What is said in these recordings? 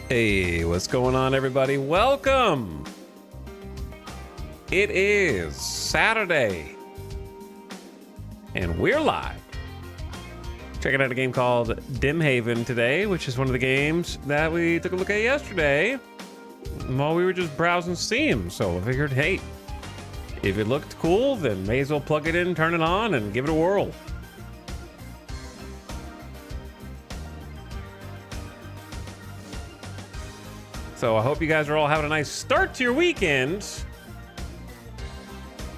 Hey, what's going on, everybody? Welcome! It is Saturday, and we're live. Checking out a game called Dimhaven today, which is one of the games that we took a look at yesterday while we were just browsing Steam. So I figured, hey, if it looked cool, then may as well plug it in, turn it on, and give it a whirl. So I hope you guys are all having a nice start to your weekend.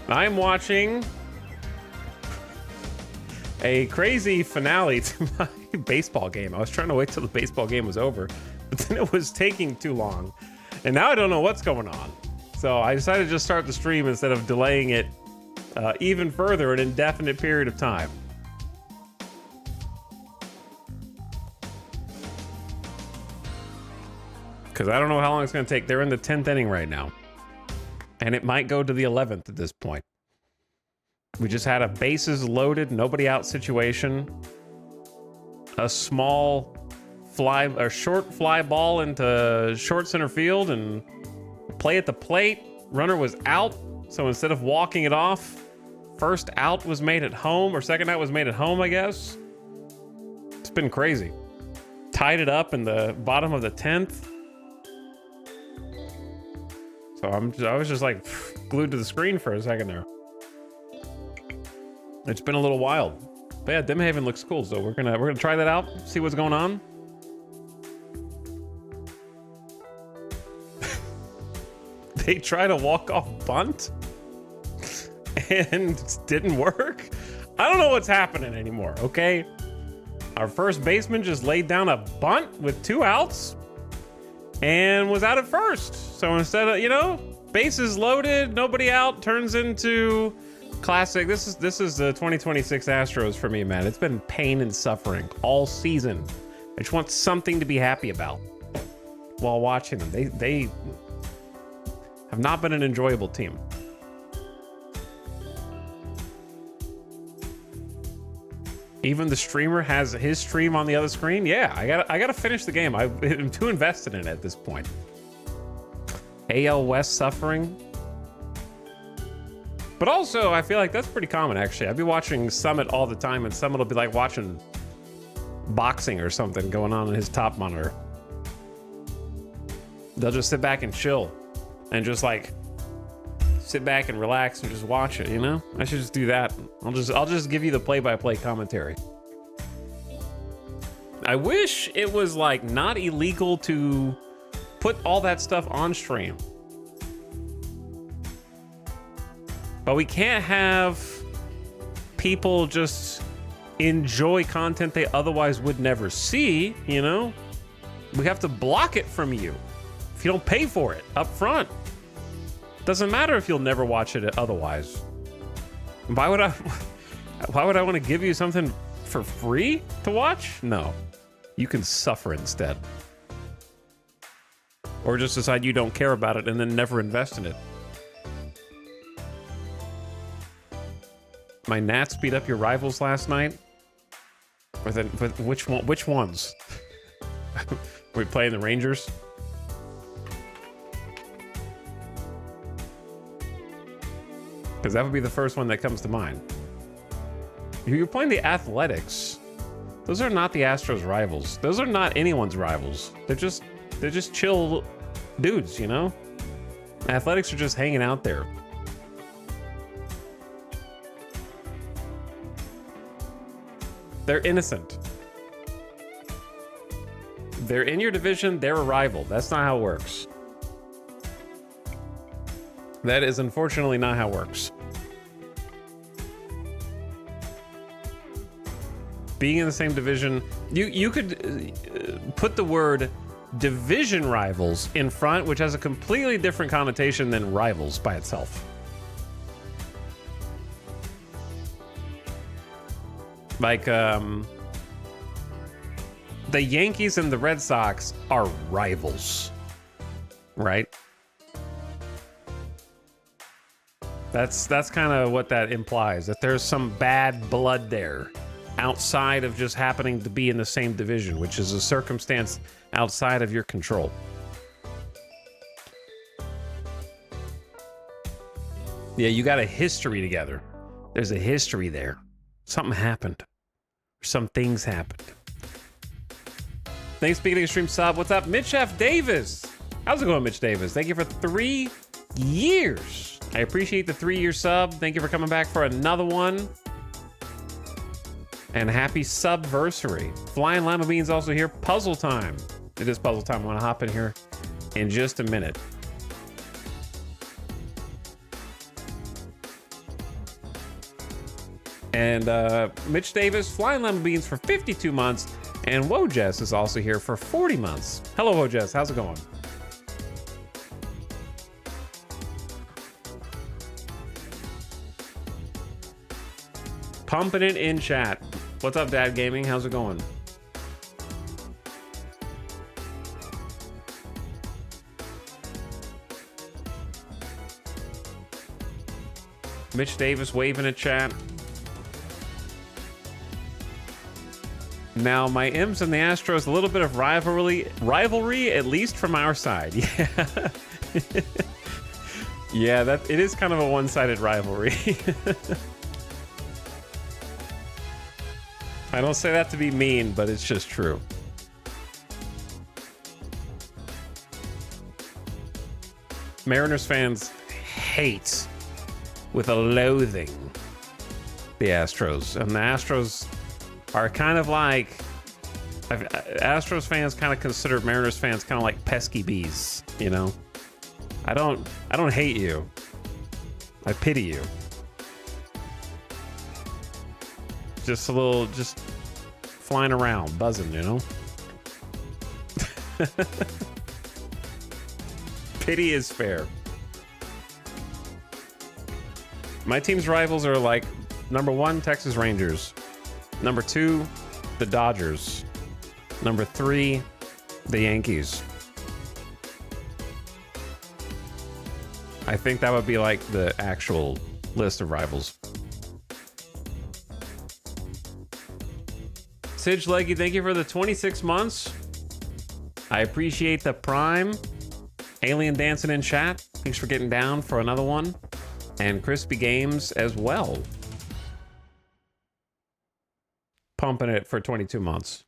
I'm watching a crazy finale to my baseball game. I was trying to wait till the baseball game was over, but then it was taking too long. And now I don't know what's going on. So I decided to just start the stream instead of delaying it even further, an indefinite period of time. Because I don't know how long it's going to take. They're in the 10th inning right now. And it might go to the 11th at this point. We just had a bases loaded, nobody out situation. A small fly, or short fly ball into short center field and play at the plate. Runner was out. So instead of walking it off, first out was made at home, or second out was made at home, I guess. It's been crazy. Tied it up in the bottom of the 10th. So I was just like glued to the screen for a second there. It's been a little wild. But yeah, Dimhaven looks cool, so we're gonna try that out, see what's going on. They tried to walk off bunt and it didn't work. I don't know what's happening anymore, okay? Our first baseman just laid down a bunt with 2 outs and was out at first. So instead of, bases loaded, nobody out, turns into classic. This is the 2026 Astros for me, man. It's been pain and suffering all season. I just want something to be happy about while watching them. They have not been an enjoyable team. Even the streamer has his stream on the other screen. Yeah, I gotta finish the game. I'm too invested in it at this point. AL West suffering. But also, I feel like that's pretty common, actually. I'd be watching Summit all the time, and Summit will be like watching boxing or something going on in his top monitor. They'll just sit back and chill and just like sit back and relax and just watch it, you know? I should just do that. I'll just give you the play-by-play commentary. I wish it was like not illegal to put all that stuff on stream. But we can't have people just enjoy content they otherwise would never see, you know? We have to block it from you if you don't pay for it up front. Doesn't matter if you'll never watch it otherwise. Why would I want to give you something for free to watch? No. You can suffer instead. Or just decide you don't care about it and then never invest in it. My Nats beat up your rivals last night. With which ones? Were we playing the Rangers? Because that would be the first one that comes to mind. You're playing the Etalyx. Those are not the Astros' rivals. Those are not anyone's rivals. They're just chill dudes, you know? Etalyx are just hanging out there. They're innocent. They're in your division, they're a rival. That's not how it works. That is unfortunately not how it works. Being in the same division, you could put the word division rivals in front, which has a completely different connotation than rivals by itself. Like, the Yankees and the Red Sox are rivals, right? That's kind of what that implies, that there's some bad blood there. outside of just happening to be in the same division, which is a circumstance outside of your control. Yeah, you got a history together. There's a history there. Something happened. Some things happened. Thanks for being an extreme sub. What's up, Mitch F. Davis? How's it going, Mitch Davis? Thank you for 3 years. I appreciate the 3-year sub. Thank you for coming back for another one. And happy subversary. Flying Lima Beans also here. Puzzle time. It is puzzle time. I want to hop in here in just a minute. And Mitch Davis, Flying Lemon Beans for 52 months. And Wojess is also here for 40 months. Hello, Wojess. How's it going? Pumping it in chat. What's up, Dad Gaming? How's it going? Mitch Davis waving at chat. Now, my M's and the Astros, a little bit of rivalry, at least from our side. Yeah. Yeah, it is kind of a one-sided rivalry. I don't say that to be mean, but it's just true. Mariners fans hate with a loathing the Astros, and the Astros are kind of like Astros fans kind of consider Mariners fans kind of like pesky bees, you know. I don't hate you. I pity you. Just flying around, buzzing, you know. Pity is fair. My team's rivals are like number 1, Texas Rangers. Number 2, the Dodgers. Number 3, the Yankees. I think that would be like the actual list of rivals. Sidge Leggy, thank you for the 26 months. I appreciate the Prime. Alien Dancing in chat, thanks for getting down for another one. And Crispy Games as well. Pumping it for 22 months.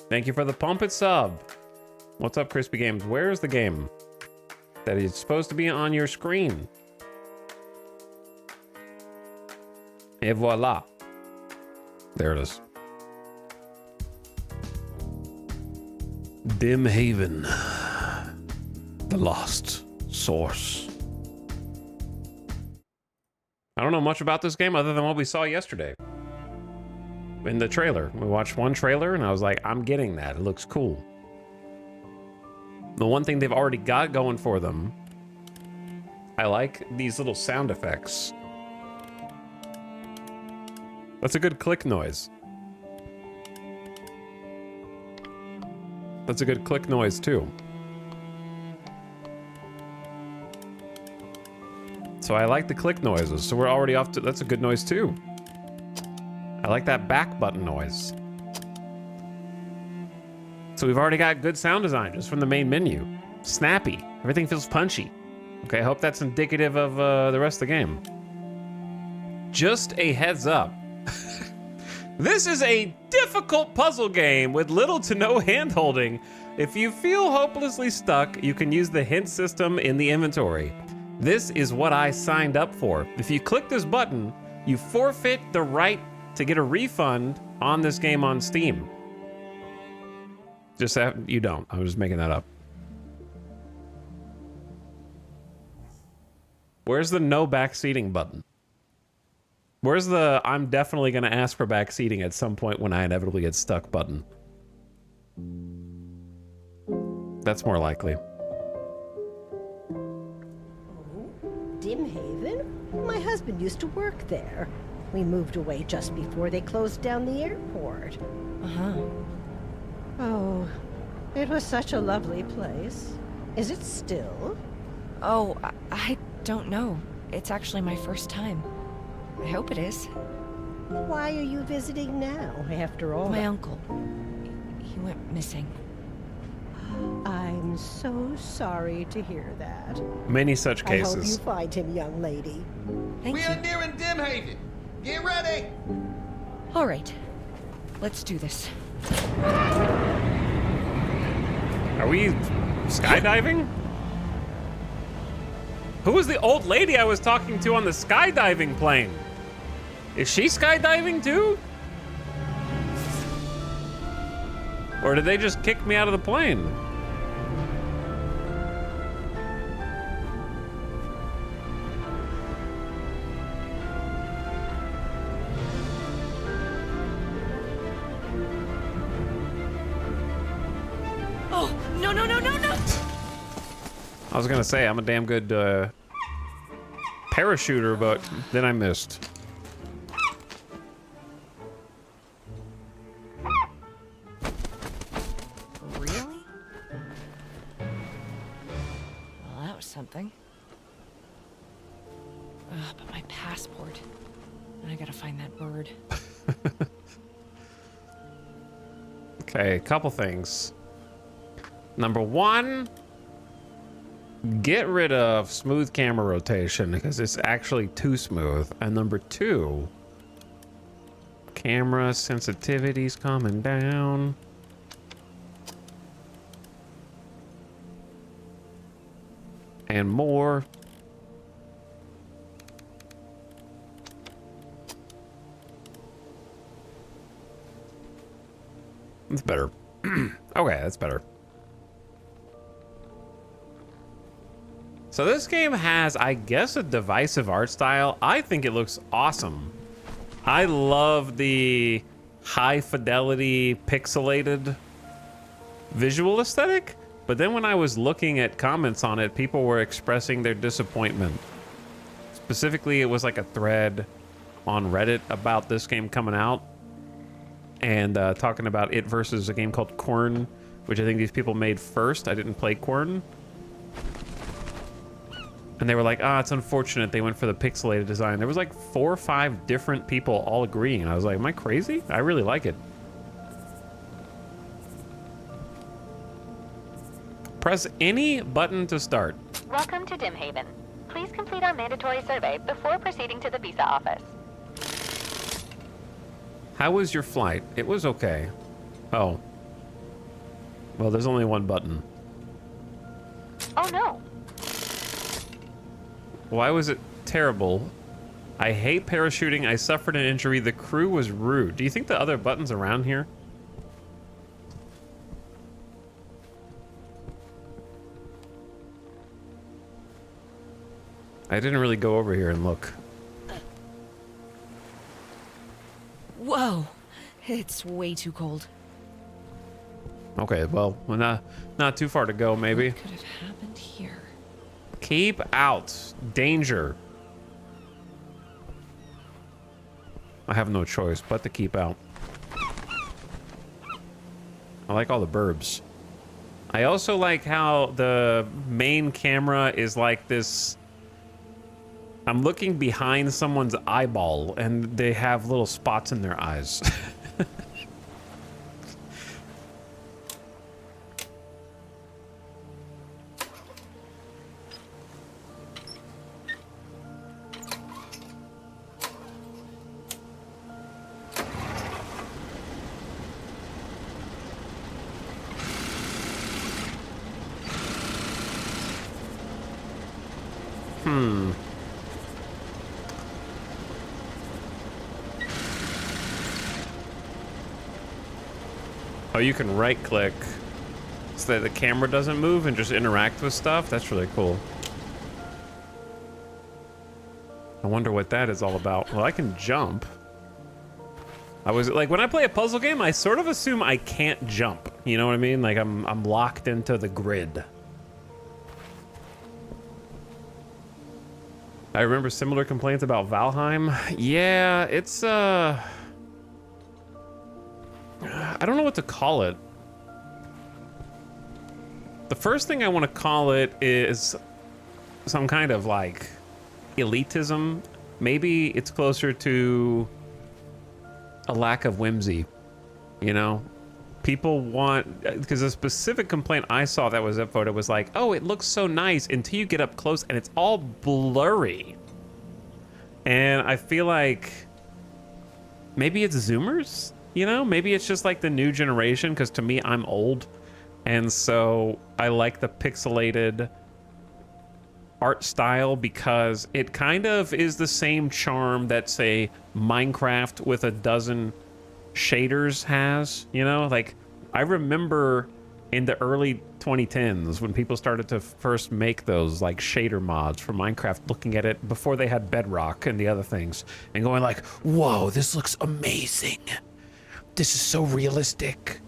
Thank you for the pump it sub. What's up, Crispy Games? Where is the game that is supposed to be on your screen? Et voila. There it is. Dimhaven. The lost source. I don't know much about this game other than what we saw yesterday. In the trailer. We watched one trailer and I was like, I'm getting that. It looks cool. The one thing they've already got going for them, I like these little sound effects. That's a good click noise. That's a good click noise too. So I like the click noises. So we're already off to, that's a good noise too. I like that back button noise. So we've already got good sound design just from the main menu. Snappy. Everything feels punchy. Okay, I hope that's indicative of the rest of the game. Just a heads up. This is a difficult puzzle game with little to no hand-holding. If you feel hopelessly stuck, you can use the hint system in the inventory. This is what I signed up for. If you click this button, you forfeit the right to get a refund on this game on Steam. Just that you don't. I'm just making that up. Where's the no backseating button? Where's the I'm definitely going to ask for backseating at some point when I inevitably get stuck button? That's more likely. Dimhaven? My husband used to work there. We moved away just before they closed down the airport. Uh-huh. Oh, it was such a lovely place. Is it still? Oh, I don't know. It's actually my first time. I hope it is. Why are you visiting now, after all? My uncle. He went missing. I'm so sorry to hear that. Many such I hope you cases. find him, young lady. Thank We you. are nearing Dimhaven. Get ready. All right. Let's do this. Are we skydiving? Who was the old lady I was talking to on the skydiving plane? Is she skydiving too? Or did they just kick me out of the plane? Oh, no, no, no, no, no! I was gonna say I'm a damn good parachuter, but then I missed. Really? Well, that was something. But my passport. And I gotta find that bird. Okay, a couple things. Number one, get rid of smooth camera rotation because it's actually too smooth. And number two, camera sensitivity's coming down. And more. That's better. Okay, that's better. So this game has, I guess, a divisive art style. I think it looks awesome. I love the high fidelity pixelated visual aesthetic. But then when I was looking at comments on it, people were expressing their disappointment. Specifically, it was like a thread on Reddit about this game coming out and talking about it versus a game called Quern, which I think these people made first. I didn't play Quern. And they were like, it's unfortunate they went for the pixelated design. There was like 4 or 5 different people all agreeing. And I was like, am I crazy? I really like it. Press any button to start. Welcome to Dimhaven. Please complete our mandatory survey before proceeding to the visa office. How was your flight? It was okay. Oh. Well, there's only one button. Oh no. Why was it terrible? I hate parachuting. I suffered an injury. The crew was rude. Do you think the other buttons around here? I didn't really go over here and look. Whoa. It's way too cold. Okay, well, not too far to go, maybe. What could have happened here? Keep out. Danger. I have no choice but to keep out. I like all the burbs. I also like how the main camera is like this. I'm looking behind someone's eyeball and they have little spots in their eyes. Oh, you can right click so that the camera doesn't move and just interact with stuff. That's really cool. I wonder what that is all about. Well, I can jump. I was like, when I play a puzzle game, I sort of assume I can't jump. You know what I mean? Like I'm locked into the grid. I remember similar complaints about Valheim. Yeah, it's I don't know what to call it. The first thing I want to call it is some kind of like elitism. Maybe it's closer to a lack of whimsy, you know? People want, because a specific complaint I saw that was upvoted was like, oh, it looks so nice until you get up close and it's all blurry. And I feel like maybe it's Zoomers, you know? Maybe it's just like the new generation, because to me, I'm old. And so I like the pixelated art style because it kind of is the same charm that, say, Minecraft with a dozen shaders has, you know? Like, I remember in the early 2010s when people started to first make those like shader mods for Minecraft, looking at it before they had Bedrock and the other things and going like, whoa, this looks amazing. This is so realistic.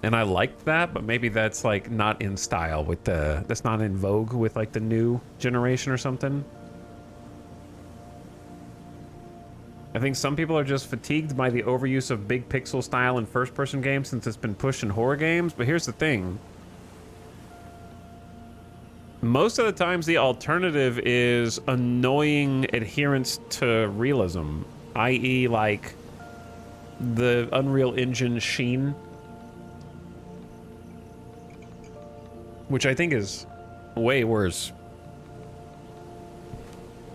And I liked that, but maybe that's like not in style with the, that's not in vogue with like the new generation or something. I think some people are just fatigued by the overuse of big pixel style in first-person games since it's been pushed in horror games. But here's the thing. Most of the times the alternative is annoying adherence to realism, i.e. like the Unreal Engine sheen, which I think is way worse.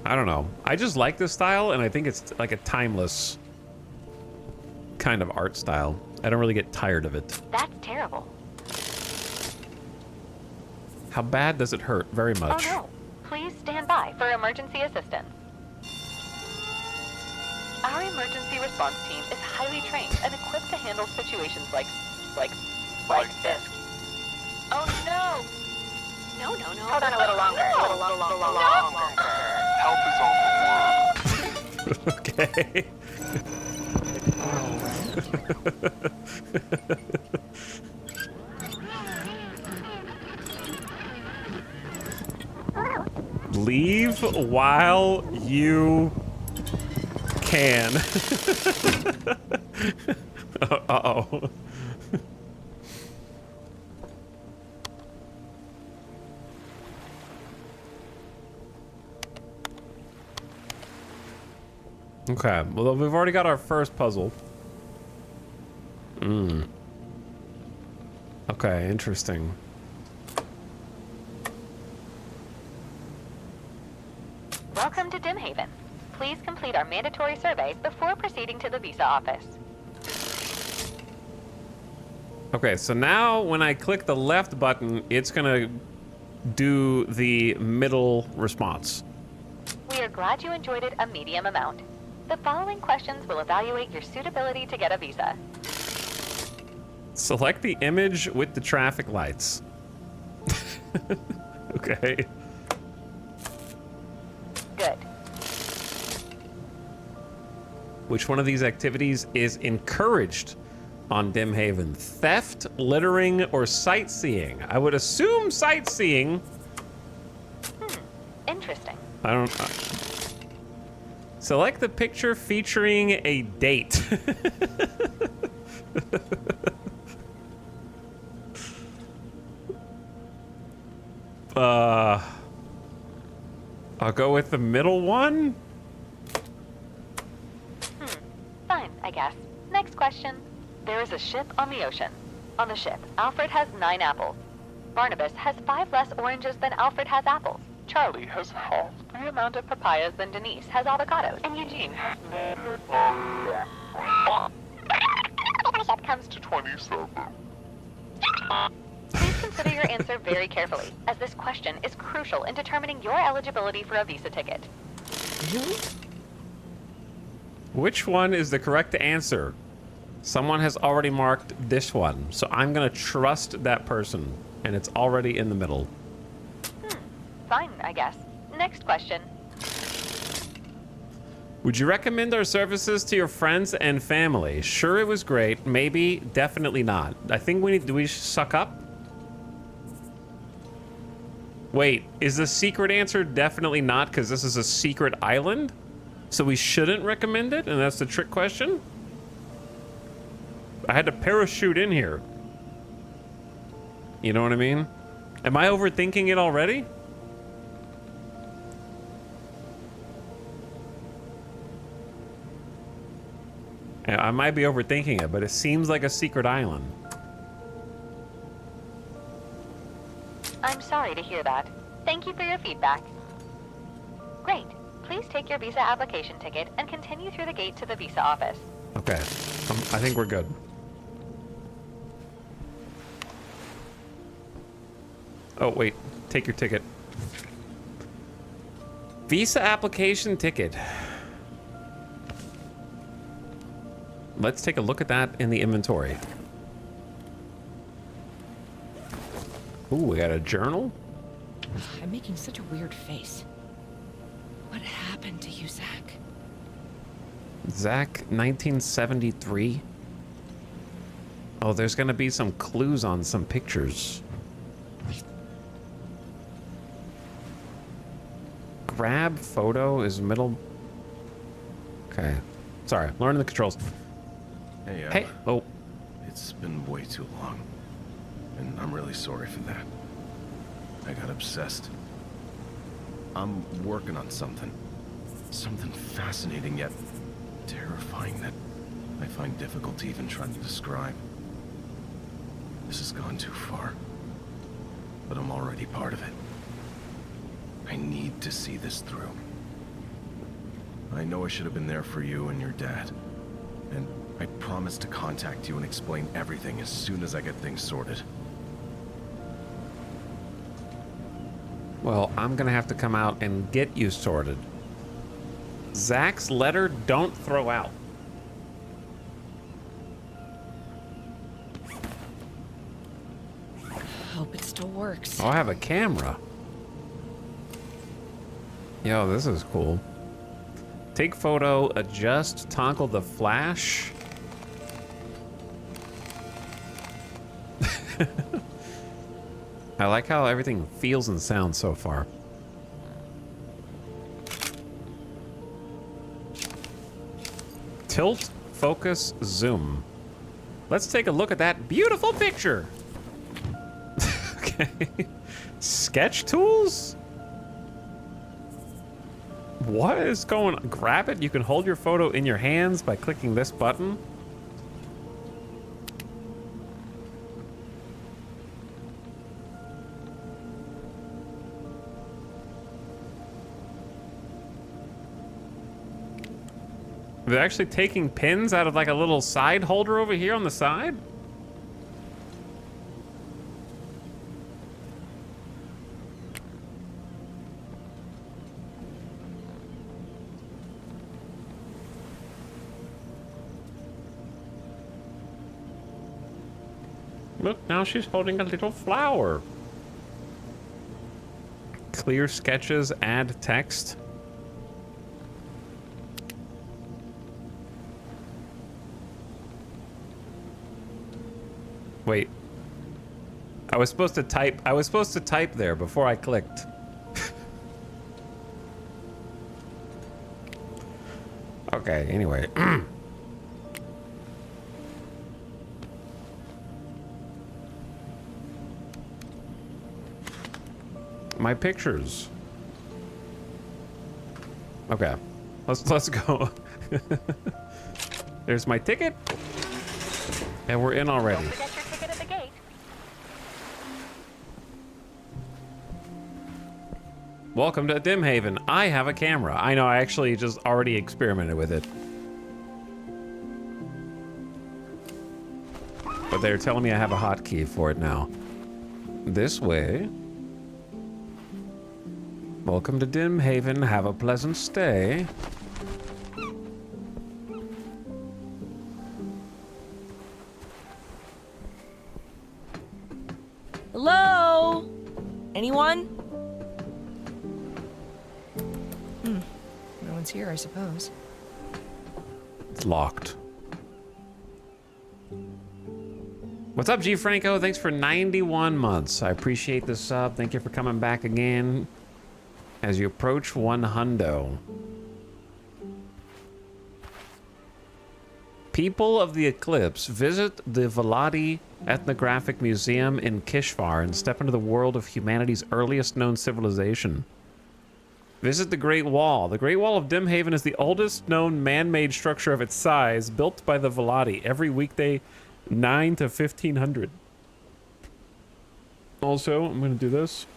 I don't know. I just like this style, and I think it's like a timeless kind of art style. I don't really get tired of it. That's terrible. How bad does it hurt? Very much. Oh no. Please stand by for emergency assistance. Our emergency response team is highly trained and equipped to handle situations like this. Oh no! No. Hold on a little longer. A little longer. Help is on the way. Okay. Leave while you can. Uh-oh. Okay, well, we've already got our first puzzle. Okay, interesting. Welcome to Dimhaven. Please complete our mandatory survey before proceeding to the visa office. Okay, so now when I click the left button, it's gonna do the middle response. We are glad you enjoyed it a medium amount. The following questions will evaluate your suitability to get a visa. Select the image with the traffic lights. Okay. Good. Which one of these activities is encouraged on Dimhaven? Theft, littering, or sightseeing? I would assume sightseeing. Interesting. I don't... Select the picture featuring a date. I'll go with the middle one. Fine, I guess. Next question. There is a ship on the ocean. On the ship, Alfred has 9 apples. Barnabas has 5 less oranges than Alfred has apples. Charlie has half the amount of papayas than Denise has avocados. And Eugene has Ship comes to 27. Please consider your answer very carefully, as this question is crucial in determining your eligibility for a visa ticket. Which one is the correct answer? Someone has already marked this one, so I'm gonna trust that person, and it's already in the middle. Fine, I guess. Next question. Would you recommend our services to your friends and family? Sure, it was great. Maybe, definitely not. I think we need, do we suck up? Wait, is the secret answer definitely not because this is a secret island? So we shouldn't recommend it, and that's the trick question? I had to parachute in here. You know what I mean? Am I overthinking it already? I might be overthinking it, but it seems like a secret island. I'm sorry to hear that. Thank you for your feedback. Great. Please take your visa application ticket and continue through the gate to the visa office. Okay. I think we're good. Oh, wait. Take your ticket. Visa application ticket. Let's take a look at that in the inventory. Ooh, we got a journal. I'm making such a weird face. What happened to you, Zach? Zach, 1973. Oh, there's gonna be some clues on some pictures. Grab photo is middle. Okay. Sorry, learning the controls. Hey, Hey. Oh. it's been way too long. And I'm really sorry for that. I got obsessed. I'm working on something. Something fascinating yet terrifying that I find difficult even trying to describe. This has gone too far. But I'm already part of it. I need to see this through. I know I should have been there for you and your dad. And I promise to contact you and explain everything as soon as I get things sorted. Well, I'm gonna have to come out and get you sorted. Zach's letter, don't throw out. Hope it still works. Oh, I have a camera. Yo, this is cool. Take photo, adjust, toggle the flash. I like how everything feels and sounds so far. Tilt, focus, zoom. Let's take a look at that beautiful picture. Okay. Sketch tools? What is going on? Grab it. You can hold your photo in your hands by clicking this button. They're actually taking pins out of like a little side holder over here on the side. Look, now she's holding a little flower. Clear sketches, add text. Wait. I was supposed to type there before I clicked. Okay, anyway. My pictures. Okay. Let's go. There's my ticket. And we're in already. Don't forget your ticket at the gate. Welcome to Dimhaven. I have a camera. I know, I actually just already experimented with it. But they're telling me I have a hotkey for it now. This way. Welcome to Dimhaven. Have a pleasant stay. Hello? Anyone? No one's here, I suppose. It's locked. What's up, G Franco? Thanks for 91 months. I appreciate the sub. Thank you for coming back again. As you approach 100. People of the Eclipse, visit the Veladi Ethnographic Museum in Kishvar and step into the world of humanity's earliest known civilization. Visit the Great Wall. The Great Wall of Dimhaven is the oldest known man-made structure of its size, built by the Velati every weekday 9 to 1500. Also, I'm going to do this.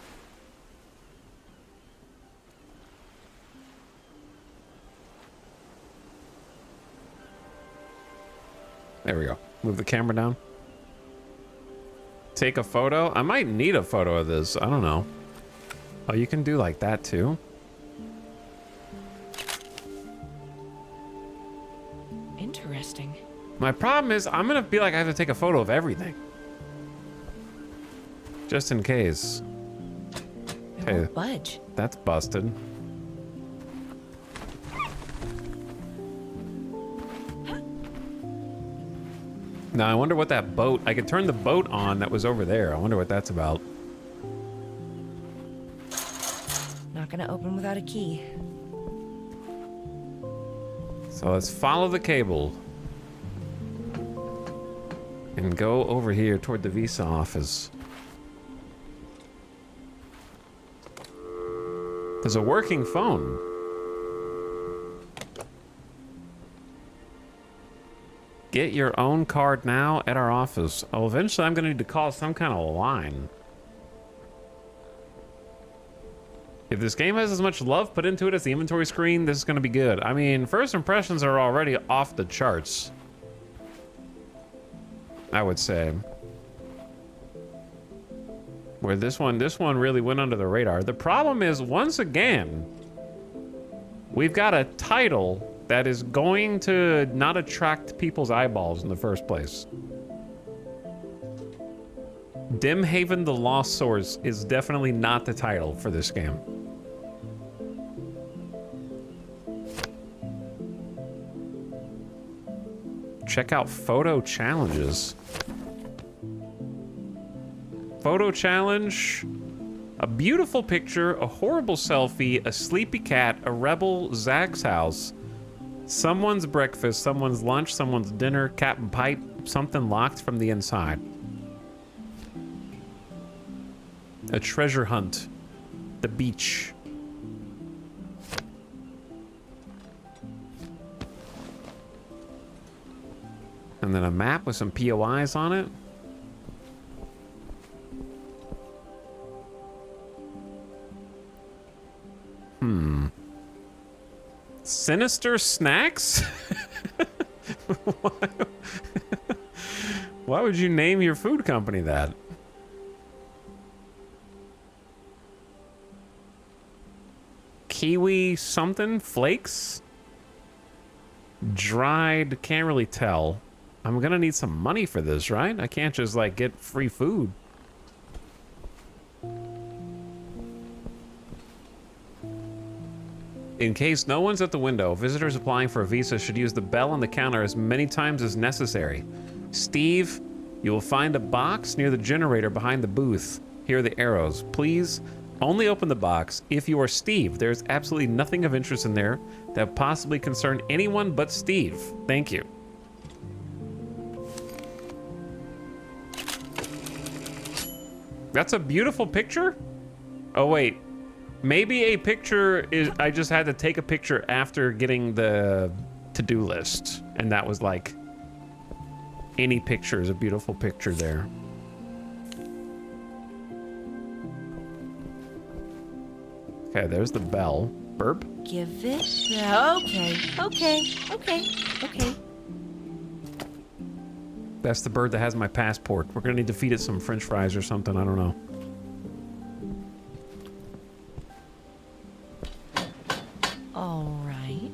There we go. Move the camera down. Take a photo. I might need a photo of this. I don't know. Oh, you can do like that too. Interesting. My problem is I'm gonna be like I have to take a photo of everything. Just in case. It Hey, won't budge. that's busted. Now I wonder what that boat, I could turn the boat on that was over there. I wonder what that's about. Not gonna open without a key. So let's follow the cable. And go over here toward the visa office. There's a working phone. Get your own card now at our office. Oh, eventually I'm gonna need to call some kind of line. If this game has as much love put into it as the inventory screen, this is gonna be good. I mean, first impressions are already off the charts, I would say. Where this one really went under the radar. The problem is, once again, we've got a title that is going to not attract people's eyeballs in the first place. Dimhaven the Lost Source is definitely not the title for this game. Check out photo challenges. Photo challenge. A beautiful picture, a horrible selfie, a sleepy cat, a rebel, Zach's house, someone's breakfast, someone's lunch, someone's dinner, Captain Pipe, something locked from the inside. A treasure hunt. The beach. And then a map with some POIs on it. Sinister snacks? Why would you name your food company that? Kiwi something? Flakes? Dried, can't really tell. I'm gonna need some money for this, right? I can't just like get free food. In case no one's at the window, visitors applying for a visa should use the bell on the counter as many times as necessary. Steve, you will find a box near the generator behind the booth. Here are the arrows. Please only open the box if you are Steve. There's absolutely nothing of interest in there that possibly concern anyone but Steve. Thank you. That's a beautiful picture? Oh, wait. Maybe a picture is, I just had to take a picture after getting the to-do list. And that was like, any picture is a beautiful picture there. Okay, there's the bell. Burp. Give it. Okay. That's the bird that has my passport. We're gonna need to feed it some French fries or something, I don't know. All right.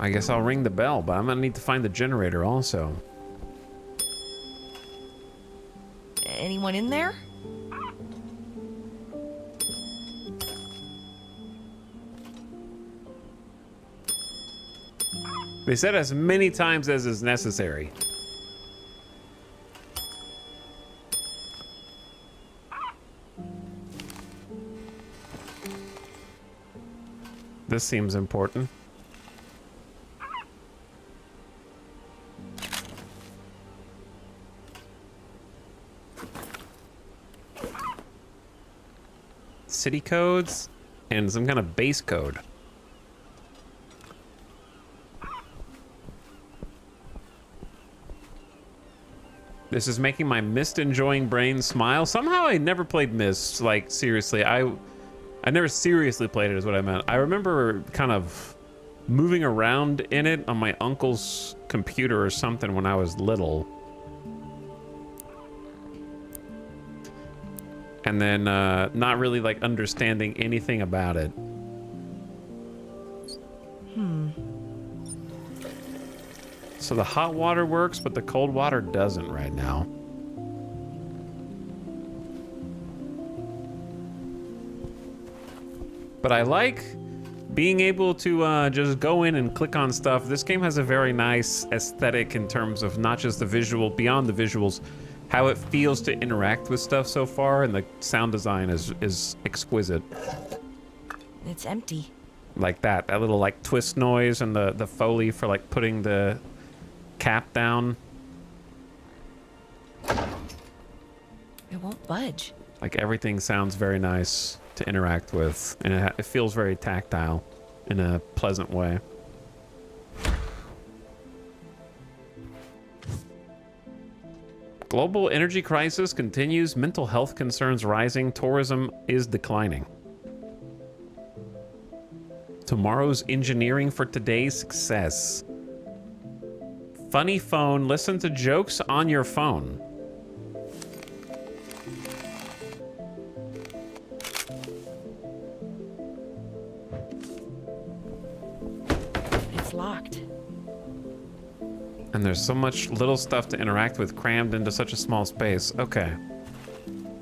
I guess I'll ring the bell, but I'm gonna need to find the generator also. Anyone in there? They said as many times as is necessary. This seems important. city codes and some kind of base code. This is making my Myst enjoying brain smile. Somehow I never played Myst, like seriously. I never seriously played it is what I meant. I remember kind of moving around in it on my uncle's computer or something when I was little. And then not really like understanding anything about it. So the hot water works, but the cold water doesn't right now. But I like being able to just go in and click on stuff. This game has a very nice aesthetic in terms of not just the visual, beyond the visuals, how it feels to interact with stuff so far, and the sound design is exquisite. It's empty. Like that little like twist noise and the Foley for like putting the cap down. It won't budge. Like everything sounds very nice to interact with, and it feels very tactile in a pleasant way. Global energy crisis continues, mental health concerns rising, tourism is declining. Tomorrow's engineering for today's success. Funny phone, listen to jokes on your phone. It's locked. And there's so much little stuff to interact with crammed into such a small space. Okay.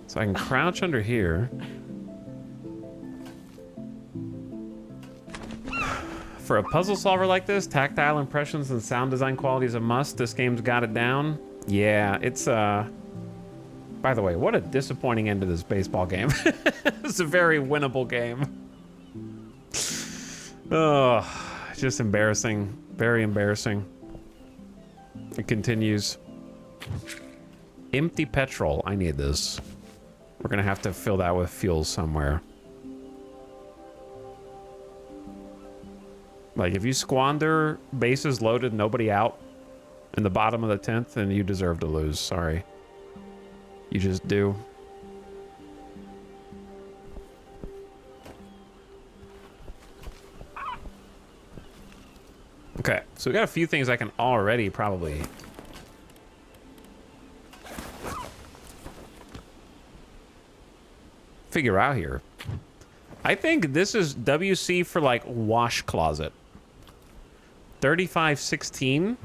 So I can crouch under here. For a puzzle solver like this, tactile impressions and sound design quality is a must. This game's got it down. Yeah, it's by the way, what a disappointing end to this baseball game. It's a very winnable game. Oh, just embarrassing. Very embarrassing. It continues. Empty petrol. I need this. We're gonna have to fill that with fuel somewhere. Like, if you squander bases loaded, nobody out in the bottom of the 10th, then you deserve to lose. Sorry. You just do. Okay, so we got a few things I can already probably... figure out here. I think this is WC for, like, wash closet. 3516.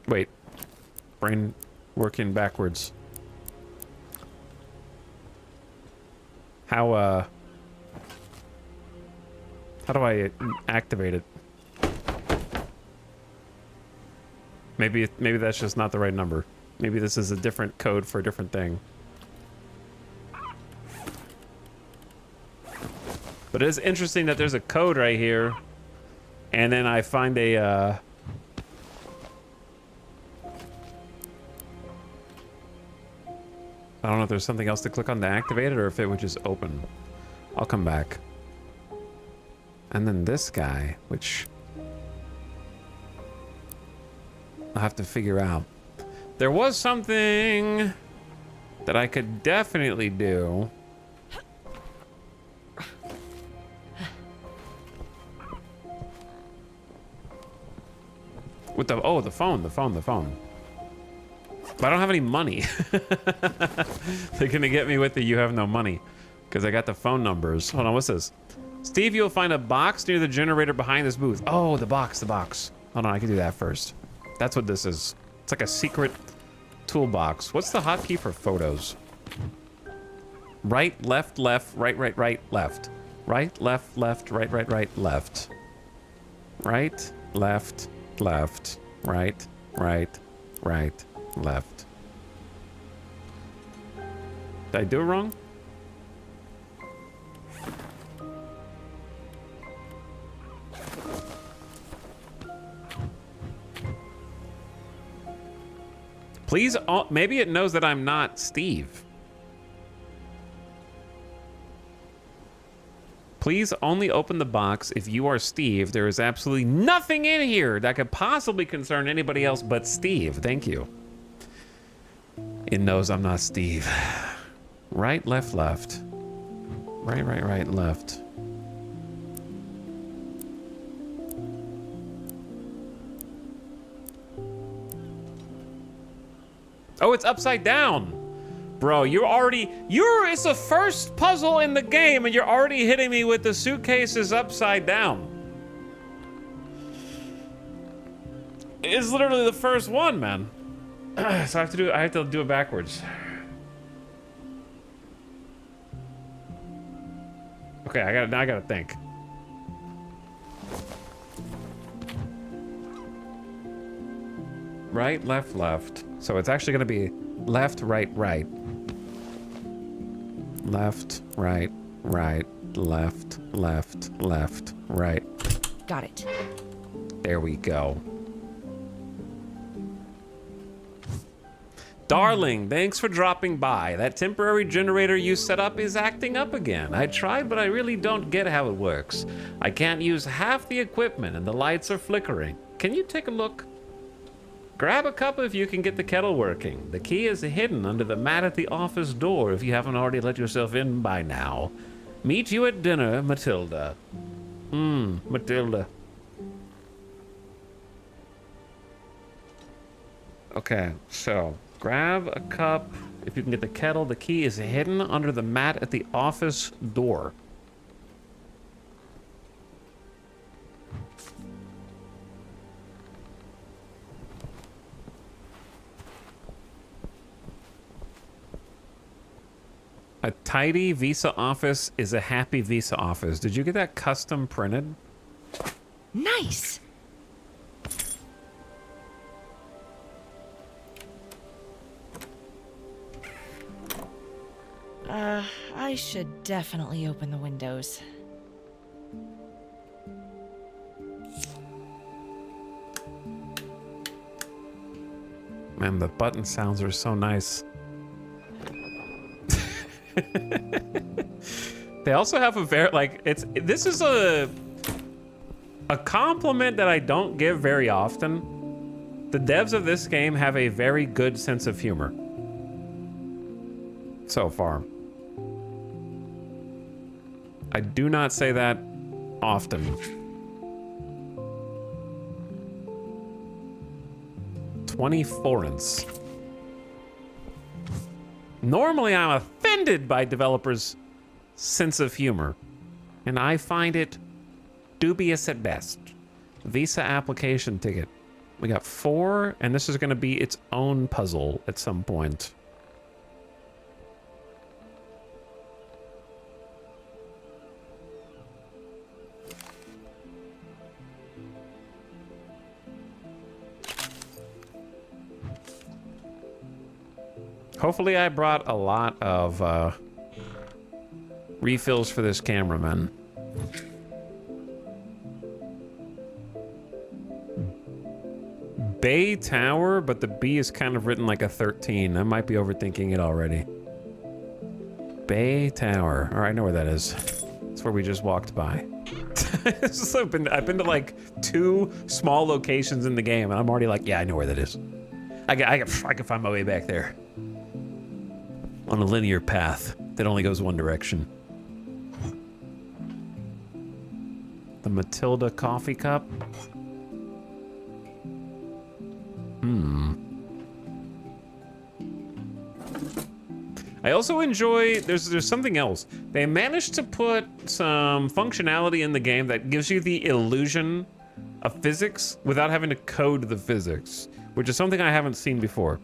Wait. Brain working backwards. How do I activate it? Maybe that's just not the right number. Maybe this is a different code for a different thing. But it is interesting that there's a code right here, and then I find a I don't know if there's something else to click on to activate it, or if it would just open. I'll come back. And then this guy, which I'll have to figure out. There was something that I could definitely do. With the, oh, the phone. But I don't have any money. They're gonna get me with the you have no money. Because I got the phone numbers. Hold on, what's this? Steve, you'll find a box near the generator behind this booth. Oh, the box. Hold on, I can do that first. That's what this is. It's like a secret toolbox. What's the hotkey for photos? Right, left, left, right, right, right, left. Right, left, left, right, right, right, left. Right, left, left, right, right, right, left. Did I do it wrong? Please, maybe it knows that I'm not Steve. Please only open the box if you are Steve. There is absolutely nothing in here that could possibly concern anybody else but Steve. Thank you. It knows I'm not Steve. Right, left, left. Right, right, right, left. Oh, it's upside down. Bro, it's the first puzzle in the game and you're already hitting me with the suitcase is upside down. It's literally the first one, man. So I have to do it backwards. Okay, I gotta think. Right, left, left. So it's actually gonna be left, right, right. Left, right, right, left, left, left, right. Got it. There we go. Darling, thanks for dropping by. That temporary generator you set up is acting up again. I tried, but I really don't get how it works. I can't use half the equipment and the lights are flickering. Can you take a look? Grab a cup if you can get the kettle working. The key is hidden under the mat at the office door if you haven't already let yourself in by now. Meet you at dinner, Matilda. Matilda. Okay, so grab a cup if you can get the kettle. The key is hidden under the mat at the office door. A tidy Visa office is a happy Visa office. Did you get that custom printed? Nice. I should definitely open the windows. Man, the button sounds are so nice. They also have a very, like, this is a compliment that I don't give very often. The devs of this game have a very good sense of humor. So far. I do not say that often. $24. Normally, I'm offended by developers' sense of humor, and I find it dubious at best. Visa application ticket. We got 4, and this is going to be its own puzzle at some point. Hopefully I brought a lot of refills for this cameraman. Bay Tower, but the B is kind of written like a 13. I might be overthinking it already. Bay Tower. All right, I know where that is. That's where we just walked by. I've been to like 2 small locations in the game, and I'm already like, yeah, I know where that is. I can find my way back there. On a linear path that only goes one direction. The Matilda coffee cup. I also enjoy, there's something else. They managed to put some functionality in the game that gives you the illusion of physics without having to code the physics, which is something I haven't seen before.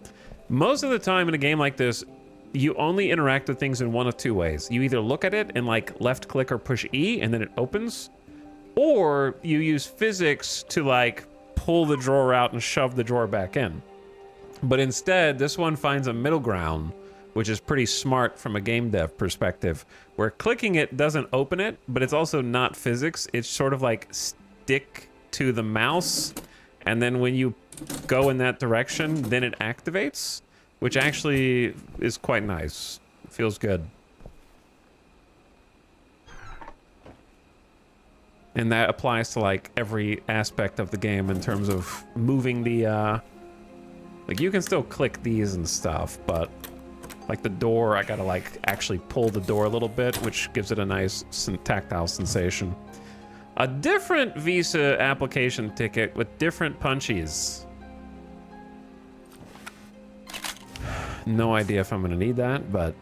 Most of the time in a game like this, you only interact with things in one of 2 ways. You either look at it and like left click or push E and then it opens, or you use physics to like pull the drawer out and shove the drawer back in. But instead, this one finds a middle ground, which is pretty smart from a game dev perspective, where clicking it doesn't open it, but it's also not physics. It's sort of like stick to the mouse, and then when you go in that direction, then it activates, which actually is quite nice. Feels good. And that applies to like every aspect of the game in terms of moving the, like you can still click these and stuff, but like the door, I gotta like actually pull the door a little bit, which gives it a nice tactile sensation. A different Visa application ticket with different punchies. No idea if I'm gonna need that, but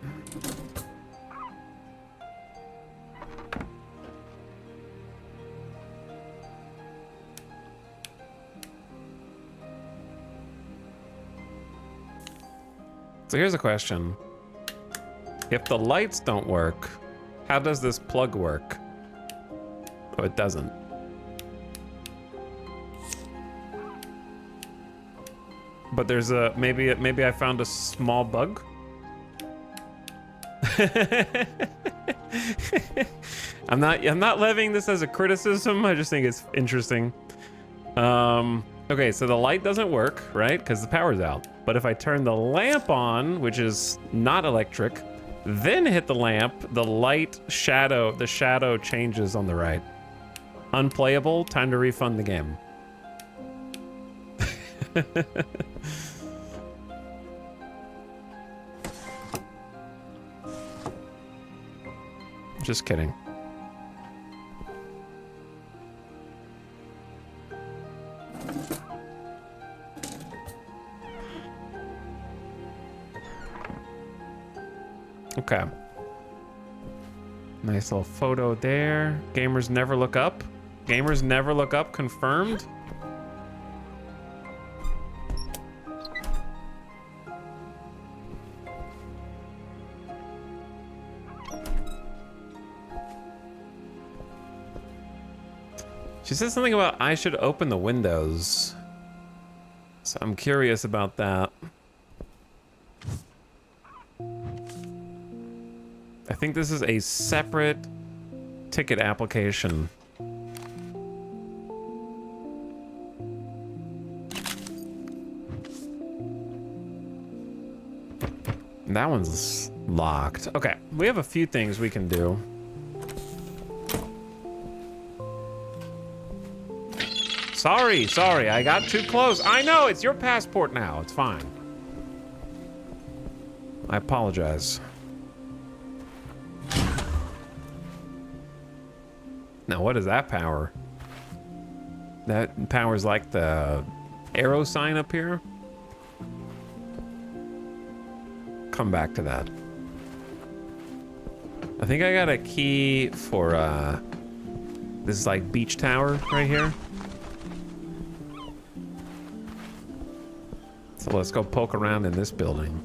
so here's a question. If the lights don't work, how does this plug work? Oh, it doesn't. But there's a, maybe I found a small bug. I'm not levying this as a criticism. I just think it's interesting. Okay, so the light doesn't work, right? Because the power's out. But if I turn the lamp on, which is not electric, then hit the lamp, the shadow changes on the right. Unplayable, time to refund the game. Just kidding. Okay. Nice little photo there. Gamers never look up. Gamers never look up, confirmed. She said something about I should open the windows. So I'm curious about that. I think this is a separate ticket application. That one's locked. Okay, we have a few things we can do. Sorry, I got too close. I know, it's your passport now. It's fine. I apologize. Now, what is that power? That powers like the arrow sign up here. Come back to that. I think I got a key for this is like beach tower right here. So let's go poke around in this building.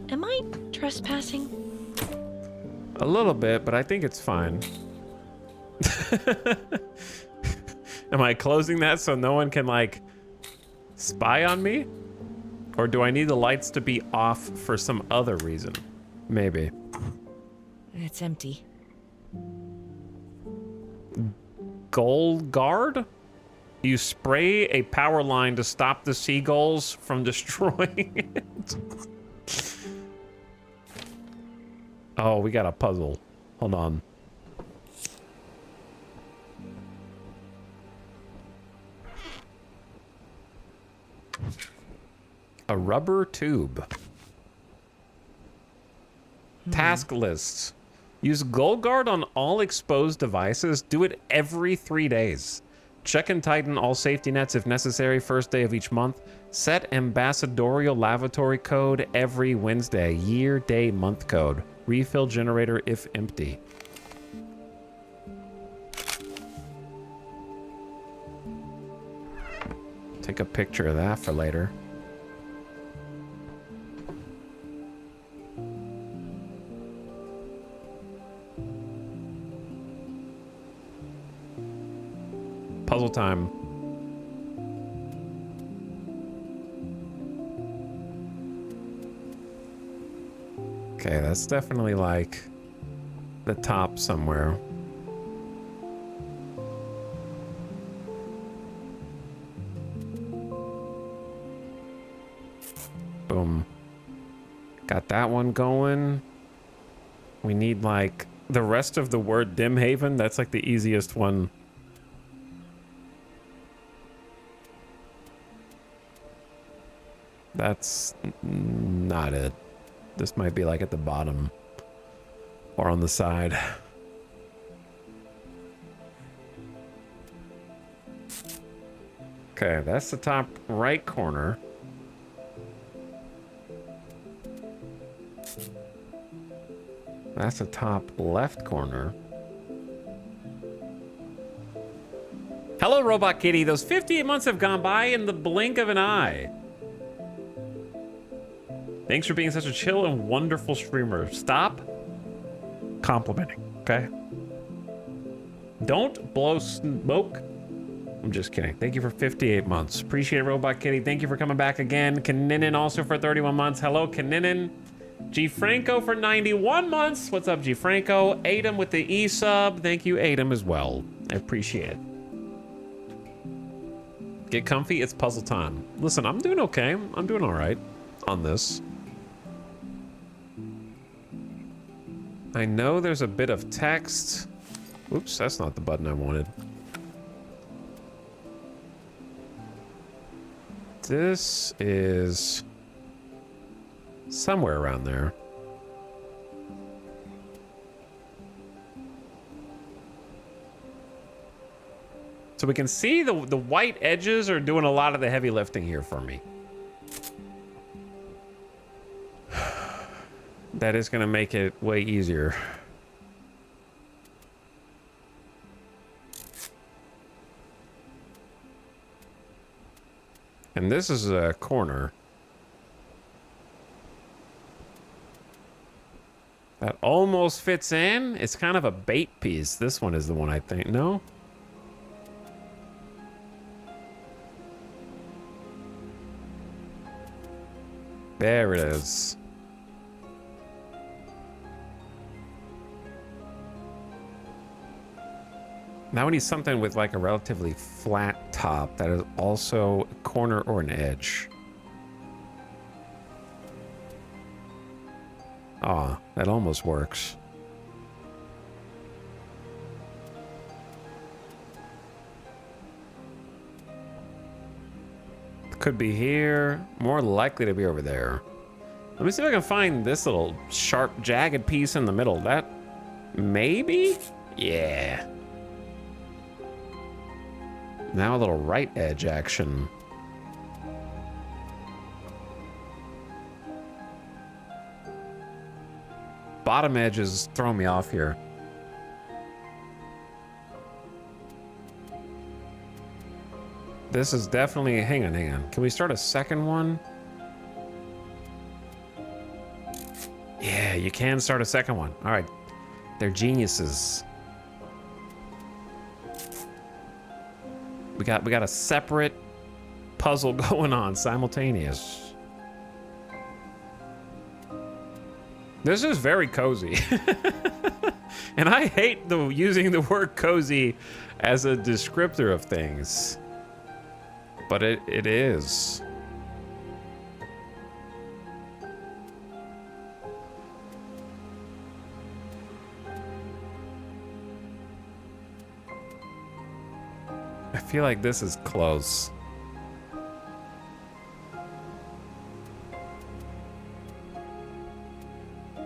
Am I trespassing? A little bit, but I think it's fine. Am I closing that so no one can, like, spy on me? Or do I need the lights to be off for some other reason? Maybe. It's empty. Gold guard? You spray a power line to stop the seagulls from destroying it. Oh, we got a puzzle. Hold on. A rubber tube. Task lists. Use Gold Guard on all exposed devices. Do it every 3 days. Check and tighten all safety nets if necessary first day of each month. Set ambassadorial lavatory code every Wednesday. Year, day, month code. Refill generator if empty. Take a picture of that for later. Puzzle time. Okay, that's definitely like the top somewhere. Boom. Got that one going. We need like the rest of the word Dimhaven. That's like the easiest one. That's not it. This might be like at the bottom or on the side. Okay, that's the top right corner. That's the top left corner. Hello, Robot Kitty. Those 58 months have gone by in the blink of an eye. Thanks for being such a chill and wonderful streamer. Stop complimenting, okay? Don't blow smoke. I'm just kidding. Thank you for 58 months. Appreciate it, Robot Kitty. Thank you for coming back again. Kaninin also for 31 months. Hello, Kaninin. G Franco for 91 months. What's up, G Franco? Adam with the E sub. Thank you, Adam, as well. I appreciate it. Get comfy. It's puzzle time. Listen, I'm doing okay. I'm doing all right on this. I know there's a bit of text. Oops, that's not the button I wanted. This is somewhere around there. So we can see the white edges are doing a lot of the heavy lifting here for me. That is going to make it way easier. And this is a corner. That almost fits in. It's kind of a bait piece. This one is the one I think. No? There it is. Now we need something with like a relatively flat top that is also a corner or an edge. Ah, that almost works. Could be here, more likely to be over there. Let me see if I can find this little sharp, jagged piece in the middle. That, maybe? Yeah. Now a little right edge action. Bottom edges throw me off here. This is definitely, hang on. Can we start a second one? Yeah, you can start a second one. All right, they're geniuses. We got a separate puzzle going on simultaneous. This is very cozy. And I hate using the word cozy as a descriptor of things. But it is. I feel like this is close.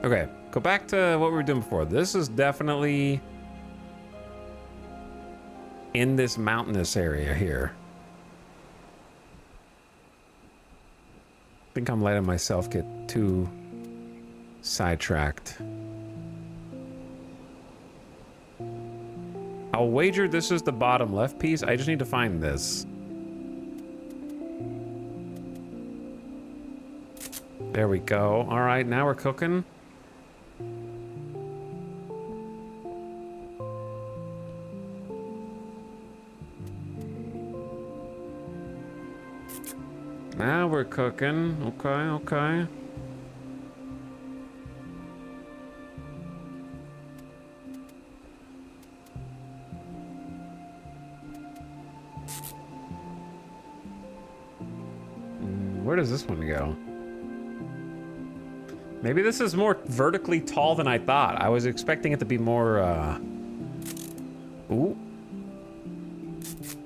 Okay, go back to what we were doing before. This is definitely in this mountainous area here. I think I'm letting myself get too sidetracked. I'll wager this is the bottom left piece. I just need to find this. There we go. All right, now we're cooking. Now we're cooking. Okay. Where does this one go? Maybe this is more vertically tall than I thought. I was expecting it to be more, Ooh.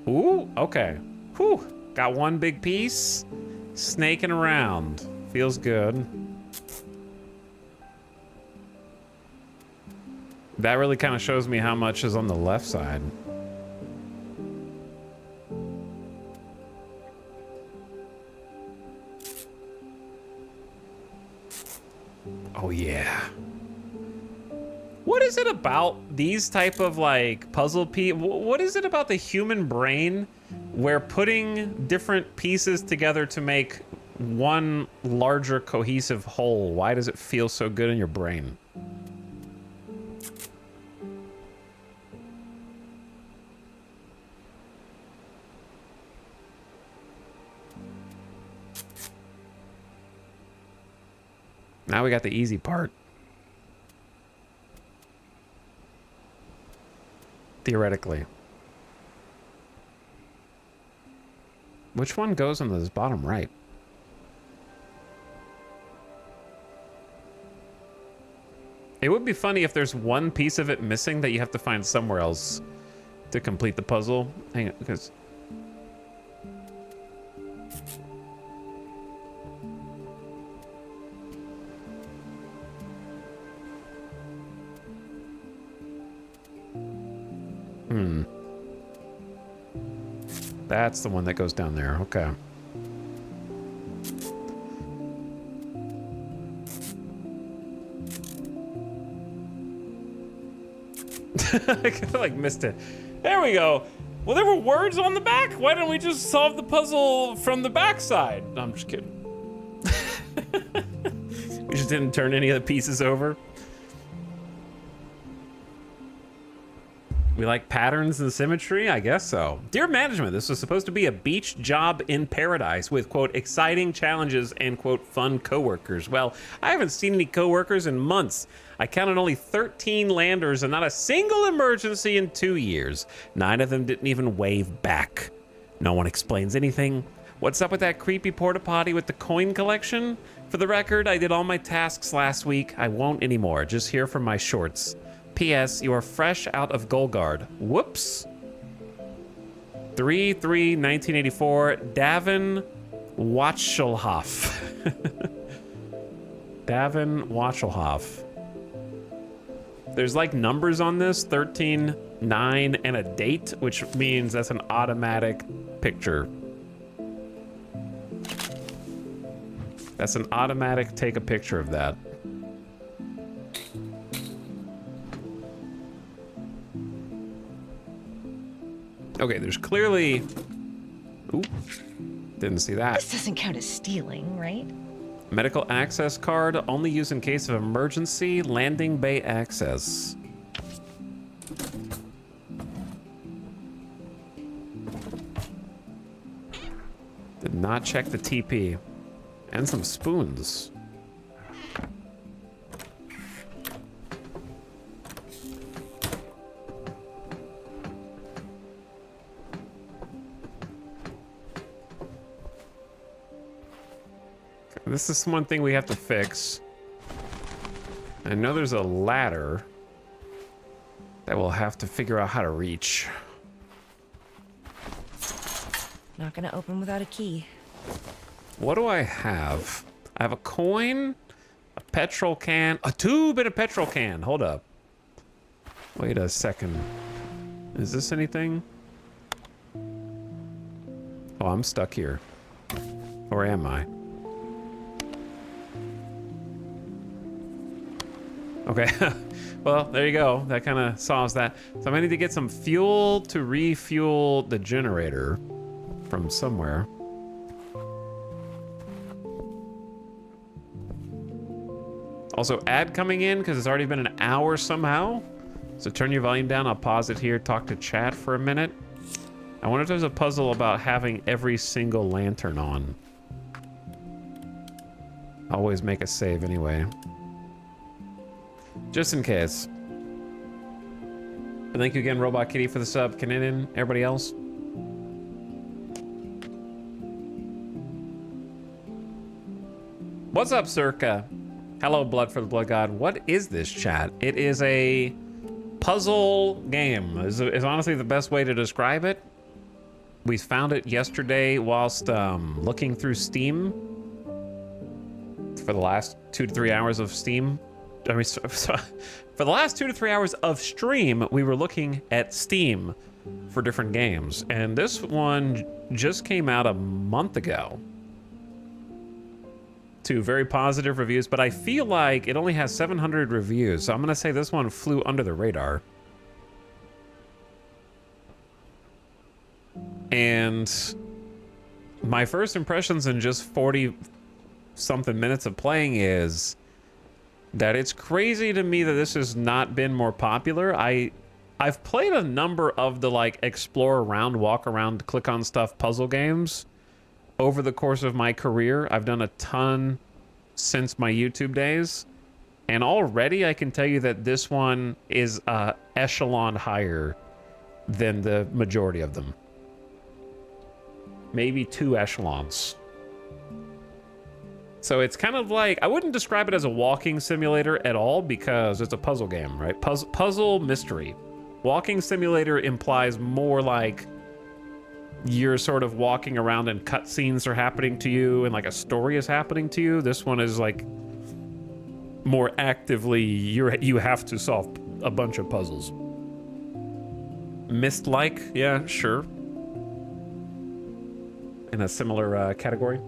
Ooh, okay. Whew. Got one big piece. Snaking around. Feels good. That really kind of shows me how much is on the left side. Oh yeah. What is it about these type of like puzzle what is it about the human brain where putting different pieces together to make one larger cohesive whole, why does it feel so good in your brain? Now we got the easy part. Theoretically. Which one goes on this bottom right? It would be funny if there's one piece of it missing that you have to find somewhere else to complete the puzzle. Hang on, because... That's the one that goes down there. Okay. I kind of like missed it. There we go. Well, there were words on the back. Why don't we just solve the puzzle from the back side? No, I'm just kidding. We just didn't turn any of the pieces over. We like patterns and symmetry? I guess so. Dear management, this was supposed to be a beach job in paradise with, quote, exciting challenges and, quote, fun coworkers. Well, I haven't seen any coworkers in months. I counted only 13 landers and not a single emergency in 2 years. 9 of them didn't even wave back. No one explains anything. What's up with that creepy porta potty with the coin collection? For the record, I did all my tasks last week. I won't anymore. Just here for my shorts. P.S. You are fresh out of Golgard. Whoops. 3/3/1984. Davin Watschelhoff. Davin Watschelhoff. There's like numbers on this, 13, 9, and a date, which means that's an automatic picture. That's an automatic take a picture of that. Okay, there's clearly... Ooh, didn't see that. This doesn't count as stealing, right? Medical access card, only used in case of emergency, landing bay access. Did not check the TP. And some spoons. This is one thing we have to fix. I know there's a ladder that we'll have to figure out how to reach. Not gonna open without a key. What do I have? I have a coin, a petrol can, a tube and a petrol can. Hold up. Wait a second. Is this anything? Oh, I'm stuck here. Or am I? Okay, well, there you go. That kind of solves that. So I'm gonna need to get some fuel to refuel the generator from somewhere. Also, ad coming in because it's already been an hour somehow. So turn your volume down. I'll pause it here, talk to chat for a minute. I wonder if there's a puzzle about having every single lantern on. Always make a save anyway. Just in case. And thank you again, Robot Kitty, for the sub. Caninin, everybody else. What's up, Circa? Hello, Blood for the Blood God. What is this, chat? It is a puzzle game. Is honestly the best way to describe it. We found it yesterday whilst looking through Steam for the last 2 to 3 hours of Steam. I mean, for the last 2 to 3 hours of stream, we were looking at Steam for different games. And this one just came out a month ago. 2 very positive reviews, but I feel like it only has 700 reviews. So I'm going to say this one flew under the radar. And my first impressions in just 40 something minutes of playing is that it's crazy to me that this has not been more popular. I've played a number of the like explore around, walk around, click on stuff puzzle games over the course of my career. I've done a ton since my YouTube days, and already I can tell you that this one is echelon higher than the majority of them. Maybe 2 echelons. So it's kind of like, I wouldn't describe it as a walking simulator at all because it's a puzzle game, right? Puzzle mystery. Walking simulator implies more like you're sort of walking around and cutscenes are happening to you and like a story is happening to you. This one is like more actively, you have to solve a bunch of puzzles. Myst-like, yeah, sure. In a similar category.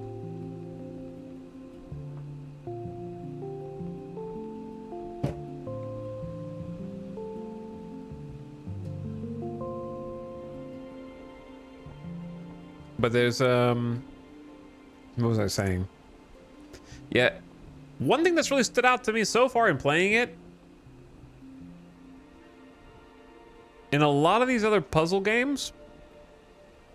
But there's, what was I saying? Yeah, one thing that's really stood out to me so far in playing it, in a lot of these other puzzle games,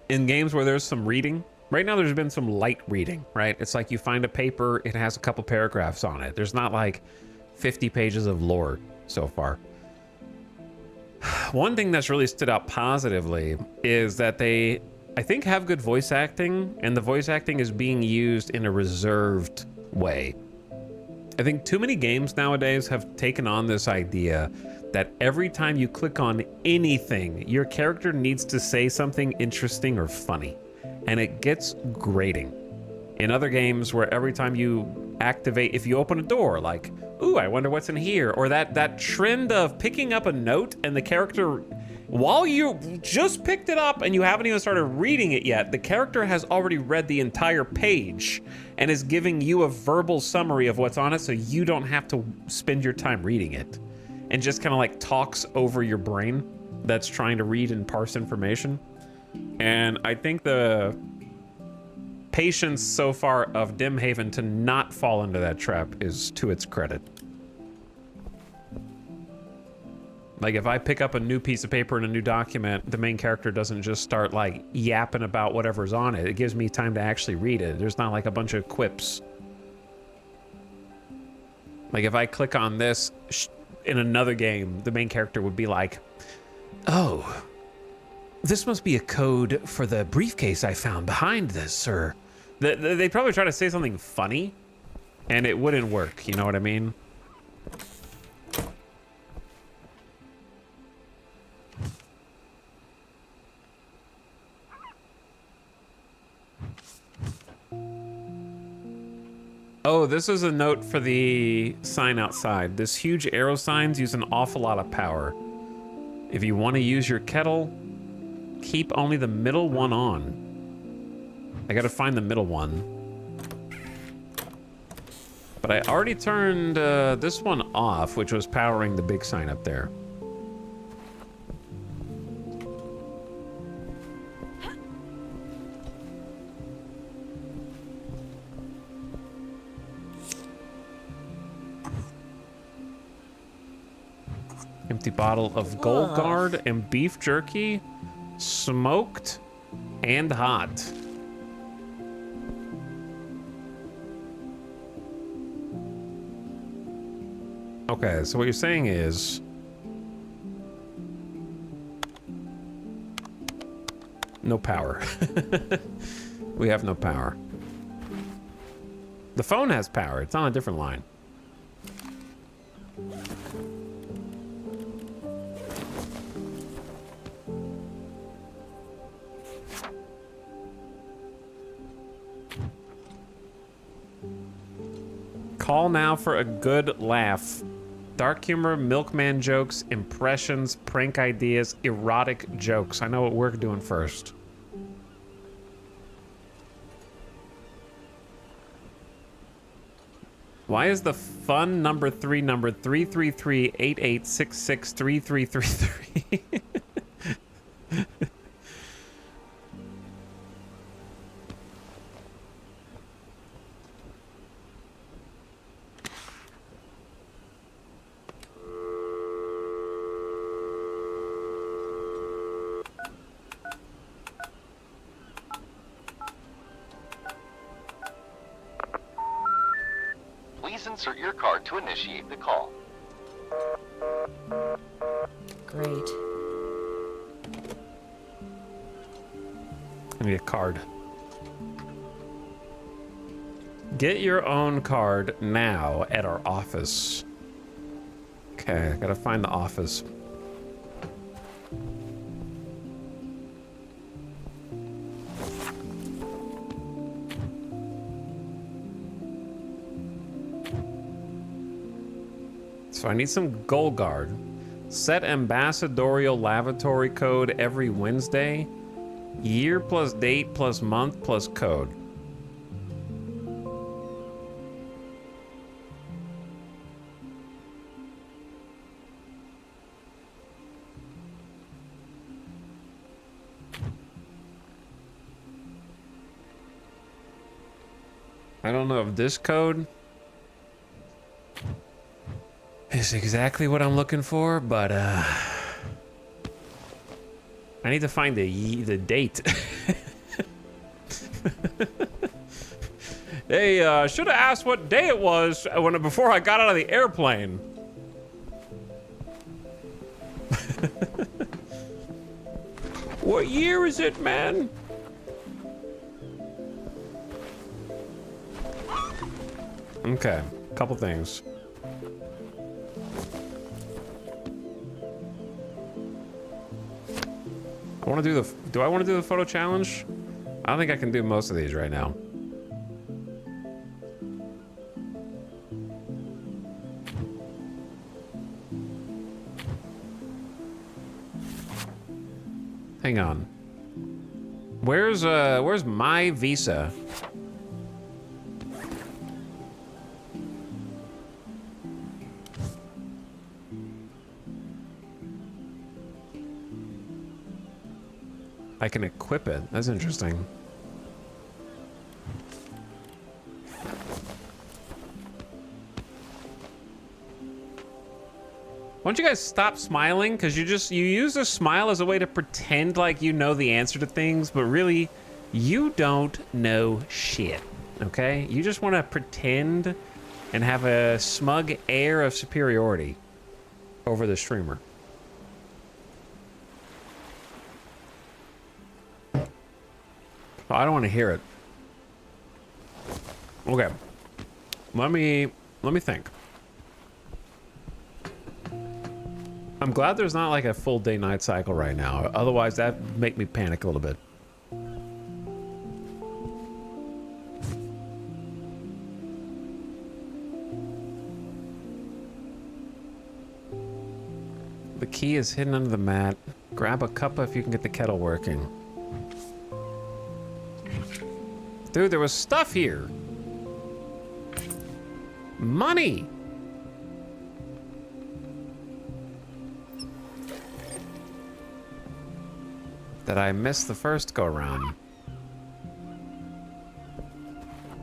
in games where there's some reading, right now there's been some light reading, right? It's like you find a paper, it has a couple paragraphs on it. There's not like 50 pages of lore so far. One thing that's really stood out positively is that they, I think, have good voice acting, and the voice acting is being used in a reserved way. I think too many games nowadays have taken on this idea that every time you click on anything, your character needs to say something interesting or funny, and it gets grating. In other games where every time you activate, if you open a door, like, ooh, I wonder what's in here, or that trend of picking up a note and the character, while you just picked it up and you haven't even started reading it yet, the character has already read the entire page and is giving you a verbal summary of what's on it so you don't have to spend your time reading it, and just kind of like talks over your brain that's trying to read and parse information. And I think the patience so far of Dimhaven to not fall into that trap is to its credit. Like, if I pick up a new piece of paper and a new document, the main character doesn't just start like yapping about whatever's on it. It gives me time to actually read it. There's not like a bunch of quips. Like, if I click on this in another game, the main character would be like, oh, this must be a code for the briefcase I found behind this, sir. They'd probably try to say something funny, and it wouldn't work, you know what I mean? Oh, this is a note for the sign outside. This huge arrow signs use an awful lot of power. If you want to use your kettle, keep only the middle one on. I gotta find the middle one. But I already turned this one off, which was powering the big sign up there. Empty bottle of Gold Guard and beef jerky, smoked and hot. Okay, so what you're saying is no power. We have no power. The phone has power. It's on a different line. Call now for a good laugh. Dark humor, milkman jokes, impressions, prank ideas, erotic jokes. I know what we're doing first. Why is the fun number 3 number 333-8866-3333? Please insert your card to initiate the call. Great. I need a card. Get your own card now at our office. Okay, I gotta find the office. So I need some gold guard. Set ambassadorial lavatory code every Wednesday. Year plus date plus month plus code. I don't know if this code is exactly what I'm looking for, but I need to find the date. Hey, should have asked what day it was before I got out of the airplane. What year is it, man? Okay, couple things. I want to do the. Do I want to do the photo challenge? I don't think I can do most of these right now. Hang on. Where's my visa? I can equip it. That's interesting. Why don't you guys stop smiling? Because you use a smile as a way to pretend like you know the answer to things, but really, you don't know shit, okay? You just want to pretend and have a smug air of superiority over the streamer. I don't want to hear it. Okay. Let me think. I'm glad there's not like a full day-night cycle right now. Otherwise, that'd make me panic a little bit. The key is hidden under the mat. Grab a cuppa if you can get the kettle working. Dude, there was stuff here. Money. That I missed the first go around.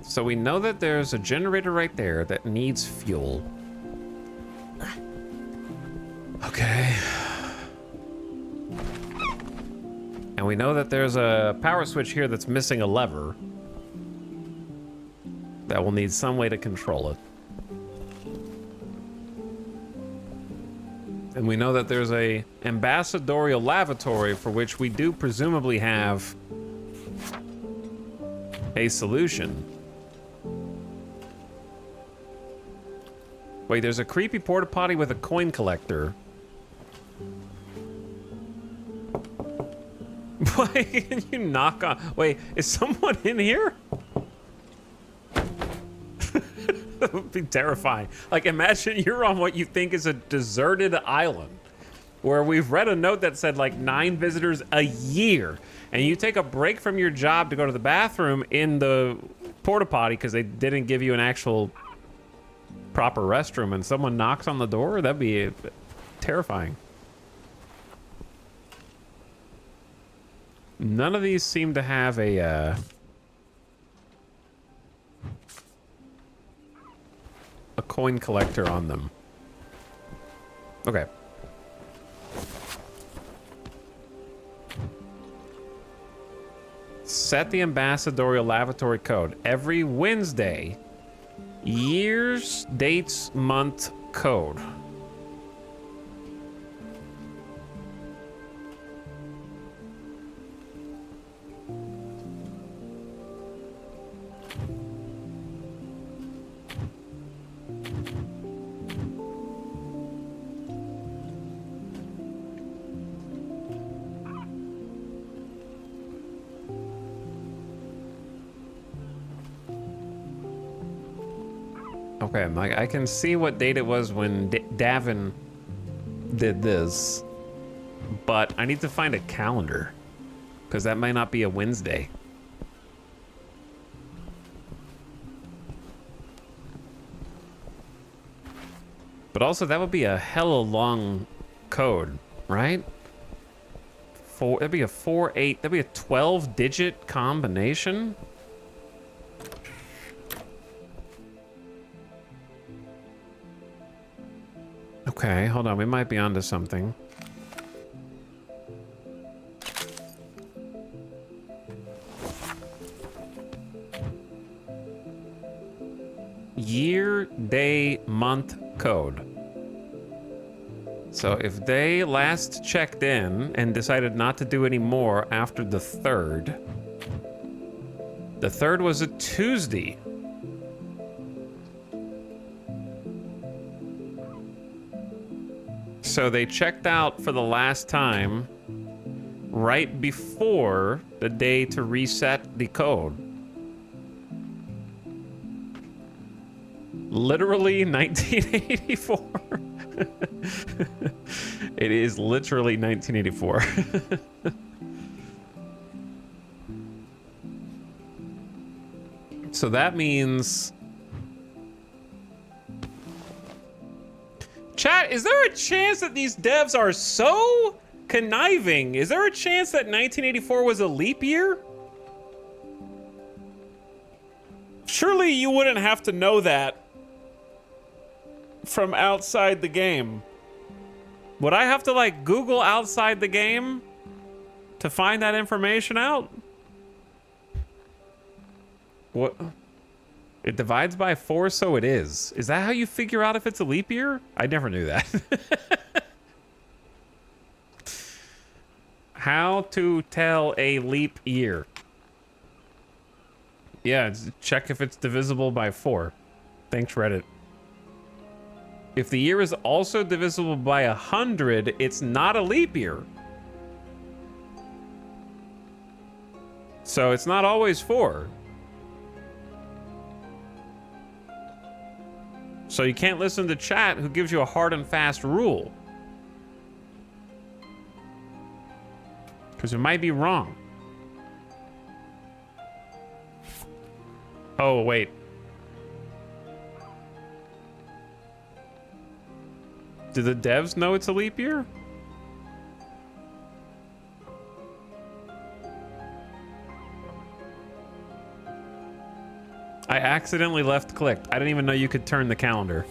So we know that there's a generator right there that needs fuel. Okay. And we know that there's a power switch here that's missing a lever. That will need some way to control it. And we know that there's a ambassadorial lavatory for which we do presumably have a solution. Wait, there's a creepy porta potty with a coin collector. Why can you knock on? Wait, is someone in here? That would be terrifying. Like, imagine you're on what you think is a deserted island where we've read a note that said like 9 visitors a year, and you take a break from your job to go to the bathroom in the porta potty because they didn't give you an actual proper restroom, and someone knocks on the door. That'd be terrifying. None of these seem to have a coin collector on them. Okay. Set the ambassadorial lavatory code every Wednesday. Years, dates, month, code. Okay, like I can see what date it was when Davin did this, but I need to find a calendar because that might not be a Wednesday. But also that would be a hella long code, right? That'd be a 4-8, that'd be a 12-digit combination. Okay, hold on. We might be onto something. Year, day, month, code. So if they last checked in and decided not to do any more after the 3rd, the 3rd was a Tuesday. So they checked out for the last time right before the day to reset the code. Literally 1984. It is literally 1984. So that means... Chat, is there a chance that these devs are so conniving? Is there a chance that 1984 was a leap year? Surely you wouldn't have to know that from outside the game. Would I have to like Google outside the game to find that information out? What? It divides by 4, so it is. Is that how you figure out if it's a leap year? I never knew that. How to tell a leap year. Yeah, check if it's divisible by 4. Thanks, Reddit. If the year is also divisible by 100, it's not a leap year. So it's not always 4. So you can't listen to chat who gives you a hard and fast rule. Because it might be wrong. Oh, wait. Do the devs know it's a leap year? I accidentally left-clicked. I didn't even know you could turn the calendar.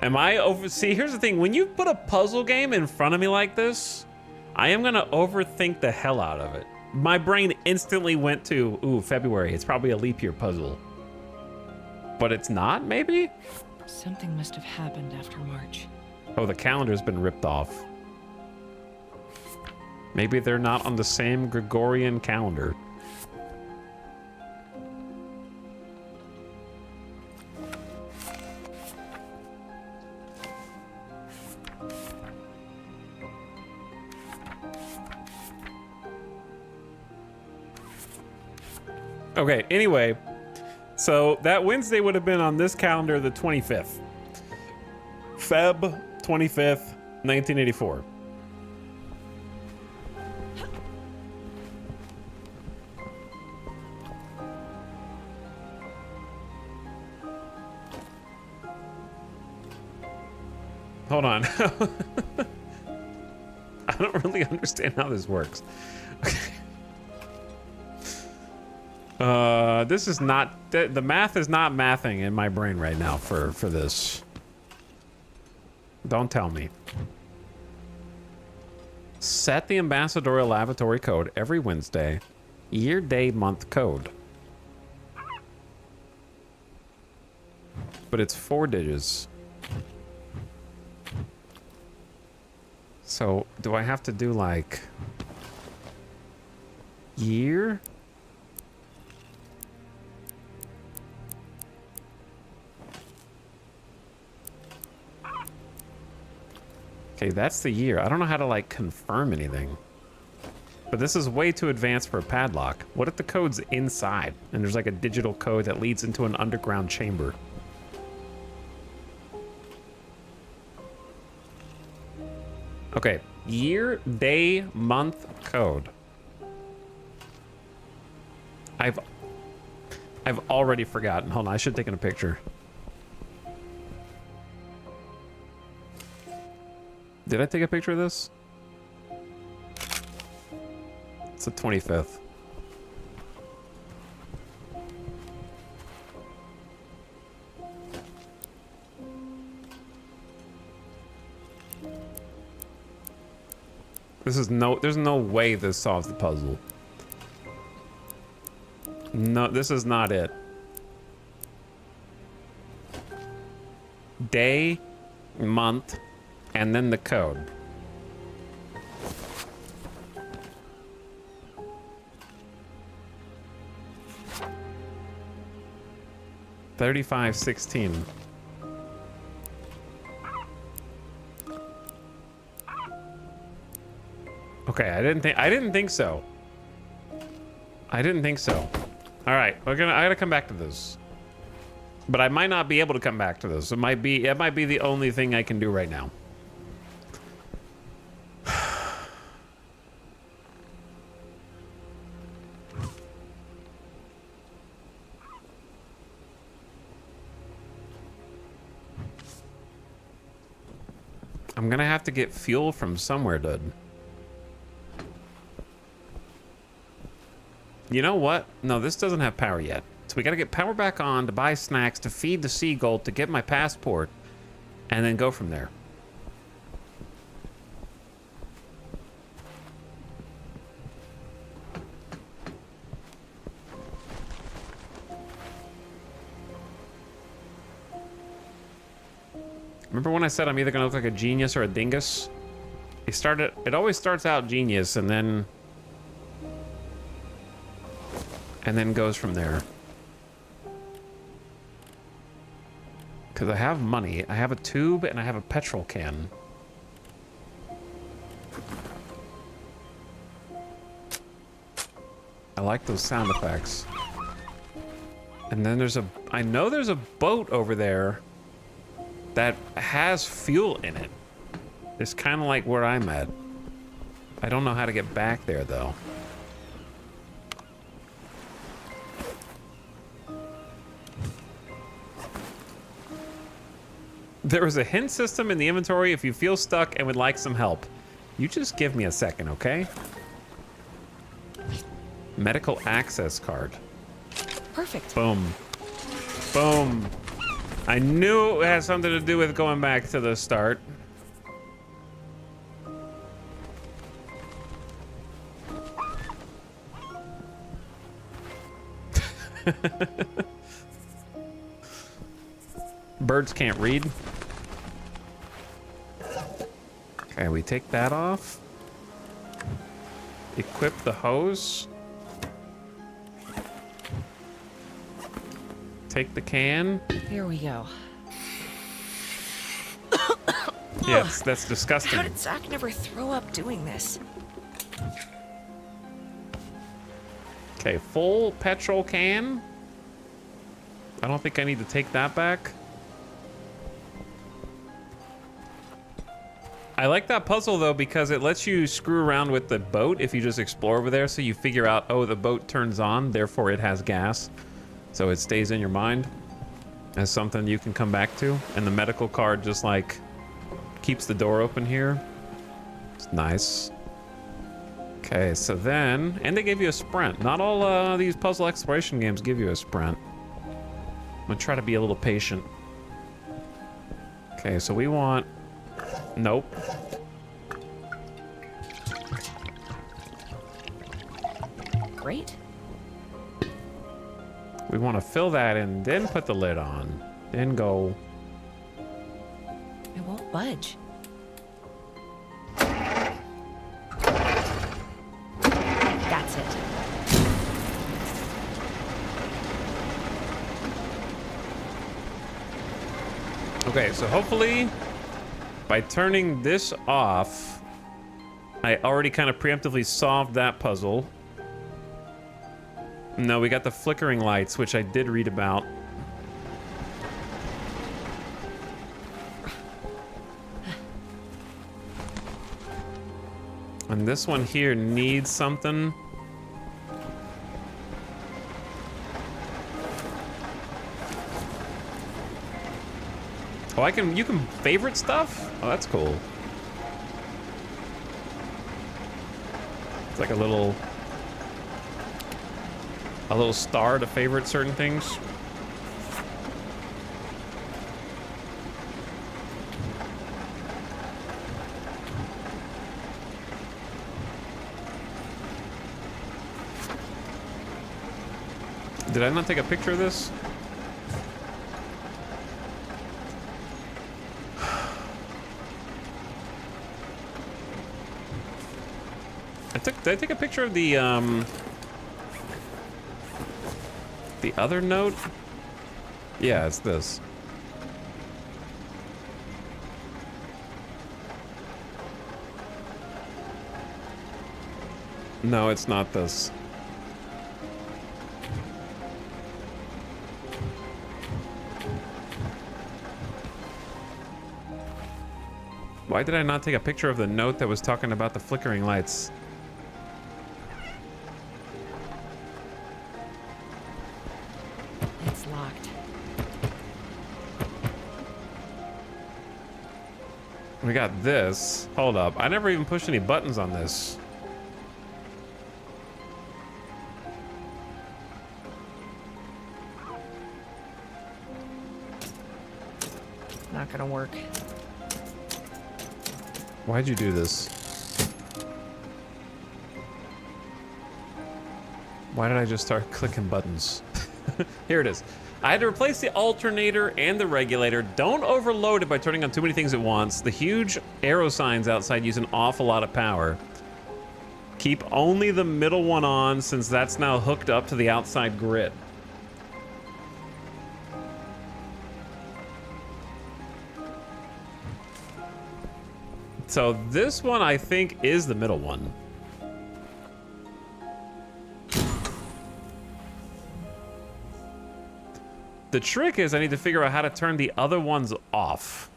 Am I over... See, here's the thing. When you put a puzzle game in front of me like this, I am going to overthink the hell out of it. My brain instantly went to, ooh, February. It's probably a leap year puzzle. But it's not, maybe? Something must have happened after March. Oh, the calendar's been ripped off. Maybe they're not on the same Gregorian calendar. Okay, anyway, so that Wednesday would have been on this calendar the 25th. Feb 25th, 1984. Hold on. I don't really understand how this works. This is not, the math is not mathing in my brain right now for this. Don't tell me. Set the ambassadorial lavatory code every Wednesday. Year, day, month code. But it's 4 digits. So, do I have to do like year? Okay, that's the year. I don't know how to like confirm anything. But this is way too advanced for a padlock. What if the code's inside and there's like a digital code that leads into an underground chamber? Okay, year, day, month, code. I've already forgotten. Hold on, I should have taken a picture. Did I take a picture of this? It's the 25th. There's no way this solves the puzzle. No, this is not it. Day, month, and then the code. $35.16. Okay, I didn't think so. I didn't think so. All right, I gotta come back to this. But I might not be able to come back to this. It might be the only thing I can do right now. I'm gonna have to get fuel from somewhere, dude. You know what? No, this doesn't have power yet. So we gotta get power back on to buy snacks, to feed the seagull, to get my passport, and then go from there. Remember when I said I'm either gonna look like a genius or a dingus? It always starts out genius and then goes from there. Because I have money, I have a tube, and I have a petrol can. I like those sound effects. And then I know there's a boat over there that has fuel in it. It's kind of like where I'm at. I don't know how to get back there, though. There was a hint system in the inventory if you feel stuck and would like some help. You just give me a second, okay? Medical access card. Perfect. Boom. Boom. I knew it had something to do with going back to the start. Birds can't read. Okay, we take that off. Equip the hose. Take the can. Here we go. Yes, that's disgusting. How did Zach never throw up doing this? Okay, full petrol can. I don't think I need to take that back. I like that puzzle though because it lets you screw around with the boat if you just explore over there, so you figure out, oh, the boat turns on, therefore it has gas. So it stays in your mind as something you can come back to. And the medical card just like keeps the door open here. It's nice. Okay, so then, and they gave you a sprint. Not all these puzzle exploration games give you a sprint. I'm gonna try to be a little patient. Okay, so we want, nope. Great. We want to fill that in, then put the lid on, then go. It won't budge. That's it. Okay, so hopefully by turning this off, I already kind of preemptively solved that puzzle. No, we got the flickering lights, which I did read about. And this one here needs something. Oh, you can favorite stuff? Oh, that's cool. It's like a little star to favorite certain things. Did I not take a picture of this? Did I take a picture of the other note? Yeah, it's this. No, it's not this. Why did I not take a picture of the note that was talking about the flickering lights? It's locked. We got this. Hold up. I never even pushed any buttons on this. Not gonna work. Why'd you do this? Why did I just start clicking buttons? Here it is. I had to replace the alternator and the regulator. Don't overload it by turning on too many things at once. The huge arrow signs outside use an awful lot of power. Keep only the middle one on since that's now hooked up to the outside grid. So this one I think is the middle one. The trick is I need to figure out how to turn the other ones off.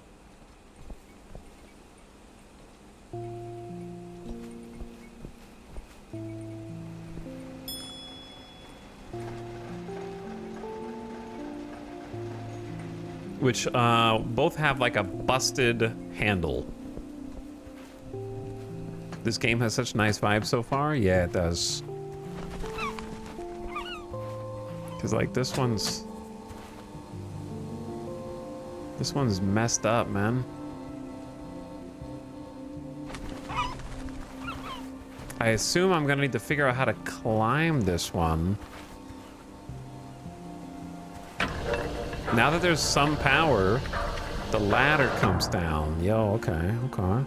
Which both have like a busted handle. This game has such nice vibes so far. Yeah, it does. Cause like this one's messed up, man. I assume I'm gonna need to figure out how to climb this one. Now that there's some power, the ladder comes down. Yo, okay, okay.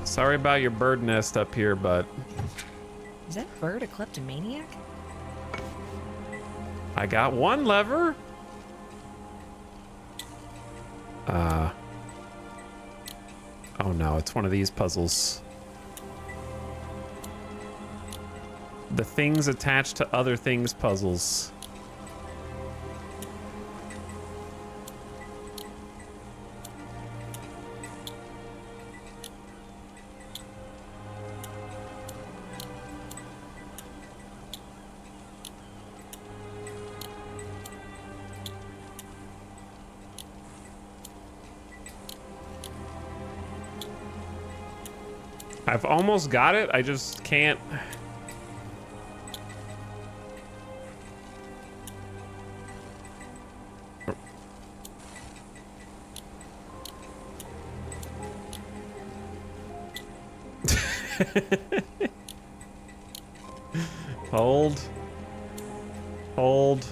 Sorry about your bird nest up here, but... Is that bird a kleptomaniac? I got one lever. Oh no, it's one of these puzzles. The things attached to other things puzzles. I've almost got it, I just can't. Hold. Hold.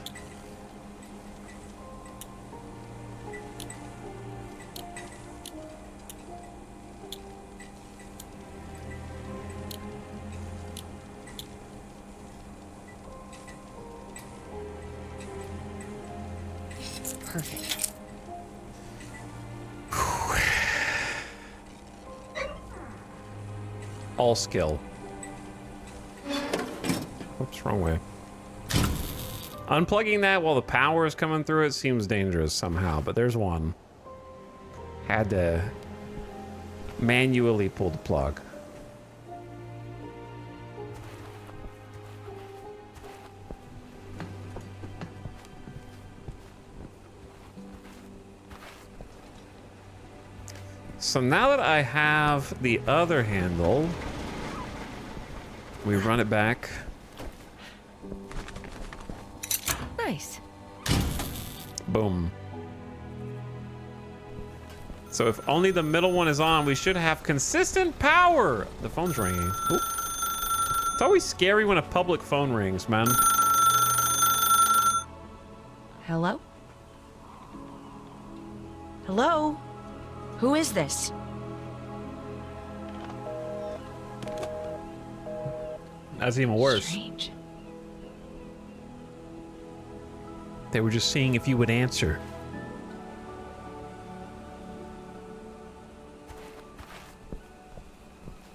Perfect. All skill. Whoops, wrong way. Unplugging that while the power is coming through it seems dangerous somehow, but there's one. Had to manually pull the plug. So now that I have the other handle, we run it back. Nice. Boom. So if only the middle one is on, we should have consistent power. The phone's ringing. Oop. It's always scary when a public phone rings, man. Hello? Hello? Who is this? That's even worse. Strange. They were just seeing if you would answer.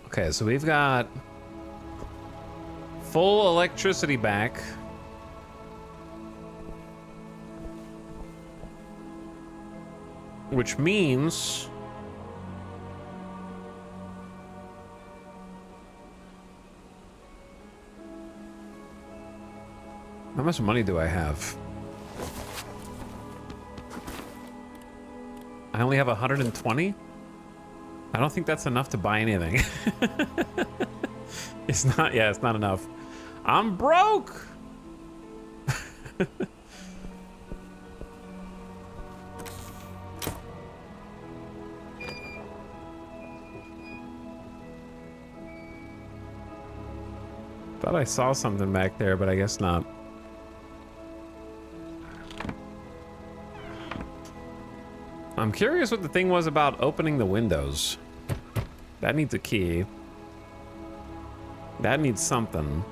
Okay, so we've got full electricity back. Which means how much money do I have? I only have 120? I don't think that's enough to buy anything. It's not, yeah, it's not enough. I'm broke! Thought I saw something back there, but I guess not. I'm curious what the thing was about opening the windows. That needs a key. That needs something.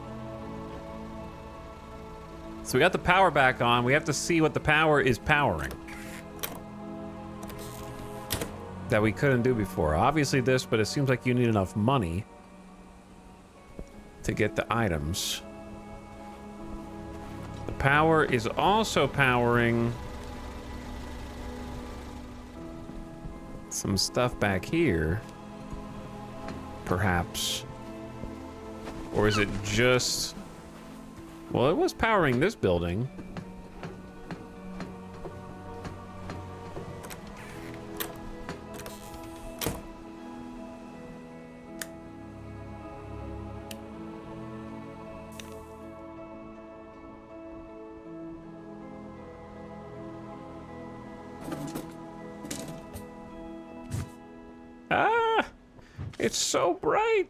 So we got the power back on. We have to see what the power is powering. That we couldn't do before. Obviously this, but it seems like you need enough money to get the items. The power is also powering some stuff back here, perhaps. Or is it just... Well, it was powering this building. Ah! It's so bright!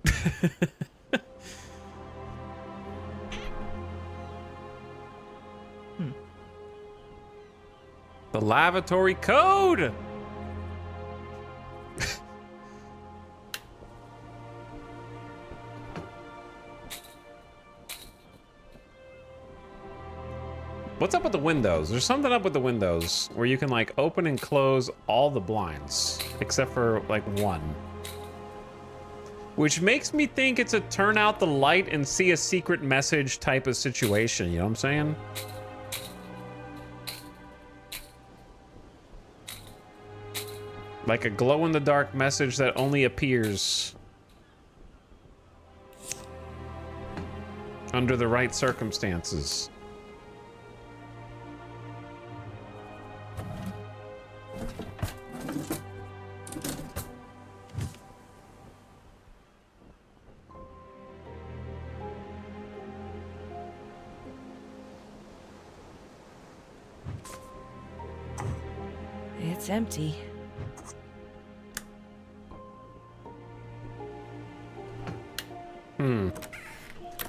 The lavatory code! What's up with the windows? There's something up with the windows where you can like open and close all the blinds except for like one. Which makes me think it's a turn out the light and see a secret message type of situation, you know what I'm saying? Like a glow-in-the-dark message that only appears under the right circumstances. It's empty.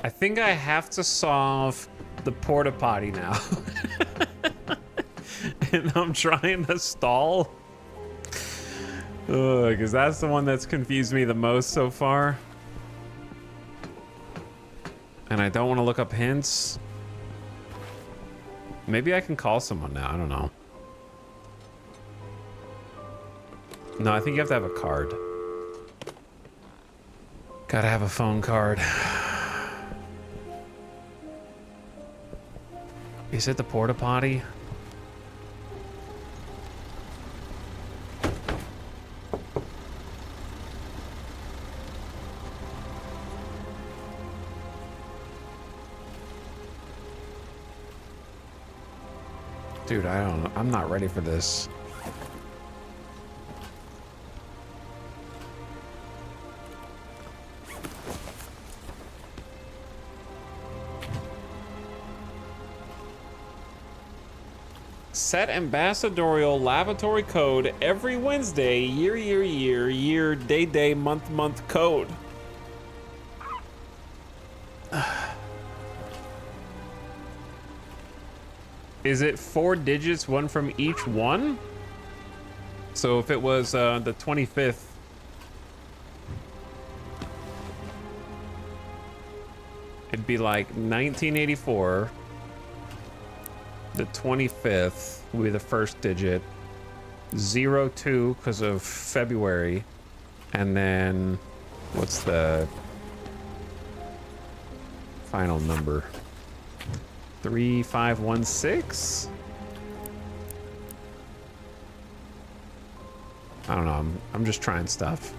I think I have to solve the porta potty now. And I'm trying to stall. Because that's the one that's confused me the most so far. And I don't want to look up hints. Maybe I can call someone now. I don't know. No, I think you have to have a card. Gotta have a phone card. Is it the porta potty? Dude, I don't know. I'm not ready for this. Set ambassadorial lavatory code every Wednesday, year, day, month code. Is it 4 digits, one from each one? So if it was the 25th, it'd be like 1984. The 25th will be the first digit. 02 because of February. And then what's the final number? 3516? I don't know. I'm just trying stuff.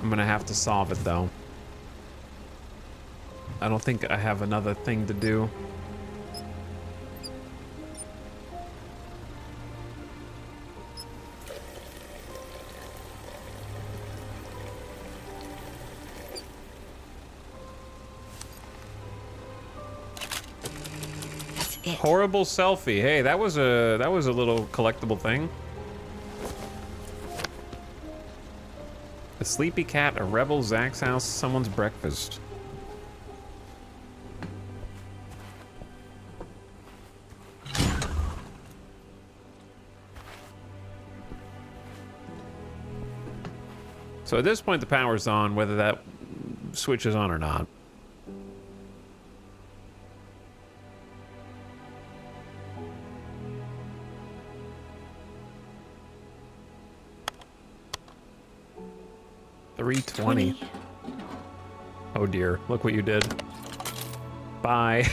I'm gonna have to solve it though. I don't think I have another thing to do. Horrible selfie. Hey, that was a little collectible thing. A sleepy cat, a rebel, Zach's house, someone's breakfast. So at this point, the power's on, whether that switch is on or not. $320. Oh dear, look what you did. Bye.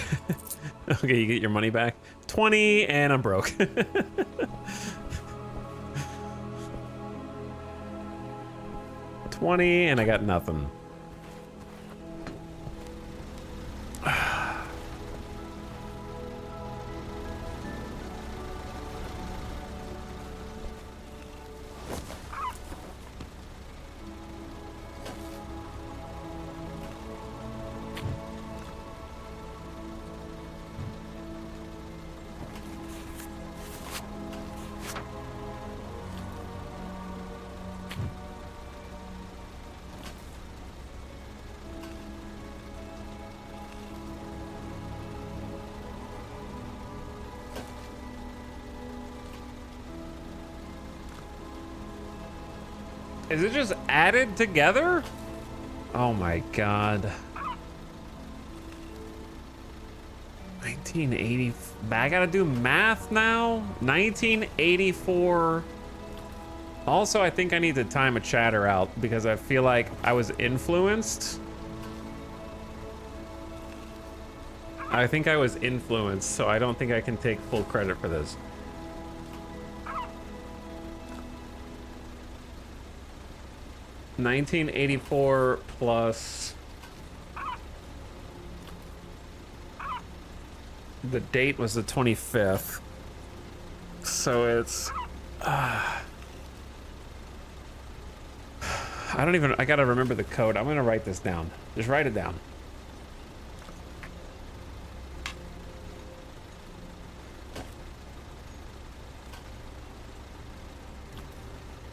Okay, you get your money back. 20 and I'm broke. 20 and I got nothing. Is it just added together? Oh my god. 1980. I gotta do math now? 1984 Also, I think I need to time a chatter out because I feel like I was influenced. I think I was influenced, so I don't think I can take full credit for this. $1984 plus the date was the 25th, so it's I gotta remember the code. I'm gonna write this down. Just write it down.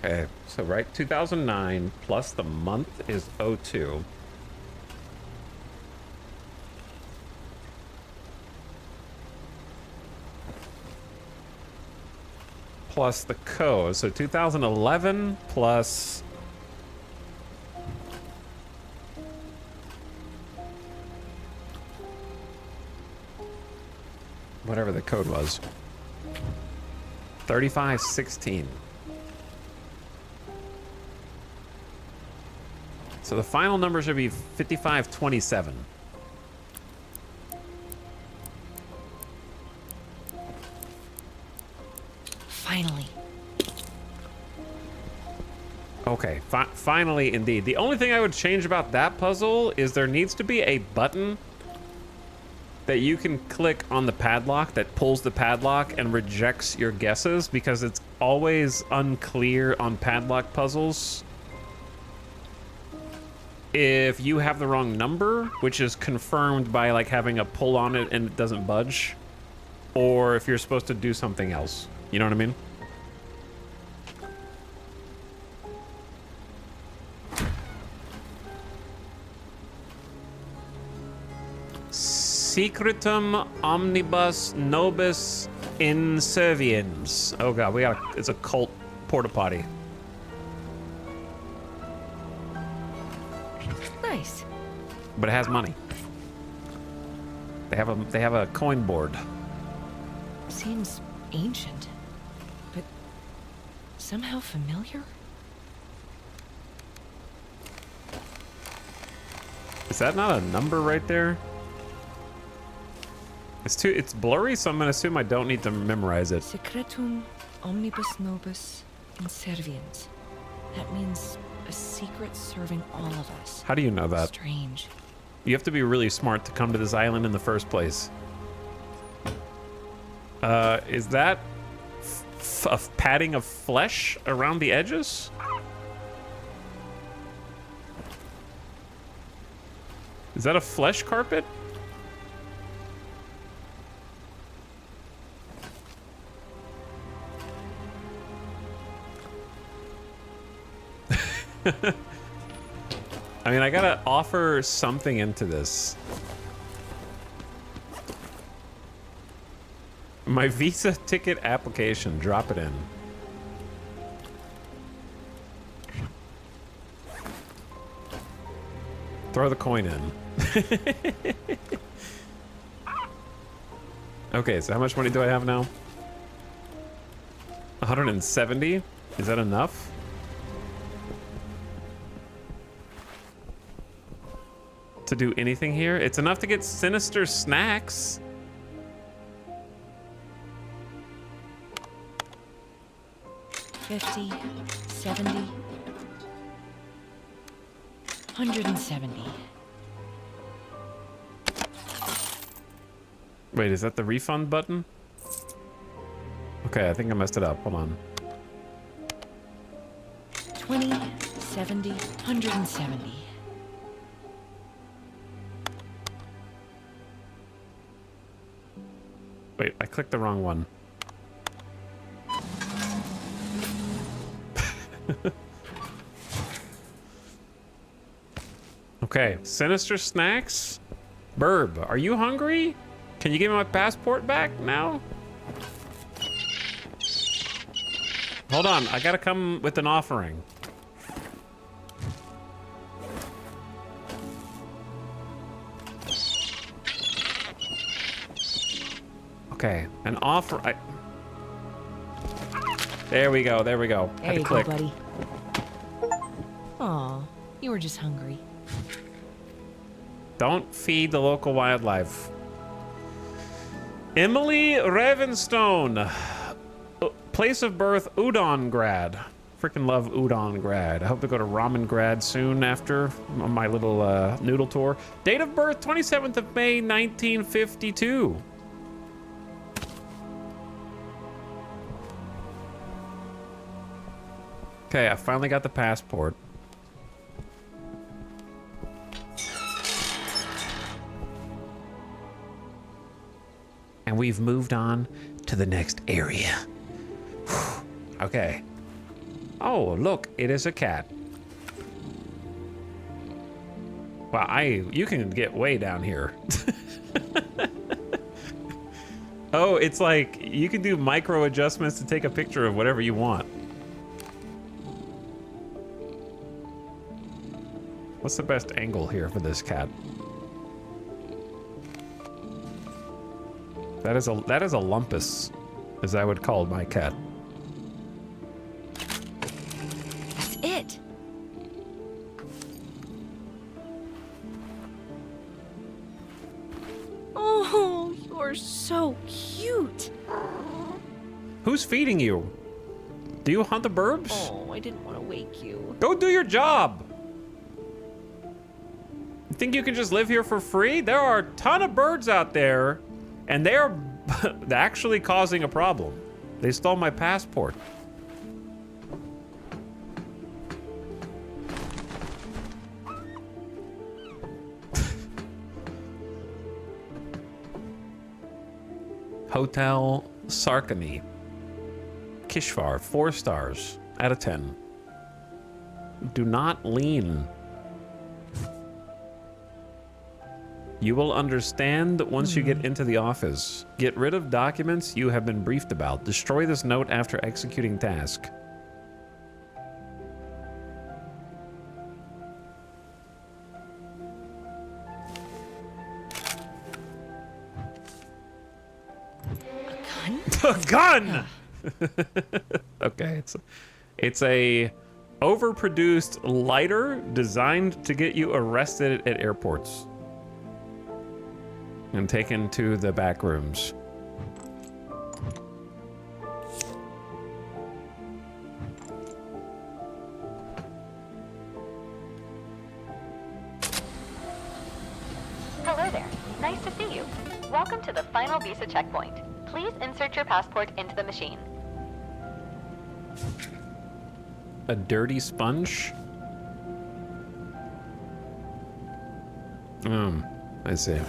Okay, so right, 2009 plus the month is 02. Plus the code, so 2011 plus whatever the code was. 3516. So the final number should be 5527. Finally. Okay, finally indeed. The only thing I would change about that puzzle is there needs to be a button that you can click on the padlock that pulls the padlock and rejects your guesses, because it's always unclear on padlock puzzles if you have the wrong number, which is confirmed by like having a pull on it and it doesn't budge, or if you're supposed to do something else. You know what I mean? Secretum omnibus nobis inserviens. Oh god, it's a cult porta potty. Nice. But it has money. They have a coin board. Seems ancient, but somehow familiar. Is that not a number right there? It's blurry, so I'm gonna assume I don't need to memorize it. Secretum omnibus nobis inserviens. That means a secret serving all of us. How do you know that? Strange. You have to be really smart to come to this island in the first place. Is that a padding of flesh around the edges? Is that a flesh carpet? I mean, I gotta offer something into this. My Visa ticket application, drop it in. Throw the coin in. Okay, so how much money do I have now? 170? Is that enough? To do anything here? It's enough to get sinister snacks. $50, $70, $170. Wait, is that the refund button? Okay, I think I messed it up. Hold on. 20, 70, 170. Wait, I clicked the wrong one. Okay, sinister snacks. Burb, are you hungry? Can you give me my passport back now? Hold on, I gotta come with an offering. Okay, an offer. There we go. There we go. There Had to you click. go, buddy. Aw, you were just hungry. Don't feed the local wildlife. Emily Ravenstone. Place of birth, Udongrad. Freaking love Udongrad. I hope to go to Ramengrad soon after my little noodle tour. Date of birth, 27th of May, 1952. Okay, I finally got the passport. And we've moved on to the next area. Okay. Oh, look, it is a cat. Wow, you can get way down here. Oh, it's like you can do micro adjustments to take a picture of whatever you want. What's the best angle here for this cat? That is a lumpus, as I would call my cat. That's it. Oh, you're so cute. Who's feeding you? Do you hunt the burbs? Oh, I didn't want to wake you. Go do your job. You think you can just live here for free? There are a ton of birds out there, and they're actually causing a problem. They stole my passport. Hotel Sarkany. Kishvar, 4 stars out of 10. Do not lean. You will understand once you get into the office. Get rid of documents you have been briefed about. Destroy this note after executing task. A gun! Okay, it's a overproduced lighter designed to get you arrested at airports and taken to the back rooms. Hello there. Nice to see you. Welcome to the final visa checkpoint. Please insert your passport into the machine. A dirty sponge? I see.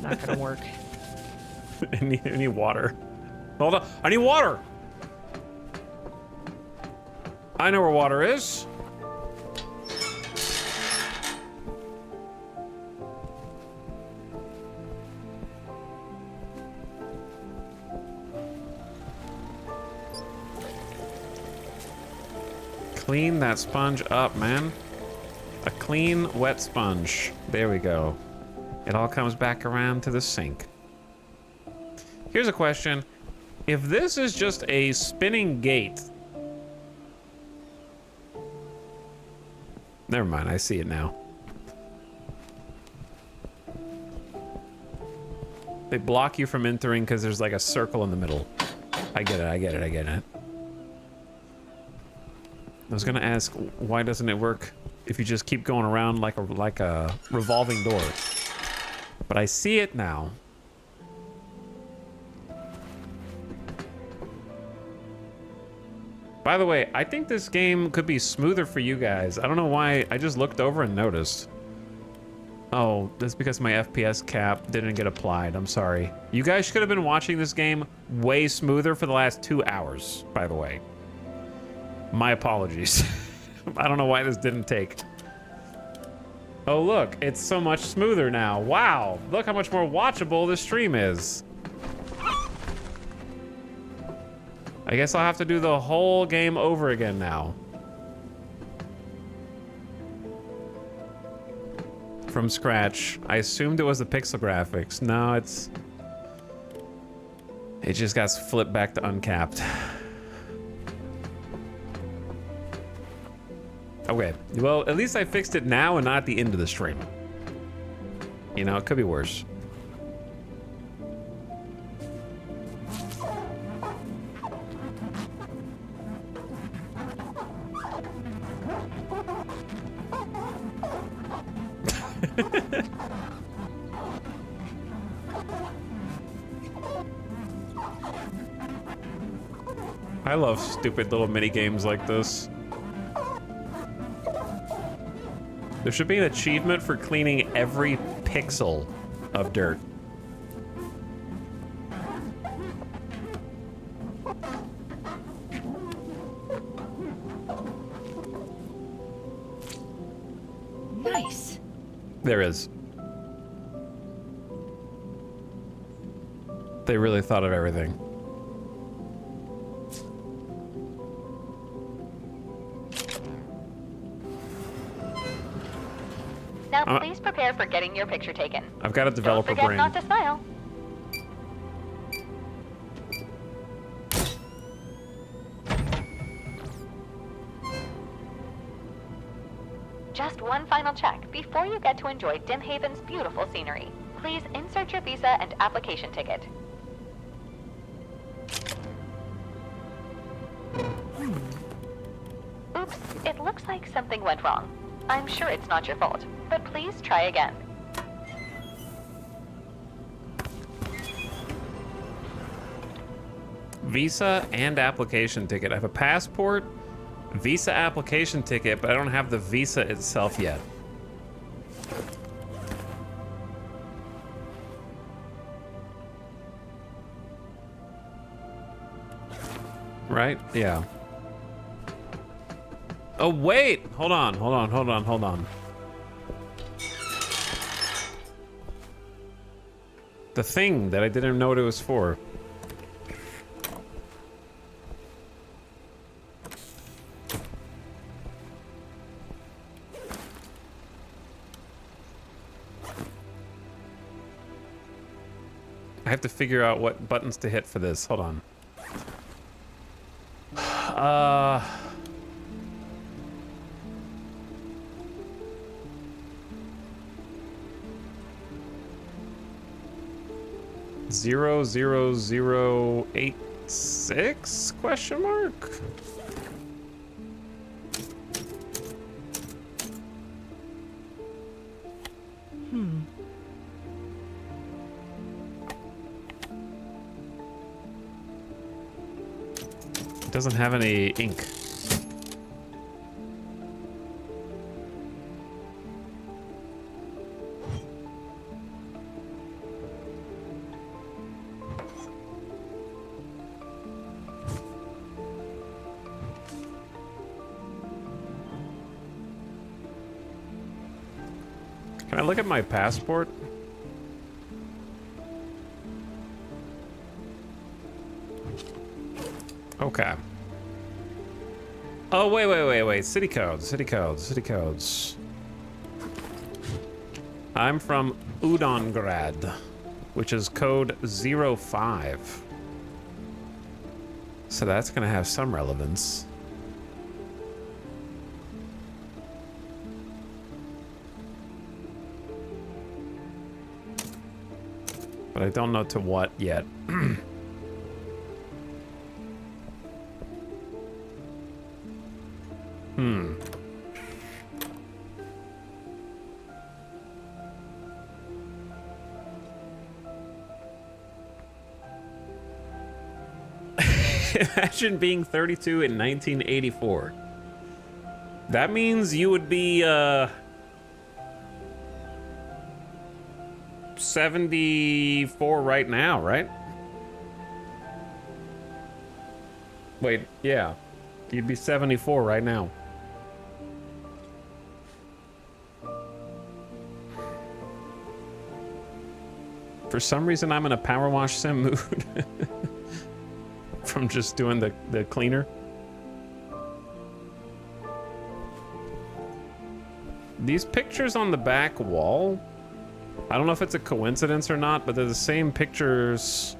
Not gonna work. I need water. Hold on. I need water. I know where water is. Clean that sponge up, man. A clean, wet sponge. There we go. It all comes back around to the sink. Here's a question. If this is just a spinning gate... Never mind, I see it now. They block you from entering because there's like a circle in the middle. I get it, I get it, I get it. I was gonna ask, why doesn't it work if you just keep going around like a revolving door? But I see it now. By the way, I think this game could be smoother for you guys. I don't know why, I just looked over and noticed. Oh, that's because my FPS cap didn't get applied, I'm sorry. You guys should have been watching this game way smoother for the last 2 hours, by the way. My apologies. I don't know why this didn't take. Oh look, it's so much smoother now. Wow, look how much more watchable this stream is. I guess I'll have to do the whole game over again now. from scratch. I assumed it was the pixel graphics. No, it just got flipped back to uncapped. Okay, well, at least I fixed it now and not at the end of the stream. You know, it could be worse. I love stupid little mini games like this. There should be an achievement for cleaning every pixel of dirt. Nice. There is. They really thought of everything. Now please prepare for getting your picture taken. I've got a developer Don't forget brain. not to smile. Just one final check before you get to enjoy Dimhaven's beautiful scenery. Please insert your visa and application ticket. Oops, it looks like something went wrong. I'm sure it's not your fault, but please try again. Visa and application ticket. I have a passport, visa application ticket, but I don't have the visa itself yet. Right? Yeah. Oh, wait! Hold on. The thing that I didn't know what it was for. I have to figure out what buttons to hit for this. Hold on. Zero, 86 question mark? It doesn't have any ink. Can I look at my passport? Okay. Oh, wait. City codes. I'm from Udongrad, which is code 05. So that's gonna have some relevance. But I don't know to what yet. Imagine being 32 in 1984. That means you would be 74 right now, right? Wait, yeah. You'd be 74 right now. For some reason, I'm in a power wash sim mood. From just doing the cleaner. These pictures on the back wall, I don't know if it's a coincidence or not, but they're the same pictures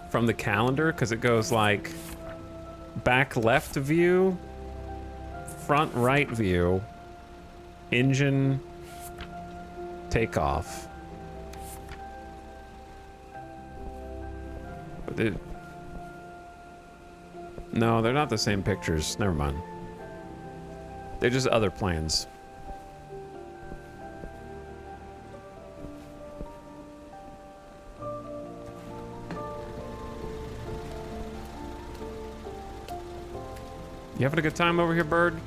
from the calendar, because it goes like back left view, front right view, engine, takeoff. But no, they're not the same pictures. Never mind. They're just other plans. You having a good time over here, bird?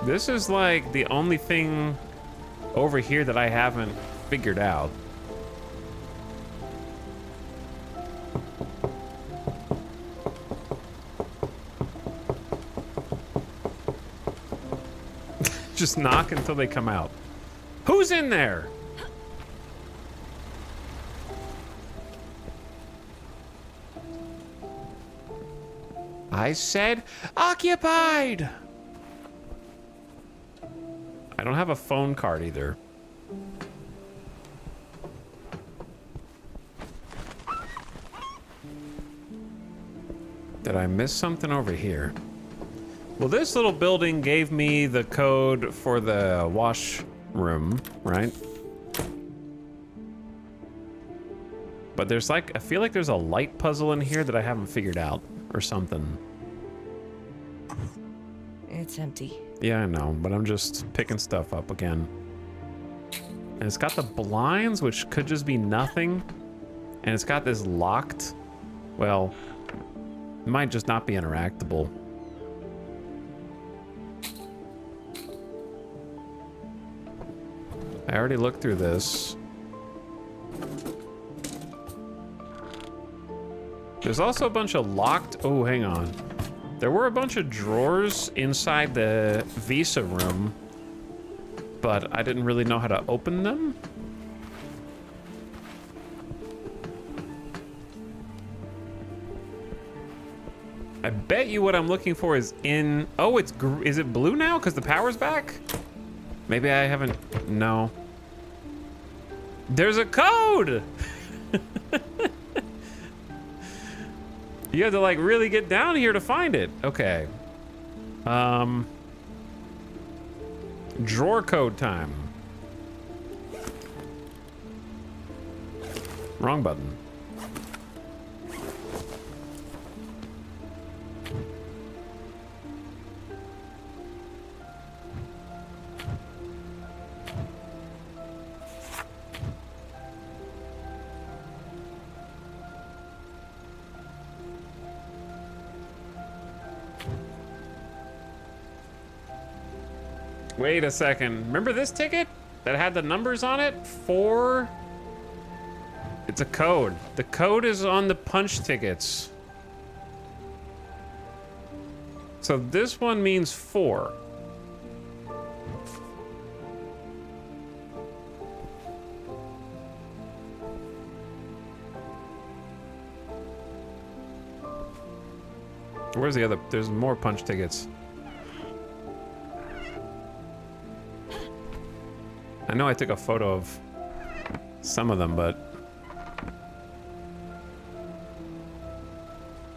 This is like the only thing over here that I haven't figured out. Just knock until they come out. Who's in there? I said occupied. I don't have a phone card either. Did I miss something over here? Well, this little building gave me the code for the washroom, right? But there's like, I feel like there's a light puzzle in here that I haven't figured out or something. It's empty. Yeah, I know, but I'm just picking stuff up again. And it's got the blinds, which could just be nothing. And it's got this locked, well, it might just not be interactable. I already looked through this. There's also a bunch of locked, oh, hang on. There were a bunch of drawers inside the Visa room, but I didn't really know how to open them. I bet you what I'm looking for is in, oh, is it blue now because the power's back? Maybe I haven't, no. There's a code! You have to like really get down here to find it. Okay. Drawer code time. Wrong button. Wait a second. Remember this ticket that had the numbers on it? 4. It's a code. The code is on the punch tickets. So this one means 4. Where's the other? There's more punch tickets. I know I took a photo of some of them, but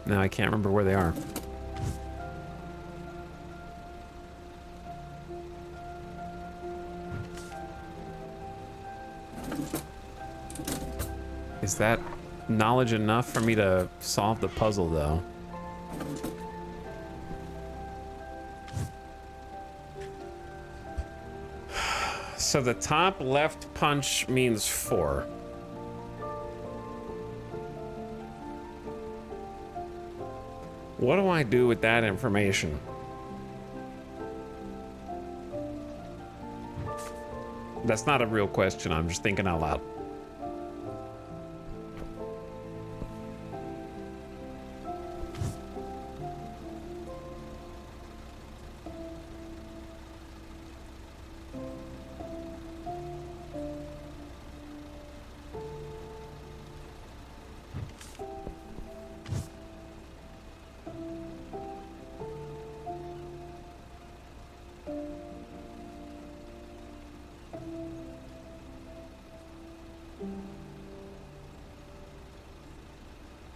now I can't remember where they are. Is that knowledge enough for me to solve the puzzle, though? So the top left punch means 4. What do I do with that information? That's not a real question. I'm just thinking out loud.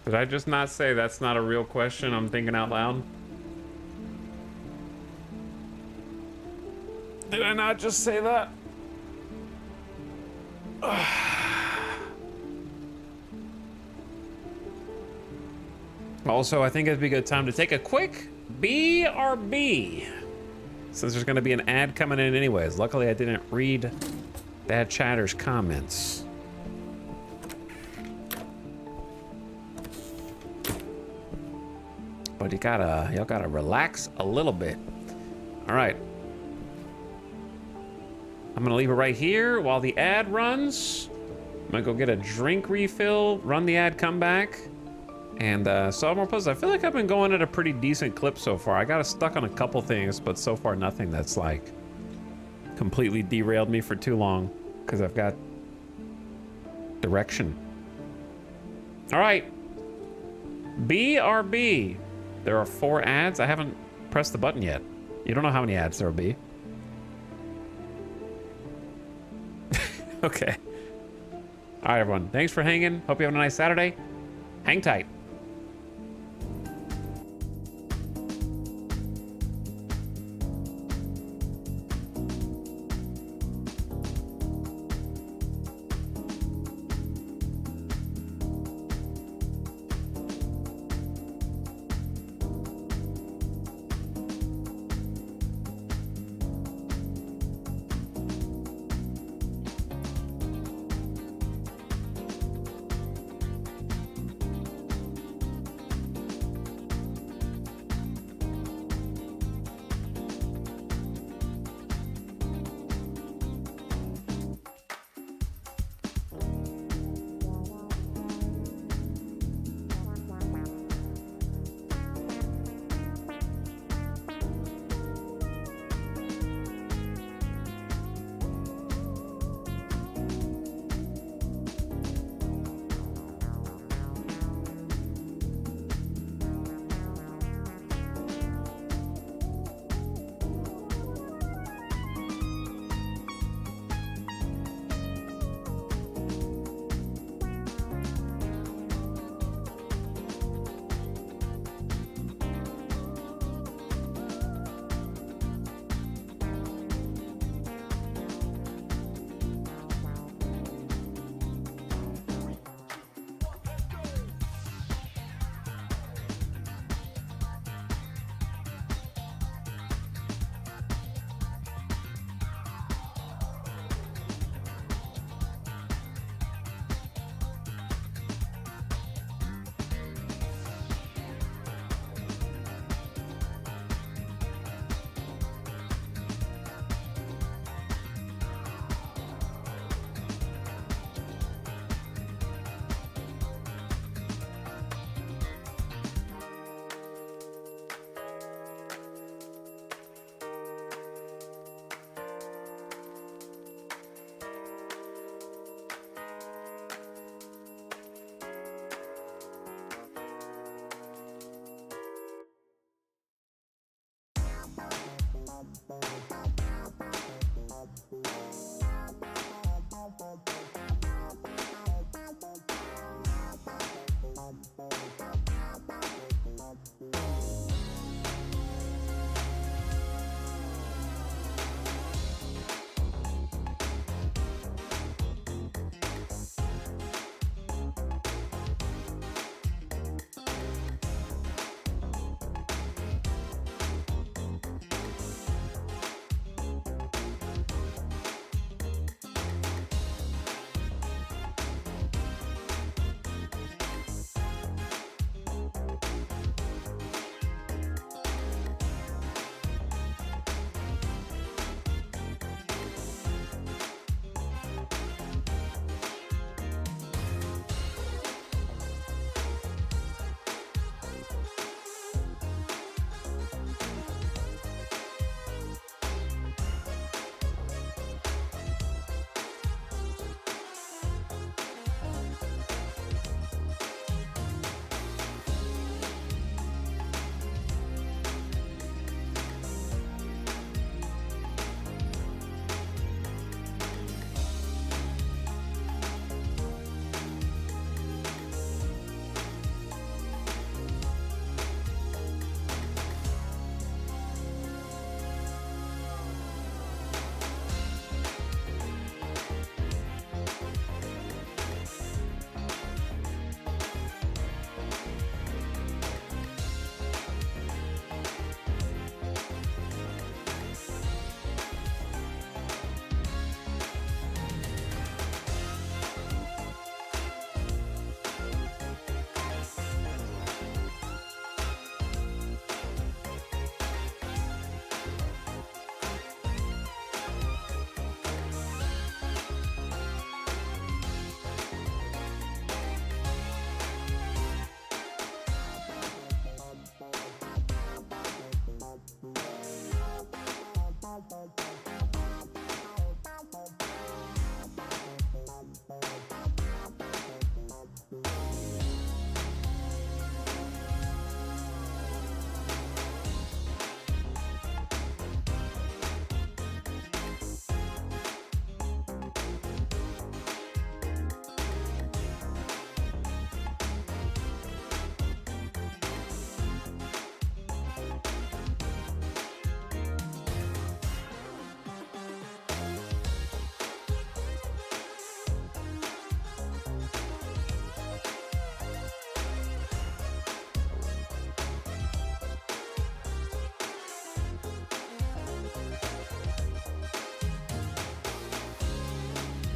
Did I just not say that's not a real question? I'm thinking out loud. Did I not just say that? Also, I think it'd be a good time to take a quick BRB. Since there's gonna be an ad coming in anyways. Luckily, I didn't read Bad Chatter's comments. But y'all gotta relax a little bit. All right. I'm gonna leave it right here while the ad runs. I'm gonna go get a drink refill, run the ad, come back, and solve more puzzles. I feel like I've been going at a pretty decent clip so far. I got stuck on a couple things, but so far nothing that's like completely derailed me for too long because I've got direction. All right, BRB. There are 4 ads. I haven't pressed the button yet. You don't know how many ads there will be. Okay. All right, everyone. Thanks for hanging. Hope you have a nice Saturday. Hang tight.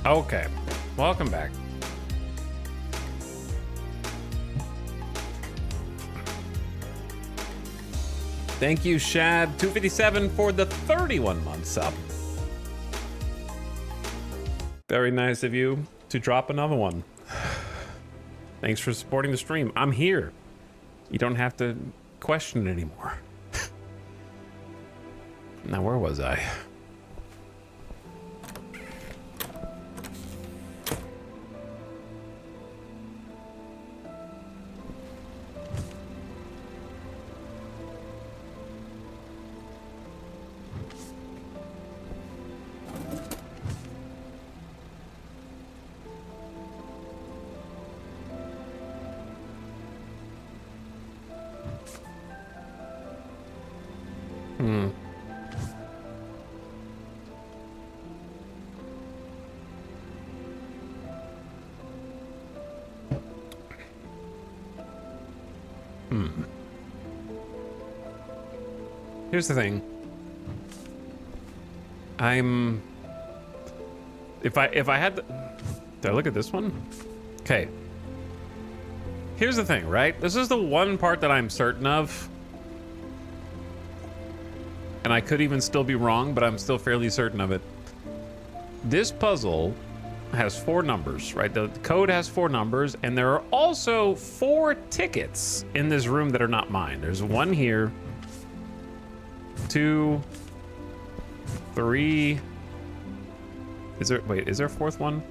Okay, welcome back. Thank you, Shad257, for the 31-month sub. Very nice of you to drop another one. Thanks for supporting the stream. I'm here. You don't have to question it anymore. Now, where was I? Here's the thing. If I had to, did I look at this one? Okay. Here's the thing, right? This is the one part that I'm certain of. And I could even still be wrong, but I'm still fairly certain of it. This puzzle has 4 numbers, right? The code has 4 numbers, and there are also 4 tickets in this room that are not mine. There's one here, 2, 3. Is there a 4th one?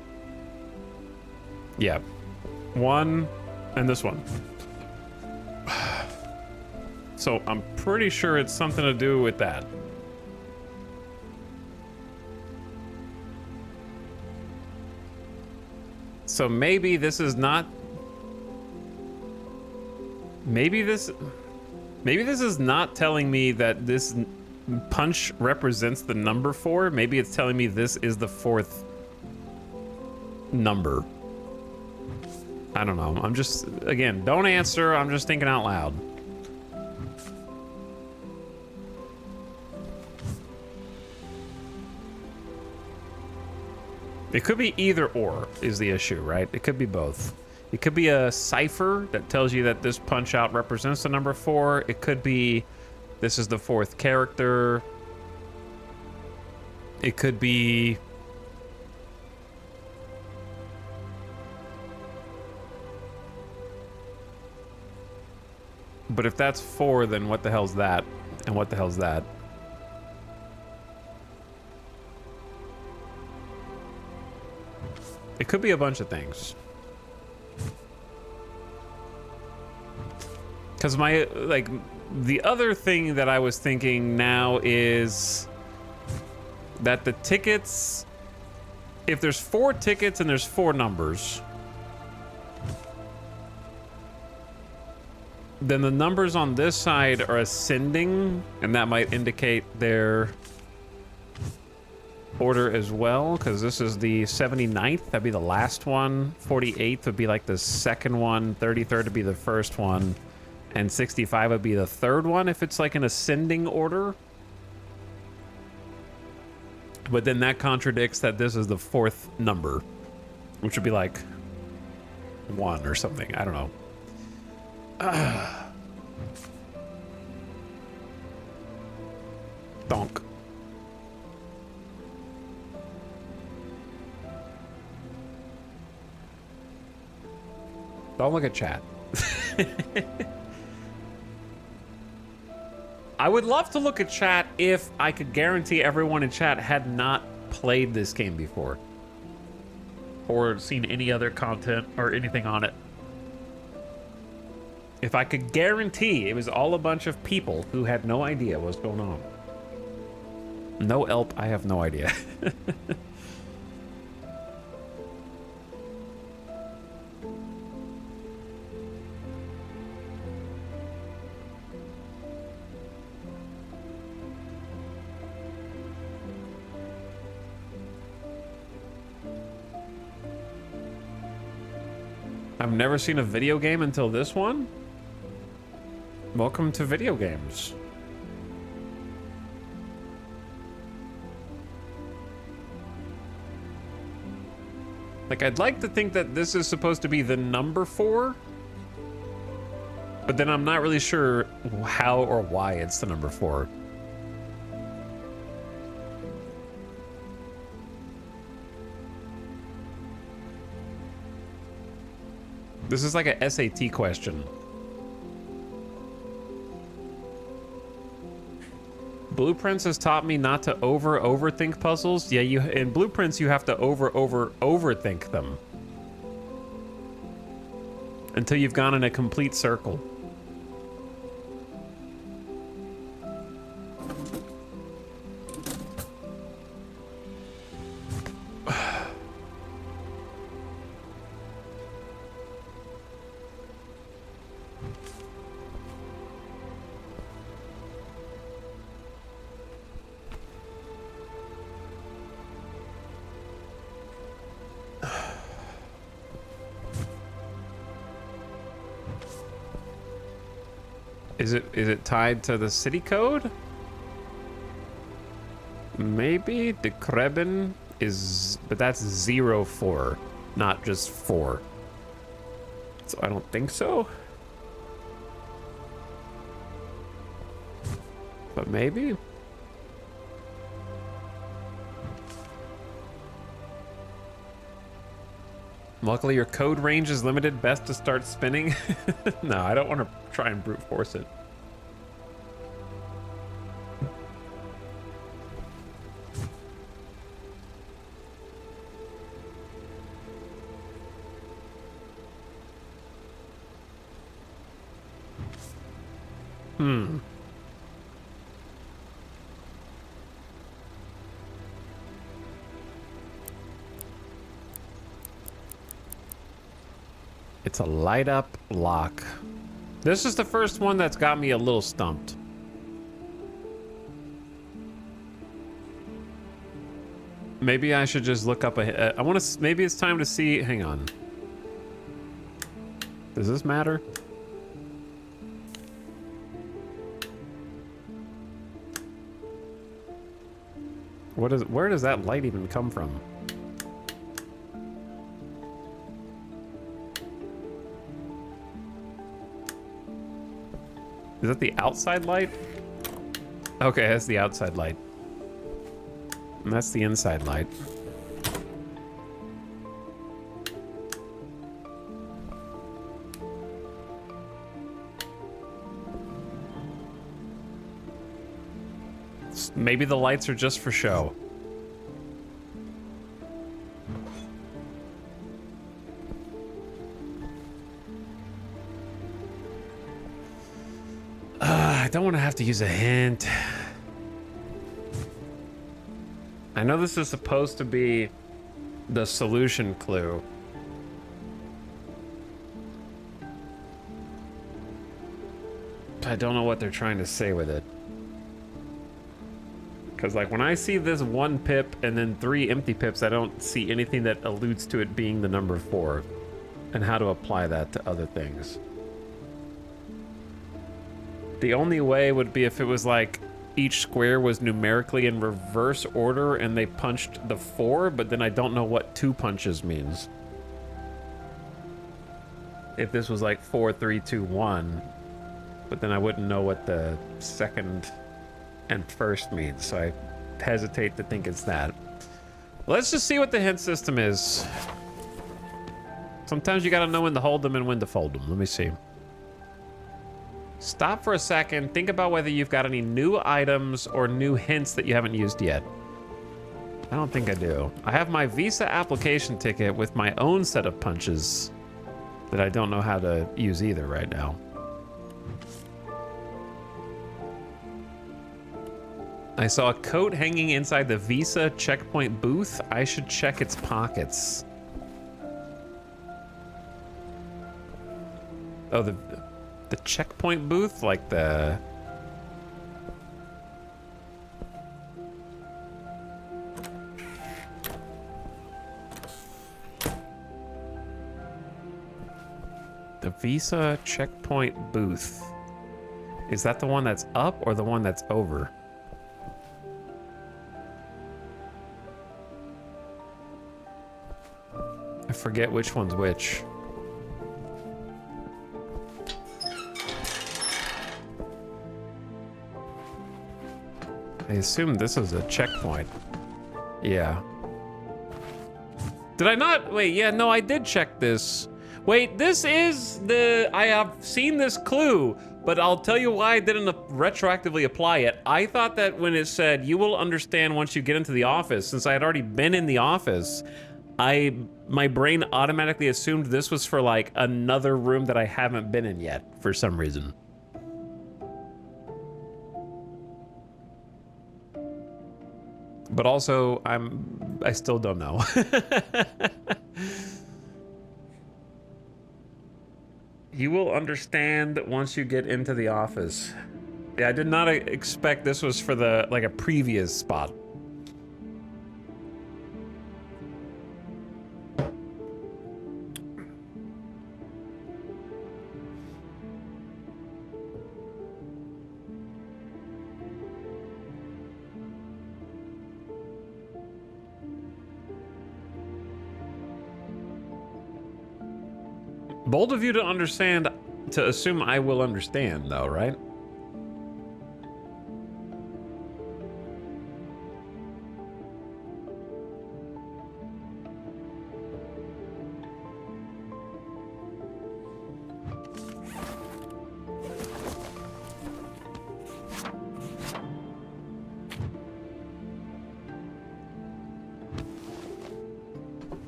Yeah. 1 and this one. So I'm pretty sure it's something to do with that. So maybe this is not... Maybe this is not telling me that this punch represents the number 4. Maybe it's telling me this is the 4th number. I don't know. I'm just, again, don't answer. I'm just thinking out loud. It could be either or is the issue, right? It could be both. It could be a cipher that tells you that this punch out represents the number 4. It could be this is the 4th character. It could be... But if that's 4, then what the hell's that? And what the hell's that? It could be a bunch of things. Because the other thing that I was thinking now is that the tickets, if there's 4 tickets and there's 4 numbers, then the numbers on this side are ascending, and that might indicate their order as well, because this is the 79th, that'd be the last one, 48th would be like the second one, 33rd would be the first one, and 65 would be the third one if it's like an ascending order. But then that contradicts that this is the 4th number, which would be like 1 or something. I don't know. Donk. Don't look at chat. I would love to look at chat if I could guarantee everyone in chat had not played this game before or seen any other content or anything on it. If I could guarantee it was all a bunch of people who had no idea what's going on. No help, I have no idea. I've never seen a video game until this one. Welcome to video games. Like, I'd like to think that this is supposed to be the number 4, but then I'm not really sure how or why it's the number 4. This is like a SAT question. Blueprints has taught me not to overthink puzzles. Yeah, in Blueprints you have to overthink them until you've gone in a complete circle. Is it tied to the city code? Maybe the Kreben is, but that's 04, not just 4. So I don't think so. But maybe. Luckily, your code range is limited. Best to start spinning. No, I don't want to try and brute force it. It's a light up lock. This is the first one that's got me a little stumped. Maybe I should just look up a. I want to. Maybe it's time to see. Hang on. Does this matter? What is? Where does that light even come from? Is that the outside light? Okay, that's the outside light. And that's the inside light. Maybe the lights are just for show. I don't want to have to use a hint. I know this is supposed to be the solution clue. But I don't know what they're trying to say with it. Because, like, when I see this 1 pip and then 3 empty pips, I don't see anything that alludes to it being the number 4 and how to apply that to other things. The only way would be if it was like each square was numerically in reverse order and they punched the 4, but then I don't know what 2 punches means. If this was like 4, 3, 2, 1, but then I wouldn't know what the second and first means, so I hesitate to think it's that. Let's just see what the hint system is. Sometimes you gotta know when to hold them and when to fold them. Let me see. Stop for a second. Think about whether you've got any new items or new hints that you haven't used yet. I don't think I do. I have my Visa application ticket with my own set of punches that I don't know how to use either right now. I saw a coat hanging inside the Visa checkpoint booth. I should check its pockets. Oh, the checkpoint booth, like the... The Visa checkpoint booth. Is that the one that's up or the one that's over? I forget which one's which. I assume this is a checkpoint. Yeah. Did I not? Wait, yeah, no, I did check this. Wait, this is the... I have seen this clue, but I'll tell you why I didn't retroactively apply it. I thought that when it said, you will understand once you get into the office, since I had already been in the office, my brain automatically assumed this was for like another room that I haven't been in yet for some reason. But also, I still don't know. You will understand once you get into the office. Yeah, I did not expect this was for the, like a previous spot. Bold of you to understand, to assume I will understand, though, right?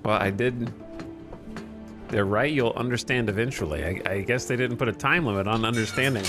Well, I did... They're right, you'll understand eventually. I guess they didn't put a time limit on understanding.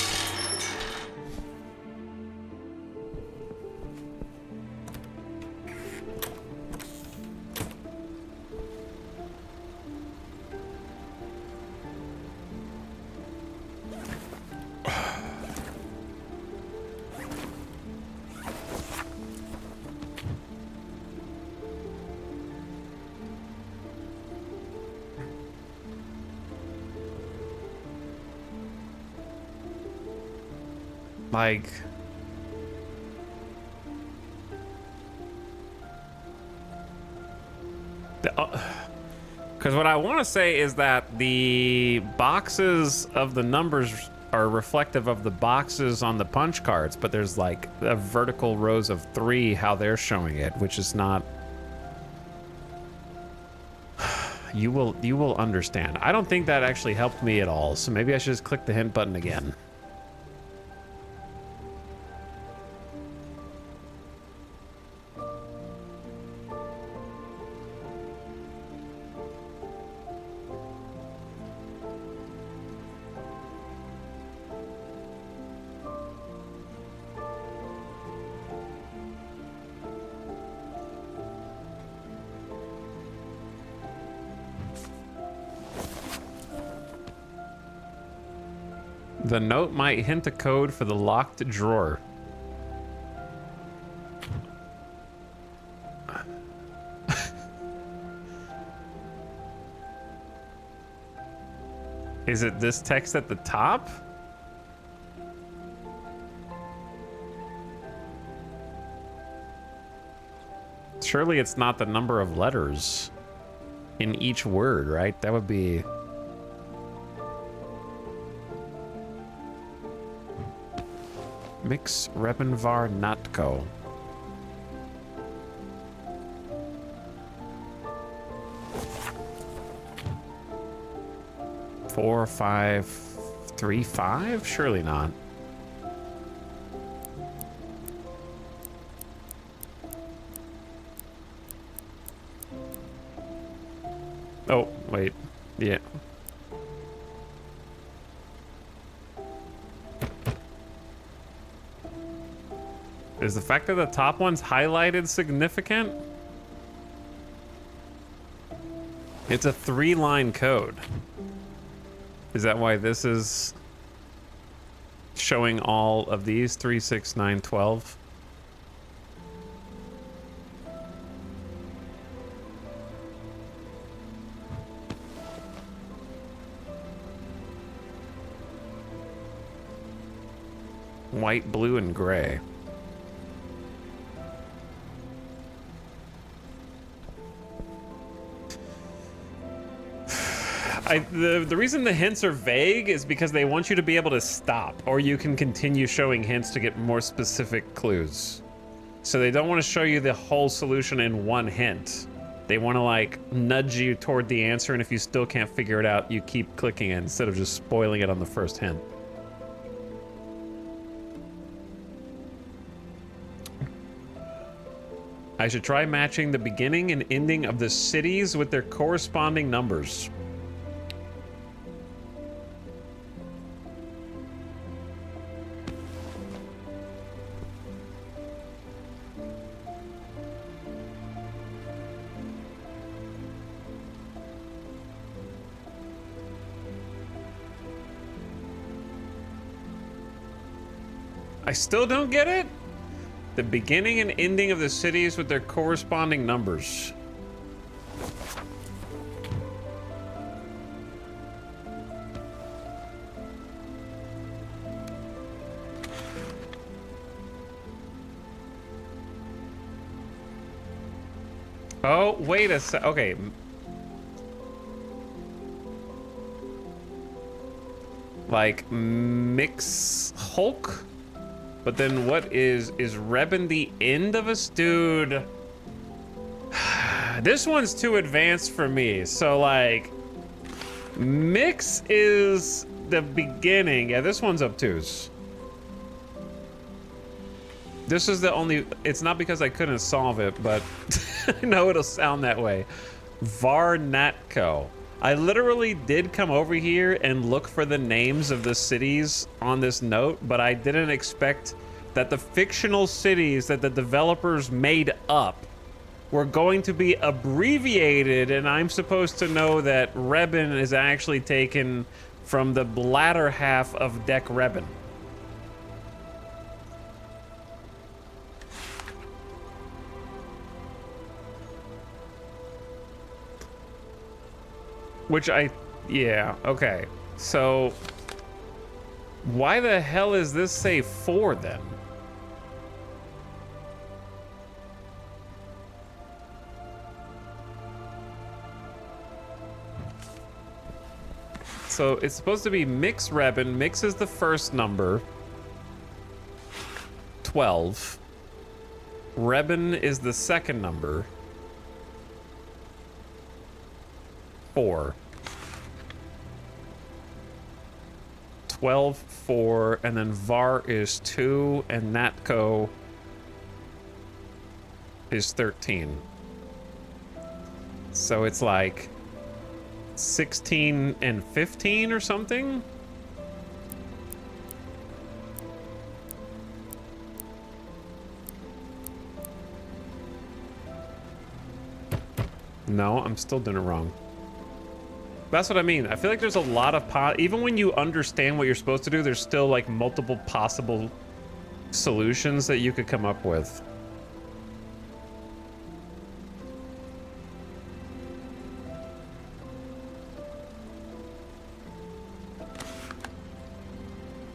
Like... Because what I want to say is that the boxes of the numbers are reflective of the boxes on the punch cards, but there's like a vertical rows of 3 how they're showing it, which is not... You will understand. I don't think that actually helped me at all, so maybe I should just click the hint button again. The note might hint a code for the locked drawer. Is it this text at the top? Surely it's not the number of letters in each word, right? That would be... Mix Rebenvar Natko. Four, 5, 3, 5? Surely not. Oh, wait. Yeah. Is the fact that the top one's highlighted significant? It's a 3-line code. Is that why this is showing all of these? 3, 6, 9, 12? White, blue, and gray. The reason the hints are vague is because they want you to be able to stop, or you can continue showing hints to get more specific clues. So they don't want to show you the whole solution in one hint. They want to like nudge you toward the answer, and if you still can't figure it out, you keep clicking it instead of just spoiling it on the first hint. I should try matching the beginning and ending of the cities with their corresponding numbers. I still don't get it? The beginning and ending of the cities with their corresponding numbers. Oh, wait a sec. Okay. Like, mix Hulk? But then what is Rebin the end of us? Dude. This one's too advanced for me. So like, mix is the beginning. Yeah, this one's obtuse. This is the only, it's not because I couldn't solve it, but I know it'll sound that way. Varnatko. I literally did come over here and look for the names of the cities on this note, but I didn't expect that the fictional cities that the developers made up were going to be abbreviated, and I'm supposed to know that Rebin is actually taken from the latter half of Deck Rebin. Which yeah, okay. So, why the hell is this say 4 then? So, it's supposed to be Mix Rebin. Mix is the first number. 12. Rebin is the second number. 4. 12, 4, and then Var is 2, and Natko is 13. So it's like 16 and 15 or something? No, I'm still doing it wrong. That's what I mean. I feel like there's a lot of even when you understand what you're supposed to do, there's still like multiple possible solutions that you could come up with.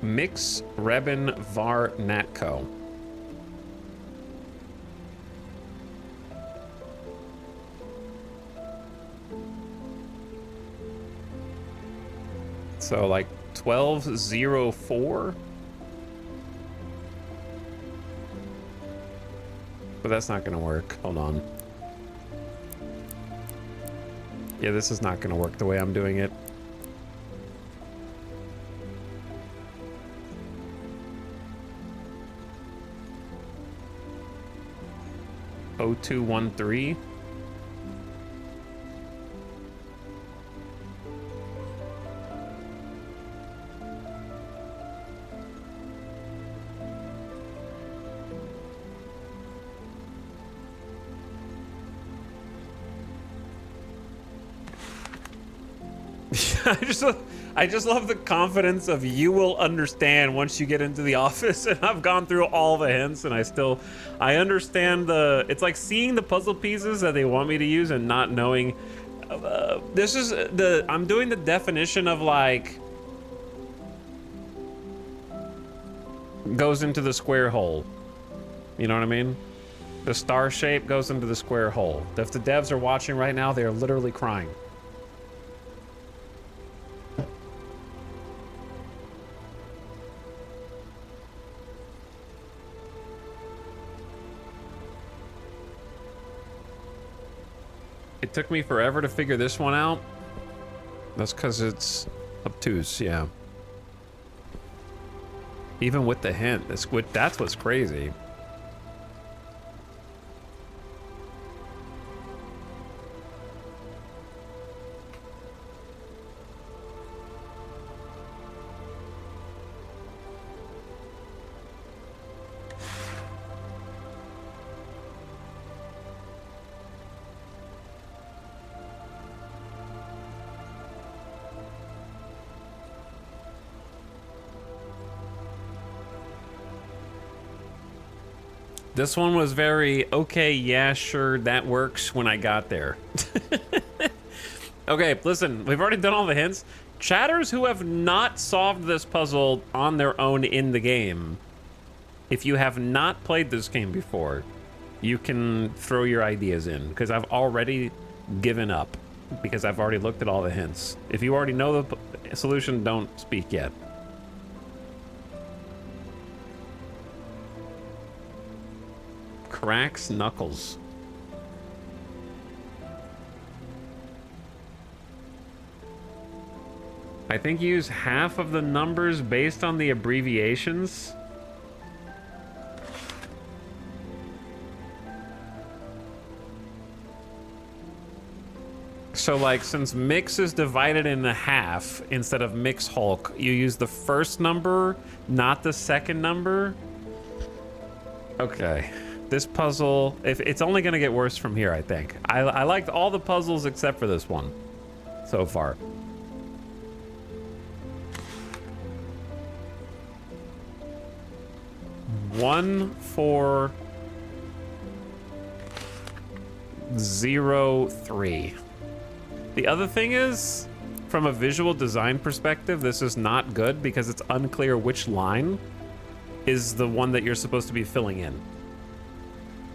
Mix Rebin Var Natko. So like 1204. But that's not gonna work. Hold on. Yeah, this is not gonna work the way I'm doing it. O213. I just love the confidence of you will understand once you get into the office, and I've gone through all the hints and I understand it's like seeing the puzzle pieces that they want me to use and not knowing. I'm doing the definition of like goes into the square hole. You know what I mean? The star shape goes into the square hole. If the devs are watching right now, they are literally crying. It took me forever to figure this one out. That's because it's obtuse, yeah. Even with the hint, that's what's crazy. This one was very, okay, yeah, sure, that works when I got there. Okay, listen, we've already done all the hints. Chatters who have not solved this puzzle on their own in the game, if you have not played this game before, you can throw your ideas in, because I've already given up, because I've already looked at all the hints. If you already know the solution, don't speak yet. Cracks knuckles. I think you use half of the numbers based on the abbreviations. So like, since mix is divided into half instead of mix Hulk, you use the first number, not the second number. Okay. This puzzle, if it's only gonna get worse from here, I think. I liked all the puzzles except for this one so far. One, 4, 0, 3. The other thing is, from a visual design perspective, this is not good because it's unclear which line is the one that you're supposed to be filling in.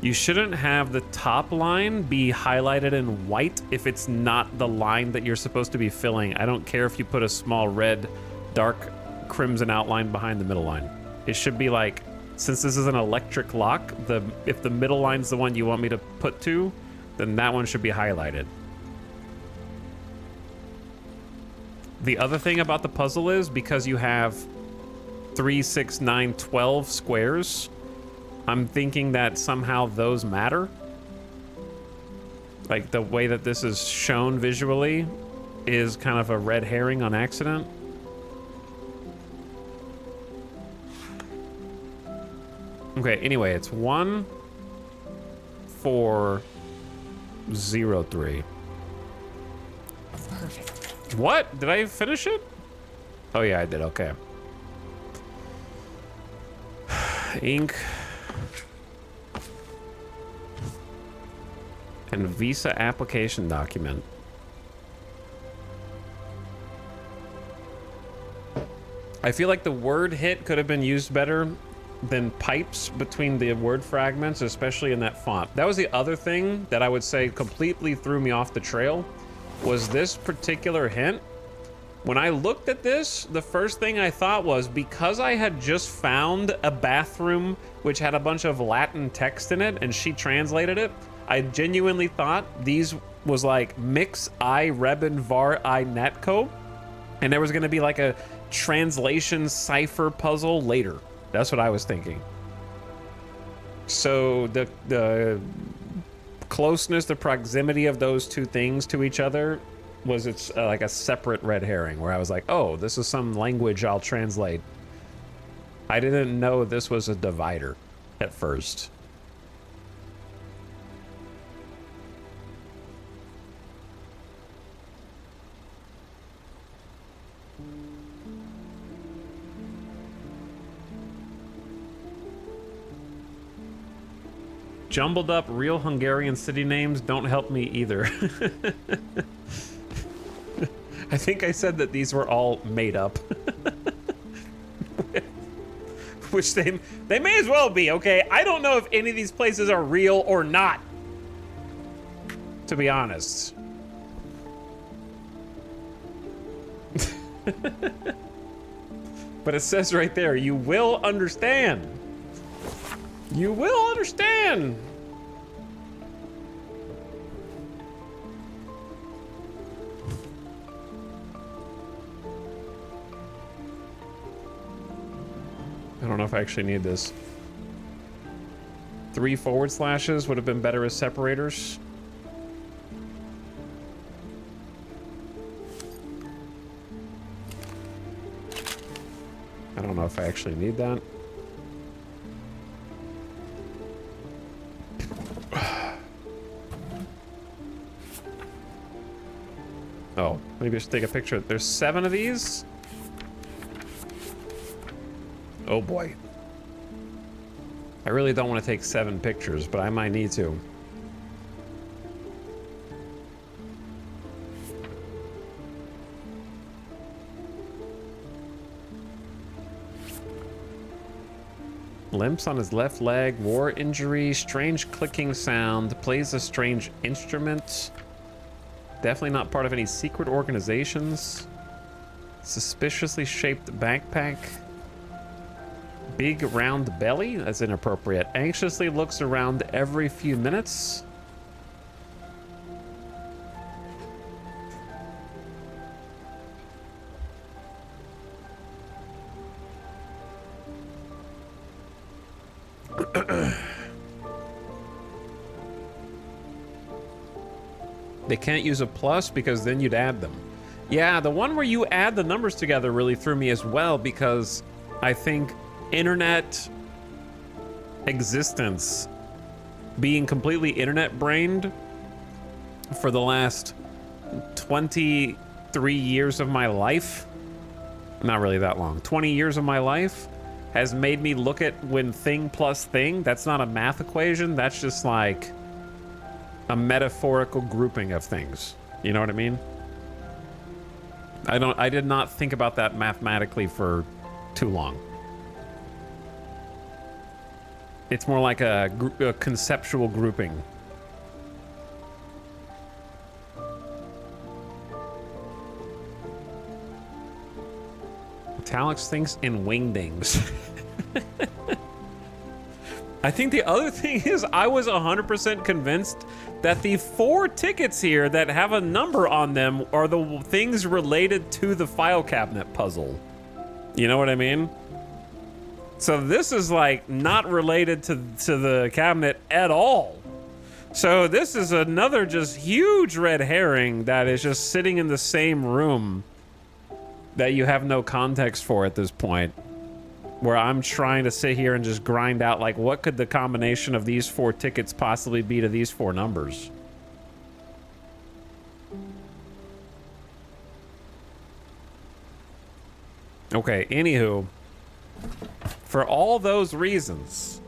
You shouldn't have the top line be highlighted in white if it's not the line that you're supposed to be filling. I don't care if you put a small red, dark crimson outline behind the middle line. It should be like, since this is an electric lock, if the middle line's the one you want me to put to, then that one should be highlighted. The other thing about the puzzle is, because you have 3, 6, 9, 12 squares, I'm thinking that somehow those matter. Like the way that this is shown visually is kind of a red herring on accident. Okay, anyway, it's 1, 4, 0, 3. Perfect. What? Did I finish it? Oh yeah, I did, okay. Ink. And visa application document. I feel like the word hit could have been used better than pipes between the word fragments, especially in that font. That was the other thing that I would say completely threw me off the trail, was this particular hint. When I looked at this, the first thing I thought was, because I had just found a bathroom which had a bunch of Latin text in it and she translated it, I genuinely thought these was like mix I Reben var I Netco, and there was gonna be like a translation cipher puzzle later. That's what I was thinking. So the closeness, the proximity of those two things to each other was it's like a separate red herring, where I was like, oh, this is some language I'll translate. I didn't know this was a divider at first. Jumbled up real Hungarian city names don't help me either. I think I said that these were all made up. Which they may as well be, okay? I don't know if any of these places are real or not, to be honest. But it says right there, you will understand. You will understand. actually need this. 3 forward slashes would have been better as separators. I don't know if I actually need that. Oh, maybe I should take a picture. There's 7 of these? Oh boy. I really don't want to take 7 pictures, but I might need to. Limps on his left leg, war injury, strange clicking sound, plays a strange instrument. Definitely not part of any secret organizations. Suspiciously shaped backpack. Big round belly, that's inappropriate. Anxiously looks around every few minutes. They can't use a plus because then you'd add them. Yeah, the one where you add the numbers together really threw me as well, because I think internet existence, being completely internet brained for the last 23 years of my life, not really that long, 20 years of my life, has made me look at when thing plus thing, that's not a math equation, that's just like a metaphorical grouping of things. You know what I mean? I did not think about that mathematically for too long. It's more like a conceptual grouping. Etalyx thinks in wingdings. I think the other thing is I was 100% convinced that the 4 tickets here that have a number on them are the things related to the file cabinet puzzle. You know what I mean? So this is like not related to the cabinet at all. So this is another just huge red herring that is just sitting in the same room that you have no context for at this point. Where I'm trying to sit here and just grind out, like, what could the combination of these 4 tickets possibly be to these 4 numbers? Okay, anywho, for all those reasons,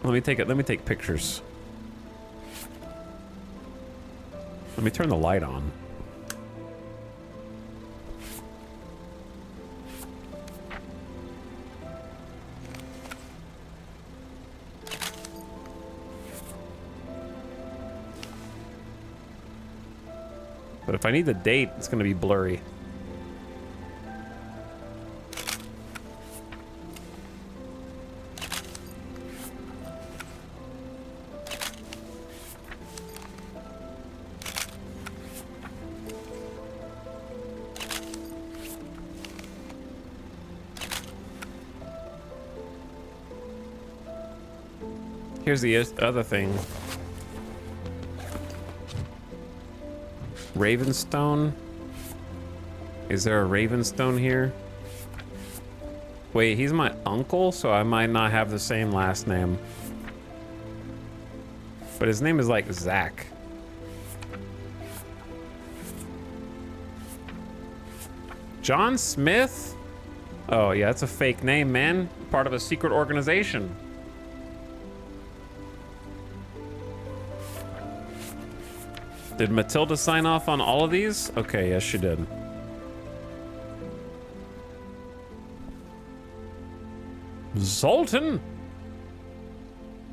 let me take pictures. Let me turn the light on. But if I need the date, it's going to be blurry. Here's the other thing. Ravenstone? Is there a Ravenstone here? Wait, he's my uncle, so I might not have the same last name. But his name is like Zach. John Smith? Oh yeah, that's a fake name, man. Part of a secret organization. Did Matilda sign off on all of these? Okay, yes, she did. Zoltan!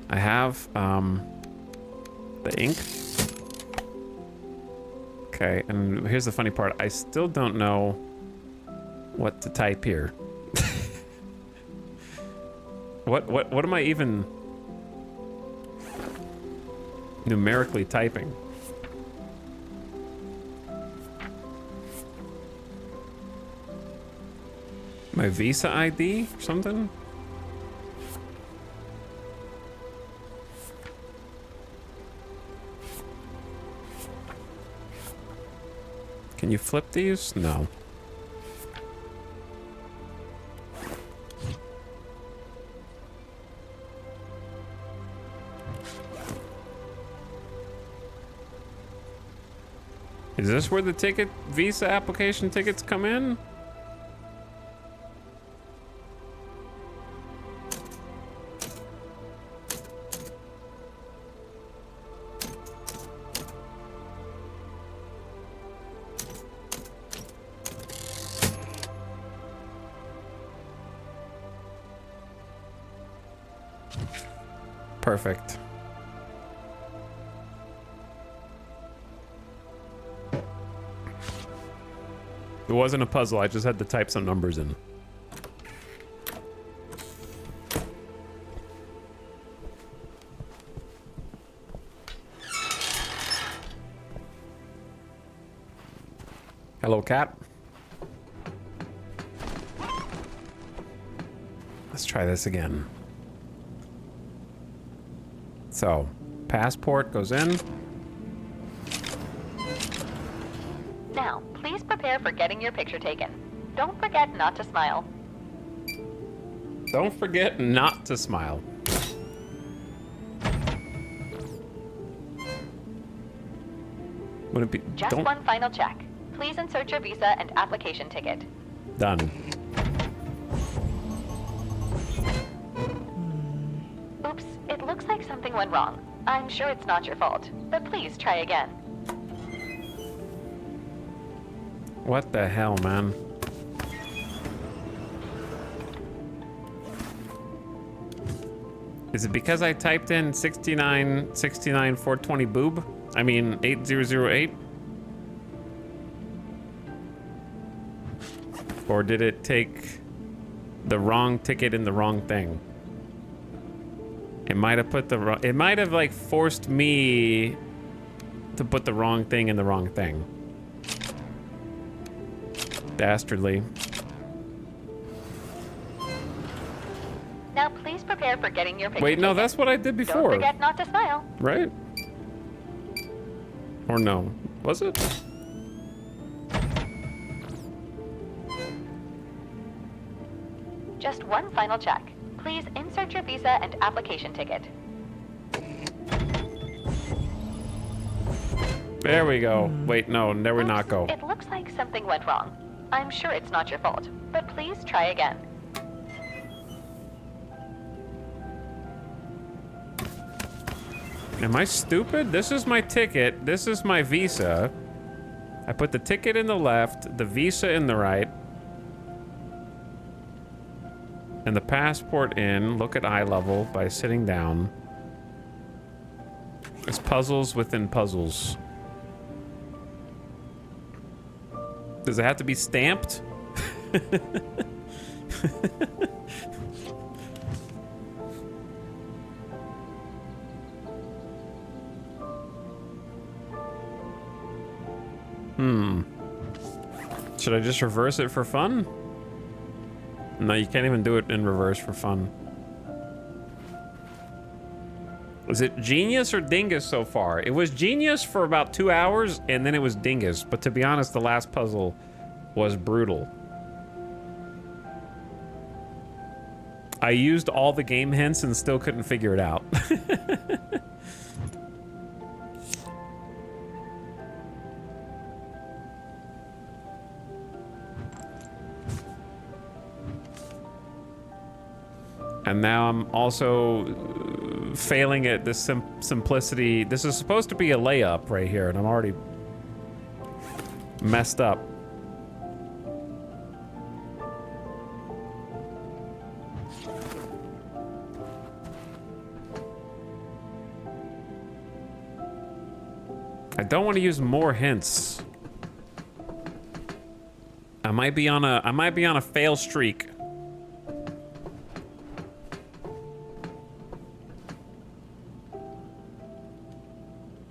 I have, the ink. Okay, and here's the funny part. I still don't know what to type here. What am I even numerically typing? My Visa ID or something? Can you flip these? No. Is this where the Visa application tickets come in? Perfect. It wasn't a puzzle, I just had to type some numbers in. Hello, cat. Let's try this again. So, passport goes in. Now, please prepare for getting your picture taken. Don't forget not to smile. Don't forget not to smile. Would it be Just one final check. Please insert your visa and application ticket. done? Oops, it looks like something went wrong. I'm sure it's not your fault, but please try again. What the hell, man? Is it because I typed in 420 boob? I mean 8008? Or did it take the wrong ticket in the wrong thing? It might have put the wrong, it might have like forced me to put the wrong thing in the wrong thing. Dastardly. Now please prepare for getting your picture Wait, no, taken. that's what I did Don't before. forget not to smile. Right? Or no? Was it? Just one final check. Please insert your visa and application ticket. There we go. Wait, no, there we Oops, not go. It looks like something went wrong. I'm sure it's not your fault, but please try again. Am I stupid? This is my ticket. This is my visa. I put the ticket in the left, the visa in the right, and the passport in. Look at eye level by sitting down. It's puzzles within puzzles. Does it have to be stamped? Should I just reverse it for fun? No, you can't even do it in reverse for fun. Was it genius or dingus so far? It was genius for about 2 hours, and then it was dingus. But to be honest, the last puzzle was brutal. I used all the game hints and still couldn't figure it out. And now I'm also failing at this simplicity. This is supposed to be a layup right here, and I'm already messed up. I don't want to use more hints. I might be on a fail streak.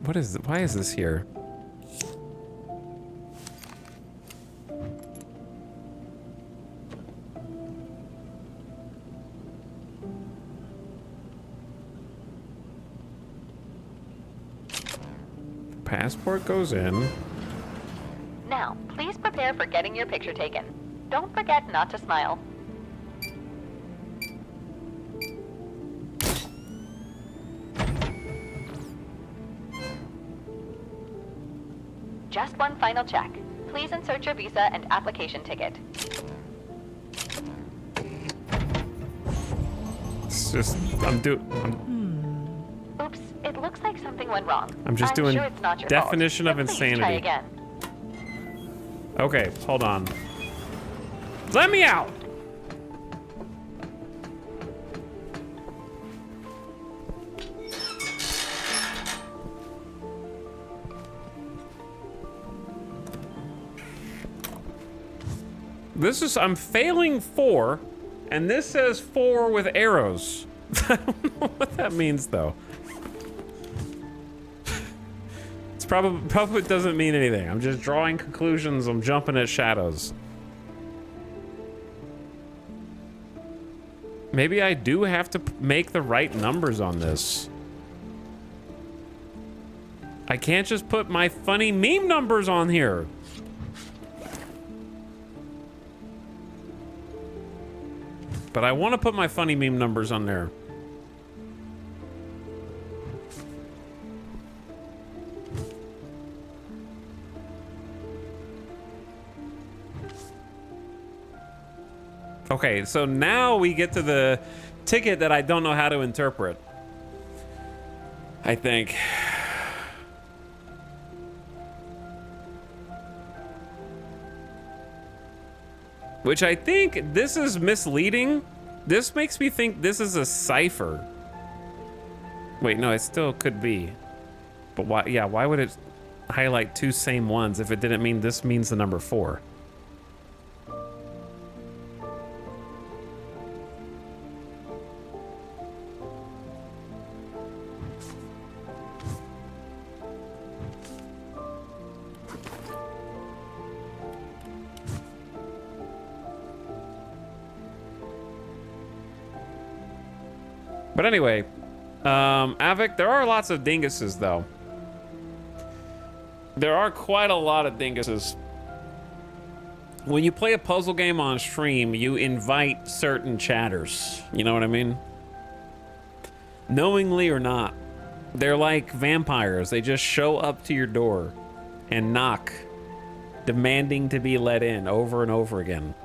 What is it? Why is this here? Passport goes in. Now, please prepare for getting your picture taken. Don't forget not to smile. Just one final check. Please insert your visa and application ticket. It's just, Oops, it looks like something went wrong. I'm just doing sure it's not your definition fault. of Please try insanity. again. Okay, hold on. Let me out! This is, I'm failing 4, and this says 4 with arrows. I don't know what that means, though. It's probably doesn't mean anything. I'm just drawing conclusions. I'm jumping at shadows. Maybe I do have to make the right numbers on this. I can't just put my funny meme numbers on here. But I want to put my funny meme numbers on there. Okay, so now we get to the ticket that I don't know how to interpret. I think. Which I think this is misleading. This makes me think this is a cipher. Wait, no, it still could be. But why, yeah, why would it highlight 2 same ones if it didn't mean this means the number 4? But anyway, Avik, there are lots of dinguses, though. There are quite a lot of dinguses. When you play a puzzle game on stream, you invite certain chatters. You know what I mean? Knowingly or not. They're like vampires. They just show up to your door and knock, demanding to be let in over and over again.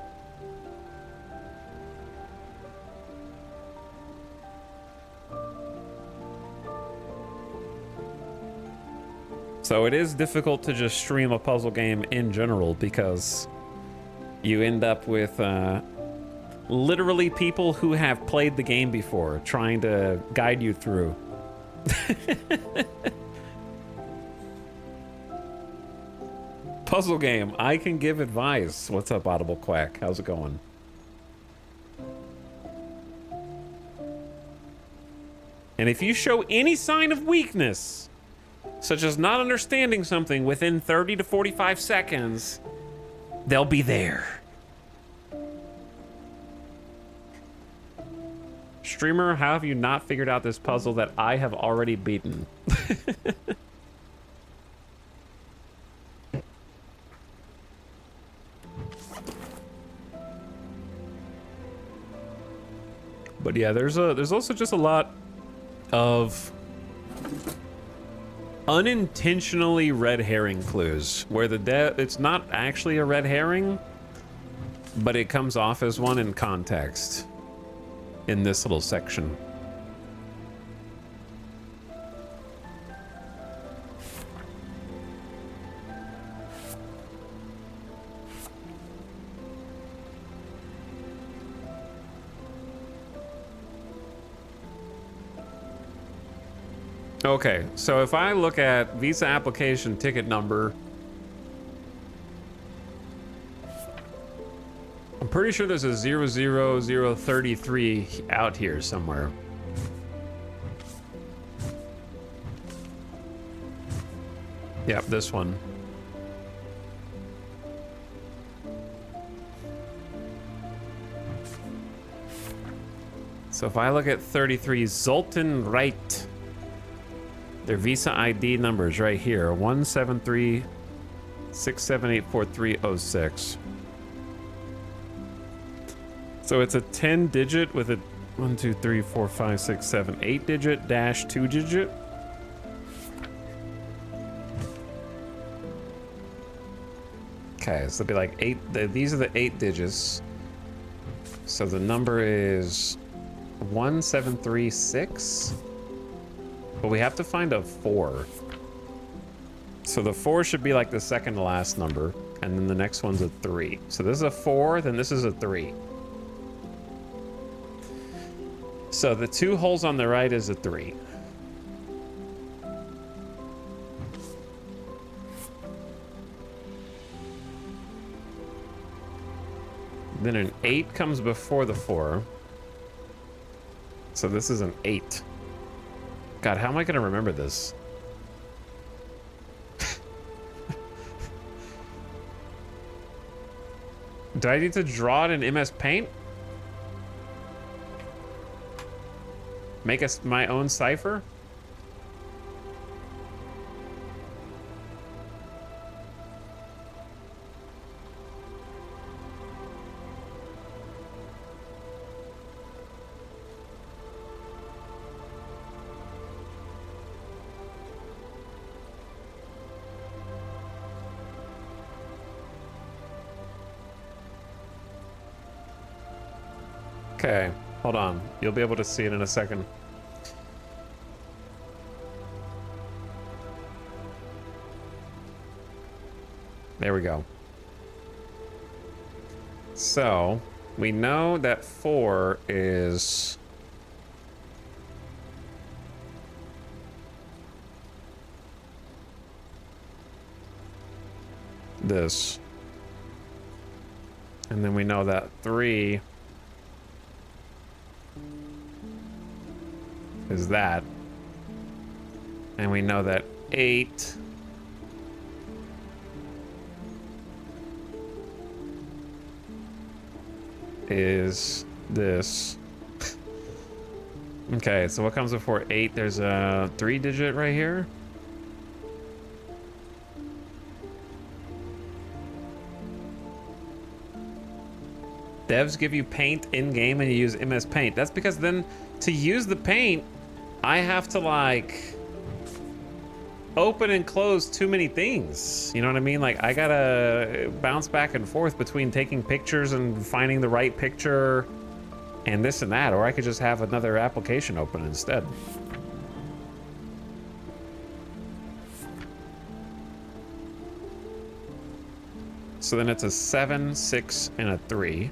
So it is difficult to just stream a puzzle game in general because you end up with literally people who have played the game before trying to guide you through. Puzzle game, I can give advice. What's up, Audible Quack? How's it going? And if you show any sign of weakness, such as not understanding something within 30 to 45 seconds, they'll be there. Streamer, how have you not figured out this puzzle that I have already beaten? But yeah, there's also just a lot of unintentionally red herring clues where it's not actually a red herring, but it comes off as one in context in this little section. Okay, so if I look at visa application ticket number, I'm pretty sure there's a 00033 out here somewhere. Yep, this one. So if I look at 33, Zoltan Wright. Their Visa ID numbers right here. 173-678-4306. So it's a 10 digit with a 1, 2, 3, 4, 5, 6, 7, 8 digit dash 2 digit. Okay, so it'll be like 8. These are the 8 digits. So the number is 1736. But we have to find a 4. So the 4 should be like the second to last number. And then the next one's a 3. So this is a 4, then this is a 3. So the 2 holes on the right is a 3. Then an 8 comes before the 4. So this is an 8. God, how am I going to remember this? Do I need to draw it in MS Paint? Make us my own cipher? Okay, hold on. You'll be able to see it in a second. There we go. So, we know that 4 is... this. And then we know that 3 is that. And we know that 8 is this. Okay, so what comes before 8? There's a 3 digit right here. Devs give you paint in-game and you use MS Paint. That's because then to use the paint, I have to like open and close too many things. You know what I mean? Like I gotta bounce back and forth between taking pictures and finding the right picture and this and that, or I could just have another application open instead. So then it's a 7, 6, and a 3.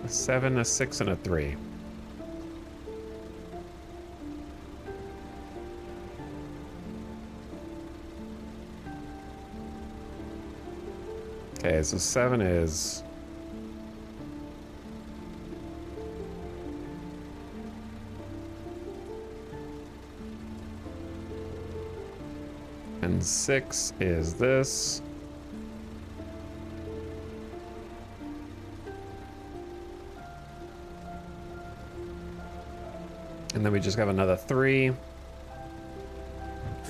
A 7, a 6, and a 3. Okay, so 7 is... and 6 is this. And then we just have another 3.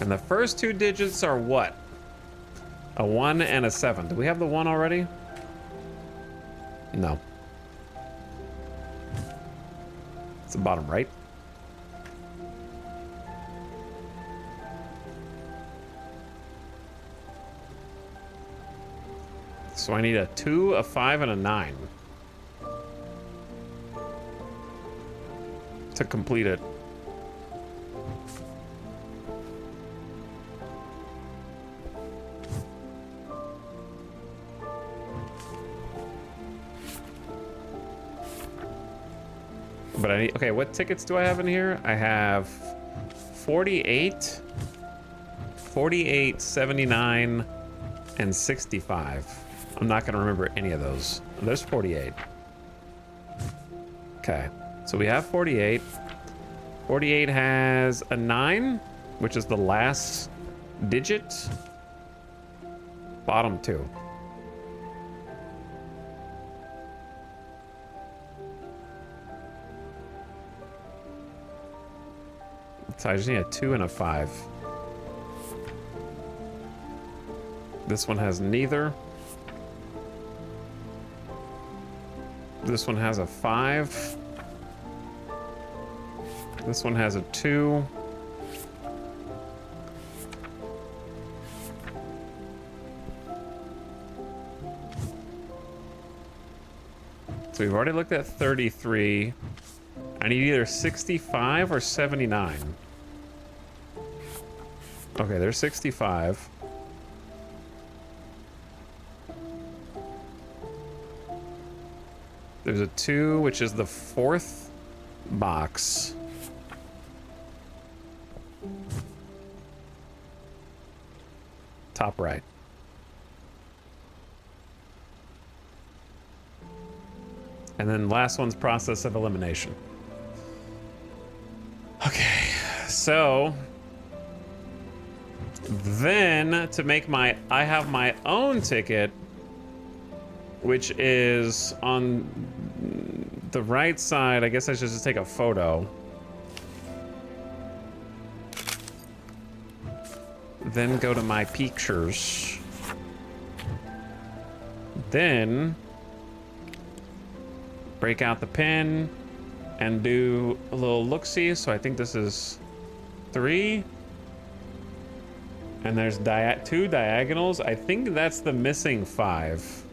And the first 2 digits are what? A 1 and a 7. Do we have the 1 already? No. It's the bottom right. So I need a 2, a 5, and a 9 to complete it. But I need, okay, what tickets do I have in here? I have 48, 48, 79, and 65. I'm not gonna remember any of those. There's 48. Okay, so we have 48. 48 has a 9, which is the last digit. Bottom 2. So I just need a 2 and a 5. This one has neither. This one has a 5. This one has a 2. So we've already looked at 33. I need either 65 or 79. Okay, there's 65. There's a 2, which is the 4th box. Top right. And then last one's process of elimination. Okay, so then to make I have my own ticket, which is on the right side. I guess I should just take a photo. Then go to my pictures. Then break out the pen and do a little look-see. So I think this is 3. And there's 2 diagonals. I think that's the missing 5.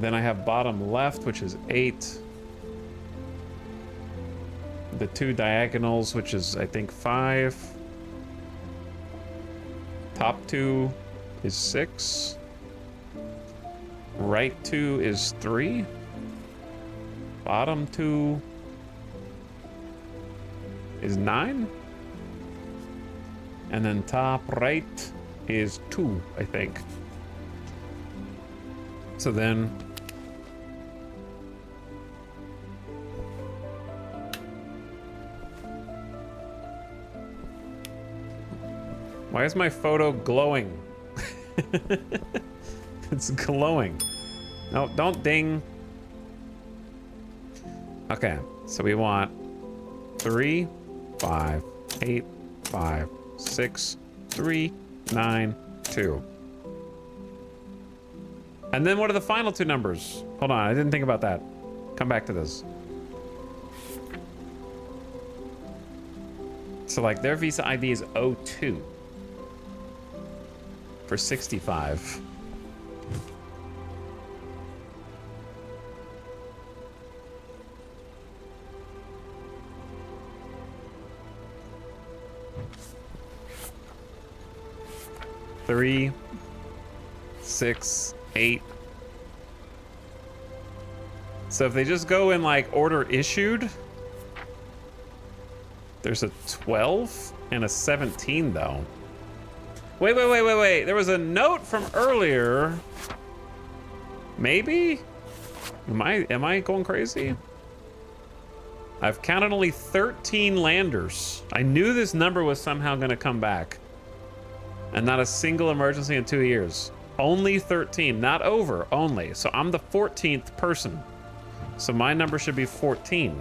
Then I have bottom left, which is 8. The 2 diagonals, which is, I think, 5. Top 2 is 6. Right 2 is 3. Bottom 2 is 9. And then top right is 2, I think. So then why is my photo glowing? It's glowing. No, don't ding. Okay, so we want 3, 5, 8, 5, 6, 3, 9, 2. And then what are the final 2 numbers? Hold on, I didn't think about that. Come back to this. So like their Visa ID is 02 for 65. Three, 6, 8. So if they just go in like order issued, there's a 12 and a 17 though. Wait. There was a note from earlier. Maybe? Am I going crazy? I've counted only 13 landers. I knew this number was somehow gonna come back. And not a single emergency in 2 years. Only 13, not over, only. So I'm the 14th person. So my number should be 14.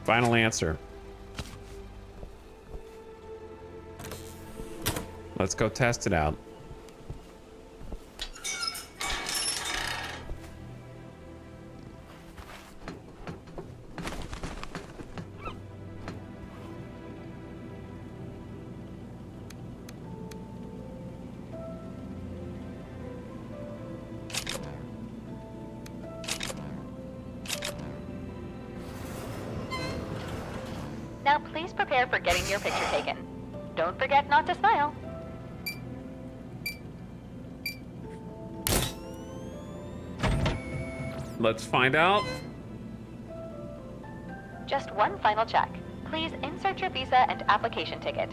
Final answer. Let's go test it out. Now please prepare for getting your picture taken. Don't forget not to smile. Let's find out. Just one final check. Please insert your visa and application ticket.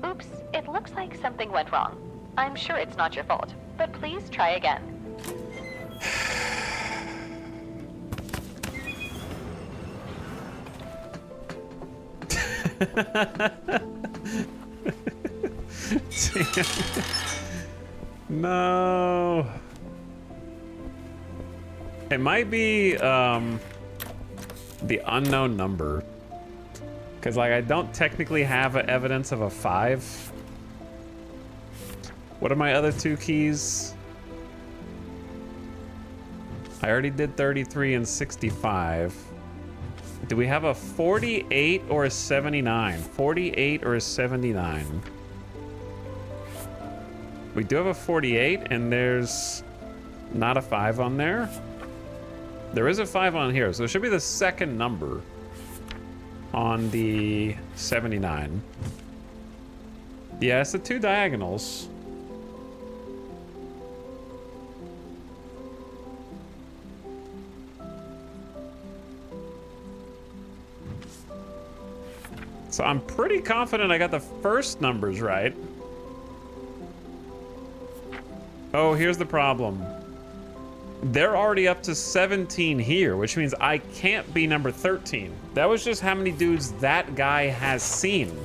Oops, it looks like something went wrong. I'm sure it's not your fault, but please try again. No. It might be the unknown number. Because, like, I don't technically have evidence of a 5. What are my other 2 keys? I already did 33 and 65. Do we have a 48 or a 79? 48 or a 79? We do have a 48, and there's not a 5 on there. There is a 5 on here, so it should be the second number on the 79. Yeah, it's the 2 diagonals. So I'm pretty confident I got the first numbers right. Oh, here's the problem. They're already up to 17 here, which means I can't be number 13. That was just how many dudes that guy has seen.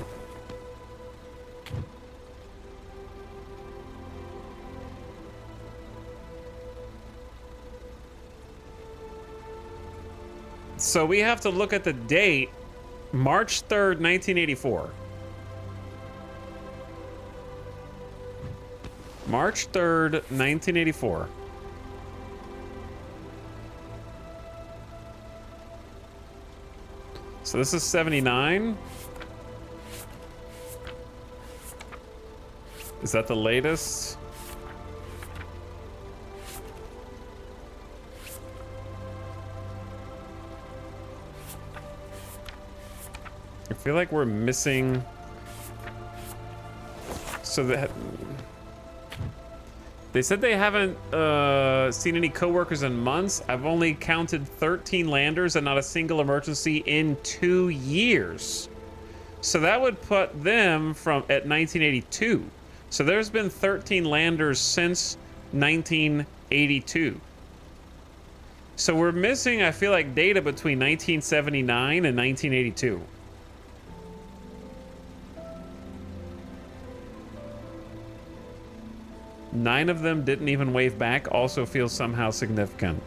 So we have to look at the date, March 3rd, 1984. March 3rd, 1984. So this is 79. Is that the latest? I feel like we're missing. So that they said they haven't seen any coworkers in months. I've only counted 13 landers and not a single emergency in 2 years. So that would put them at 1982. So there's been 13 landers since 1982. So we're missing, I feel like, data between 1979 and 1982. Nine of them didn't even wave back, also feels somehow significant.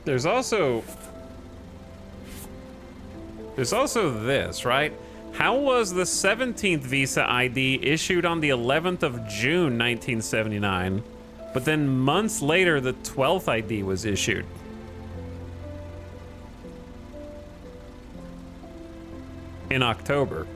There's also this, right? How was the 17th Visa ID issued on the 11th of June, 1979, but then months later, the 12th ID was issued? In October.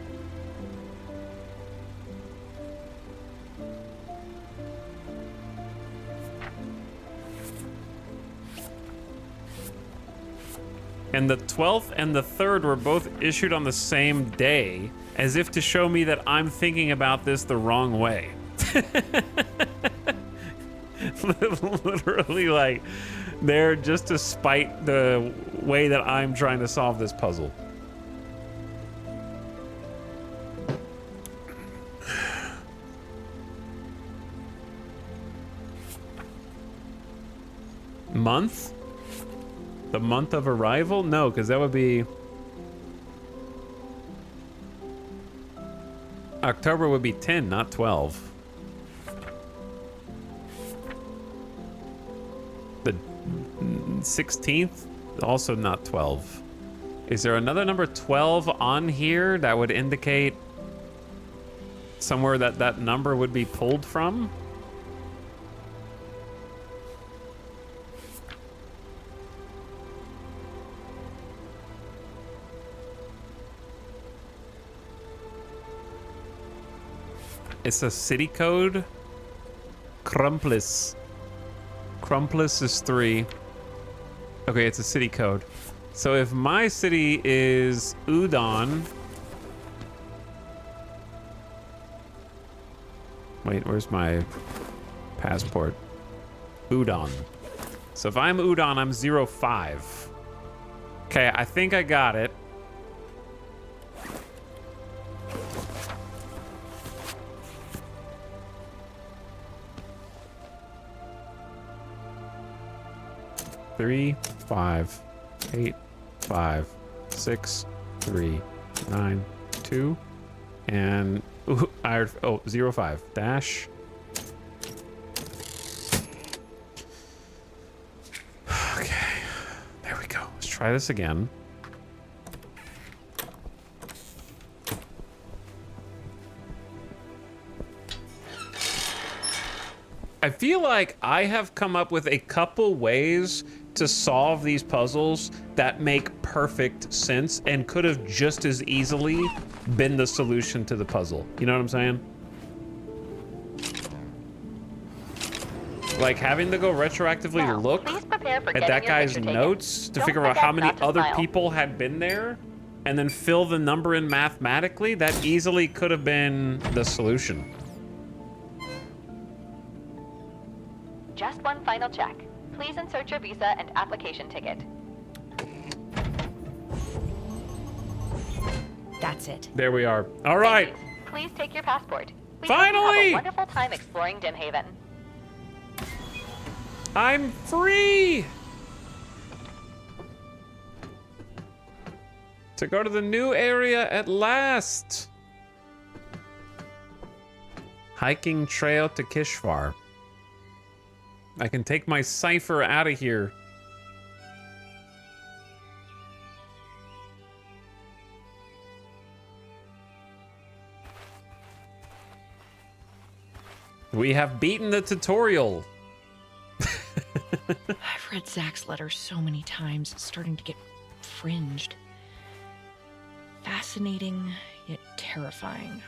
And the 12th and the 3rd were both issued on the same day, as if to show me that I'm thinking about this the wrong way. Literally, like, they're just to spite the way that I'm trying to solve this puzzle. Month? The month of arrival? No, because that would be... October would be 10, not 12. The 16th? Also not 12. Is there another number 12 on here that would indicate somewhere that that number would be pulled from? It's a city code. Crumplis. Crumplis is 3. Okay, it's a city code. So if my city is Udon... Wait, where's my passport? Udon. So if I'm Udon, I'm 0-5. Okay, I think I got it. Three, 5, 8, 5, 6, 3, 9, 2, and ooh, 0-5 dash. Okay, there we go. Let's try this again. I feel like I have come up with a couple ways to solve these puzzles that make perfect sense and could have just as easily been the solution to the puzzle. You know what I'm saying? Like having to go retroactively Now, look please prepare for at getting that your guy's picture taken. notes to Don't figure out forget how many not to other smile. people had been there and then fill the number in mathematically. That easily could have been the solution. Just one final check. Please insert your visa and application ticket. That's it. There we are. All right. Thank you. Please take your passport. We Finally! hope you have a wonderful time exploring Dimhaven. I'm free to go to the new area at last. Hiking trail to Kishvar. I can take my cipher out of here. We have beaten the tutorial. I've read Zach's letter so many times, it's starting to get fringed. Fascinating, yet terrifying.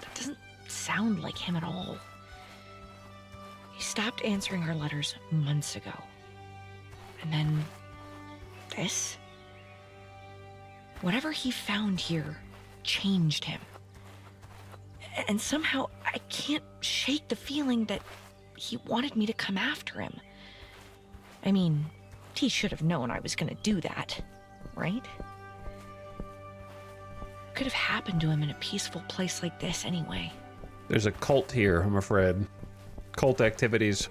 That doesn't sound like him at all. He stopped answering our letters months ago. And then this? Whatever he found here changed him. And somehow I can't shake the feeling that he wanted me to come after him. I mean, he should have known I was gonna do that, right? Could have happened to him in a peaceful place like this anyway. There's a cult here, I'm afraid. Cult activities.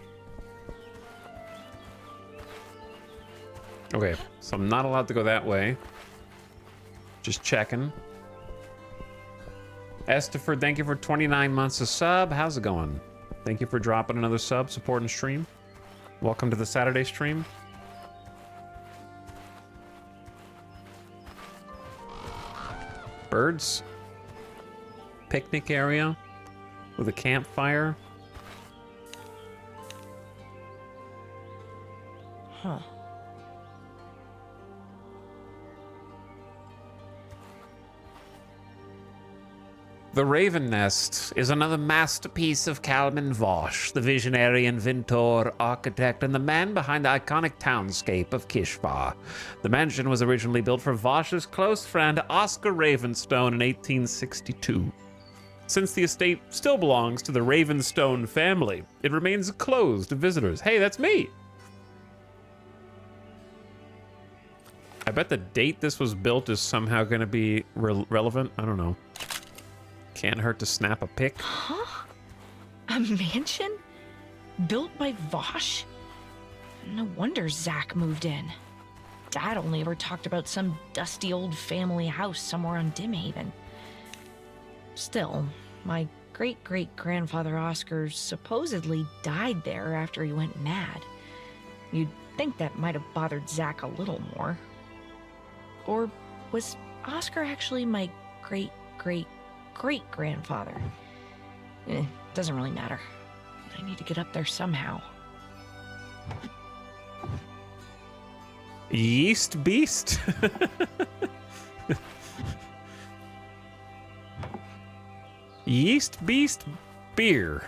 Okay, so I'm not allowed to go that way. Just checking. Esteford, thank you for 29 months of sub. How's it going? Thank you for dropping another sub, supporting stream. Welcome to the Saturday stream. Birds. Picnic area with a campfire. Huh. The Raven Nest is another masterpiece of Kalman Vosh, the visionary inventor, architect, and the man behind the iconic townscape of Kishvar. The mansion was originally built for Vosh's close friend Oscar Ravenstone in 1862. Since the estate still belongs to the Ravenstone family, it remains closed to visitors. Hey, that's me! I bet the date this was built is somehow going to be relevant. I don't know. Can't hurt to snap a pic. Huh? A mansion? Built by Vosh? No wonder Zach moved in. Dad only ever talked about some dusty old family house somewhere on Dimhaven. Still, my great-great-grandfather Oscar supposedly died there after he went mad. You'd think that might have bothered Zach a little more. Or was Oscar actually my great-great-great-grandfather? Doesn't really matter. I need to get up there somehow. Yeast Beast? Yeast Beast beer.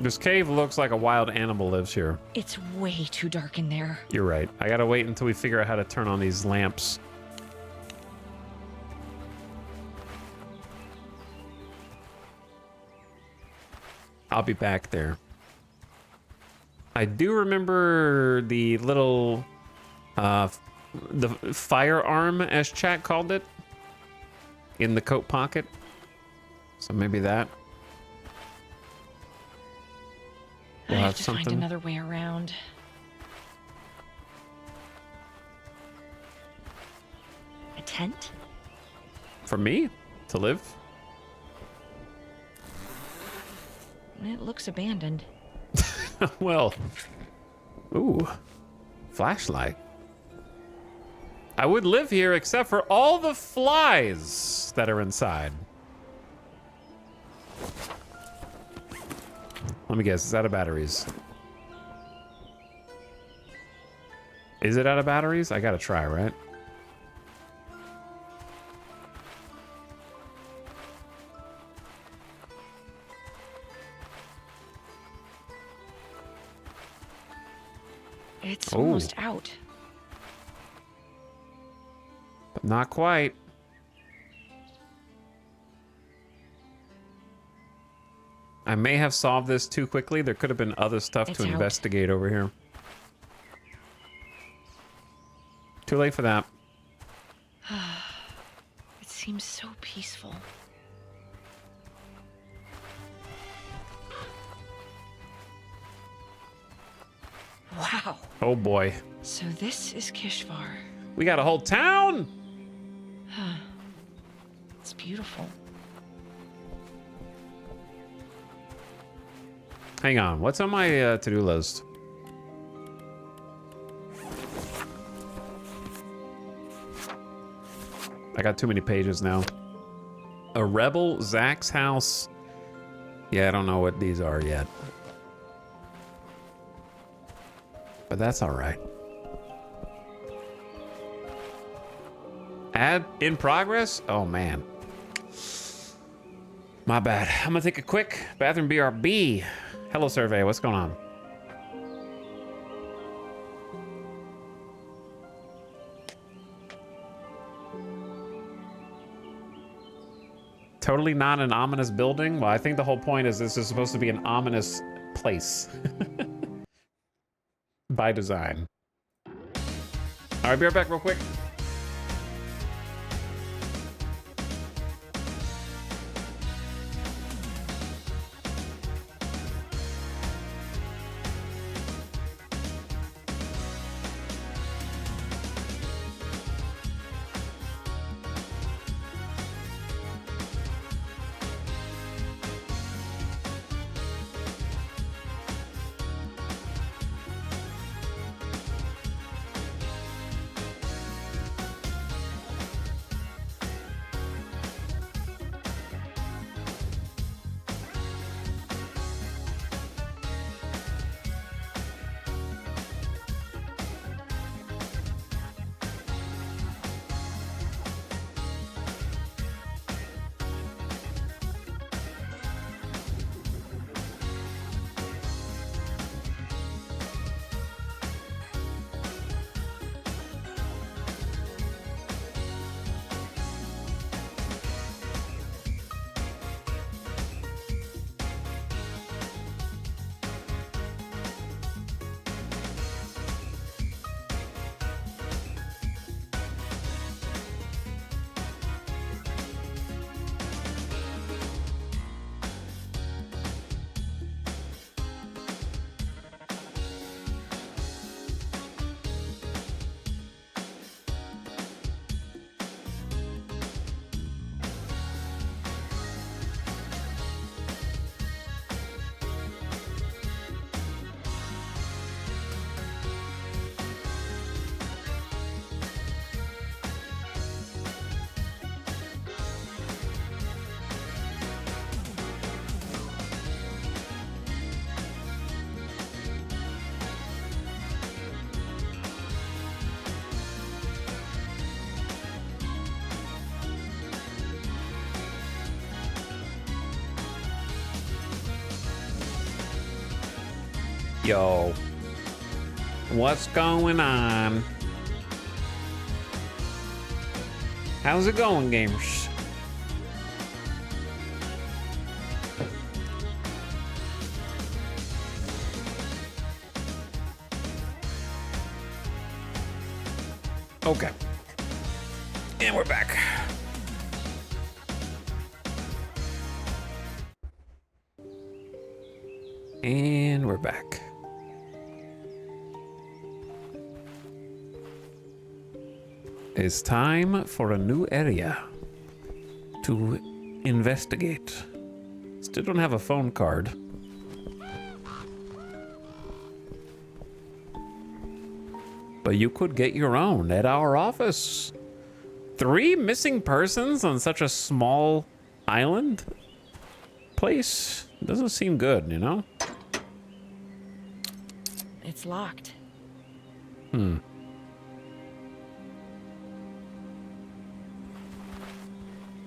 This cave looks like a wild animal lives here. It's way too dark in there. You're right. I gotta wait until we figure out how to turn on these lamps. I'll be back there. I do remember the little, the firearm, as chat called it, in the coat pocket. So maybe that. I have to find another way around. A tent? For me to live? It looks abandoned. Well, ooh, flashlight. I would live here except for all the flies that are inside. Let me guess, it's out of batteries. Is it out of batteries? I gotta try, right? It's almost out. But not quite. I may have solved this too quickly. There could have been other stuff to investigate over here. Too late for that. It seems so peaceful. Wow. Oh boy. So this is Kishvar. We got a whole town. It's beautiful. Hang on, what's on my to-do list? I got too many pages now. A rebel, Zach's house. Yeah, I don't know what these are yet. But that's all right. Add in progress? Oh, man. My bad. I'm gonna take a quick bathroom BRB. Hello, survey. What's going on? Totally not an ominous building? Well, I think the whole point is this is supposed to be an ominous place. By design. All right, be right back real quick. Yo, what's going on? How's it going, gamers? Okay. And we're back. And we're back. It's time for a new area to investigate. Still don't have a phone card. But you could get your own at our office. 3 missing persons on such a small island place? Doesn't seem good, you know? It's locked.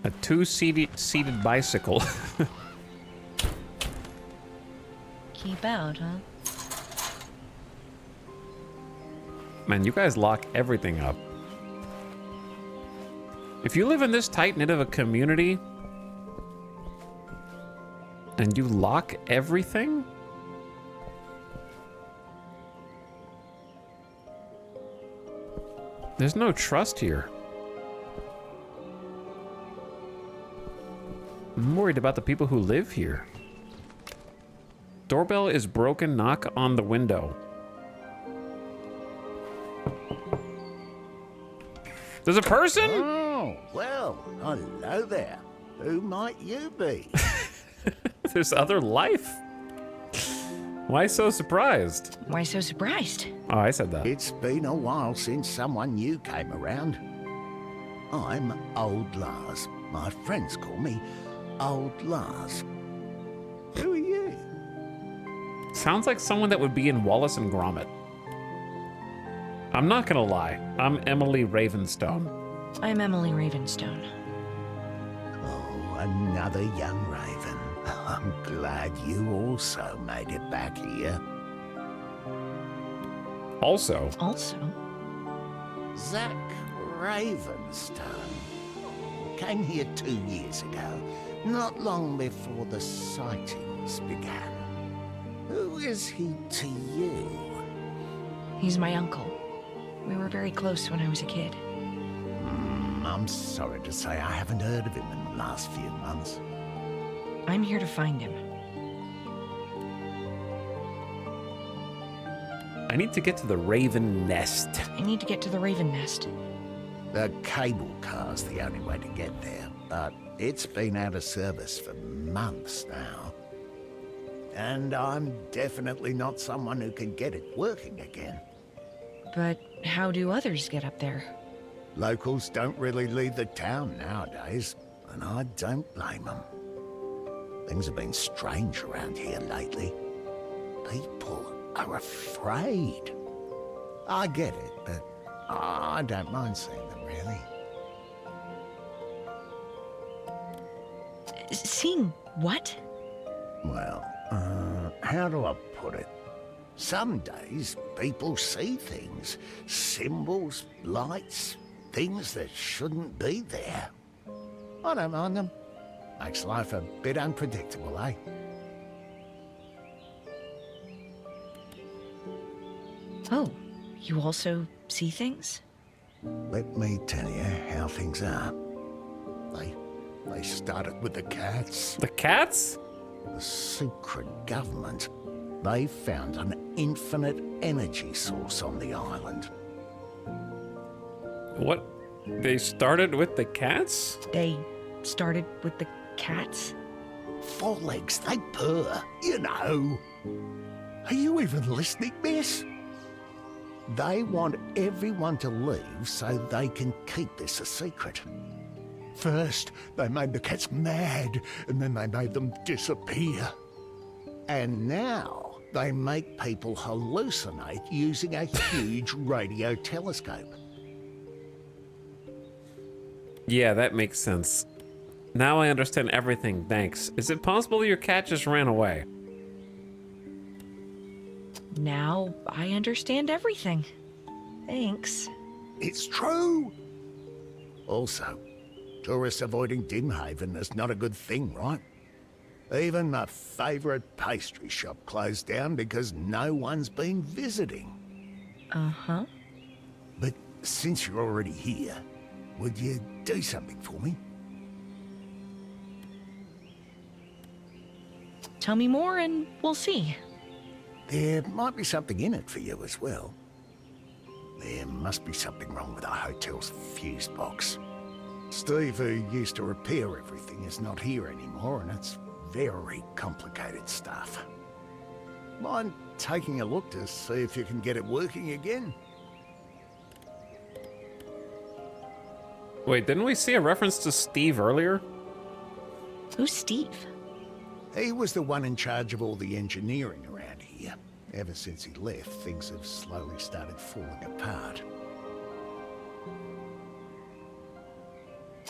A 2-seated bicycle. Keep out, huh? Man, you guys lock everything up. If you live in this tight-knit of a community and you lock everything, there's no trust here. I'm worried about the people who live here. Doorbell is broken. Knock on the window. There's a person? Oh, well, hello there. Who might you be? There's other life. Why so surprised? Why so surprised? Oh, I said that. It's been a while since someone new came around. I'm Old Lars. My friends call me Old Lars. Who are you? Sounds like someone that would be in Wallace and Gromit. I'm not gonna lie. I'm Emily Ravenstone. I'm Emily Ravenstone. Oh, another young raven. I'm glad you also made it back here. Also, Zach Ravenstone came here 2 years ago, not long before the sightings began. Who is he to you? He's my uncle. We were very close when I was a kid. I'm sorry to say I haven't heard of him in the last few months. I'm here to find him. I need to get to the Raven Nest. I need to get to the Raven Nest. The cable car's the only way to get there, but it's been out of service for months now. And I'm definitely not someone who can get it working again. But how do others get up there? Locals don't really leave the town nowadays, and I don't blame them. Things have been strange around here lately. People are afraid. I get it, but I don't mind seeing them, really. Seeing what? Well, how do I put it? Some days, people see things. Symbols, lights, things that shouldn't be there. I don't mind them. Makes life a bit unpredictable, eh? Oh, you also see things? Let me tell you how things are. They started with the cats. The cats? The secret government. They found an infinite energy source on the island. What? They started with the cats? They started with the cats? 4 legs, they purr, you know. Are you even listening, miss? They want everyone to leave so they can keep this a secret. First, they made the cats mad, and then they made them disappear. And now, they make people hallucinate using a huge radio telescope. Yeah, that makes sense. Now I understand everything, thanks. Is it possible your cat just ran away? Now I understand everything. Thanks. It's true. Also, tourists avoiding Dimhaven is not a good thing, right? Even my favorite pastry shop closed down because no one's been visiting. Uh-huh. But since you're already here, would you do something for me? Tell me more and we'll see. There might be something in it for you as well. There must be something wrong with our hotel's fuse box. Steve, who used to repair everything, is not here anymore, and it's very complicated stuff. Mind taking a look to see if you can get it working again? Wait, didn't we see a reference to Steve earlier? Who's Steve? He was the one in charge of all the engineering around here. Ever since he left, things have slowly started falling apart.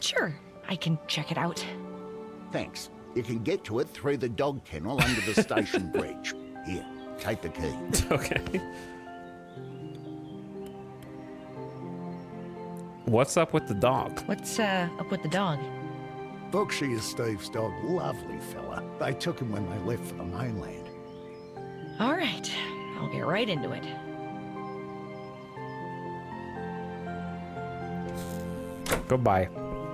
Sure, I can check it out. Thanks. You can get to it through the dog kennel under the station bridge. Here, take the key. Okay. What's up with the dog? What's up with the dog? Booksy is Steve's dog. Lovely fella. They took him when they left for the mainland. All right, I'll get right into it. Goodbye.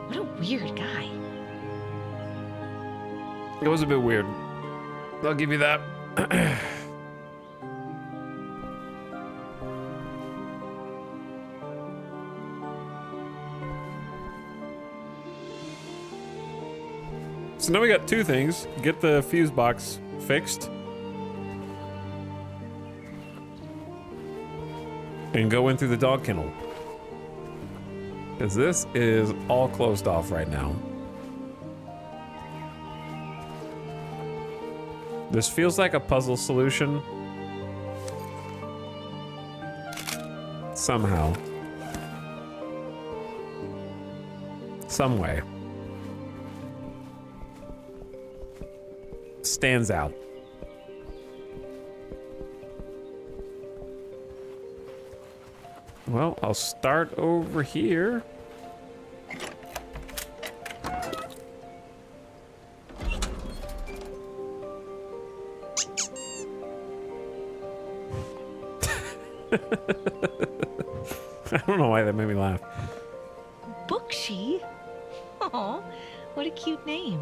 What a weird guy. It was a bit weird. I'll give you that. So now we got two things. Get the fuse box fixed. And go in through the dog kennel. Because this is all closed off right now. This feels like a puzzle solution. Somehow. Some way. Stands out. Well, I'll start over here. I don't know why that made me laugh. Booksy? Oh, what a cute name.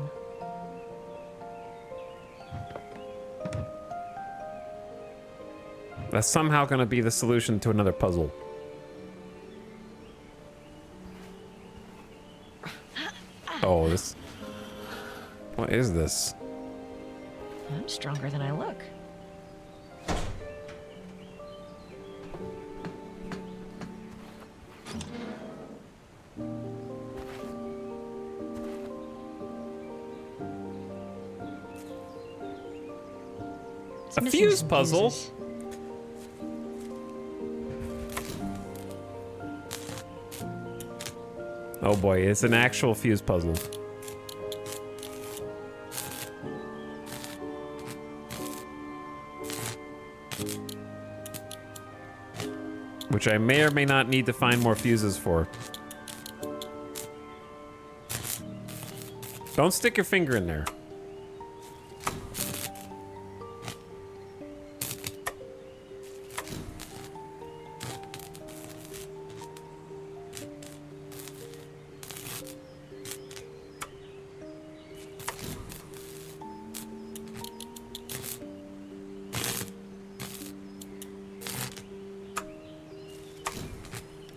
That's somehow going to be the solution to another puzzle. Oh, this... What is this? I'm stronger than I look. A fuse puzzle? Fuses. Oh boy, it's an actual fuse puzzle. Which I may or may not need to find more fuses for. Don't stick your finger in there.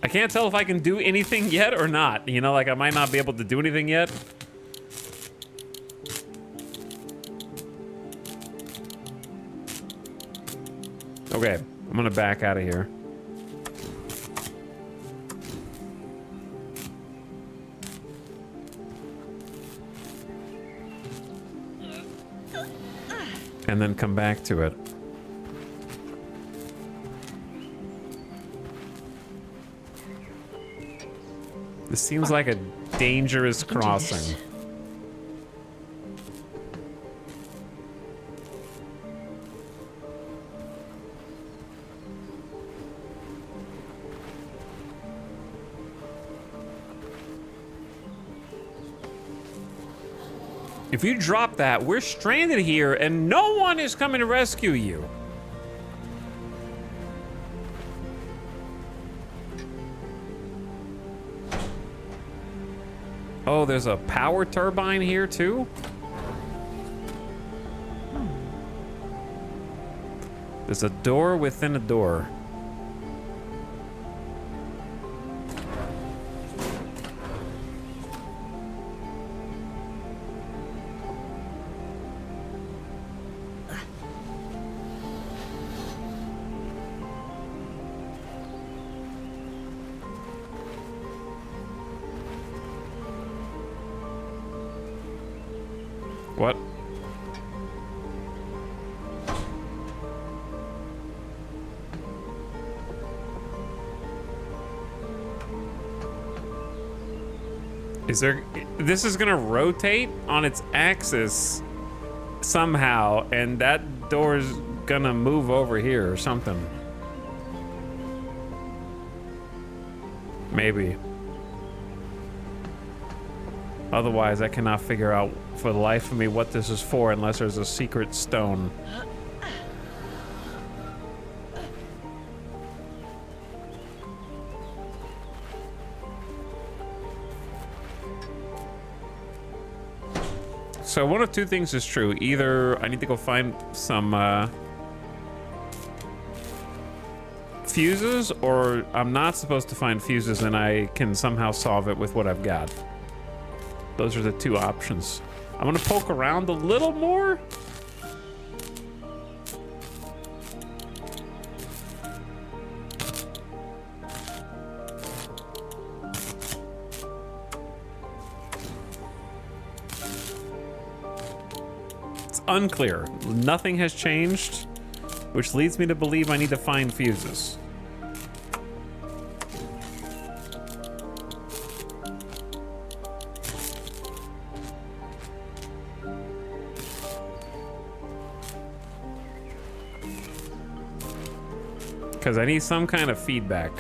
I can't tell if I can do anything yet or not. You know, like I might not be able to do anything yet. Okay, I'm gonna back out of here. And then come back to it. This seems like a dangerous crossing. If you drop that, we're stranded here and no one is coming to rescue you. Oh, there's a power turbine here too? There's a door within a door. What? Is there... This is gonna rotate on its axis somehow, and that door's gonna move over here or something. Maybe. Otherwise, I cannot figure out for the life of me what this is for unless there's a secret stone. So one of two things is true. Either I need to go find some fuses, or I'm not supposed to find fuses and I can somehow solve it with what I've got. Those are the two options. I'm gonna poke around a little more. It's unclear. Nothing has changed, which leads me to believe I need to find fuses. Because I need some kind of feedback.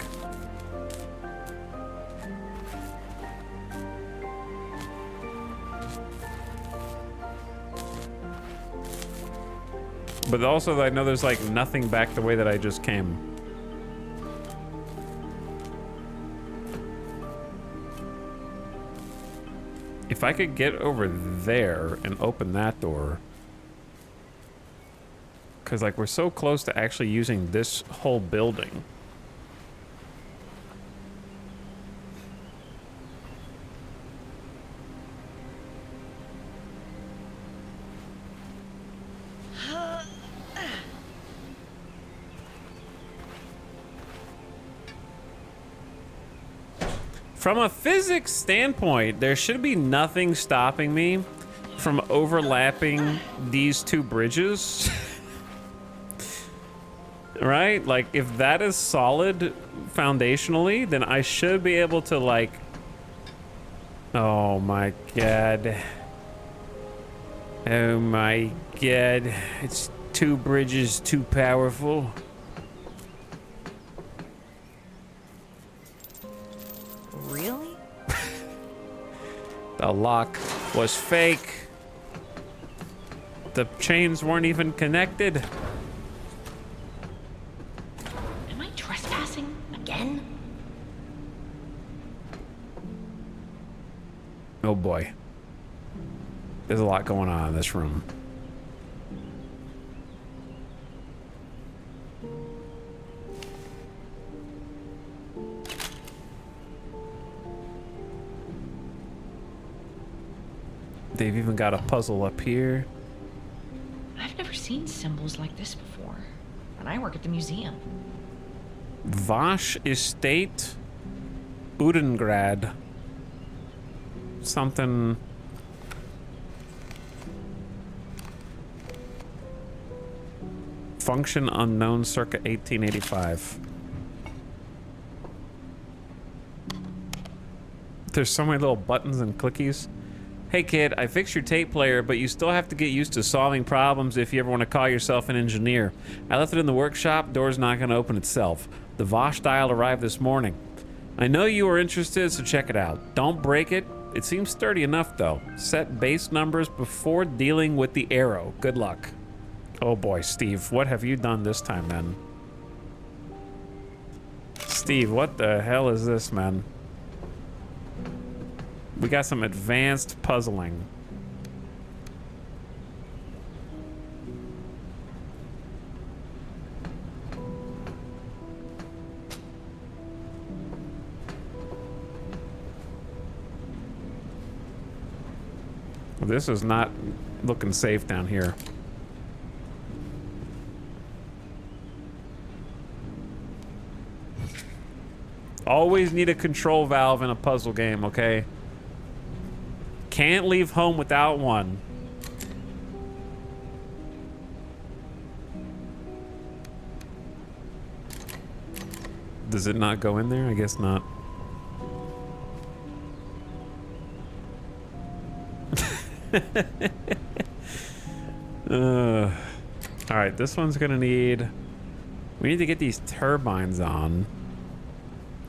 But also I know there's like nothing back the way that I just came. If I could get over there and open that door. Because like we're so close to actually using this whole building. From a physics standpoint, there should be nothing stopping me from overlapping these two bridges. Right? Like, if that is solid foundationally, then I should be able to, like... Oh my god. Oh my god. It's two bridges too powerful. Really? The lock was fake. The chains weren't even connected. Am I trespassing again? Oh boy. There's a lot going on in this room. They've even got a puzzle up here. I've never seen symbols like this before, and I work at the museum. Vosh Estate, Udengrad. Something. Function unknown, circa 1885. There's so many little buttons and clickies. Hey kid, I fixed your tape player, but you still have to get used to solving problems if you ever want to call yourself an engineer. I left it in the workshop, door's not going to open itself. The Vosh dial arrived this morning. I know you are interested, so check it out. Don't break it. It seems sturdy enough though. Set base numbers before dealing with the arrow. Good luck. Oh boy, Steve, what have you done this time, man? Steve, what the hell is this, man? We got some advanced puzzling. This is not looking safe down here. Always need a control valve in a puzzle game, okay? Can't leave home without one. Does it not go in there? I guess not. All right, this one's gonna need... We need to get these turbines on.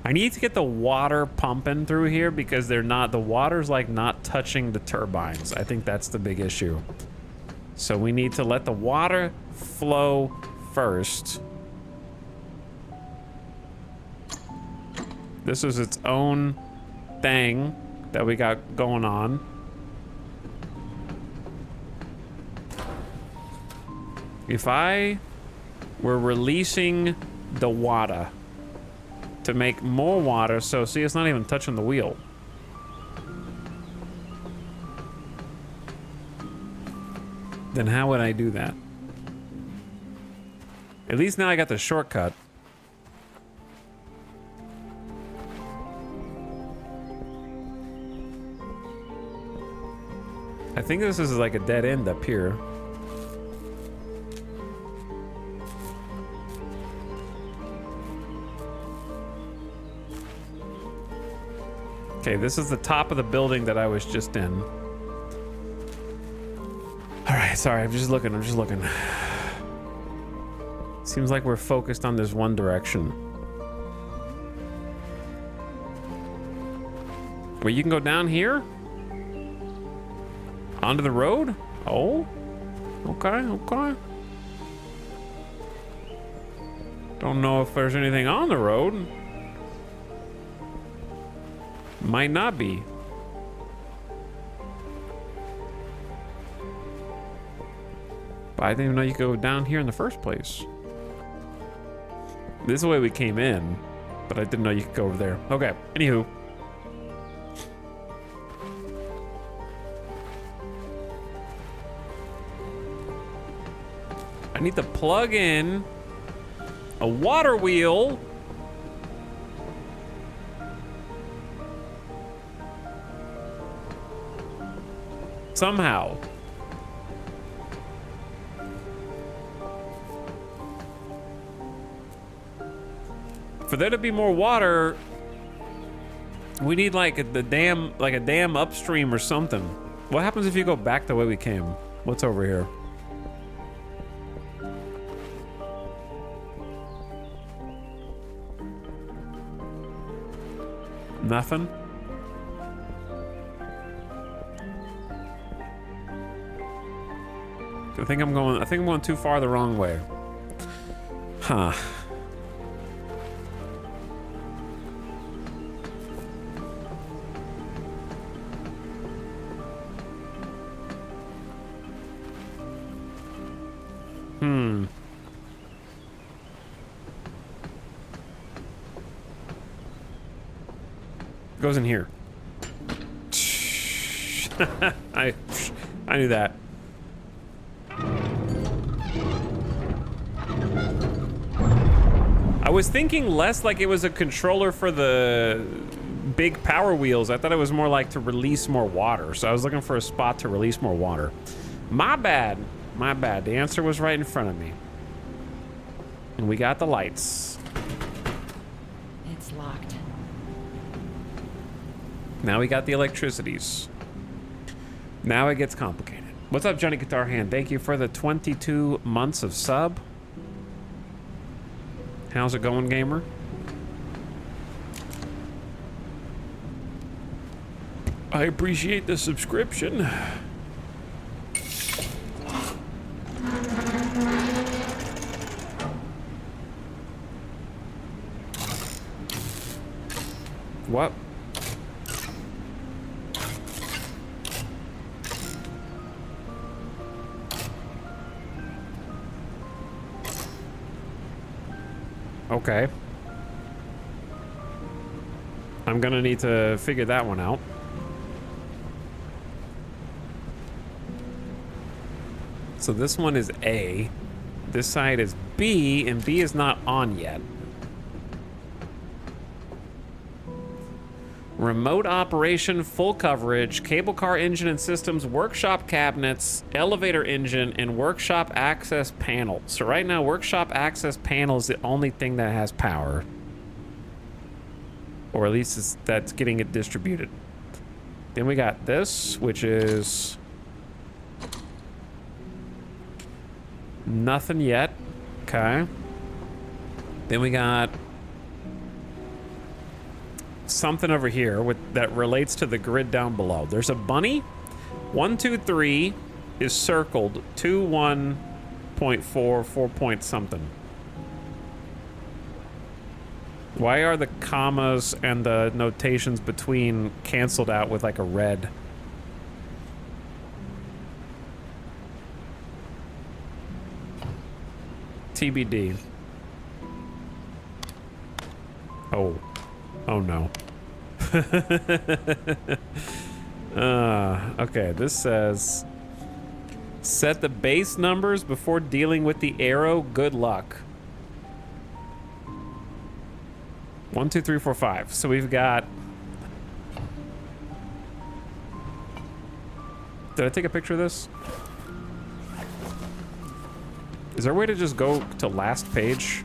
I need to get the water pumping through here because they're not... The water's like not touching the turbines. I think that's the big issue. So we need to let the water flow first. This is its own thing that we got going on. If I were releasing the water to make more water, so see, it's not even touching the wheel. Then how would I do that? At least now I got the shortcut. I think this is like a dead end up here. Okay, this is the top of the building that I was just in. All right, sorry, I'm just looking. Seems like we're focused on this one direction. Wait, you can go down here? Onto the road? Oh, okay. Don't know if there's anything on the road. Might not be. But I didn't even know you could go down here in the first place. This is the way we came in, but I didn't know you could go over there. Okay, anywho. I need to plug in a water wheel. Somehow. For there to be more water, we need like a dam upstream or something. What happens if you go back the way we came? What's over here? Nothing? I think I'm going too far the wrong way. Huh. Goes in here. I knew that. I was thinking less like it was a controller for the big power wheels. I thought it was more like to release more water. So I was looking for a spot to release more water. My bad. My bad. The answer was right in front of me. And we got the lights. It's locked. Now we got the electricities. Now it gets complicated. What's up, Johnny Guitar Hand? Thank you for the 22 months of sub. How's it going, gamer? I appreciate the subscription. What? Okay. I'm gonna need to figure that one out. So this one is A. This side is B, and B is not on yet. Remote operation, full coverage, cable car engine and systems, workshop cabinets, elevator engine, and workshop access panel. So right now, workshop access panel is the only thing that has power. Or at least that's getting it distributed. Then we got this, which is nothing yet. Okay. Then we got something over here that relates to the grid down below. There's a bunny. 1, 2, 3 is circled. 2, 1.4, 4 point something. Why are the commas and the notations between canceled out with like a red? TBD. Oh. Oh no. Okay, this says set the base numbers before dealing with the arrow. Good luck. 1, 2, 3, 4, 5. So we've got. Did I take a picture of this? Is there a way to just go to last page?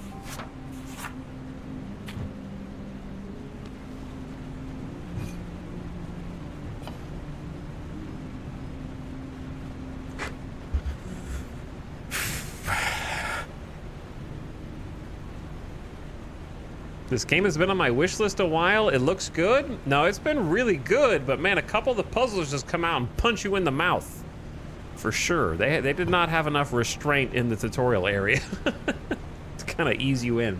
This game has been on my wish list a while. It looks good. No, it's been really good, but man, a couple of the puzzles just come out and punch you in the mouth. For sure. They did not have enough restraint in the tutorial area to kind of ease you in.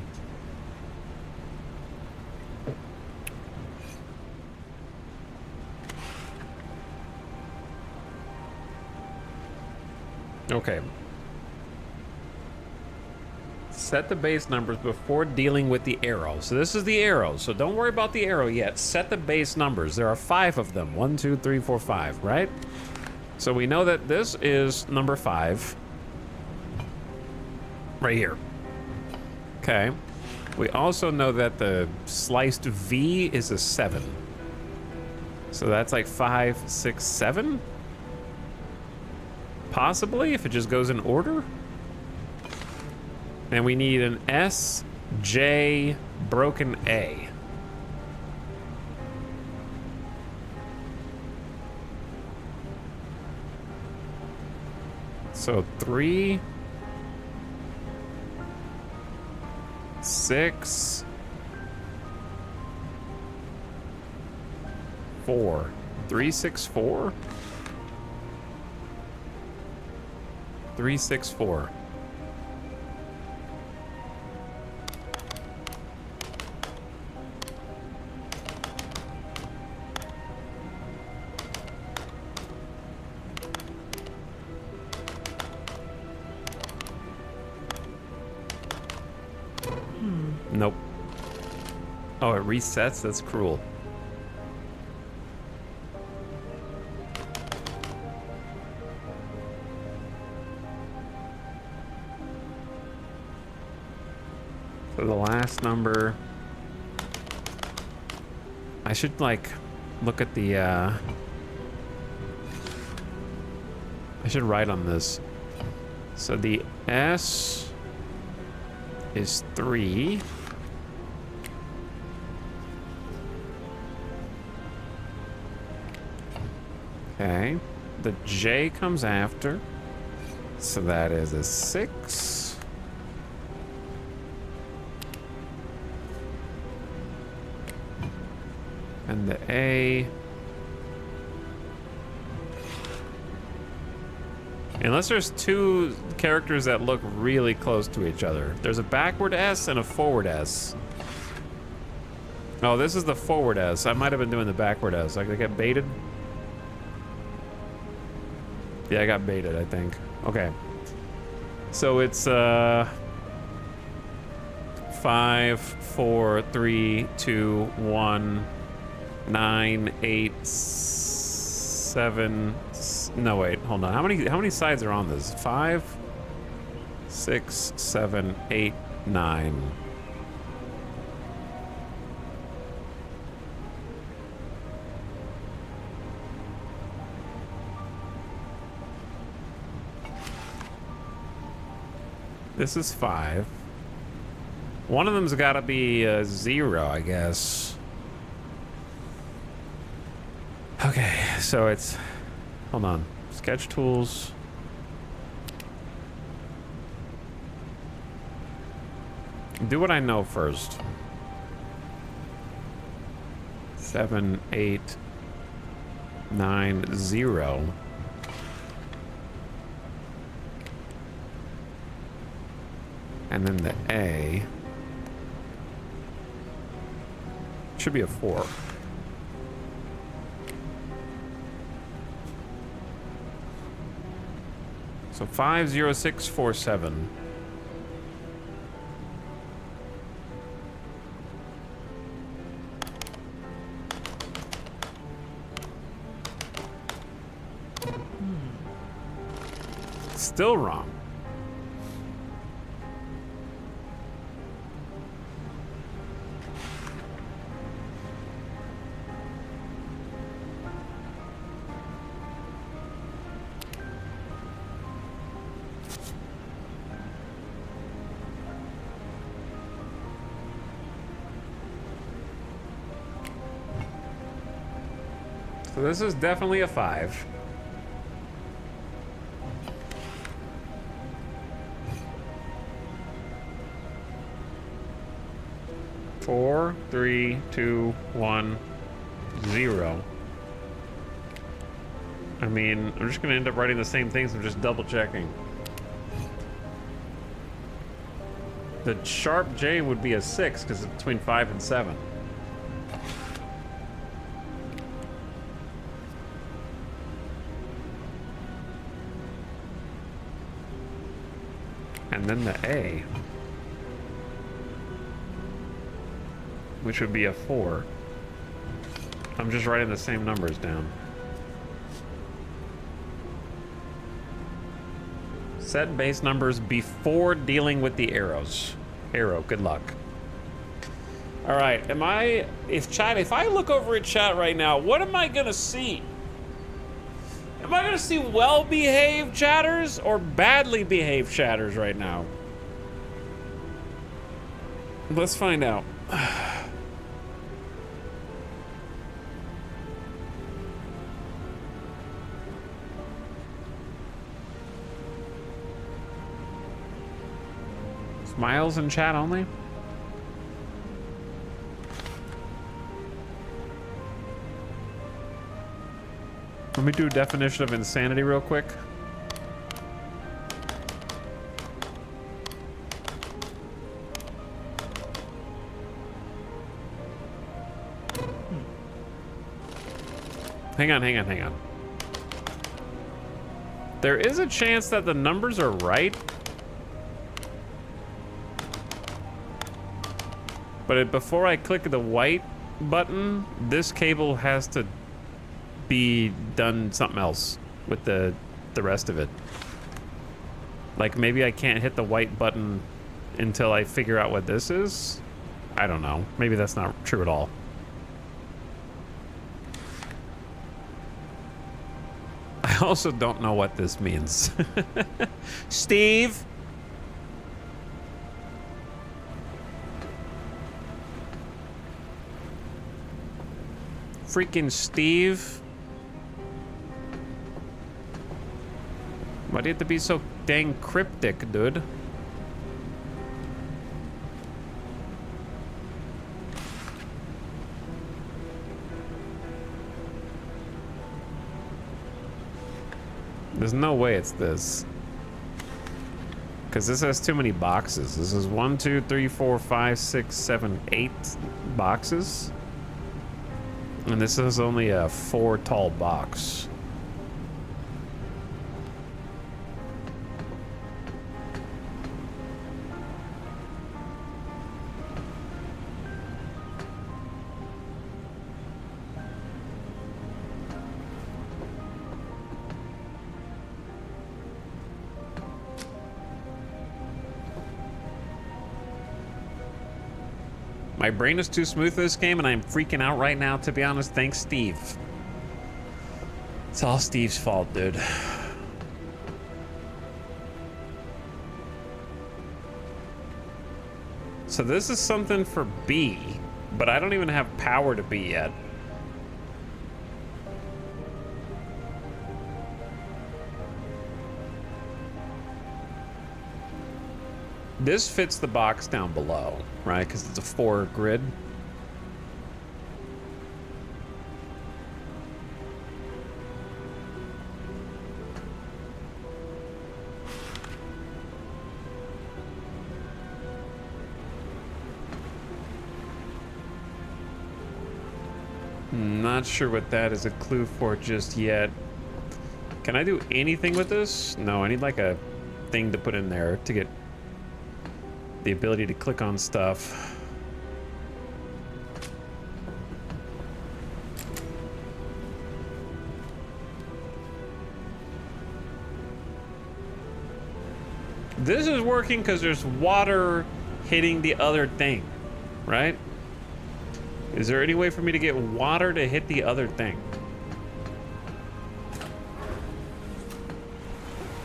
Okay. Set the base numbers before dealing with the arrow. So this is the arrow. So don't worry about the arrow yet. Set the base numbers. There are 5 of them. 1, 2, 3, 4, 5, right? So we know that this is number 5. Right here. Okay. We also know that the sliced V is a 7. So that's like 5, 6, 7? Possibly, if it just goes in order. And we need an S, J, broken A. So 3, 6, 4. 3, 6, 4? 3, 6, 4. Nope. Oh, it resets? That's cruel. So the last number... I should, like, look at the, I should write on this. So the S is 3. Okay, the J comes after, so that is a 6. And the A, unless there's 2 characters that look really close to each other. There's a backward S and a forward S. Oh, this is the forward S. I might have been doing the backward S. Like, I got baited. Yeah, I got baited, I think. Okay. So it's 5, 5, 4, 3, 2, 1, 9, 8, 7. No, wait, hold on. How many sides are on this? 5, 6, 7, 8, 9. This is 5. One of them's got to be 0, I guess. Okay, so it's... Hold on. Sketch tools. Do what I know first. 7, 8, 9, 0. And then the A should be a 4. So 5, 0, 6, 4, 7. Still wrong. So this is definitely a 5. Four, 3, 2, 1, 0. I mean, I'm just gonna end up writing the same things. I'm just double checking. The sharp J would be a 6 because it's between 5 and 7. And then the A, which would be a 4. I'm just writing the same numbers down. Set base numbers before dealing with the arrows. Arrow, good luck. All right, if I look over at chat right now, what am I gonna see? Am I gonna see well-behaved chatters or badly behaved chatters right now? Let's find out. Smiles in chat only? Let me do a definition of insanity real quick. Hang on. There is a chance that the numbers are right. But before I click the white button, this cable has to be done something else with the rest of it. Like maybe I can't hit the white button until I figure out what this is. I don't know. Maybe that's not true at all. I also don't know what this means. Steve? Freaking Steve. Why do you have to be so dang cryptic, dude? There's no way it's this. Because this has too many boxes. This is 1, 2, 3, 4, 5, 6, 7, 8 boxes. And this is only a 4 tall box. My brain is too smooth for this game, and I'm freaking out right now, to be honest. Thanks, Steve. It's all Steve's fault, dude. So this is something for B, but I don't even have power to B yet. This fits the box down below, right? Because it's a 4 grid. Not sure what that is a clue for just yet. Can I do anything with this? No, I need like a thing to put in there to get the ability to click on stuff. This is working because there's water hitting the other thing, right? Is there any way for me to get water to hit the other thing?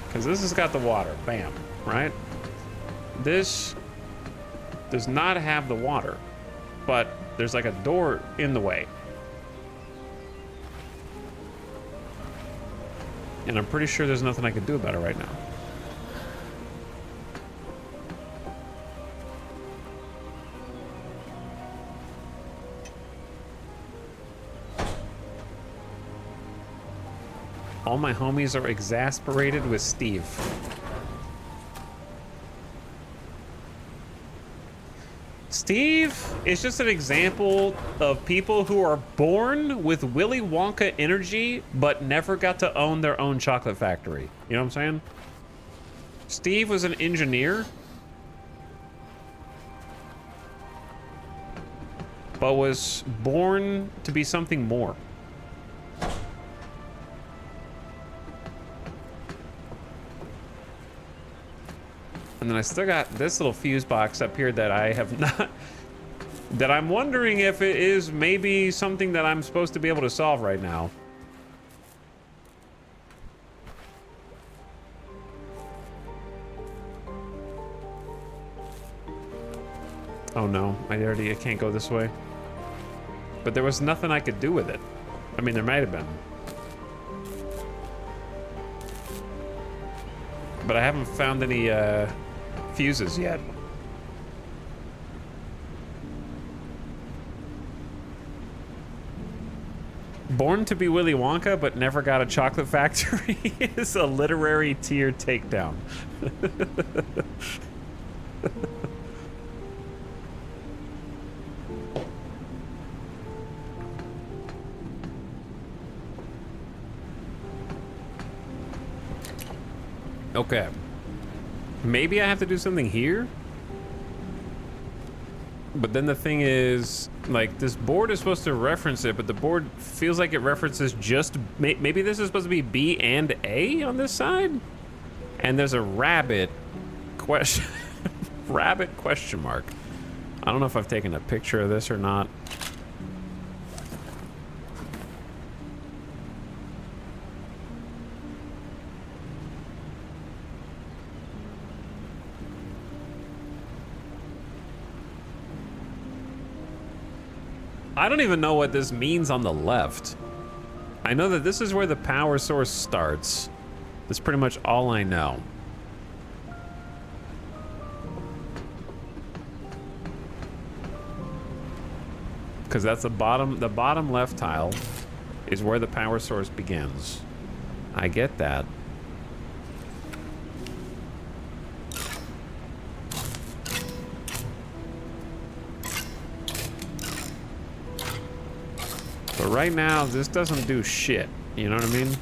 Because this has got the water, bam, right? This does not have the water, but there's like a door in the way. And I'm pretty sure there's nothing I can do about it right now. All my homies are exasperated with Steve. Steve is just an example of people who are born with Willy Wonka energy, but never got to own their own chocolate factory. You know what I'm saying? Steve was an engineer, but was born to be something more. And then I still got this little fuse box up here that I have not, that I'm wondering if it is maybe something that I'm supposed to be able to solve right now. Oh no, I can't go this way. But there was nothing I could do with it. I mean, there might have been. But I haven't found any, fuses yet. Born to be Willy Wonka, but never got a chocolate factory is a literary tier takedown. Okay. Maybe I have to do something here? But then the thing is, like, this board is supposed to reference it, but the board feels like it references just... Maybe this is supposed to be B and A on this side? And there's a rabbit question... rabbit question mark. I don't know if I've taken a picture of this or not. I don't even know what this means on the left. I know that this is where the power source starts. That's pretty much all I know. Because that's the bottom left tile is where the power source begins. I get that. But right now, this doesn't do shit. You know what I mean?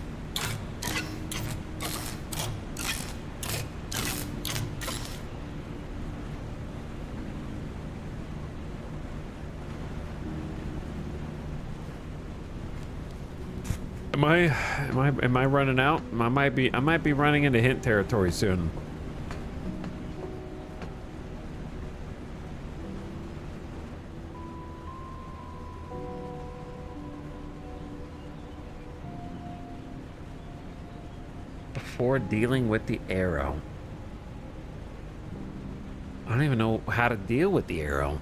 Am I running out? I might be running into hint territory soon. before dealing with the arrow. I don't even know how to deal with the arrow.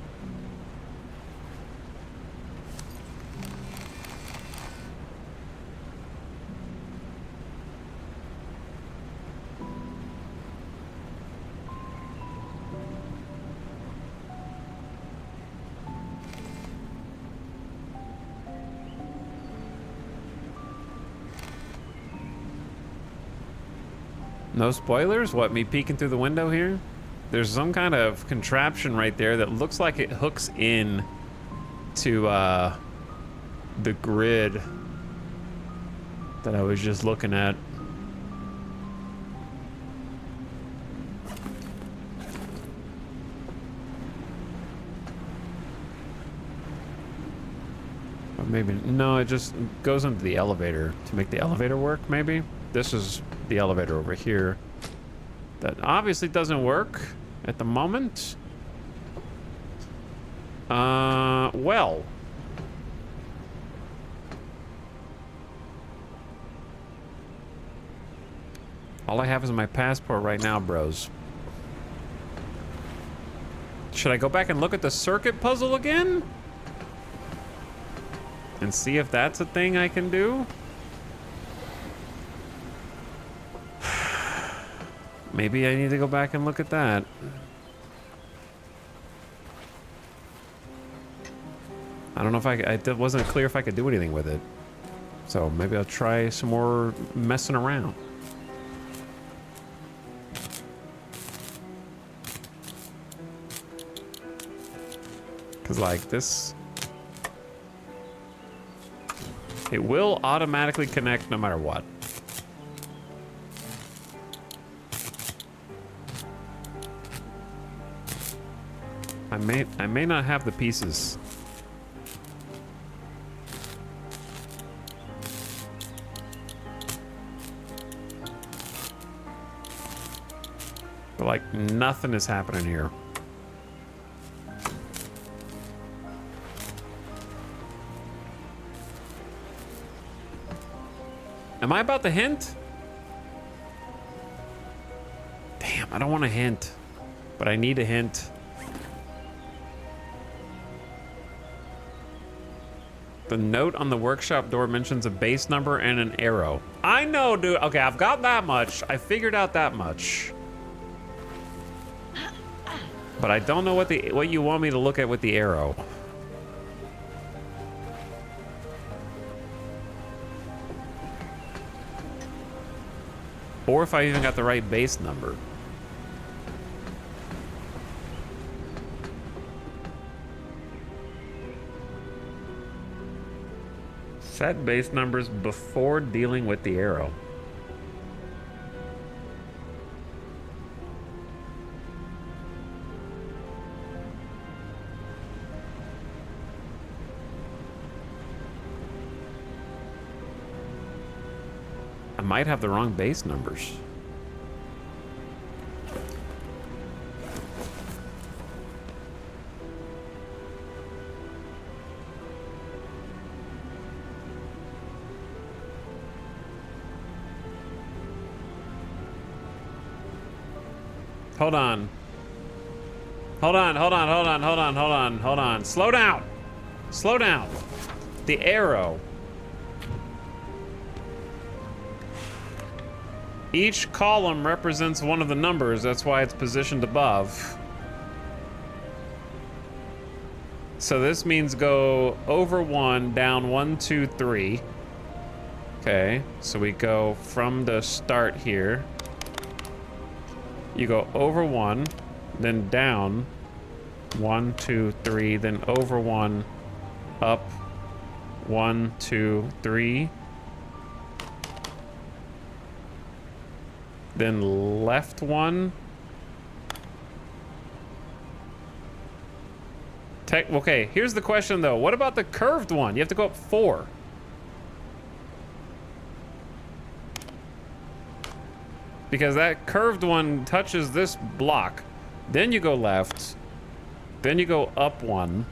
No spoilers? What, me peeking through the window here? There's some kind of contraption right there that looks like it hooks in to the grid that I was just looking at. Or maybe, no, it just goes into the elevator to make the elevator work, maybe? This is the elevator over here. That obviously doesn't work at the moment. Well. All I have is my passport right now, bros. Should I go back and look at the circuit puzzle again? And see if that's a thing I can do? Maybe I need to go back and look at that. I don't know if it wasn't clear if I could do anything with it. So maybe I'll try some more messing around. Cause like this, it will automatically connect no matter what. I may not have the pieces. But like nothing is happening here. Am I about to hint? Damn, I don't want to hint, but I need a hint. The note on the workshop door mentions a base number and an arrow. I know, dude. Okay, I've got that much. I figured out that much. But I don't know what you want me to look at with the arrow. Or if I even got the right base number. Set base numbers before dealing with the arrow. I might have the wrong base numbers. Hold on. Hold on. Slow down. Slow down. The arrow. Each column represents one of the numbers. That's why it's positioned above. So this means go over 1, down 1, 2, 3. Okay, so we go from the start here. You go over 1, then down 1, 2, 3, then over 1, up 1, 2, 3. Then left 1. Okay, here's the question though. What about the curved one? You have to go up 4. Because that curved one touches this block. Then you go left. Then you go up 1.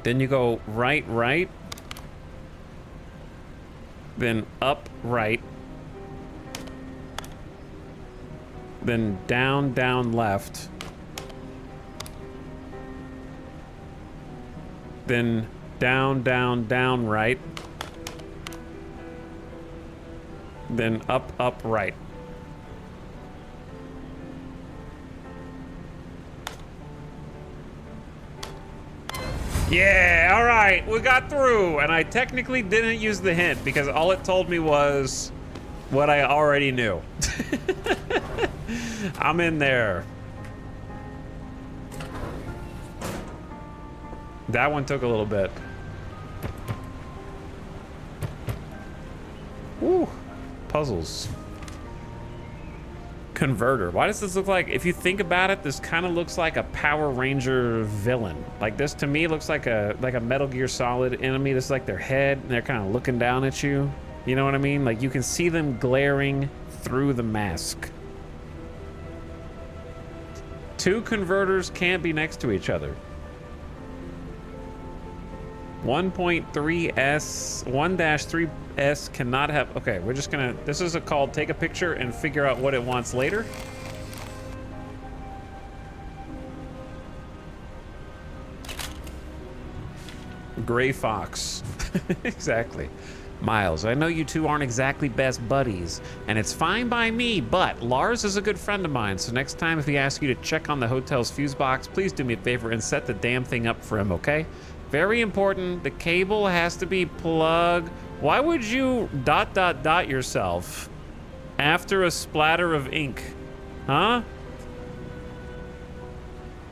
Then you go right. then up right, then down, down left, then down, down, down right, then up, up right. Yeah, all right, we got through, and I technically didn't use the hint because all it told me was what I already knew. I'm in there. That one took a little bit. Ooh, puzzles. Converter. Why does this look like, if you think about it, this kind of looks like a Power Ranger villain. Like this to me looks like a Metal Gear Solid enemy. This is like their head and they're kind of looking down at you. You know what I mean? Like you can see them glaring through the mask. Two converters can't be next to each other. 1.3S, 1-3S cannot have, okay, we're just gonna, this is called take a picture and figure out what it wants later. Gray Fox, exactly. Miles, I know you two aren't exactly best buddies, and it's fine by me, but Lars is a good friend of mine, so next time if he asks you to check on the hotel's fuse box, please do me a favor and set the damn thing up for him, okay? Very important, the cable has to be plugged. Why would you ... yourself after a splatter of ink? Huh?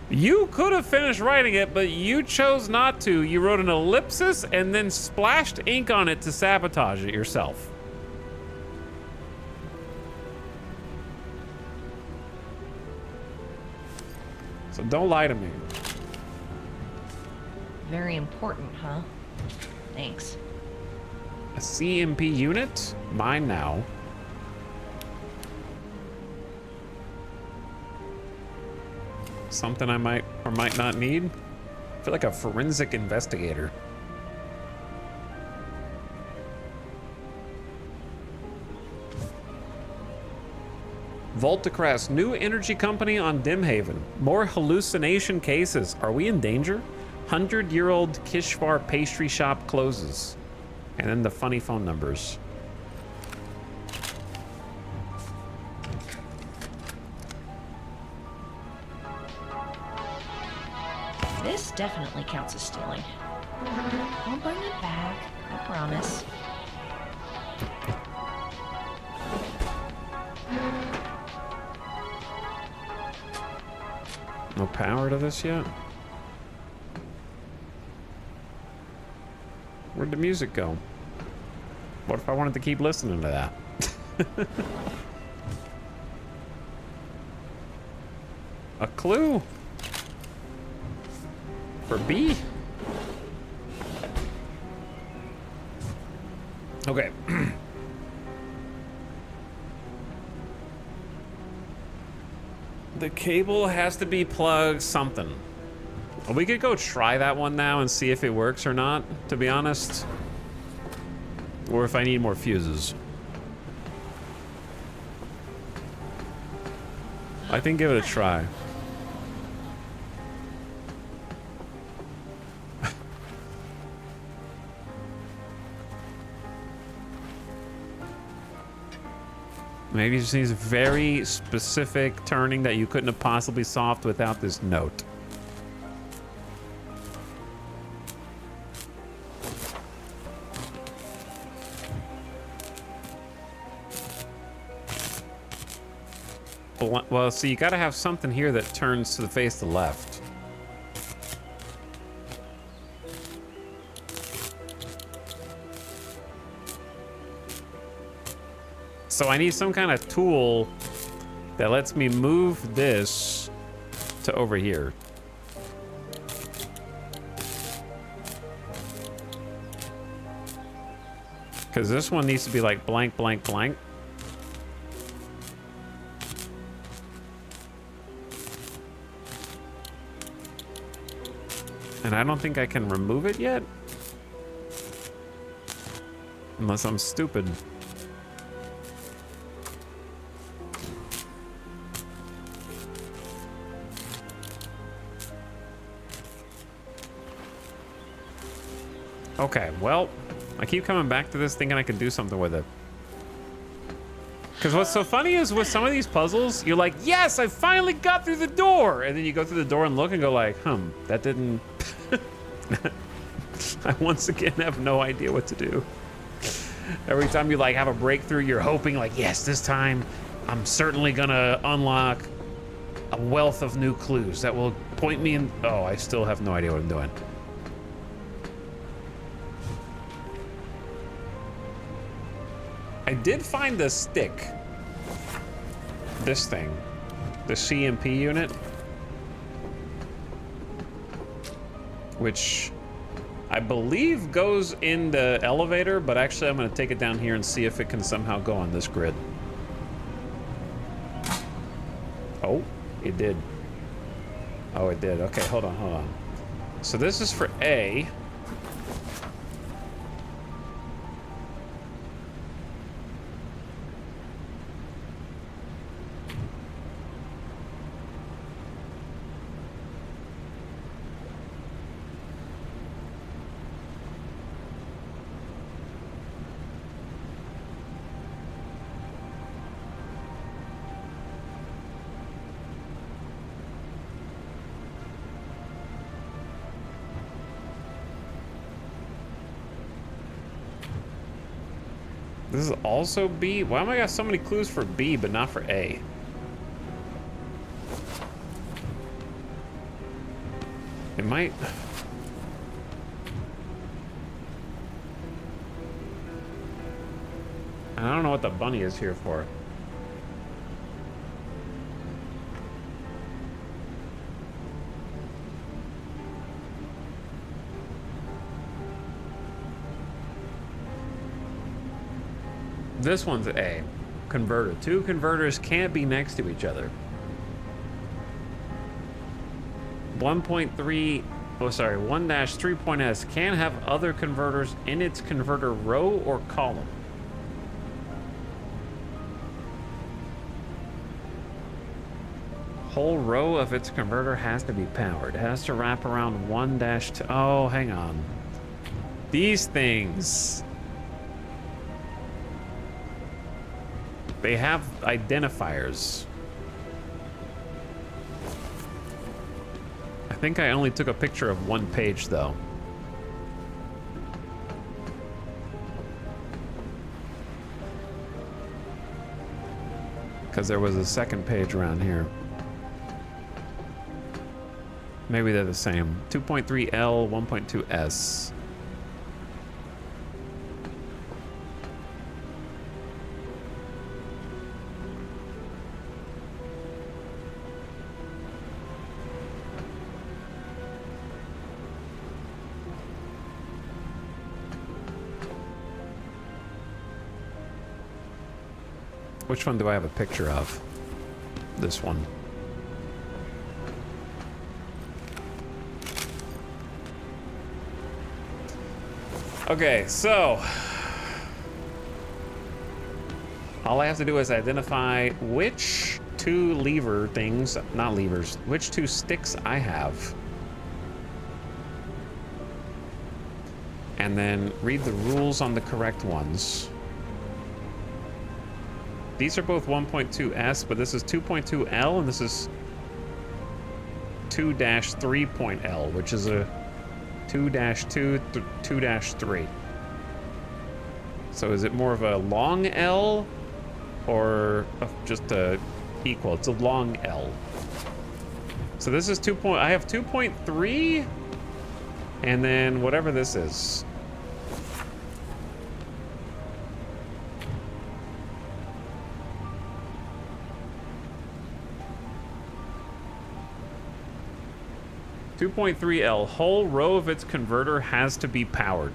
You could have finished writing it, but you chose not to. You wrote an ellipsis and then splashed ink on it to sabotage it yourself. So don't lie to me. Very important, huh? Thanks. A CMP unit? Mine now. Something I might or might not need. I feel like a forensic investigator. Voltacrest, new energy company on Dimhaven. More hallucination cases. Are we in danger? 100-year-old Kishvar pastry shop closes. And then the funny phone numbers. This definitely counts as stealing. I'll bring it back, I promise. No power to this yet? Where'd the music go? What if I wanted to keep listening to that? A clue for B. Okay. The cable has to be plugged something. We could go try that one now and see if it works or not, to be honest. Or if I need more fuses. I think give it a try. Maybe it just needs very specific turning that you couldn't have possibly solved without this note. Well, see, you gotta have something here that turns to the face to the left. So I need some kind of tool that lets me move this to over here. Because this one needs to be like blank, blank, blank. And I don't think I can remove it yet. Unless I'm stupid. Okay, well, I keep coming back to this thinking I can do something with it. Because what's so funny is with some of these puzzles, you're like, yes, I finally got through the door. And then you go through the door and look and go like, that didn't... I once again have no idea what to do. Every time you like have a breakthrough, you're hoping like, yes, this time I'm certainly gonna unlock a wealth of new clues that will point me in... Oh, I still have no idea what I'm doing. I did find the stick. This thing. The CMP unit. Which I believe goes in the elevator, but actually I'm going to take it down here and see if it can somehow go on this grid. Oh, it did. Oh, it did. Okay, hold on, hold on. So this is for A. This is also B? Why am I got so many clues for B, but not for A? It might... I don't know what the bunny is here for. This one's A. Converter. Two converters can't be next to each other. 1.3... Oh, sorry. 1-3.S can have other converters in its converter row or column. Whole row of its converter has to be powered. It has to wrap around 1-2... Oh, hang on. These things... They have identifiers. I think I only took a picture of one page, though. Because there was a second page around here. Maybe they're the same. 2.3L, 1.2S. Which one do I have a picture of? This one. Okay, so all I have to do is identify which two lever things, not levers, which two sticks I have. And then read the rules on the correct ones. These are both 1.2S, but this is 2.2L, and this is 2-3.L, which is a 2-2, 2-3. So is it more of a long L, or just a equal? It's a long L. So this is I have 2.3, and then whatever this is. .3L, whole row of its converter has to be powered.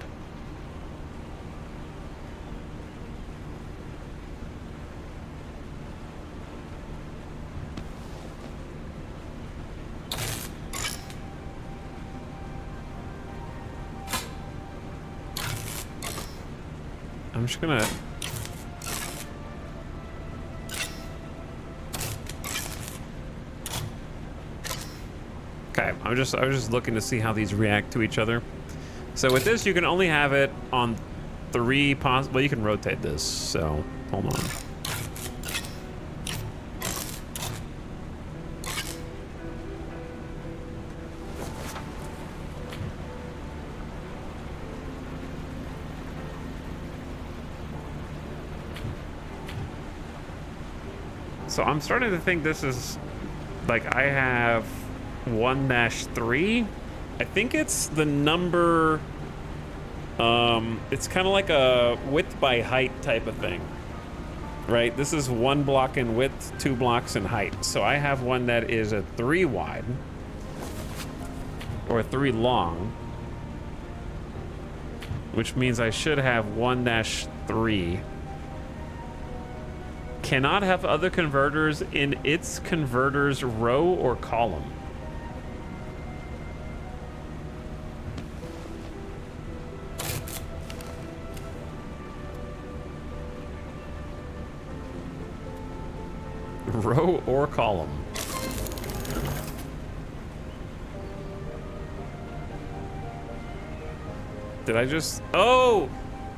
I'm just gonna... Okay, I was just looking to see how these react to each other. So with this, you can only have it on 3 possible... Well, you can rotate this, so hold on. So I'm starting to think this is... Like, I have 1-3. I think it's the number... it's kind of like a width by height type of thing. Right? This is 1 block in width, 2 blocks in height. So I have one that is a 3 wide. Or a 3 long. Which means I should have 1-3. Cannot have other converters in its converter's row or column. Row or column. Did I just... Oh!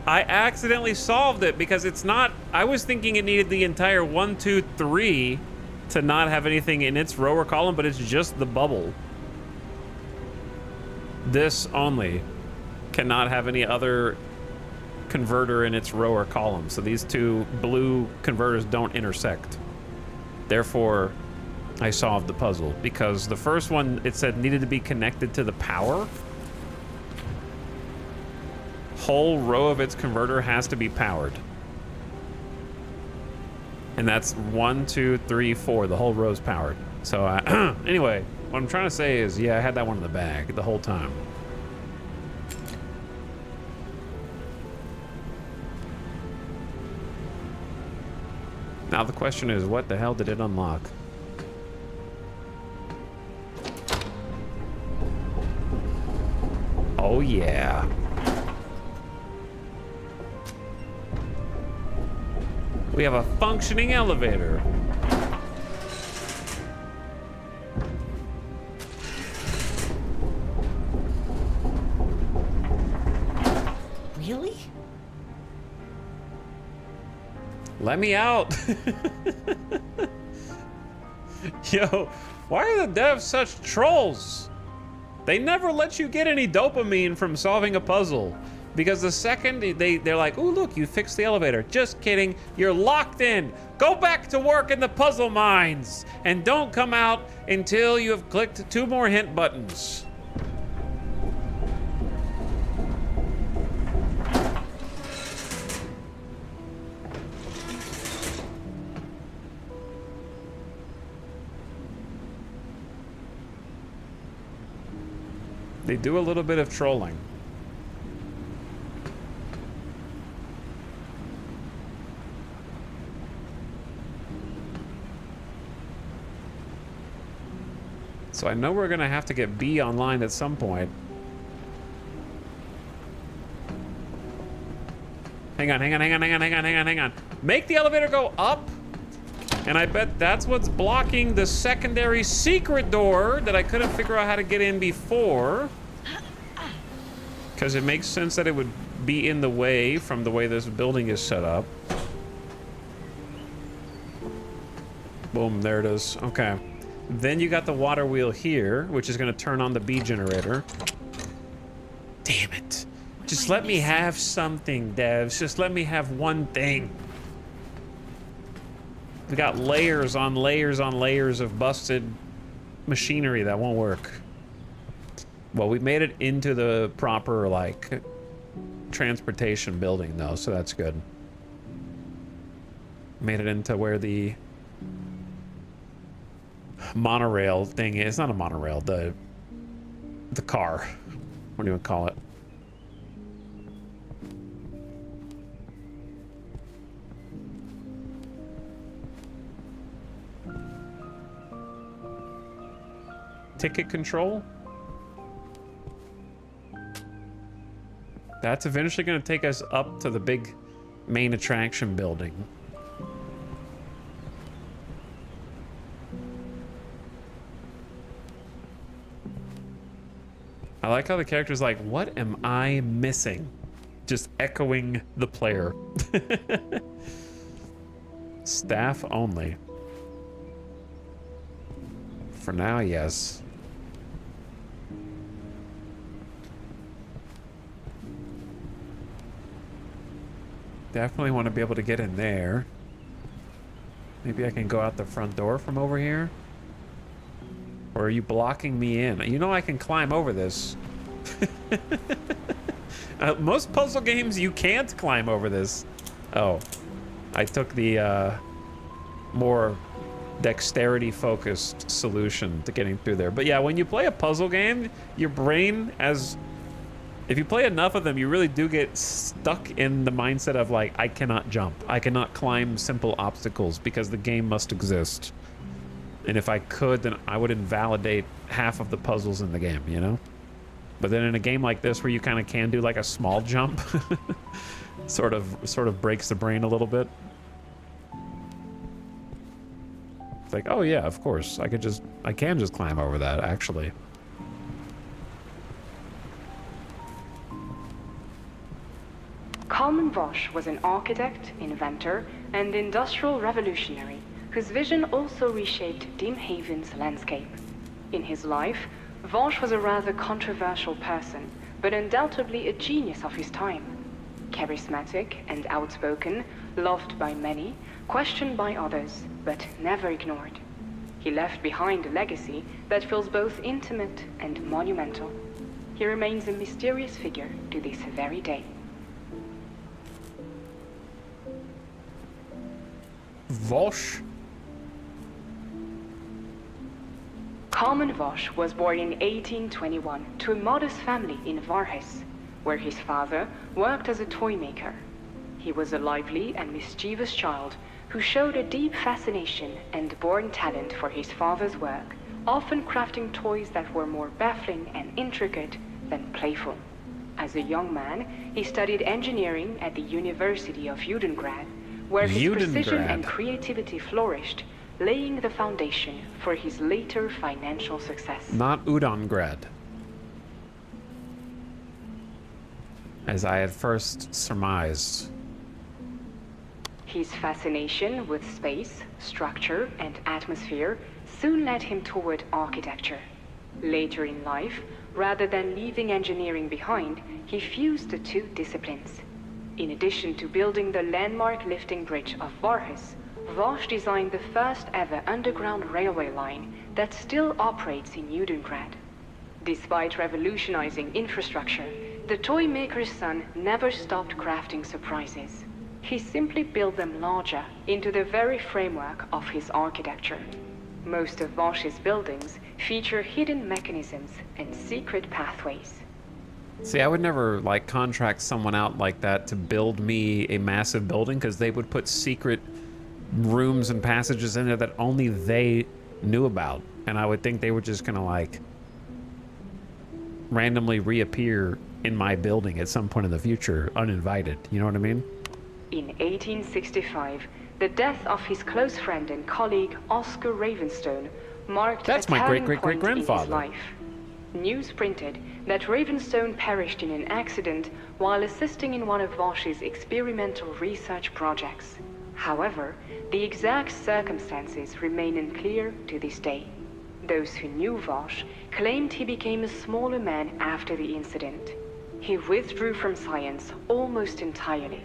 I accidentally solved it because it's not... I was thinking it needed the entire 1, 2, 3 to not have anything in its row or column, but it's just the bubble. This only cannot have any other converter in its row or column. So these 2 blue converters don't intersect. Therefore, I solved the puzzle because the first one, it said needed to be connected to the power. Whole row of its converter has to be powered. And that's 1, 2, 3, 4. The whole row's powered. So anyway, what I'm trying to say is, yeah, I had that one in the bag the whole time. Now the question is, what the hell did it unlock? Oh yeah. We have a functioning elevator. Really? Let me out. Yo, why are the devs such trolls? They never let you get any dopamine from solving a puzzle. Because the second they're like, oh, look, you fixed the elevator. Just kidding. You're locked in. Go back to work in the puzzle mines. And don't come out until you have clicked 2 more hint buttons. They do a little bit of trolling. So I know we're gonna have to get B online at some point. Hang on. Make the elevator go up. And I bet that's what's blocking the secondary secret door that I couldn't figure out how to get in before. Because it makes sense that it would be in the way from the way this building is set up. Boom, there it is. Okay. Then you got the water wheel here, which is going to turn on the B generator. Damn it. Just let me have something, devs. Just let me have one thing. We got layers on layers on layers of busted machinery that won't work. Well, we made it into the proper, like, transportation building, though, so that's good. Made it into where the monorail thing is. It's not a monorail, the car. What do you call it? Ticket control? That's eventually going to take us up to the big main attraction building. I like how the character's like, what am I missing? Just echoing the player. Staff only. For now, yes. Definitely want to be able to get in there. Maybe I can go out the front door from over here? Or are you blocking me in? You know I can climb over this. Most puzzle games, you can't climb over this. Oh. I took the more dexterity-focused solution to getting through there. But yeah, when you play a puzzle game, your brain, if you play enough of them, you really do get stuck in the mindset of like, I cannot jump. I cannot climb simple obstacles because the game must exist. And if I could, then I would invalidate half of the puzzles in the game, you know? But then in a game like this where you kind of can do like a small jump, sort of breaks the brain a little bit. It's like, oh yeah, of course. I can just climb over that, actually. Kalman Vosh was an architect, inventor, and industrial revolutionary whose vision also reshaped Dimhaven's landscape. In his life, Vosh was a rather controversial person, but undoubtedly a genius of his time. Charismatic and outspoken, loved by many, questioned by others, but never ignored. He left behind a legacy that feels both intimate and monumental. He remains a mysterious figure to this very day. Vosh? Kalman Vosh was born in 1821 to a modest family in Varhes, where his father worked as a toy maker. He was a lively and mischievous child who showed a deep fascination and born talent for his father's work, often crafting toys that were more baffling and intricate than playful. As a young man, he studied engineering at the University of Judengrad, where his precision and creativity flourished, laying the foundation for his later financial success. Not Udongrad, as I had first surmised. His fascination with space, structure, and atmosphere soon led him toward architecture. Later in life, rather than leaving engineering behind, he fused the two disciplines. In addition to building the landmark lifting bridge of Varhes, Vosh designed the first ever underground railway line that still operates in Judengrad. Despite revolutionizing infrastructure, the toy maker's son never stopped crafting surprises. He simply built them larger into the very framework of his architecture. Most of Vosh's buildings feature hidden mechanisms and secret pathways. See, I would never like contract someone out like that to build me a massive building, because they would put secret rooms and passages in there that only they knew about, and I would think they were just gonna like randomly reappear in my building at some point in the future uninvited. You know what I mean? In 1865, the death of his close friend and colleague Oscar Ravenstone marked a turning point in his life. News printed that Ravenstone perished in an accident while assisting in one of Vosh's experimental research projects. However, the exact circumstances remain unclear to this day. Those who knew Vosh claimed he became a smaller man after the incident. He withdrew from science almost entirely.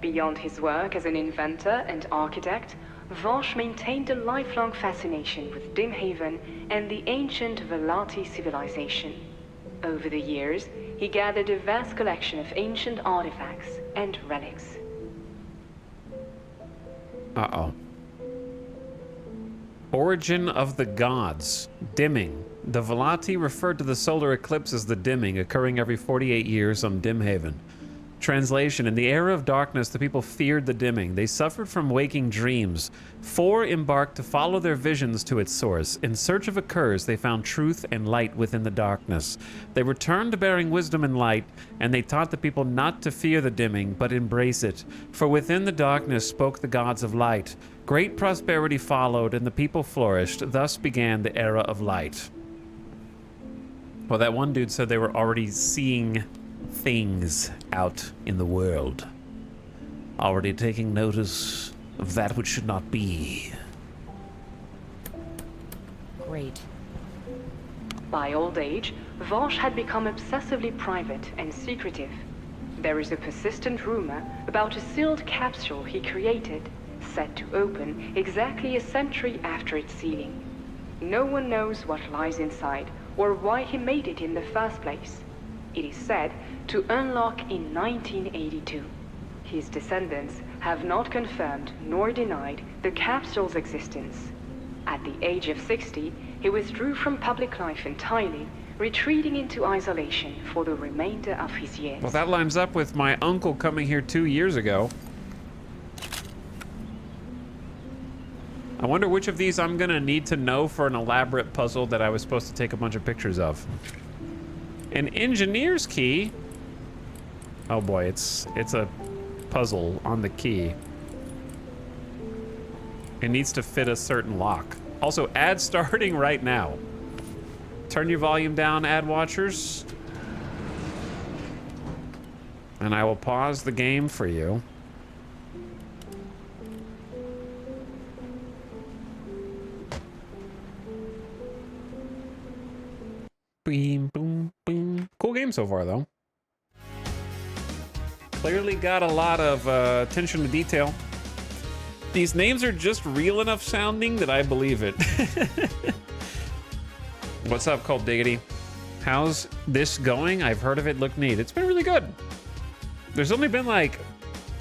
Beyond his work as an inventor and architect, Vosh maintained a lifelong fascination with Dimhaven and the ancient Velati civilization. Over the years, he gathered a vast collection of ancient artifacts and relics. Uh-oh. Origin of the gods. Dimming. The Velati referred to the solar eclipse as the dimming, occurring every 48 years on Dimhaven. Translation: in the era of darkness, the people feared the dimming. They suffered from waking dreams. 4 embarked to follow their visions to its source. In search of a curse, they found truth and light within the darkness. They returned to bearing wisdom and light, and they taught the people not to fear the dimming, but embrace it. For within the darkness spoke the gods of light. Great prosperity followed, and the people flourished. Thus began the era of light. Well, that one dude said they were already seeing things out in the world. Already taking notice of that which should not be. Great. By old age, Vosh had become obsessively private and secretive. There is a persistent rumor about a sealed capsule he created, set to open exactly a century after its sealing. No one knows what lies inside, or why he made it in the first place. It is said to unlock in 1982. His descendants have not confirmed nor denied the capsule's existence. At the age of 60, he withdrew from public life entirely, retreating into isolation for the remainder of his years. Well, that lines up with my uncle coming here 2 years ago. I wonder which of these I'm gonna need to know for an elaborate puzzle that I was supposed to take a bunch of pictures of. An engineer's key. Oh boy, it's a puzzle on the key. It needs to fit a certain lock. Also, ad starting right now. Turn your volume down, ad watchers. And I will pause the game for you. Boom, boom, boom. Cool game so far, though. Clearly got a lot of attention to detail. These names are just real enough sounding that I believe it. What's up, Cold Diggity? How's this going? I've heard of it. Look neat. It's been really good. There's only been like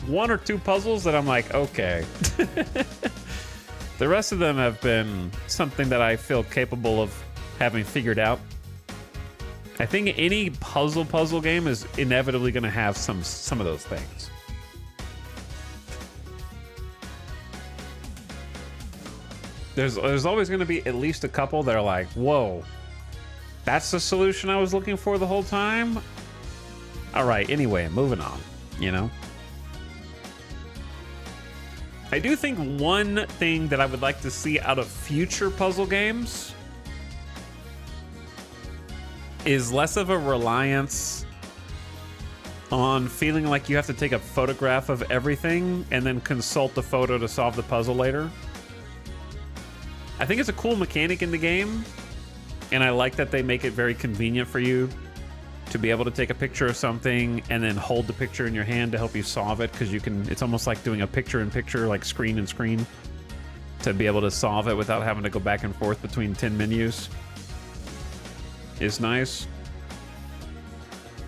1 or 2 puzzles that I'm like, okay. The rest of them have been something that I feel capable of having figured out. I think any puzzle game is inevitably going to have some of those things. There's always going to be at least a couple that are like, whoa, that's the solution I was looking for the whole time? All right, anyway, moving on, you know? I do think one thing that I would like to see out of future puzzle games is less of a reliance on feeling like you have to take a photograph of everything and then consult the photo to solve the puzzle later. I think it's a cool mechanic in the game, and I like that they make it very convenient for you to be able to take a picture of something and then hold the picture in your hand to help you solve it, because you can, it's almost like doing a picture-in-picture, like screen and screen, to be able to solve it without having to go back and forth between 10 menus. Is nice.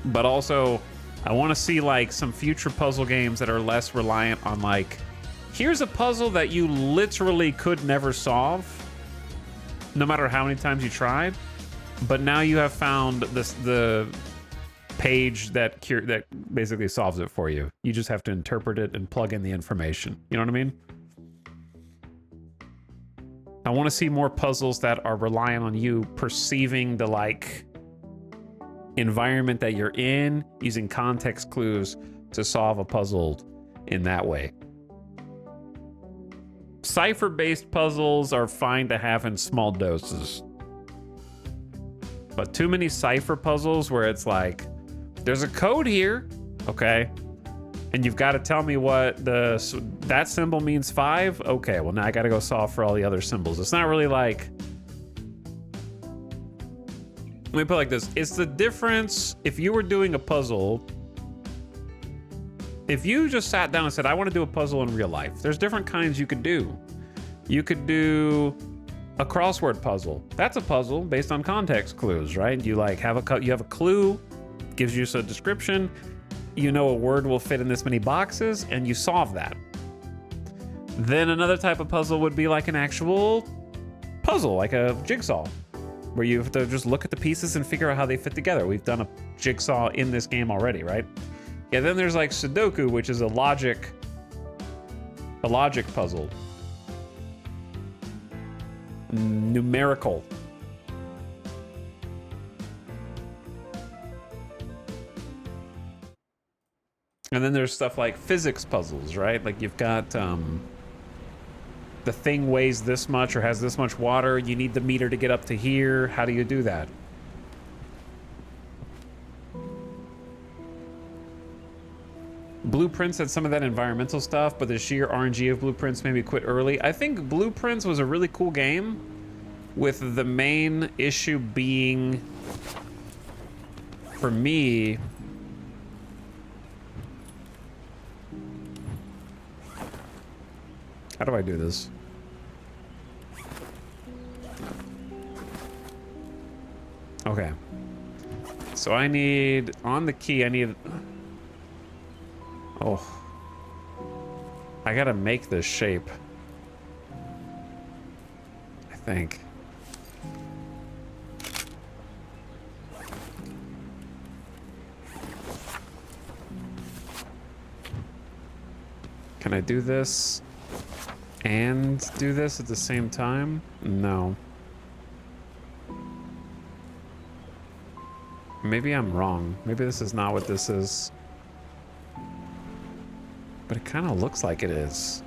But also, I want to see like some future puzzle games that are less reliant on like, here's a puzzle that you literally could never solve, no matter how many times you tried, but now you have found the page that basically solves it for you. You just have to interpret it and plug in the information. You know what I mean? I want to see more puzzles that are reliant on you perceiving the like environment that you're in, using context clues to solve a puzzle in that way. Cipher-based puzzles are fine to have in small doses, but too many cipher puzzles where it's like, there's a code here, okay, and you've got to tell me what that symbol means 5. Okay, well now I got to go solve for all the other symbols. It's not really like, let me put it like this. It's the difference if you were doing a puzzle. If you just sat down and said, I want to do a puzzle in real life, there's different kinds you could do. You could do a crossword puzzle. That's a puzzle based on context clues, right? You like have a clue, gives you a description, you know a word will fit in this many boxes, and you solve that. Then another type of puzzle would be like an actual puzzle, like a jigsaw, where you have to just look at the pieces and figure out how they fit together. We've done a jigsaw in this game already, right? Yeah, then there's like Sudoku, which is a logic puzzle. Numerical. And then there's stuff like physics puzzles, right? Like you've got the thing weighs this much or has this much water. You need the meter to get up to here. How do you do that? Blueprints had some of that environmental stuff, but the sheer RNG of Blueprints made me quit early. I think Blueprints was a really cool game, with the main issue being, for me, how do I do this? Okay. So I need, on the key, I need, oh, I gotta make this shape, I think. Can I do this and do this at the same time? No. Maybe I'm wrong. Maybe this is not what this is. But it kind of looks like it is.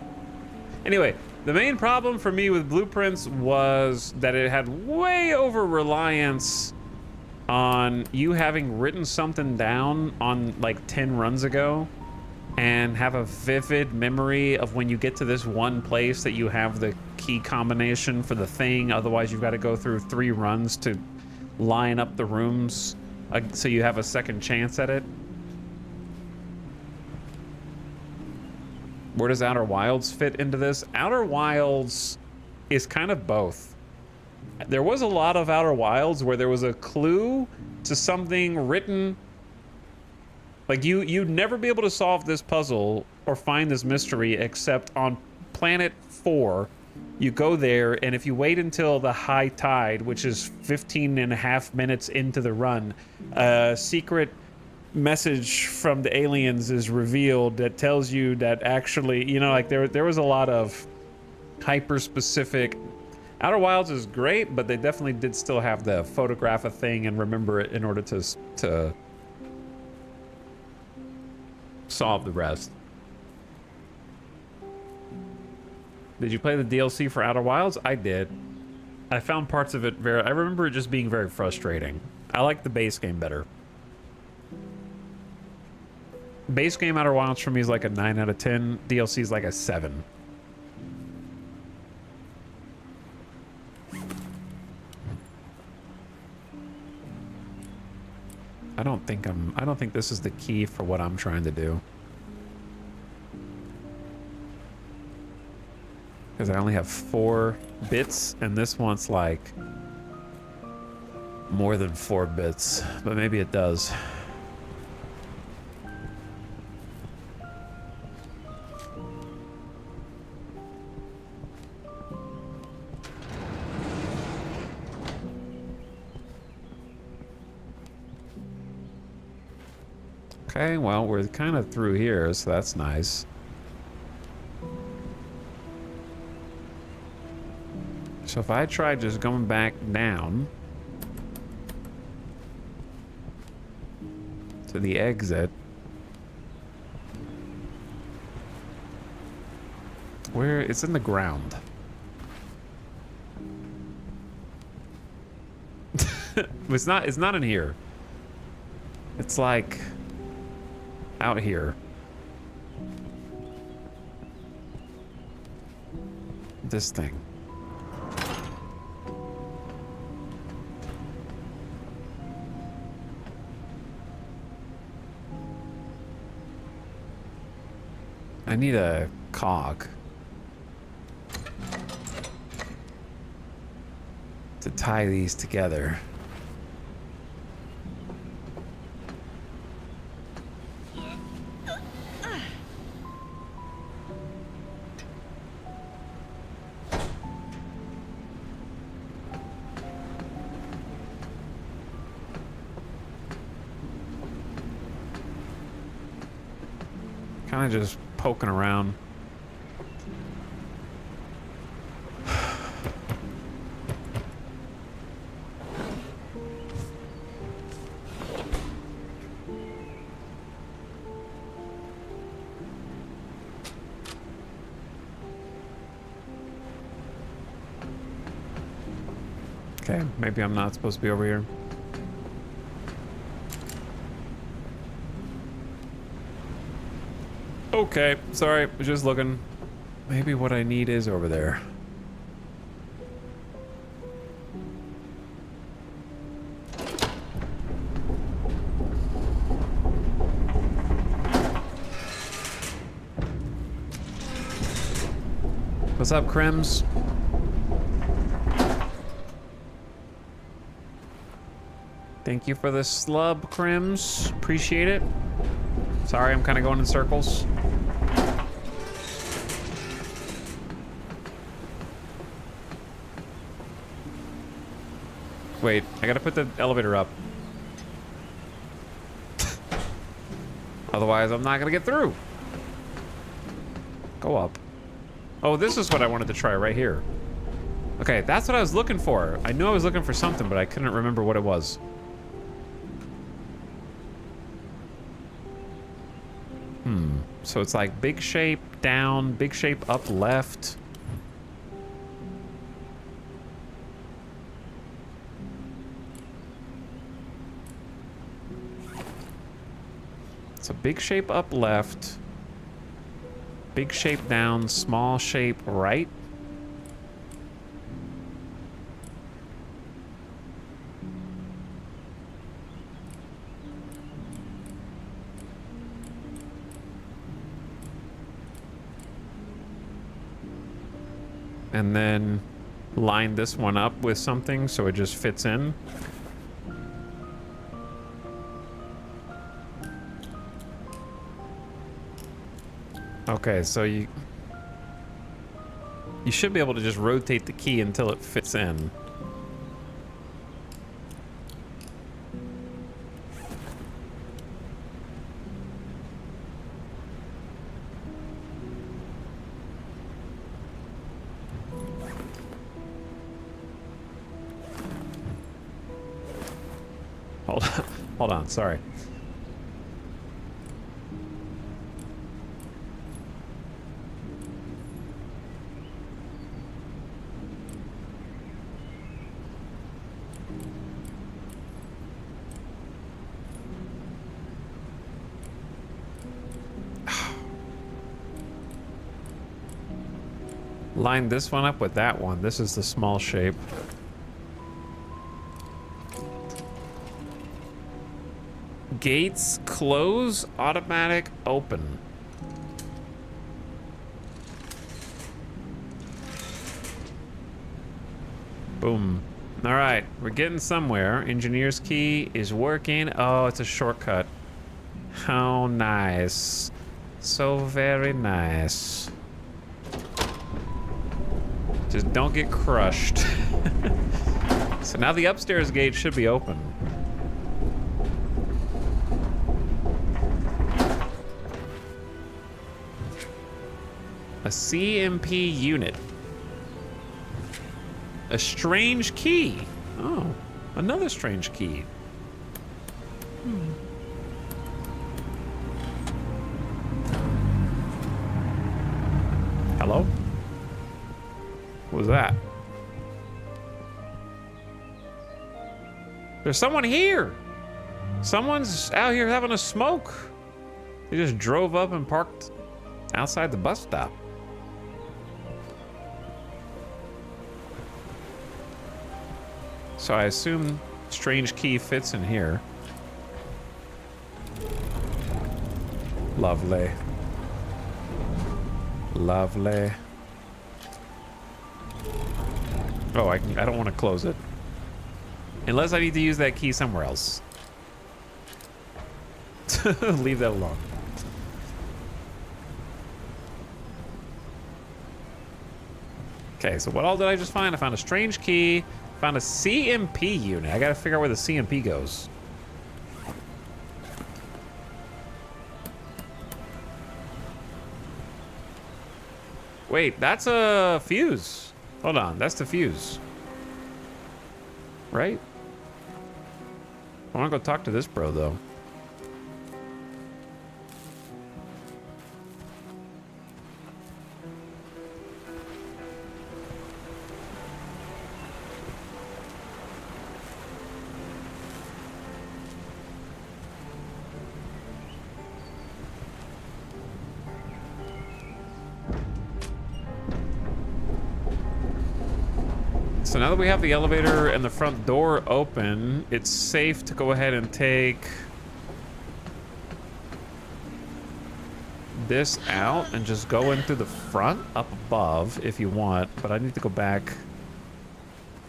Anyway, the main problem for me with Blueprints was that it had way over reliance on you having written something down on like 10 runs ago and have a vivid memory of when you get to this one place that you have the key combination for the thing. Otherwise, you've got to go through 3 runs to line up the rooms so you have a second chance at it. Where does Outer Wilds fit into this? Outer Wilds is kind of both. There was a lot of Outer Wilds where there was a clue to something written. Like you'd never be able to solve this puzzle or find this mystery except on planet 4. You go there, and if you wait until the high tide, which is 15.5 minutes into the run, a secret message from the aliens is revealed that tells you that actually, you know, like there was a lot of hyper-specific. Outer Wilds is great, but they definitely did still have the photograph a thing and remember it in order to solve the rest. Did you play the DLC for Outer Wilds? I did. I found parts of it I remember it just being very frustrating. I like the base game better. Base game Outer Wilds for me is like a 9 out of 10. DLC is like a 7. I don't think this is the key for what I'm trying to do. Because I only have 4 bits, and this one's like more than 4 bits, but maybe it does. Okay, well, we're kind of through here, so that's nice. So if I try just going back down to the exit, where it's in the ground. It's not in here. It's like out here. This thing. I need a cog to tie these together. Kind of just poking around. Okay, maybe I'm not supposed to be over here. Okay, sorry, was just looking. Maybe what I need is over there. What's up, Crims? Thank you for the slub, Crims. Appreciate it. Sorry, I'm kind of going in circles. Wait, I gotta put the elevator up. Otherwise, I'm not gonna get through. Go up. Oh, this is what I wanted to try right here. Okay, that's what I was looking for. I knew I was looking for something, but I couldn't remember what it was. So it's like big shape down, big shape up left. So big shape up left, big shape down, small shape right. And then line this one up with something so it just fits in. Okay, so you should be able to just rotate the key until it fits in. Hold on, sorry. Line this one up with that one. This is the small shape. Gates close, automatic open. Boom. All right, we're getting somewhere. Engineer's key is working. Oh, it's a shortcut. How nice. So very nice. Just don't get crushed. So now the upstairs gate should be open. A CMP unit. A strange key. Oh, another strange key. Hello? What was that? There's someone here. Someone's out here having a smoke. They just drove up and parked outside the bus stop. So I assume strange key fits in here. Lovely. Lovely. Oh, I don't want to close it. Unless I need to use that key somewhere else. Leave that alone. Okay, so what all did I just find? I found a strange key. Found a CMP unit. I gotta figure out where the CMP goes. Wait, that's a fuse. Hold on, that's the fuse. Right? I want to go talk to this bro, though. So now that we have the elevator and the front door open, it's safe to go ahead and take this out and just go in through the front up above if you want, but I need to go back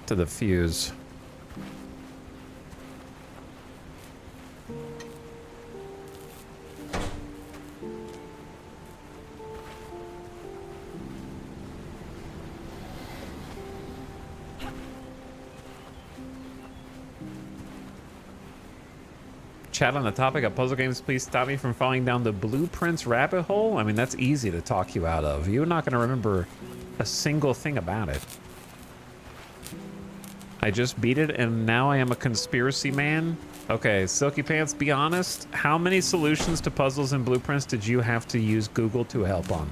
to the fuse. Chat on the topic of puzzle games, please stop me from falling down the blueprints rabbit hole. I mean, that's easy to talk you out of. You're not going to remember a single thing about it. I just beat it and now I am a conspiracy man. Okay, Silky Pants, be honest. How many solutions to puzzles and blueprints did you have to use Google to help on?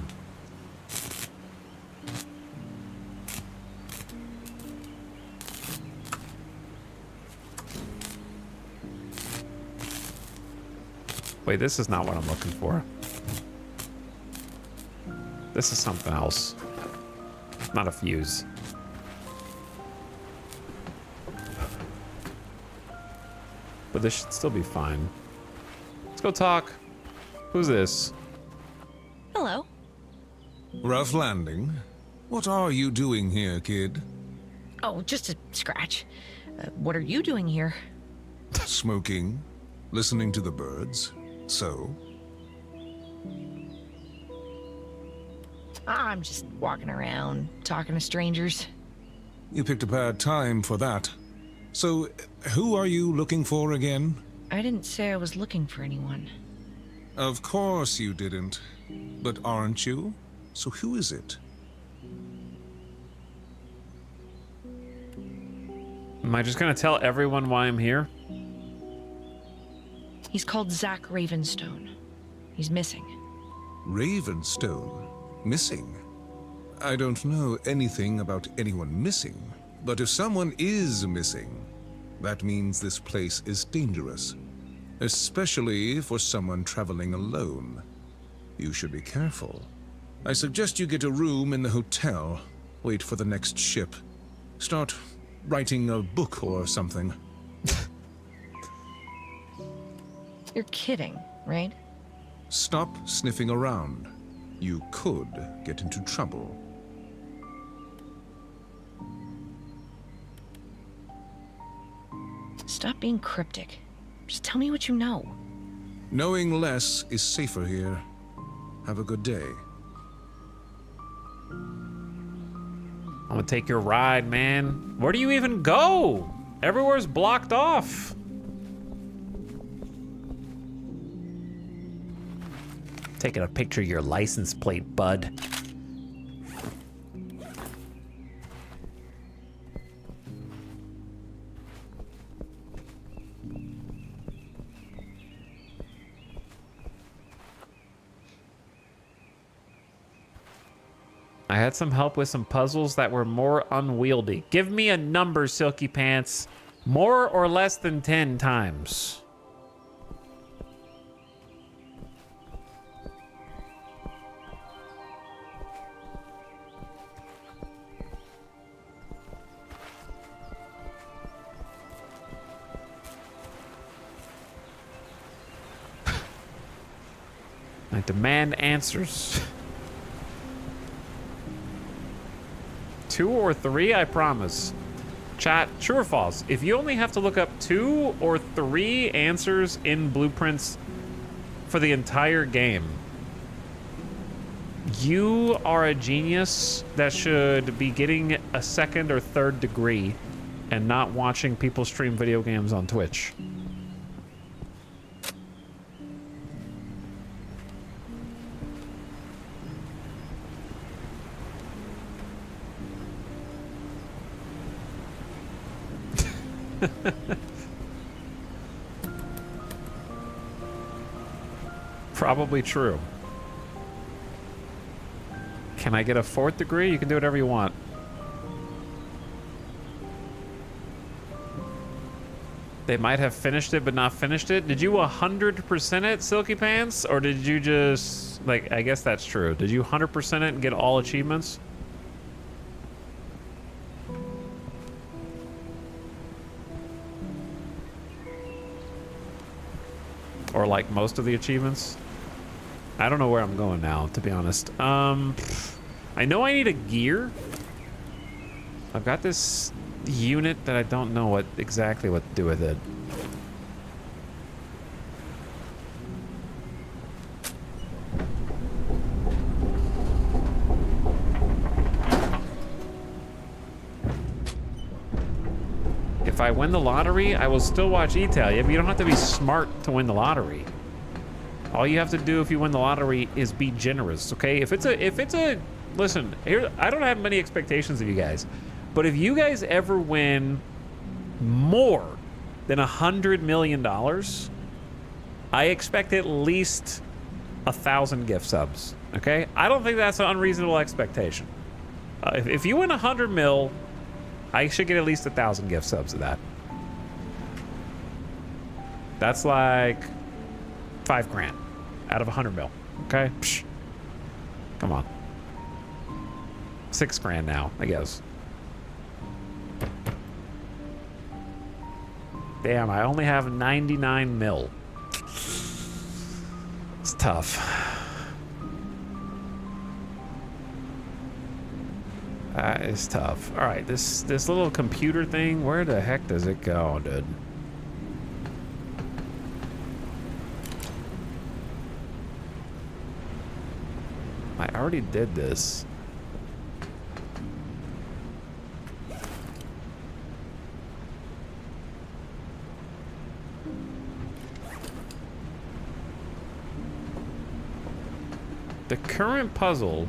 Wait, this is not what I'm looking for. This is something else. Not a fuse. But this should still be fine. Let's go talk. Who's this? Hello. Rough landing. What are you doing here, kid? Oh, just a scratch. What are you doing here? Smoking, listening to the birds. So? I'm just walking around, talking to strangers. You picked a bad time for that. So, who are you looking for again? I didn't say I was looking for anyone. Of course you didn't. But aren't you? So who is it? Am I just gonna tell everyone why I'm here? He's called Zach Ravenstone. He's missing. Ravenstone? Missing? I don't know anything about anyone missing, but if someone is missing, that means this place is dangerous. Especially for someone traveling alone. You should be careful. I suggest you get a room in the hotel. Wait for the next ship. Start writing a book or something. You're kidding, right? Stop sniffing around. You could get into trouble. Stop being cryptic. Just tell me what you know. Knowing less is safer here. Have a good day. I'm gonna take your ride, man. Where do you even go? Everywhere's blocked off. Taking a picture of your license plate, bud. I had some help with some puzzles that were more unwieldy. Give me a number, Silky Pants. More or less than 10 times. I demand answers. 2 or 3, I promise. Chat, true or false? If you only have to look up 2 or 3 answers in blueprints for the entire game, you are a genius that should be getting a 2nd or 3rd degree and not watching people stream video games on Twitch. Probably true. Can I get a 4th degree? You can do whatever you want. They might have finished it, but not finished it. Did you 100% it, Silky Pants? Or did you just, like, I guess that's true. Did you 100% it and get all achievements? Or like most of the achievements? I don't know where I'm going now, to be honest. I know I need a gear. I've got this unit that I don't know exactly what to do with it. If I win the lottery, I will still watch Etalyx, but you don't have to be smart to win the lottery. All you have to do if you win the lottery is be generous, okay? If it's a listen, here, I don't have many expectations of you guys, but if you guys ever win more than $100 million, I expect at least 1,000 gift subs, okay? I don't think that's an unreasonable expectation. If you win 100 mil, I should get at least 1,000 gift subs of that. That's like $5,000 out of 100 mil, okay? Psh. Come on. $6,000 now, I guess. Damn, I only have 99 mil. It's tough. It's tough. All right, this little computer thing, where the heck does it go, dude? I already did this. The current puzzle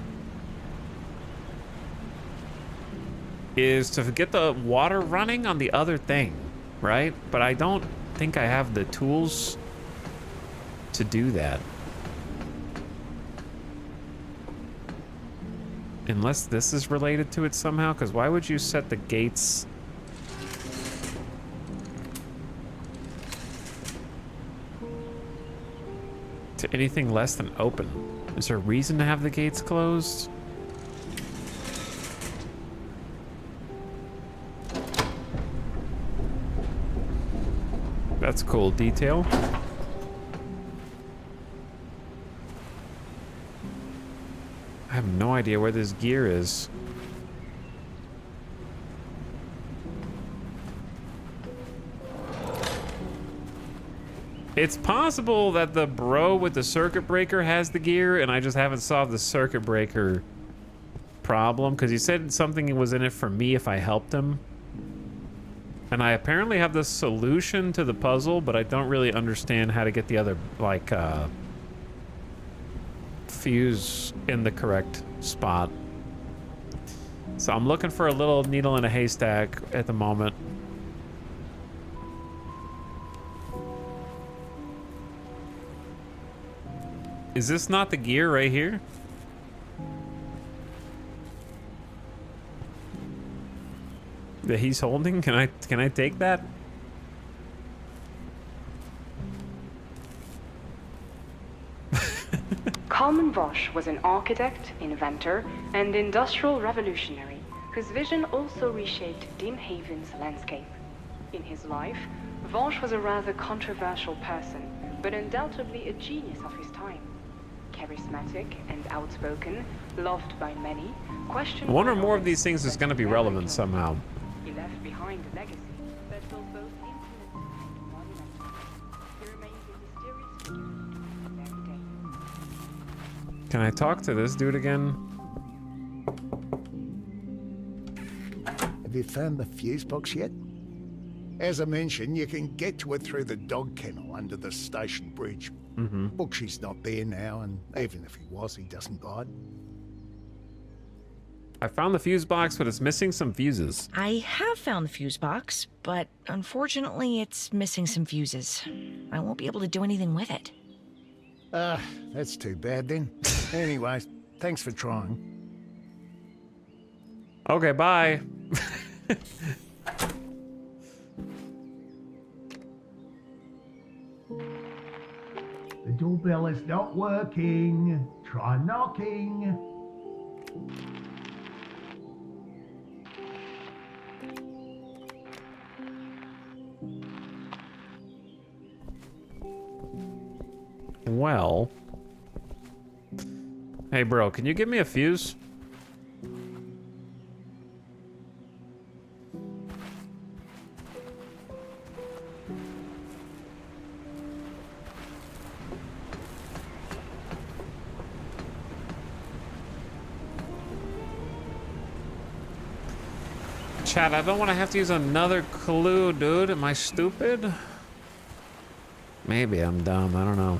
is to get the water running on the other thing, right? But I don't think I have the tools to do that. Unless this is related to it somehow, because why would you set the gates? To anything less than open? Is there a reason to have the gates closed? That's cool detail. I have no idea where this gear is. It's possible that the bro with the circuit breaker has the gear and I just haven't solved the circuit breaker problem, because he said something was in it for me if I helped him. And I apparently have the solution to the puzzle, but I don't really understand how to get the other, like, fuse in the correct spot. So I'm looking for a little needle in a haystack at the moment. Is this not the gear right here? That he's holding? Can I take that? Carmen Vosch was an architect, inventor, and industrial revolutionary whose vision also reshaped Dimhaven's landscape. In his life, Vosch was a rather controversial person, but undoubtedly a genius of his time. Charismatic and outspoken, loved by many, questioned... One or more of these things is going to be relevant somehow. He left behind a legacy that will both influence and monumental. He remains a mysterious figure to every day. Can I talk to this dude again? Have you found the fuse box yet? As I mentioned, you can get to it through the dog kennel under the station bridge. Bookshy's not there now, and even if he was, he doesn't bite. I found the fuse box, but it's missing some fuses. I have found the fuse box, but unfortunately it's missing some fuses. I won't be able to do anything with it. That's too bad then. Anyways, thanks for trying. Okay, bye. The doorbell is not working. Try knocking. Well. Hey, bro, can you give me a fuse? Chat, I don't want to have to use another clue, dude. Am I stupid? Maybe I'm dumb. I don't know.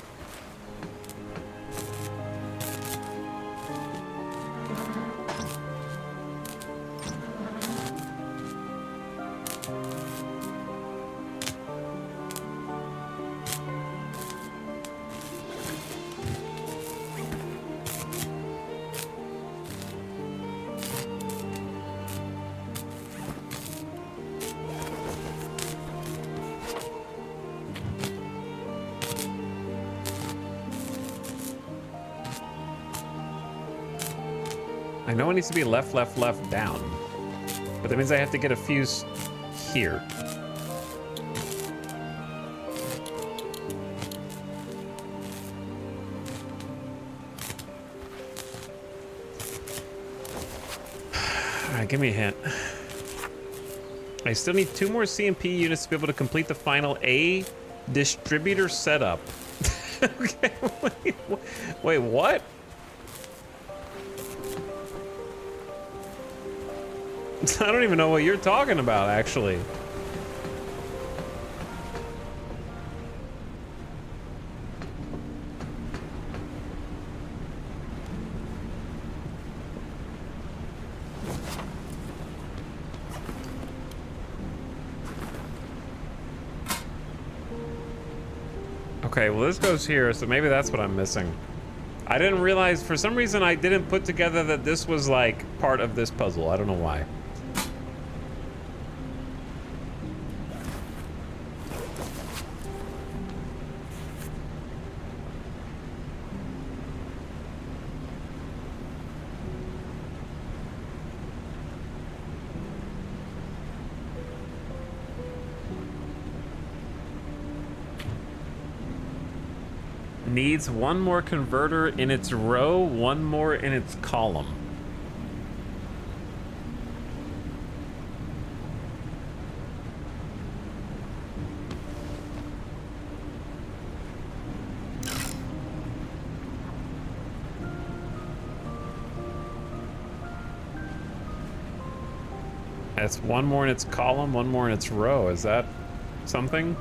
I know it needs to be left, left, left, down. But that means I have to get a fuse here. Alright, give me a hint. I still need 2 more CMP units to be able to complete the final A distributor setup. Okay, wait, what? I don't even know what you're talking about, actually. Okay, well this goes here, so maybe that's what I'm missing. I didn't realize, for some reason I didn't put together that this was like part of this puzzle. I don't know why. Needs 1 more converter in its row, 1 more in its column. That's 1 more in its column, 1 more in its row. Is that something?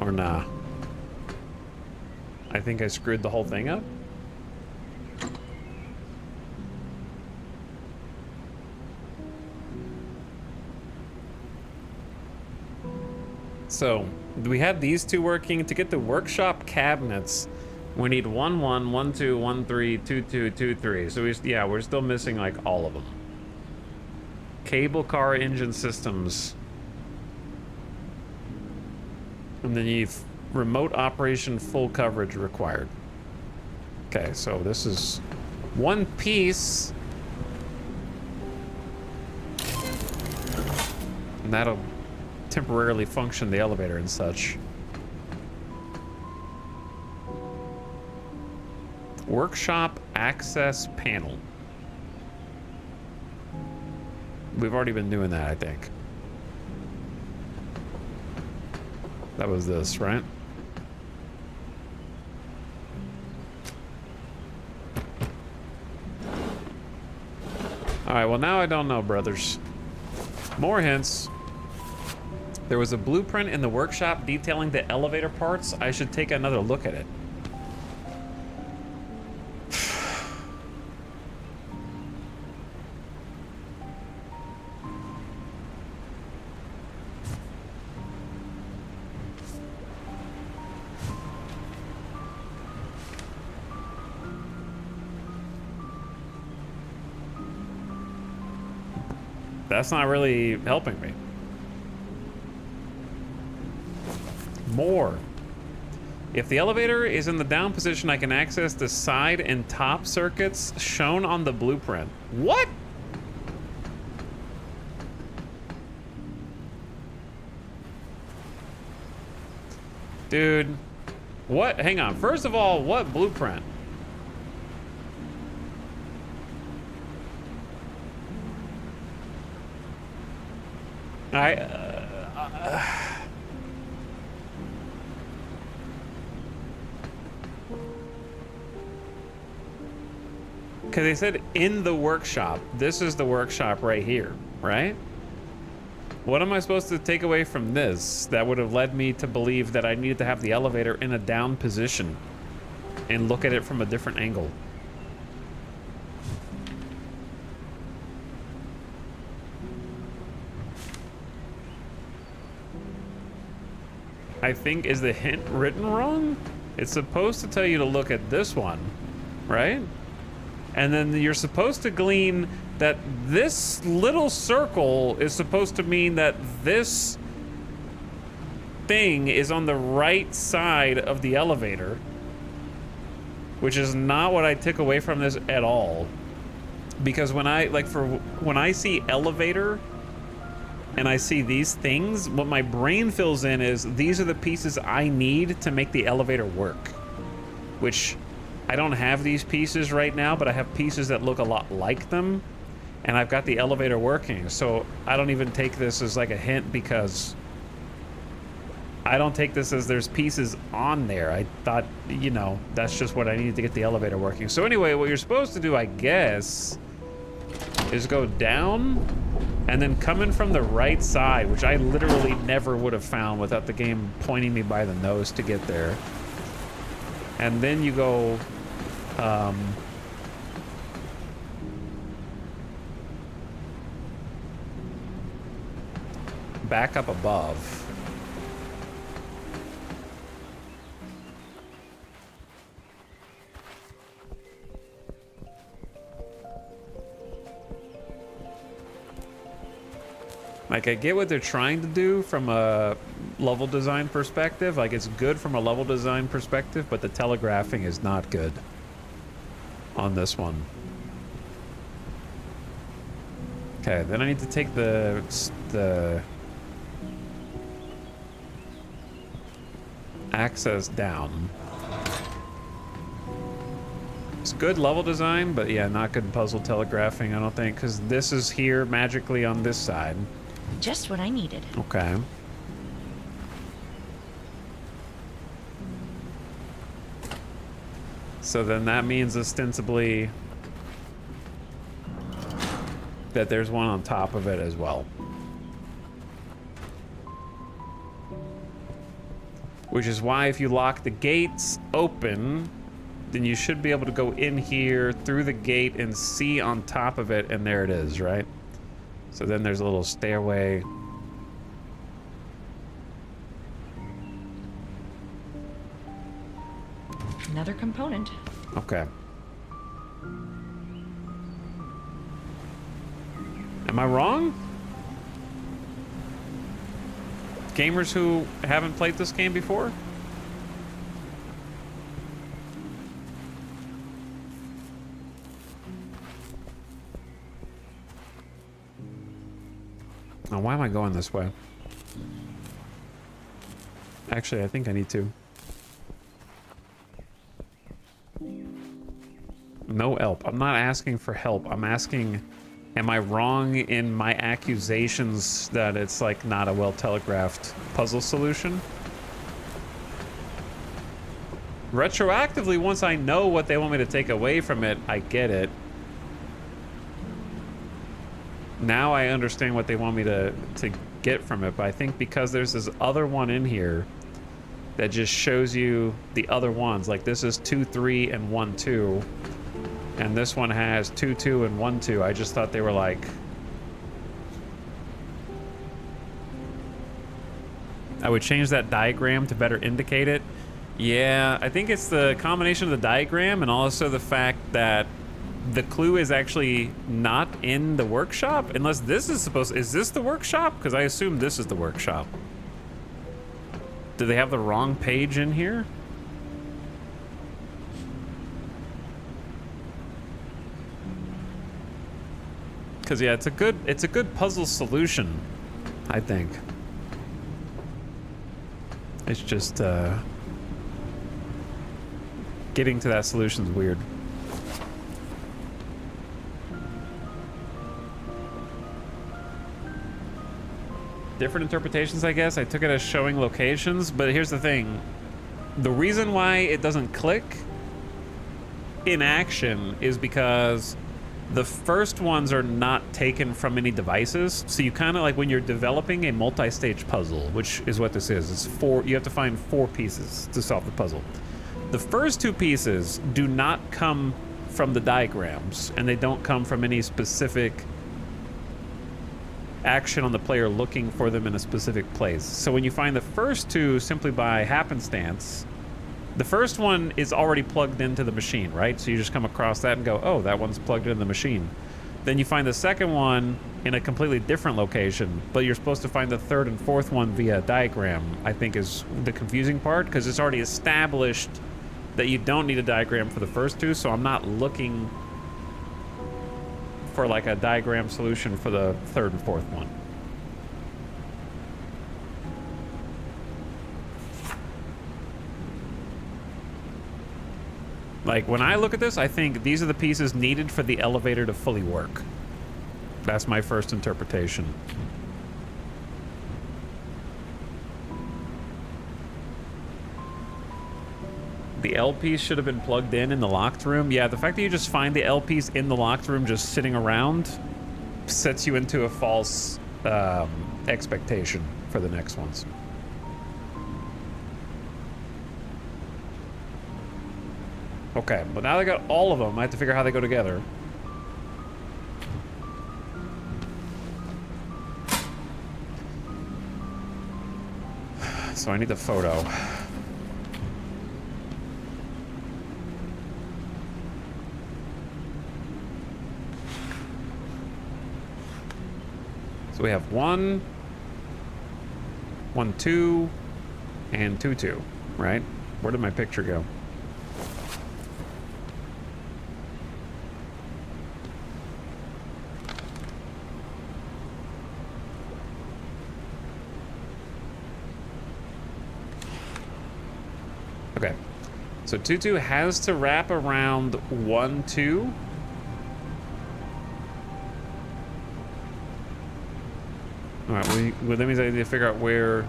Or nah? I think I screwed the whole thing up. So we have these 2 working. To get the workshop cabinets, we need 1 1 1 2 1 3 2 2 2 3. So we're still missing like all of them. Cable car engine systems. And then you remote operation full coverage required. Okay, so this is 1 piece. And that'll temporarily function the elevator and such. Workshop access panel. We've already been doing that, I think. That was this, right? All right, well now I don't know, brothers. More hints. There was a blueprint in the workshop detailing the elevator parts. I should take another look at it. that's not really helping me. More. If the elevator is in the down position, I can access the side and top circuits shown on the blueprint. What? Dude, what? Hang on. First of all, what blueprint? Because they said in the workshop. This is the workshop right here, right? What am I supposed to take away from this that would have led me to believe that I needed to have the elevator in a down position and look at it from a different angle? I think, is the hint written wrong? It's supposed to tell you to look at this one, right? And then you're supposed to glean that this little circle is supposed to mean that this thing is on the right side of the elevator, which is not what I took away from this at all. Because when I see elevator and I see these things, what my brain fills in is these are the pieces I need to make the elevator work, which I don't have these pieces right now, but I have pieces that look a lot like them, and I've got the elevator working. So I don't even take this as like a hint, because I don't take this as there's pieces on there. I thought, you know, that's just what I needed to get the elevator working. So anyway, what you're supposed to do, I guess, is go down and then come in from the right side, which I literally never would have found without the game pointing me by the nose to get there. And then you go back up above. Like, I get what they're trying to do from a level design perspective. Like, it's good from a level design perspective, but the telegraphing is not good on this one. Okay, then I need to take the access down. It's good level design, but yeah, not good puzzle telegraphing, I don't think, because this is here magically on this side. Just what I needed. Okay. So then that means ostensibly that there's one on top of it as well. Which is why if you lock the gates open, then you should be able to go in here through the gate and see on top of it, and there it is, right? So then there's a little stairway. Another component. Okay. Am I wrong? Gamers who haven't played this game before? Oh, why am I going this way? Actually, I think I need to. No help. I'm not asking for help. I'm asking, am I wrong in my accusations that it's like not a well telegraphed puzzle solution? Retroactively, once I know what they want me to take away from it, I get it. Now I understand what they want me to get from it, but I think because there's this other one in here that just shows you the other ones, like this is 2, 3, and 1, 2, and this one has 2, 2, and 1, 2. I just thought they were like, I would change that diagram to better indicate it. Yeah, I think it's the combination of the diagram and also the fact that the clue is actually not in the workshop, unless this is supposed. Is this the workshop? Because I assume this is the workshop. Do they have the wrong page in here? Because yeah, it's a good puzzle solution, I think. It's just getting to that solution's weird. Different interpretations, I guess. I took it as showing locations, but here's the thing. The reason why it doesn't click in action is because the first ones are not taken from any devices. So you kind of like when you're developing a multi-stage puzzle, which is what this is. It's four. You have to find 4 pieces to solve the puzzle. The first 2 pieces do not come from the diagrams, and they don't come from any specific action on the player looking for them in a specific place. So when you find the first 2 simply by happenstance, the first one is already plugged into the machine, right? So you just come across that and go, oh, that one's plugged into the machine. Then you find the second one in a completely different location, but you're supposed to find the third and fourth one via diagram, I think is the confusing part, because it's already established that you don't need a diagram for the first 2, so I'm not looking for like a diagram solution for the third and fourth one. Like when I look at this, I think these are the pieces needed for the elevator to fully work. That's my first interpretation. The L piece should have been plugged in the locked room. Yeah, the fact that you just find the L piece in the locked room just sitting around sets you into a false expectation for the next ones. Okay, but now I got all of them. I have to figure out how they go together. So I need the photo. So we have 1, 1, 2, and 2, 2, right? Where did my picture go? Okay, so 2, 2 has to wrap around 1, 2. All right, well, that means I need to figure out where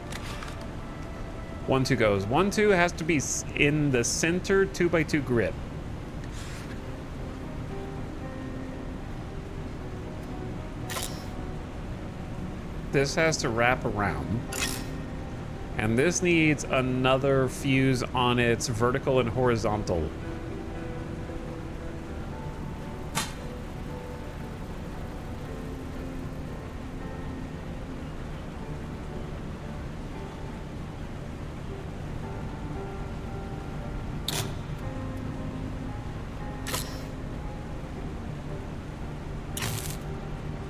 1, 2 goes. 1, 2 has to be in the center 2x2 grid. This has to wrap around. And this needs another fuse on its vertical and horizontal.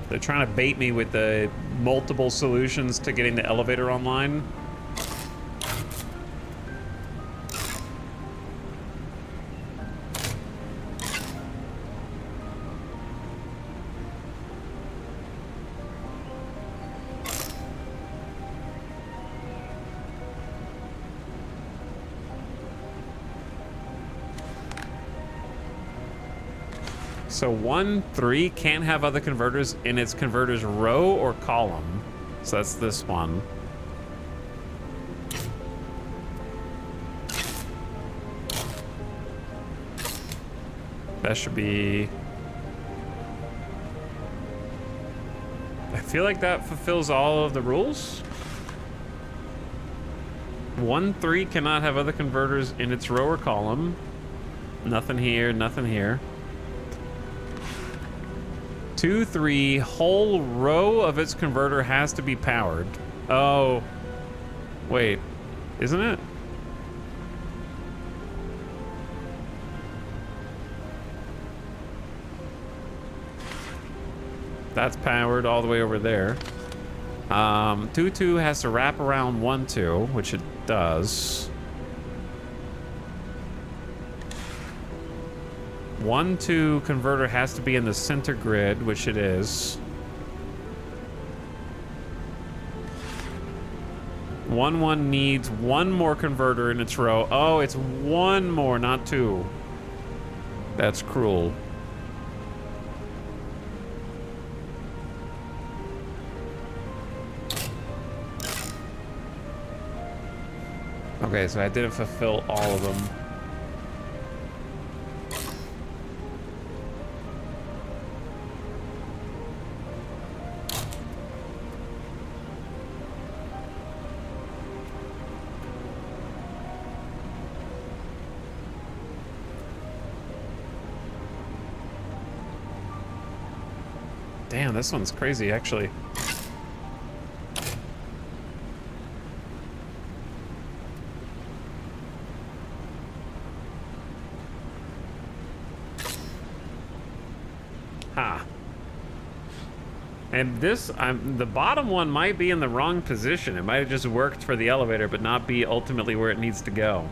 They're trying to bait me with the multiple solutions to getting the elevator online. So 1, 3 can't have other converters in its converter's row or column. So that's this one. That should be... I feel like that fulfills all of the rules. 1, 3 cannot have other converters in its row or column. Nothing here, nothing here. 2, 3, whole row of its converter has to be powered. Oh, wait, isn't it? That's powered all the way over there. 2-2 has to wrap around 1-2, which it does. 1-2 converter has to be in the center grid, which it is. 1-1 needs one more converter in its row. Oh, it's one more, not two. That's cruel. Okay, so I didn't fulfill all of them. Damn, this one's crazy, actually. Ha. And this, the bottom one might be in the wrong position. It might have just worked for the elevator, but not be ultimately where it needs to go.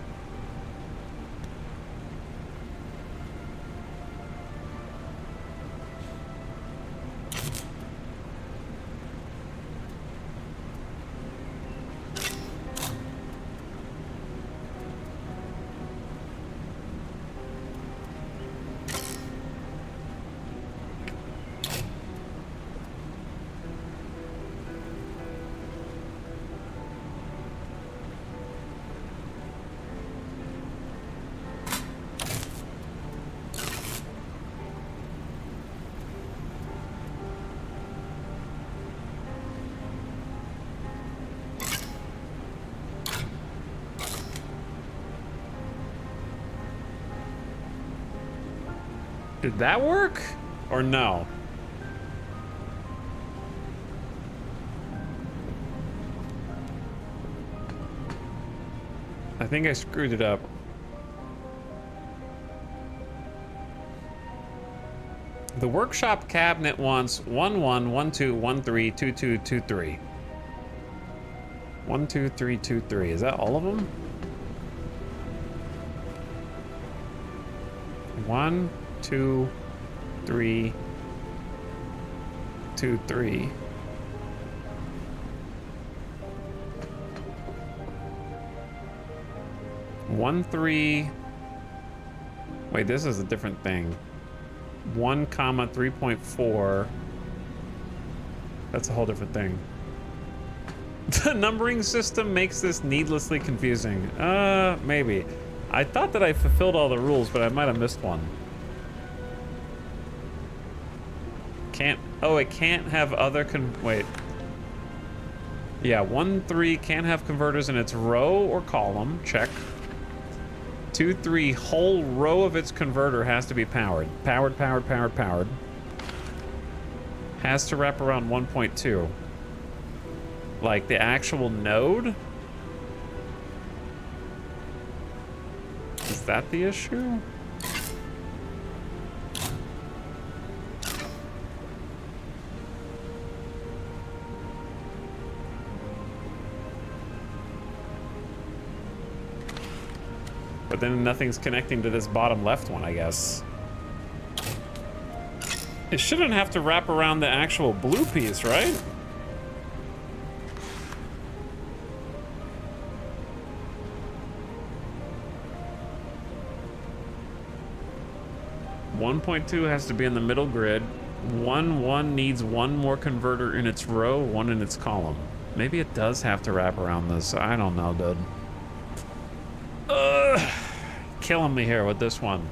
Did that work? Or no? I think I screwed it up. The workshop cabinet wants 1 1 1 2 1 3 2 2 2 3. 1 2 3 2 3. Is that all of them? 1 2 3 2 3. One 3. Wait, this is a different thing. 1 comma 3.4. That's a whole different thing. The numbering system makes this needlessly confusing. Maybe. I thought that I fulfilled all the rules, but I might have missed one. Can't, oh, it can't have other wait. Yeah, 1 3 can't have converters in its row or column, check. 2 3 whole row of its converter has to be powered. Powered. Has to wrap around 1.2. Like the actual node? Is that the issue? But then nothing's connecting to this bottom left one, I guess. It shouldn't have to wrap around the actual blue piece, right? .2 has to be in the middle grid. 1 1 needs one more converter in its row, one in its column. Maybe it does have to wrap around this. I don't know, dude. Killing me here with this one.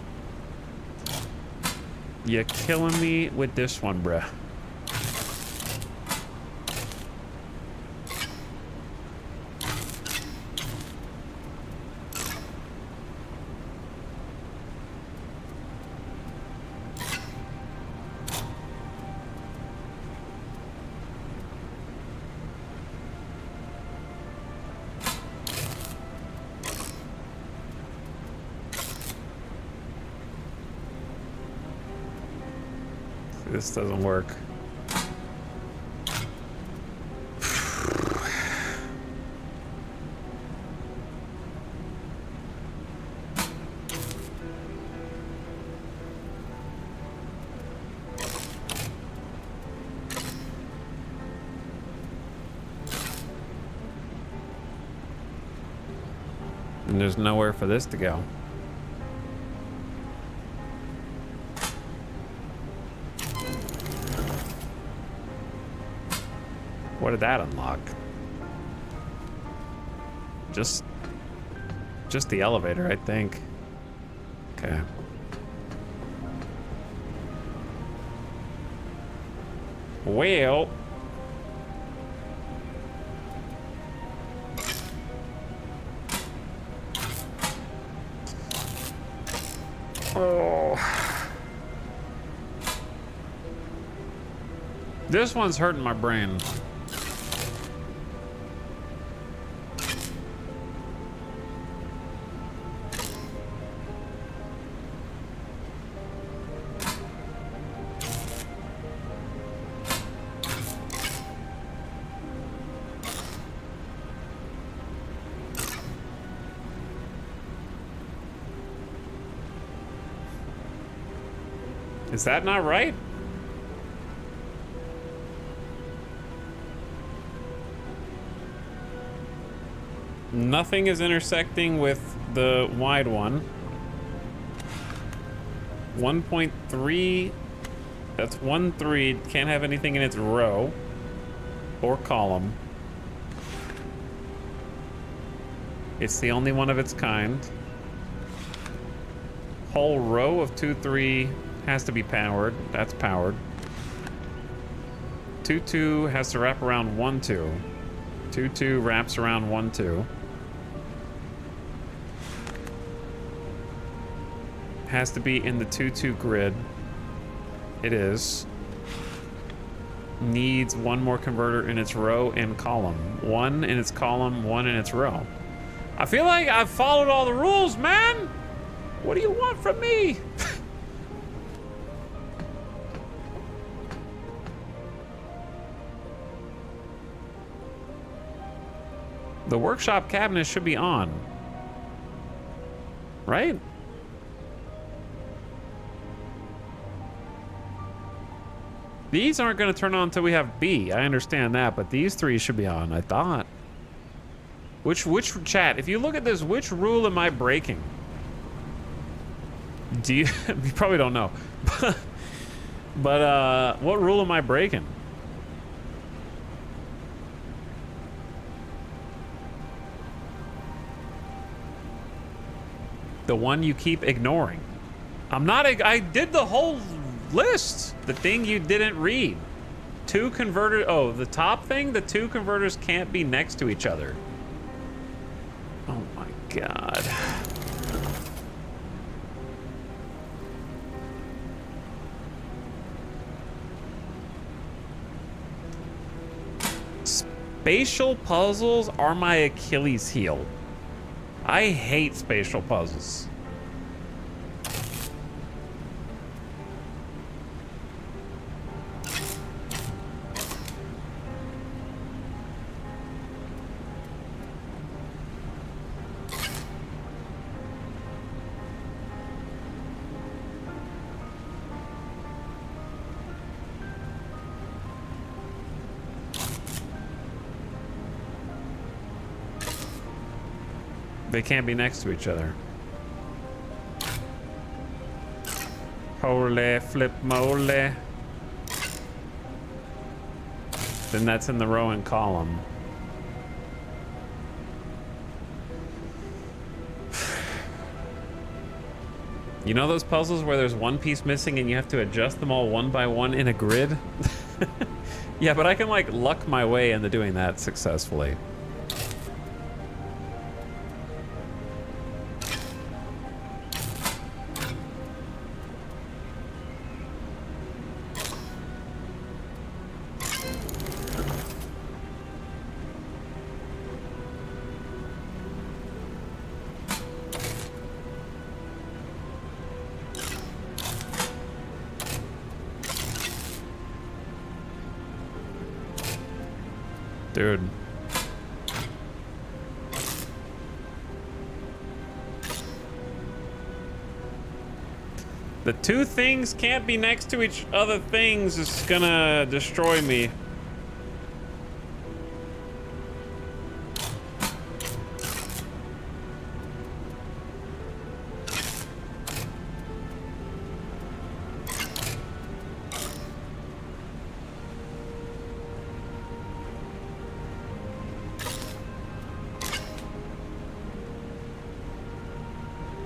You're killing me with this one, bruh. This doesn't work. And there's nowhere for this to go. What did that unlock? Just the elevator, I think. Okay. Well. Oh. This one's hurting my brain. Is that not right? Nothing is intersecting with the wide one. 1.3, that's 1.3, can't have anything in its row or column. It's the only one of its kind. Whole row of 2.3 has to be powered. That's powered. 2.2 has to wrap around 1.2. 2.2 wraps around 1.2. Has to be in the 2.2 grid. It is. Needs one more converter in its row and column. One in its column, one in its row. I feel like I've followed all the rules, man! What do you want from me? The workshop cabinet should be on. Right? These aren't going to turn on until we have B. I understand that, but these three should be on, I thought. Which chat, if you look at this, which rule am I breaking? Do you, you probably don't know. But what rule am I breaking? The one you keep ignoring. I'm not, I did the whole list. The thing you didn't read. Two converters, oh, the top thing, the two converters can't be next to each other. Oh my God. Spatial puzzles are my Achilles heel. I hate spatial puzzles. They can't be next to each other. Holy flip moly. Then that's in the row and column. You know those puzzles where there's one piece missing and you have to adjust them all one by one in a grid? Yeah, but I can like luck my way into doing that successfully. Dude. The two things can't be next to each other things is gonna destroy me.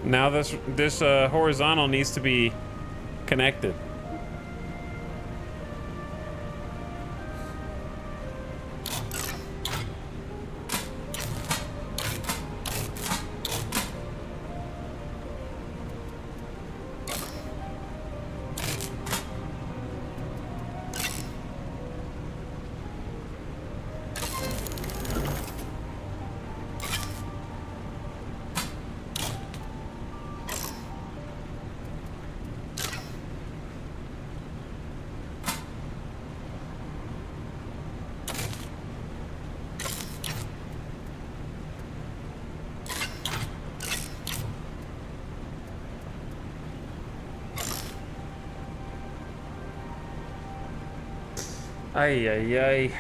Now this horizontal needs to be connected. Ay, ay, ay.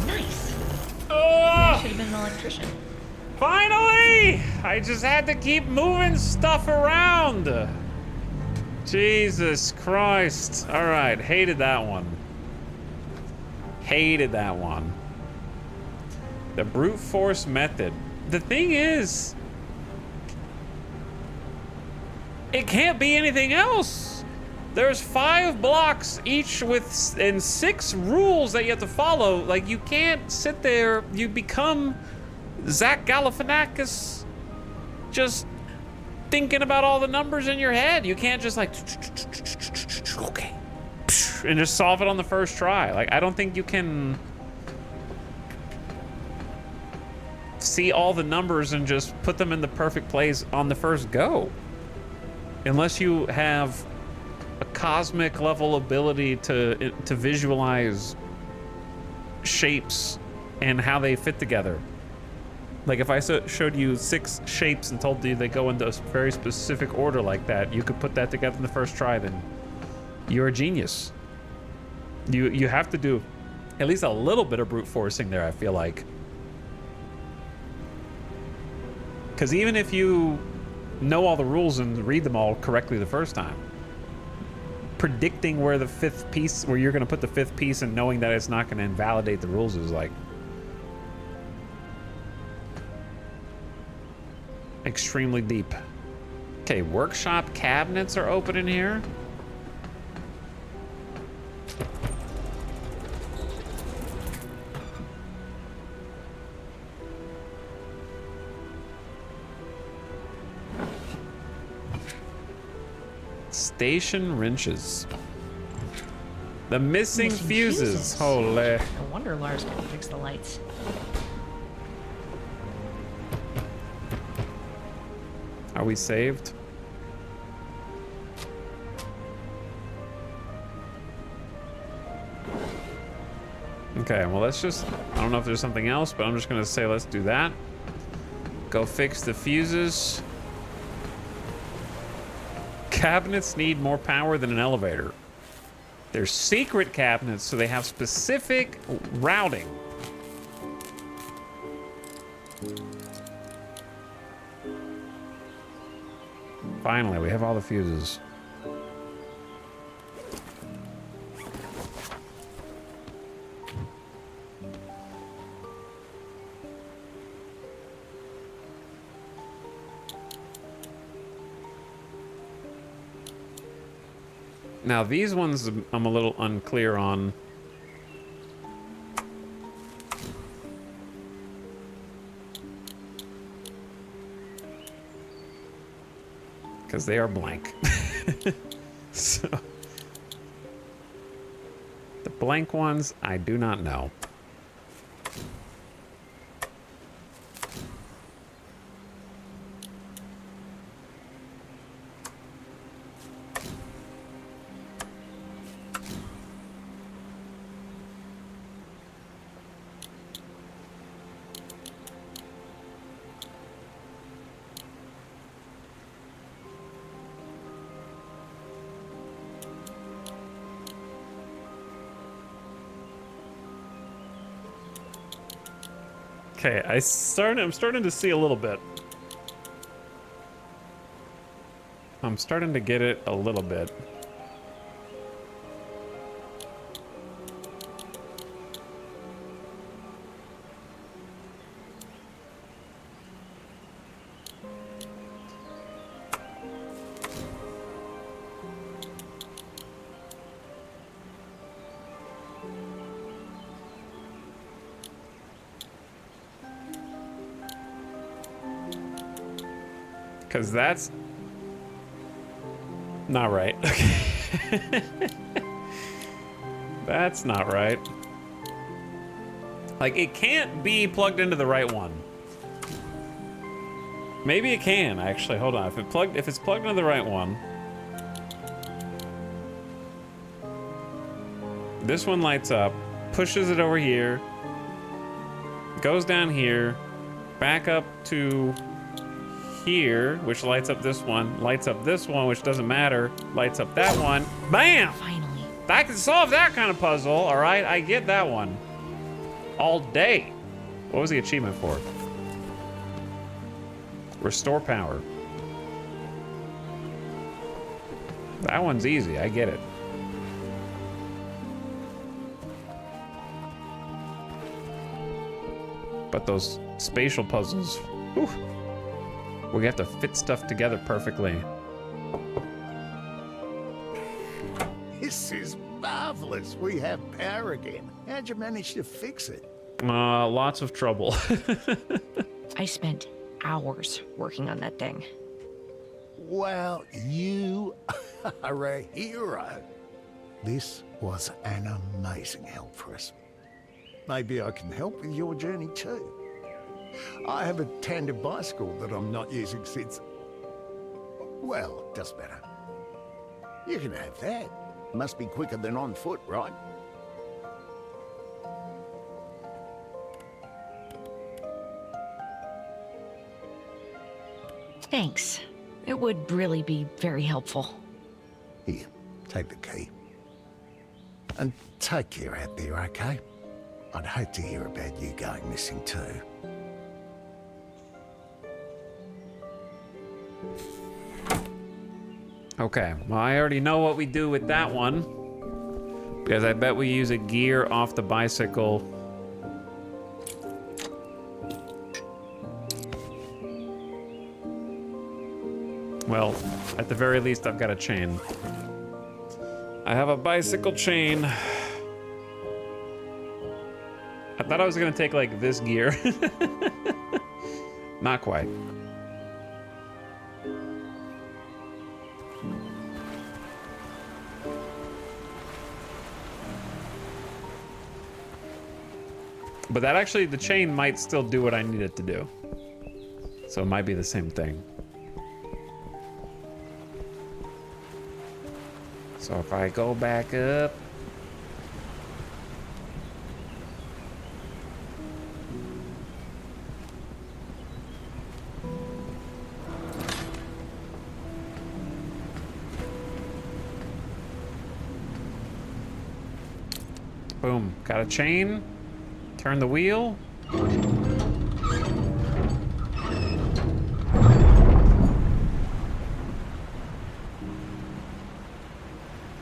Nice. Oh! Should have been an electrician. Finally! I just had to keep moving stuff around. Jesus Christ. All right, hated that one. Hated that one. The brute force method. The thing is, it can't be anything else. There's 5 blocks each with and 6 rules that you have to follow. Like, you can't sit there. You become Zach Galifianakis just thinking about all the numbers in your head. You can't just like, okay, and just solve it on the first try. Like, I don't think you can see all the numbers and just put them in the perfect place on the first go. Unless you have a cosmic level ability to visualize shapes and how they fit together. Like, if I showed you 6 shapes and told you they go into a very specific order like that, you could put that together in the first try, then you're a genius. You have to do at least a little bit of brute forcing there, I feel like. Because even if you know all the rules and read them all correctly the first time, predicting where the 5th piece, where you're going to put the 5th piece and knowing that it's not going to invalidate the rules is like extremely deep. Okay, workshop cabinets are open in here. Station wrenches. The missing fuses. Holy. No wonder Lars couldn't fix the lights. Are we saved? Okay, well, let's just, I don't know if there's something else, but I'm just gonna say let's do that. Go fix the fuses. Cabinets need more power than an elevator. They're secret cabinets, so they have specific routing. Finally, we have all the fuses. Now, these ones I'm a little unclear on. Because they are blank. So, the blank ones, I do not know. Okay, I'm starting to see a little bit. I'm starting to get it a little bit. Because that's not right. Okay. That's not right. Like, it can't be plugged into the right one. Maybe it can, actually. Hold on. If it's plugged into the right one. This one lights up, pushes it over here, goes down here, back up to here, which lights up this one, lights up this one, which doesn't matter, lights up that one. Bam! Finally. I can solve that kind of puzzle, all right? I get that one. All day. What was the achievement for? Restore power. That one's easy, I get it. But those spatial puzzles, whew, we have to fit stuff together perfectly. This is marvelous. We have power again. How'd you manage to fix it? Lots of trouble. I spent hours working on that thing. Well, you are a hero. This was an amazing help for us. Maybe I can help with your journey too. I have a tandem bicycle that I'm not using since... Well, doesn't matter. You can have that. Must be quicker than on foot, right? Thanks. It would really be very helpful. Here, take the key. And take care out there, okay? I'd hate to hear about you going missing too. Okay, well, I already know what we do with that one. Because I bet we use a gear off the bicycle. Well, at the very least, I've got a chain. I have a bicycle chain. I thought I was gonna take, like, this gear. Not quite. But that actually, the chain might still do what I need it to do. So it might be the same thing. So if I go back up. Boom, got a chain. Turn the wheel.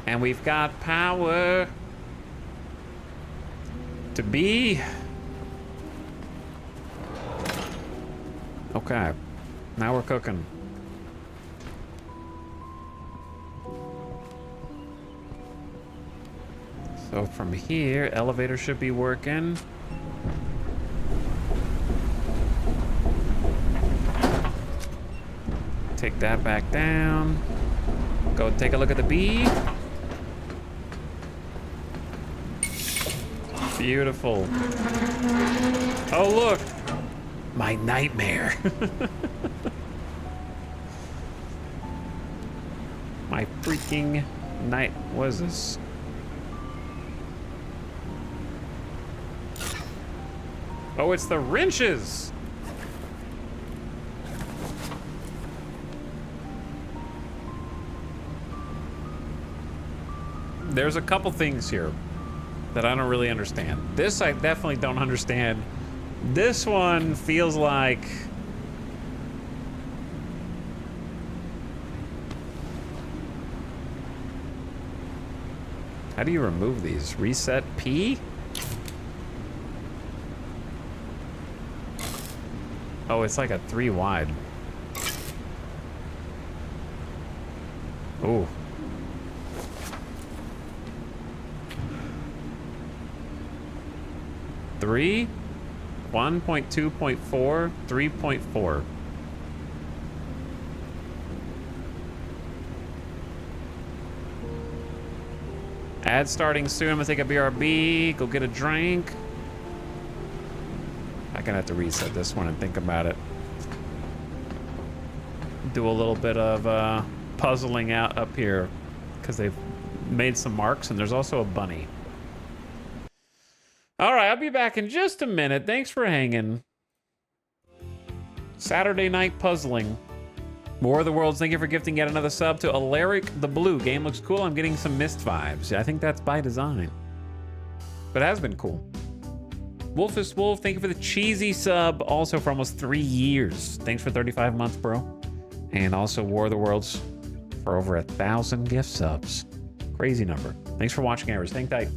And we've got power to be. Okay, now we're cooking. So from here, elevator should be working. Take that back down. Go take a look at the bee. Beautiful. Oh, look. My nightmare. My freaking night. What is this? Oh, it's the wrenches. There's a couple things here that I don't really understand. This I definitely don't understand. This one feels like... How do you remove these? Reset P? Oh, it's like a 3 wide. Ooh. Three? 1.2.4, 3.4. Ad starting soon. I'm gonna take a BRB, go get a drink. I'm gonna have to reset this one and think about it. Do a little bit of puzzling out up here because they've made some marks and there's also a bunny. All right, I'll be back in just a minute. Thanks for hanging. Saturday night puzzling. More of the Worlds, thank you for gifting yet another sub to Alaric the Blue. Game looks cool. I'm getting some Mist vibes. I think that's by design. But it has been cool. Wolfist Wolf, thank you for the cheesy sub. Also for almost 3 years. Thanks for 35 months, bro. And also War of the Worlds for over 1,000 gift subs. Crazy number. Thanks for watching, Errors. Hang tight.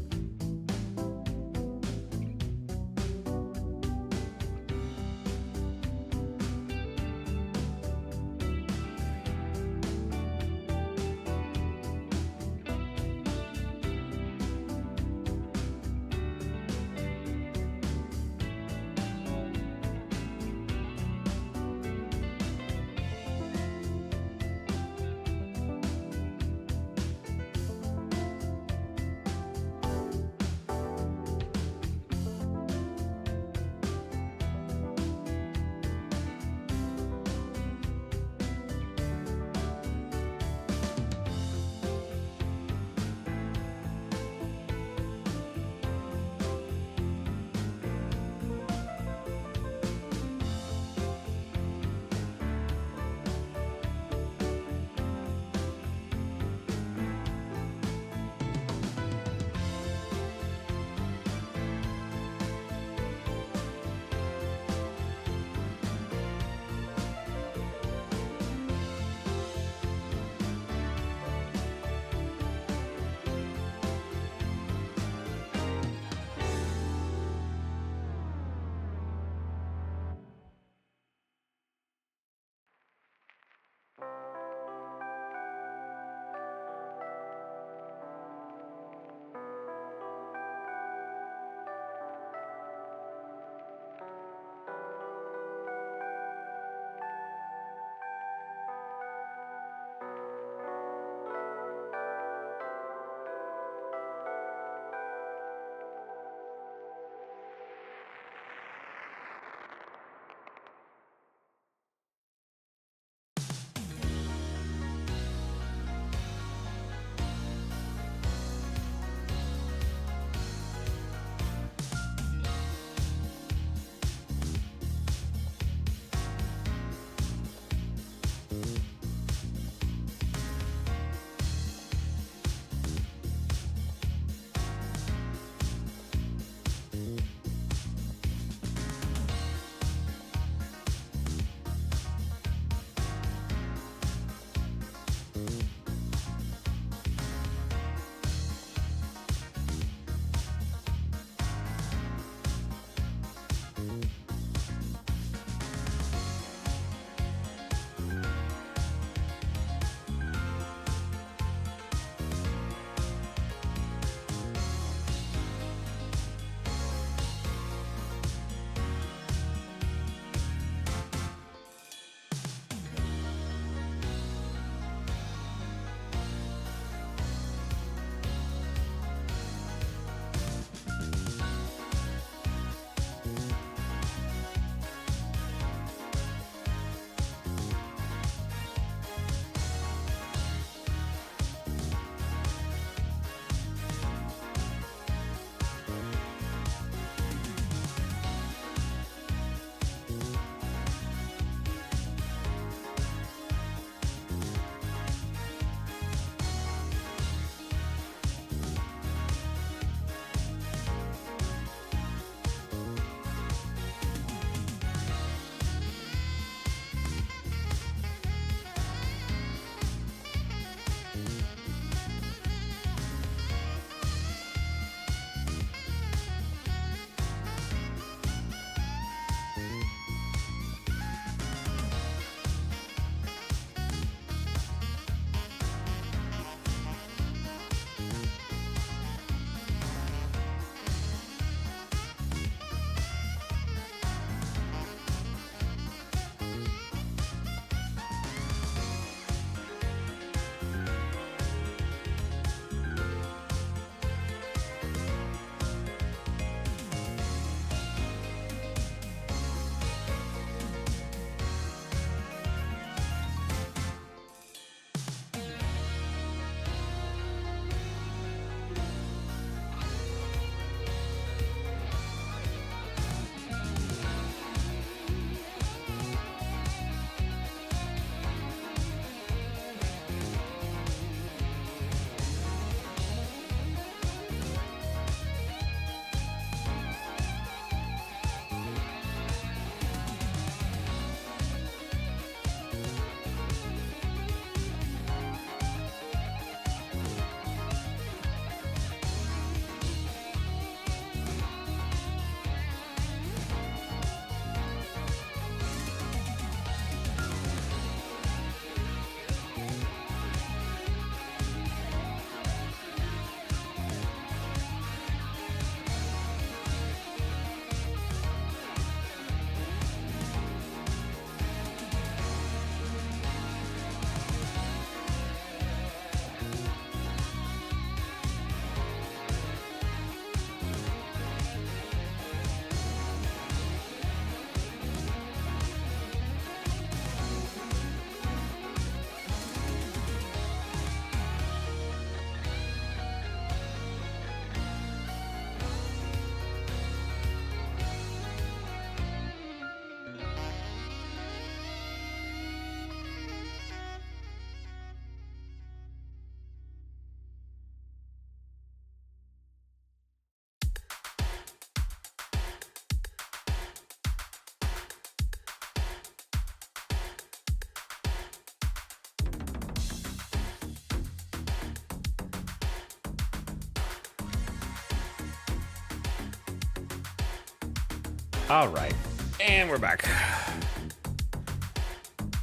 All right, and we're back.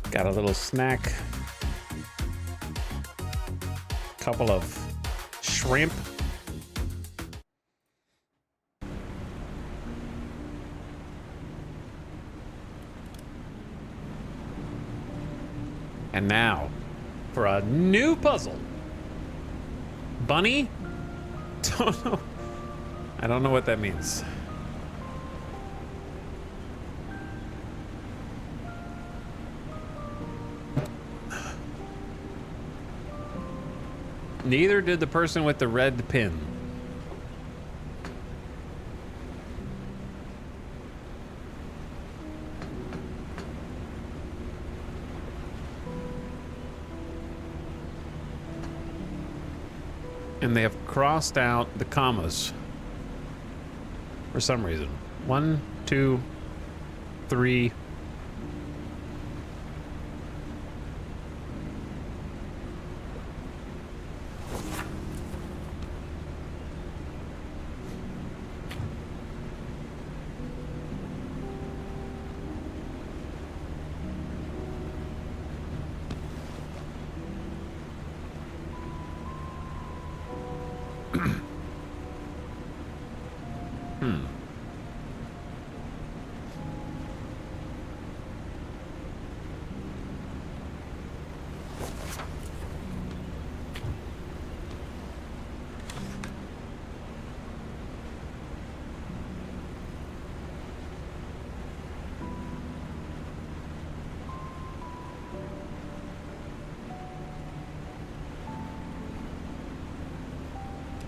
Got a little snack. Couple of shrimp. And now for a new puzzle. Bunny? Don't know. I don't know what that means. Neither did the person with the red pin. And they have crossed out the commas for some reason. 1, 2, 3.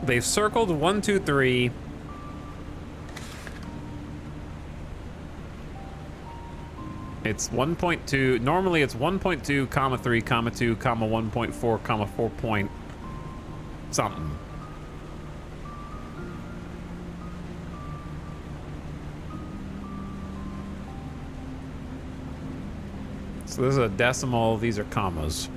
They've circled 1, 2, 3. It's 1.2. Normally it's 1.2, comma 3, comma 2, comma 1.4, comma 4 point something. So this is a decimal. These are commas.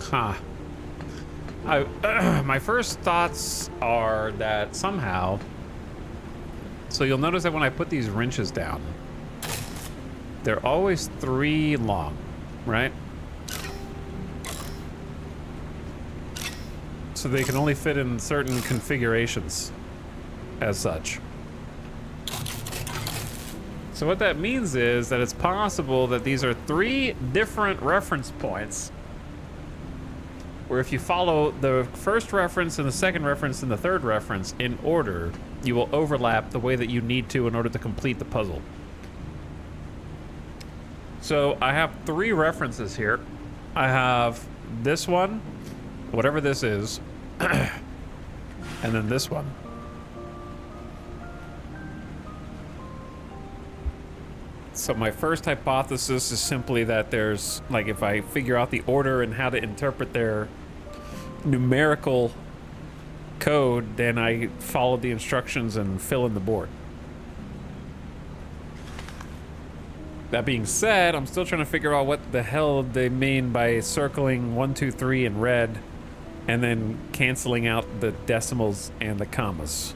Huh. My first thoughts are that somehow... So you'll notice that when I put these wrenches down, they're always 3 long, right? So they can only fit in certain configurations as such. So what that means is that it's possible that these are 3 different reference points where if you follow the first reference and the second reference and the third reference in order, you will overlap the way that you need to in order to complete the puzzle. So I have 3 references here. I have this one, whatever this is, and then this one. So my first hypothesis is simply that there's, like, if I figure out the order and how to interpret their numerical code, then I follow the instructions and fill in the board. That being said, I'm still trying to figure out what the hell they mean by circling 1, 2, 3 in red and then canceling out the decimals and the commas.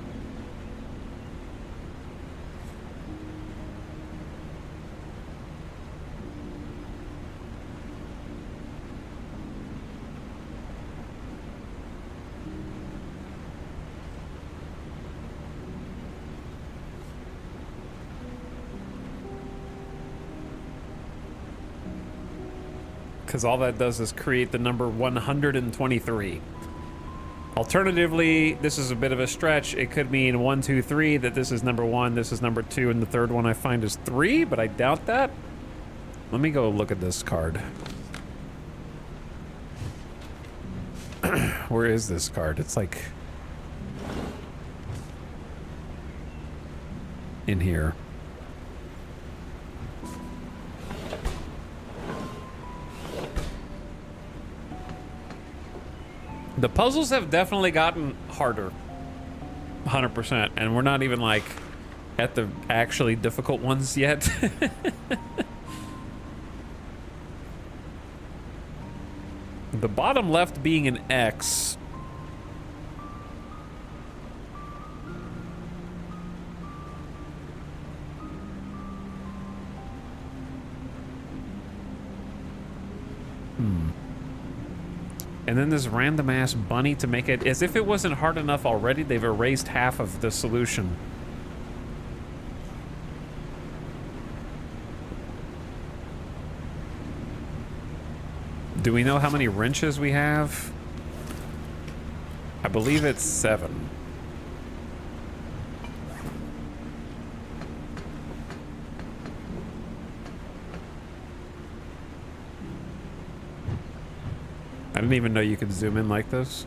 Because all that does is create the number 123. Alternatively, this is a bit of a stretch. It could mean 1, 2, 3, that this is number 1, this is number 2, and the third one I find is 3, but I doubt that. Let me go look at this card. Where is this card? It's like in here. The puzzles have definitely gotten harder. 100%. And we're not even like at the actually difficult ones yet. The bottom left being an X. And then this random ass bunny to make it as if it wasn't hard enough already. They've erased half of the solution. Do we know how many wrenches we have? I believe it's 7. I didn't even know you could zoom in like this.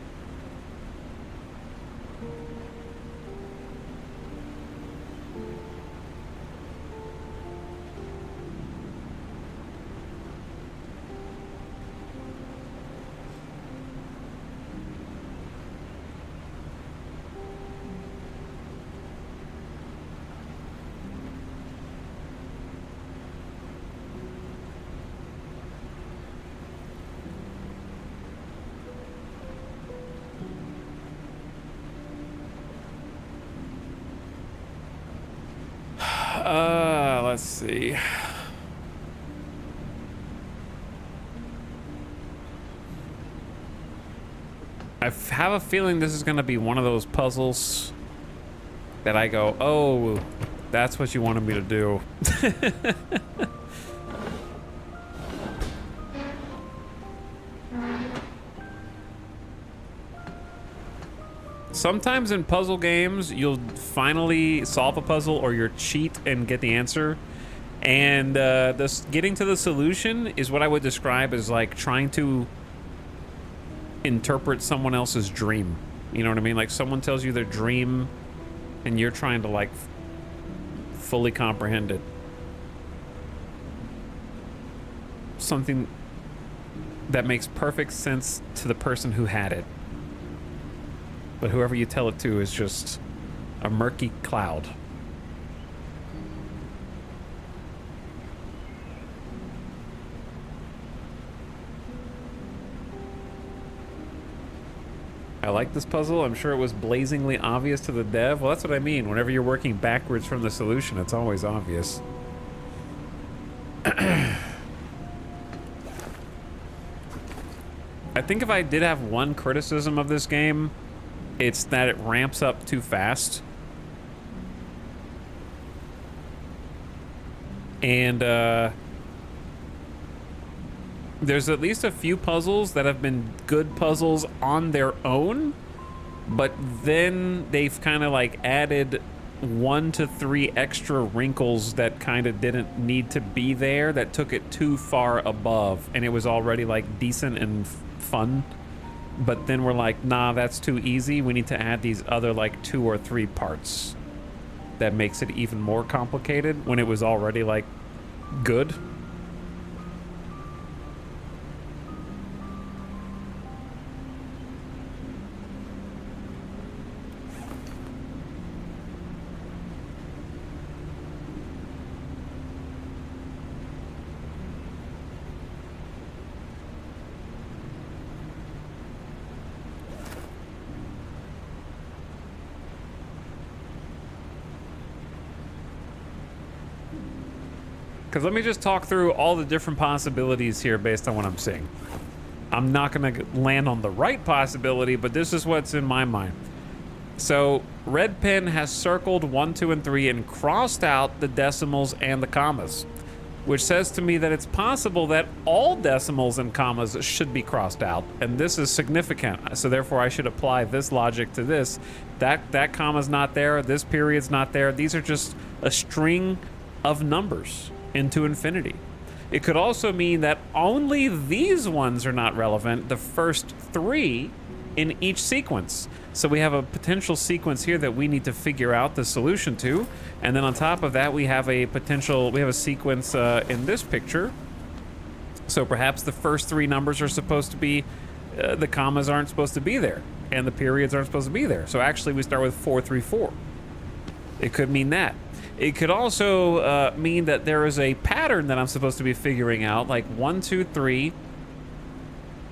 Let's see. I have a feeling this is going to be one of those puzzles that I go, oh, that's what you wanted me to do. Sometimes in puzzle games, you'll finally solve a puzzle or you'll cheat and get the answer. And this getting to the solution is what I would describe as like trying to interpret someone else's dream. You know what I mean? Like someone tells you their dream and you're trying to like fully comprehend it. Something that makes perfect sense to the person who had it. But whoever you tell it to is just a murky cloud. I like this puzzle. I'm sure it was blazingly obvious to the dev. Well, that's what I mean. Whenever you're working backwards from the solution, it's always obvious. I think if I did have one criticism of this game, it's that it ramps up too fast. And there's at least a few puzzles that have been good puzzles on their own, but then they've kind of like added 1 to 3 extra wrinkles that kind of didn't need to be there, that took it too far above, and it was already like decent and fun. But then we're like, nah, that's too easy. We need to add these other like 2 or 3 parts that makes it even more complicated when it was already like good. Because let me just talk through all the different possibilities here based on what I'm seeing. I'm not going to land on the right possibility, but this is what's in my mind. So Red Pen has circled 1, 2, and 3 and crossed out the decimals and the commas, which says to me that it's possible that all decimals and commas should be crossed out, and this is significant. So therefore I should apply this logic to this. That comma's not there, this period's not there. These are just a string of numbers into infinity. It could also mean that only these ones are not relevant, the first 3 in each sequence. So we have a potential sequence here that we need to figure out the solution to. And then on top of that, we have a sequence in this picture. So perhaps the first 3 numbers are supposed to be, the commas aren't supposed to be there, and the periods aren't supposed to be there. So actually we start with 434. It could mean that. It could also mean that there is a pattern that I'm supposed to be figuring out, like 1, 2, 3,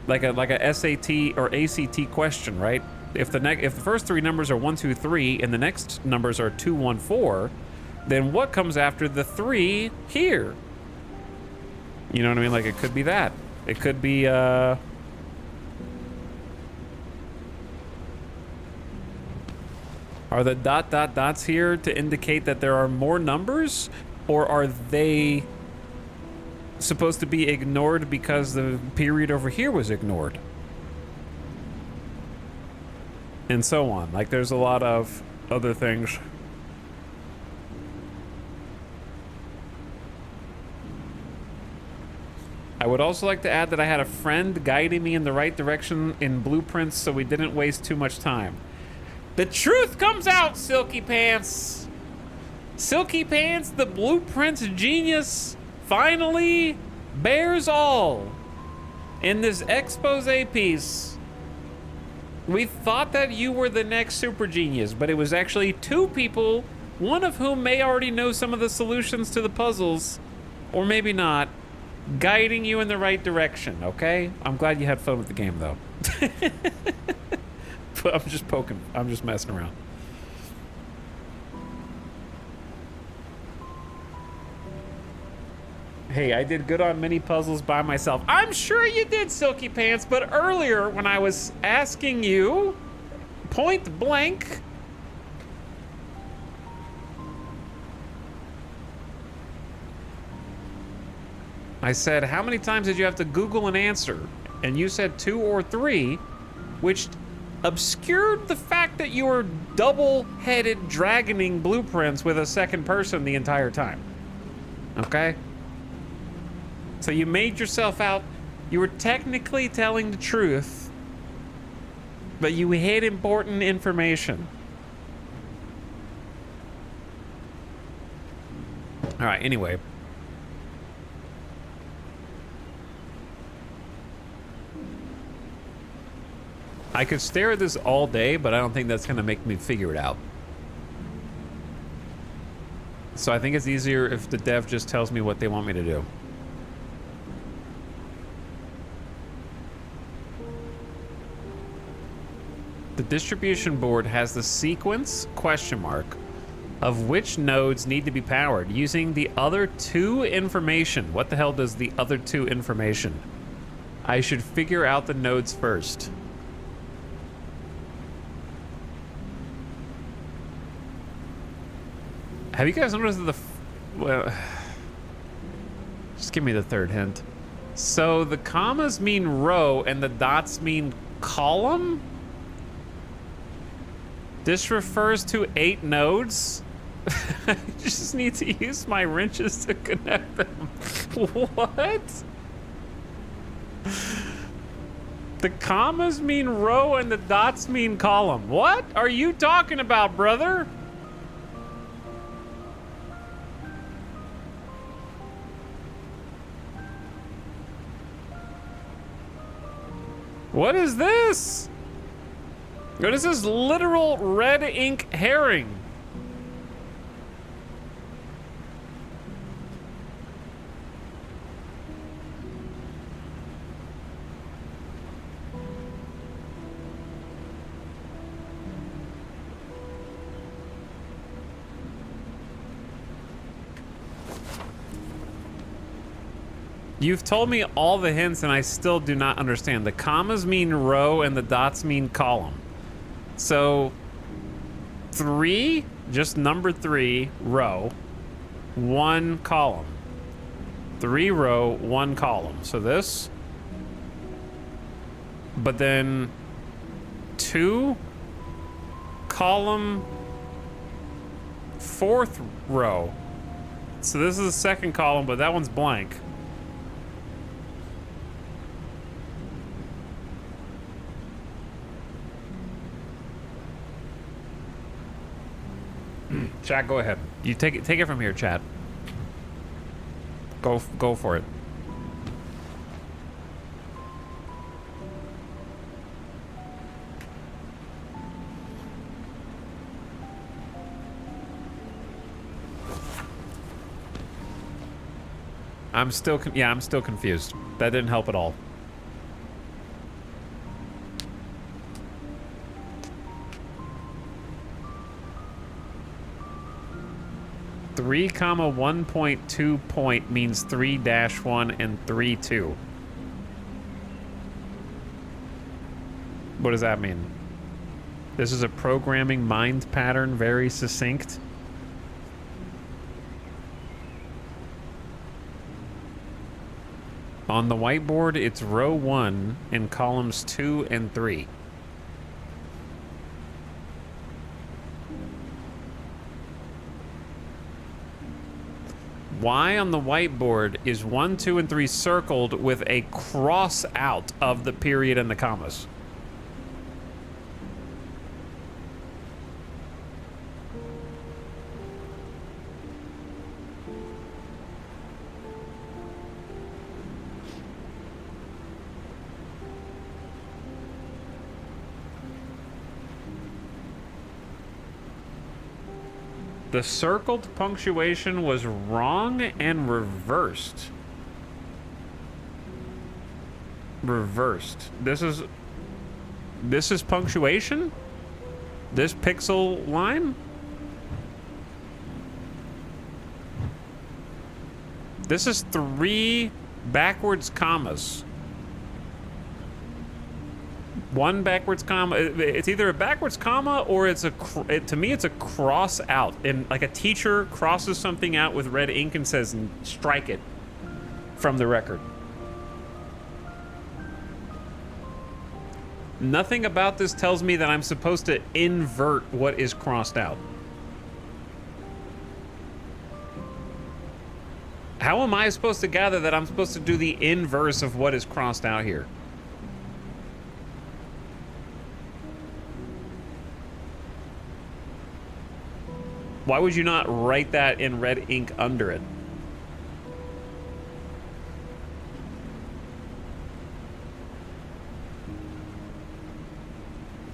like a SAT or ACT question, right? If the first 3 numbers are 1, 2, 3, and the next numbers are 2, 1, 4, then what comes after the 3 here? You know what I mean? Like, it could be that. It could be, are the dots here to indicate that there are more numbers? Or are they supposed to be ignored because the period over here was ignored? And so on. Like, there's a lot of other things. I would also like to add that I had a friend guiding me in the right direction in blueprints, so we didn't waste too much time. The truth comes out, Silky Pants! Silky Pants, the blueprints genius, finally bears all in this expose piece. We thought that you were the next super genius, but it was actually 2 people, one of whom may already know some of the solutions to the puzzles, or maybe not, guiding you in the right direction, okay? I'm glad you had fun with the game, though. But I'm just poking. I'm just messing around. Hey, I did good on mini puzzles by myself. I'm sure you did, Silky Pants, but earlier when I was asking you, point blank, I said, how many times did you have to Google an answer? And you said 2 or 3, which obscured the fact that you were double-headed dragoning blueprints with a second person the entire time. Okay? So you made yourself out, you were technically telling the truth, but you hid important information. All right, anyway. I could stare at this all day, but I don't think that's gonna make me figure it out. So I think it's easier if the dev just tells me what they want me to do. The distribution board has the sequence question mark of which nodes need to be powered using the other 2 information. What the hell does the other 2 information? I should figure out the nodes first. Have you guys noticed that well, just give me the 3rd hint. So the commas mean row and the dots mean column? This refers to 8 nodes? I just need to use my wrenches to connect them. What? The commas mean row and the dots mean column. What are you talking about, brother? What is this? What is this literal red ink herring? You've told me all the hints and I still do not understand. The commas mean row and the dots mean column. So 3, just number 3, row, 1 column. 3 row, 1 column. So this. But then 2 column, 4th row. So this is the 2nd column, but that one's blank. Chat, go ahead. You take it from here, chat. Go for it. I'm still confused. That didn't help at all. Three comma 1.2 point means 3-1 and 3-2. What does that mean? This is a programming mind pattern, very succinct. On the whiteboard, it's row 1 in columns 2 and 3. Why on the whiteboard is 1, 2, and 3 circled with a cross out of the period and the commas? The circled punctuation was wrong and reversed. Reversed. This is punctuation? This pixel line? This is 3 backwards commas. 1 backwards comma. It's either a backwards comma or it's to me it's a cross out. And like a teacher crosses something out with red ink and says strike it from the record. Nothing about this tells me that I'm supposed to invert what is crossed out. How am I supposed to gather that I'm supposed to do the inverse of what is crossed out here? Why would you not write that in red ink under it?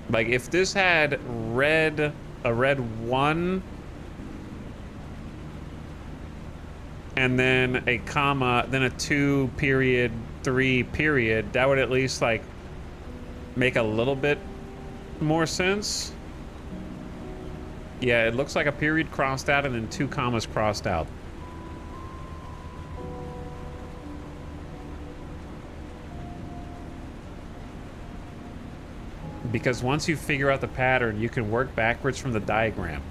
Like if this had a red 1 and then a comma, then a 2 period 3 period, that would at least like make a little bit more sense. Yeah, it looks like a period crossed out and then 2 commas crossed out. Because once you figure out the pattern, you can work backwards from the diagram.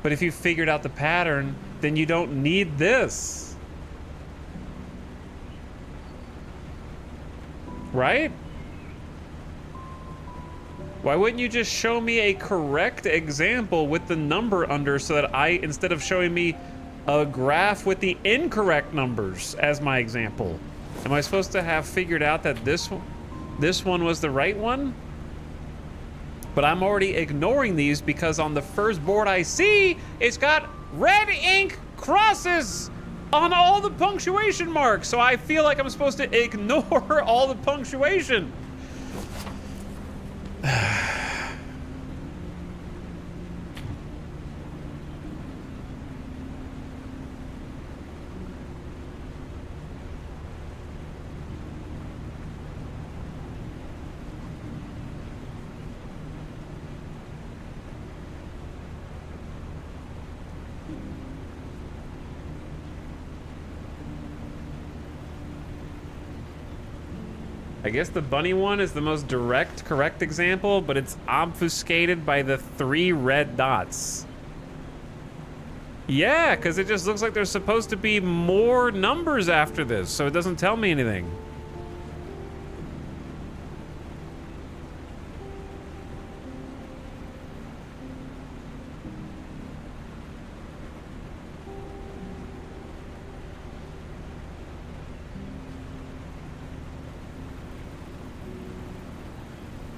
But if you figured out the pattern, then you don't need this. Right? Why wouldn't you just show me a correct example with the number under so that instead of showing me a graph with the incorrect numbers as my example, am I supposed to have figured out that this one was the right one? But I'm already ignoring these because on the first board I see, it's got red ink crosses on all the punctuation marks. So I feel like I'm supposed to ignore all the punctuation. I guess the bunny one is the most direct, correct example, but it's obfuscated by the 3 red dots. Yeah, because it just looks like there's supposed to be more numbers after this, so it doesn't tell me anything.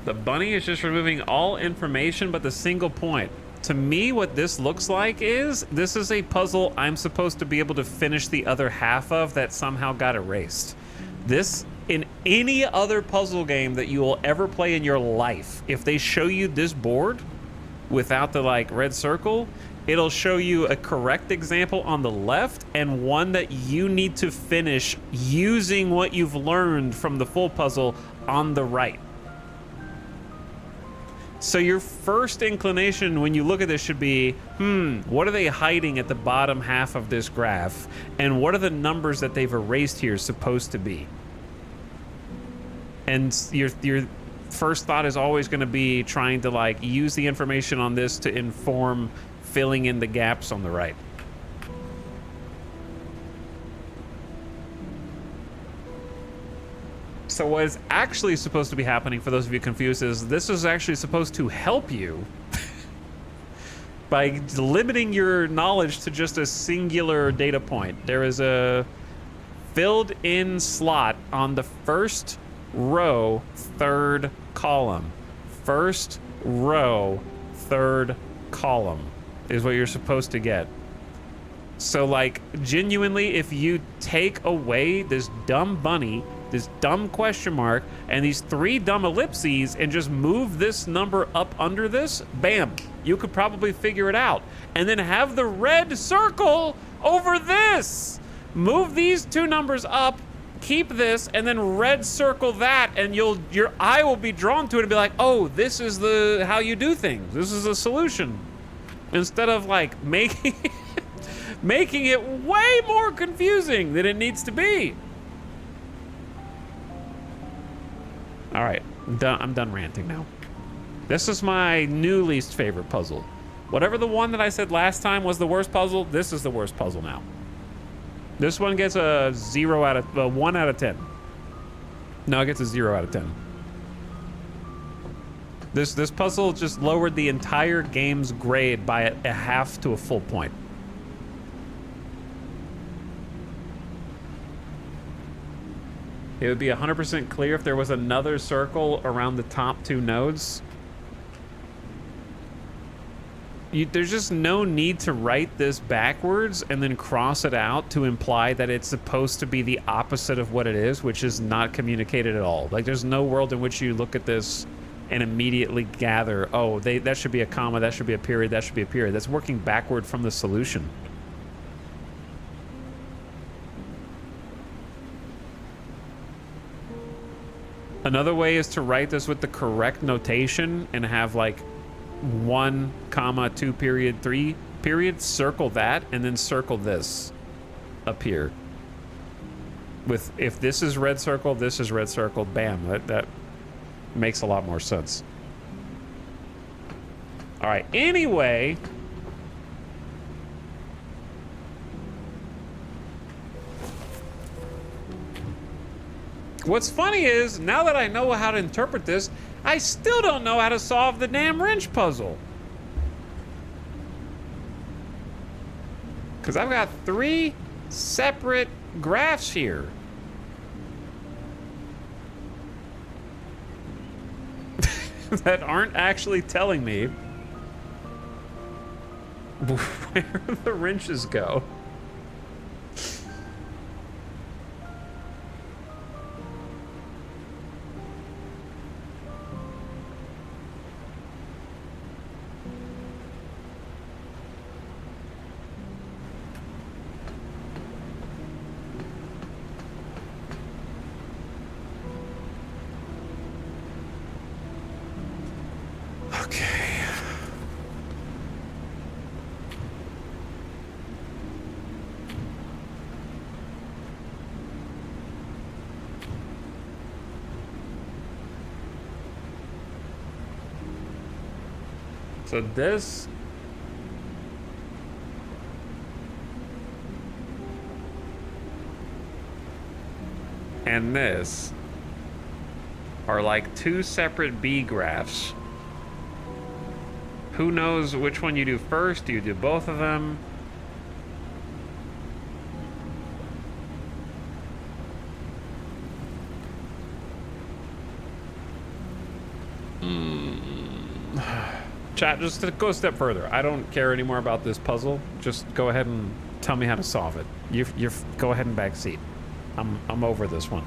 The bunny is just removing all information but the single point. To me, what this looks like is, this is a puzzle I'm supposed to be able to finish the other half of that somehow got erased. This, in any other puzzle game that you will ever play in your life, if they show you this board without the like red circle, it'll show you a correct example on the left and one that you need to finish using what you've learned from the full puzzle on the right. So your first inclination when you look at this should be, what are they hiding at the bottom half of this graph? And what are the numbers that they've erased here supposed to be? And your first thought is always going to be trying to like use the information on this to inform filling in the gaps on the right. So what is actually supposed to be happening, for those of you confused, is this is actually supposed to help you by limiting your knowledge to just a singular data point. There is a filled in slot on the first row, third column. First row, third column is what you're supposed to get. So like genuinely, if you take away this dumb bunny, this dumb question mark, and these 3 dumb ellipses and just move this number up under this, bam, you could probably figure it out. And then have the red circle over this. Move these 2 numbers up, keep this, and then red circle that, and your eye will be drawn to it and be like, oh, this is how you do things. This is a solution. Instead of like making it way more confusing than it needs to be. All right, I'm done ranting now. This is my new least favorite puzzle. Whatever the one that I said last time was the worst puzzle, this is the worst puzzle now. This one gets a 1 out of 10. No, it gets a 0 out of 10. This puzzle just lowered the entire game's grade by a half to a full point. It would be 100% clear if there was another circle around the top 2 nodes. There's just no need to write this backwards and then cross it out to imply that it's supposed to be the opposite of what it is, which is not communicated at all. Like, there's no world in which you look at this and immediately gather, oh, that should be a comma, that should be a period, that should be a period. That's working backward from the solution. Another way is to write this with the correct notation and have like 1, 2, period, 3, period, circle that, and then circle this up here. With, if this is red circle, this is red circle, bam, that makes a lot more sense. All right, anyway. What's funny is, now that I know how to interpret this, I still don't know how to solve the damn wrench puzzle. Because I've got 3 separate graphs here. That aren't actually telling me where the wrenches go. So this and this are like 2 separate B graphs. Who knows which one you do first? Do you do both of them? Chat, just to go a step further. I don't care anymore about this puzzle. Just go ahead and tell me how to solve it. You go ahead and backseat. I'm over this one.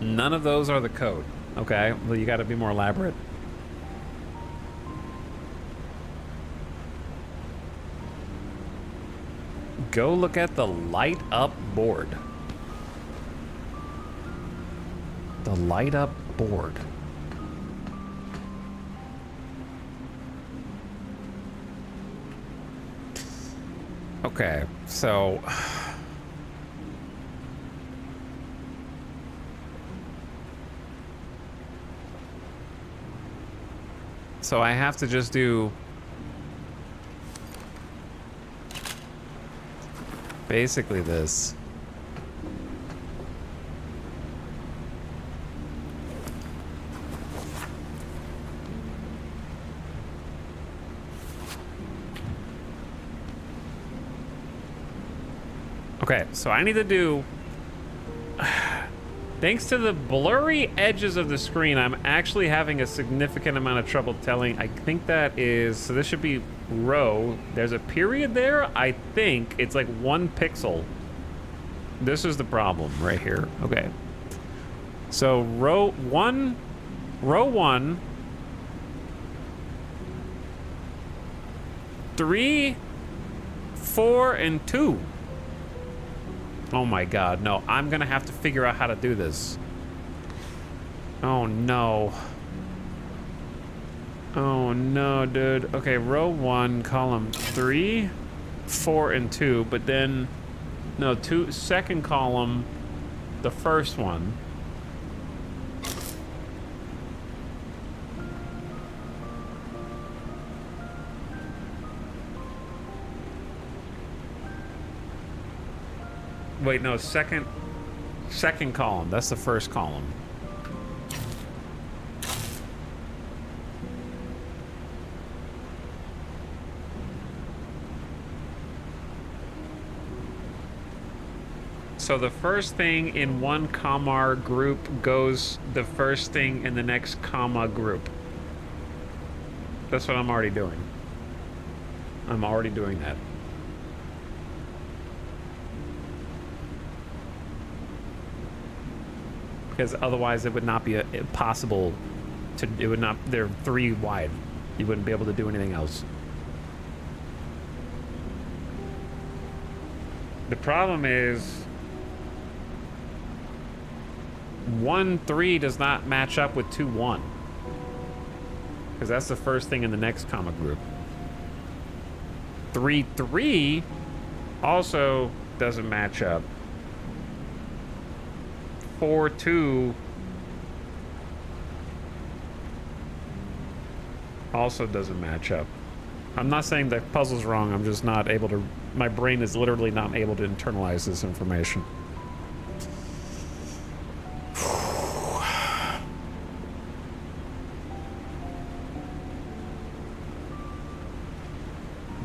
None of those are the code. Okay, well, you got to be more elaborate. Go look at the light up board. The light up board. Okay, so I have to just do basically this. Okay, so I need to do... Thanks to the blurry edges of the screen, I'm actually having a significant amount of trouble telling. I think that is... So this should be row. There's a period there. I think it's like 1 pixel. This is the problem right here. Okay. So row 1... 3, 4, and 2. Oh my god, no. I'm gonna have to figure out how to do this. Oh no. Oh no, dude. Okay, row 1, column 3, 4, and 2, but then... No, second column, the first one. Wait, no, second column. That's the first column. So the first thing in one comma group goes the first thing in the next comma group. That's what I'm already doing. I'm already doing that. Because otherwise it would not be possible to, it would not, they're 3 wide. You wouldn't be able to do anything else. The problem is 1-3 does not match up with 2-1. Because that's the first thing in the next comma group. 3-3 also doesn't match up. 4-2 also doesn't match up. I'm not saying that puzzle's wrong, I'm just not able to, my brain is literally not able to internalize this information.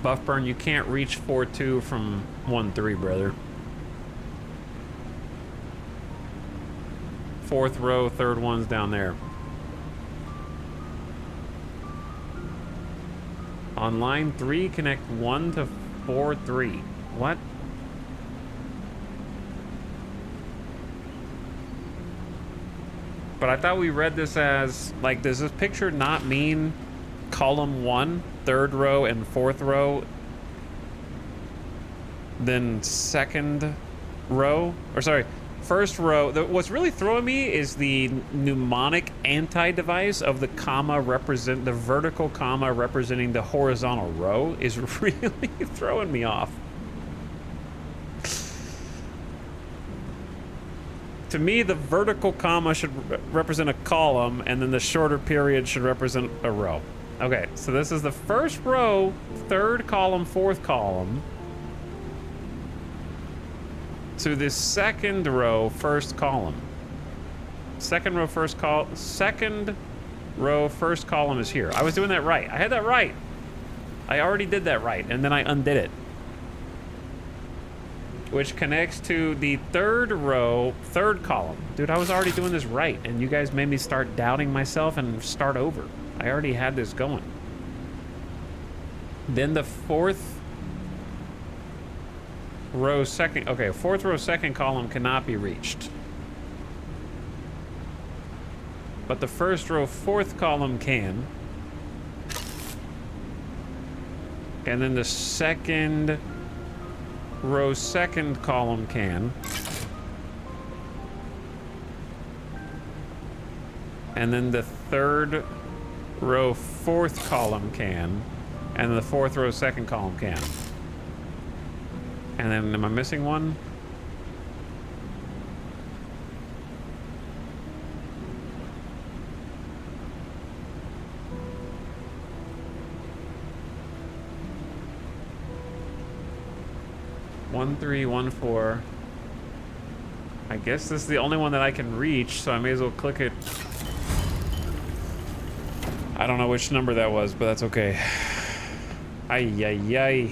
Buffburn, you can't reach 4-2 from 1-3, brother. 4th row, 3rd one's down there. On line 3, connect 1 to 4-3. What? But I thought we read this as, like, does this picture not mean column 1, 3rd row, and 4th row, then 2nd row? Or sorry, 1st row. What's really throwing me is the mnemonic anti-device of the comma the vertical comma representing the horizontal row is really throwing me off. To me, the vertical comma should represent a column, and then the shorter period should represent a row. Okay, so this is the 1st row, 3rd column, 4th column, to the 2nd row, 1st column. 2nd row, 1st column is here. I was doing that right. I had that right. I already did that right, and then I undid it. which connects to the third column. Dude, I was already doing this right, and you guys made me start doubting myself and start over. I already had this going. Then the fourth row second column cannot be reached. But the first row fourth column can. And then the second row second column can. And then the third row fourth column can. And the fourth row second column can. And then, am I missing one? One, 3, 1, 4. I guess this is the only one that I can reach, so I may as well click it. I don't know which number that was, but that's okay. Ay, ay, ay.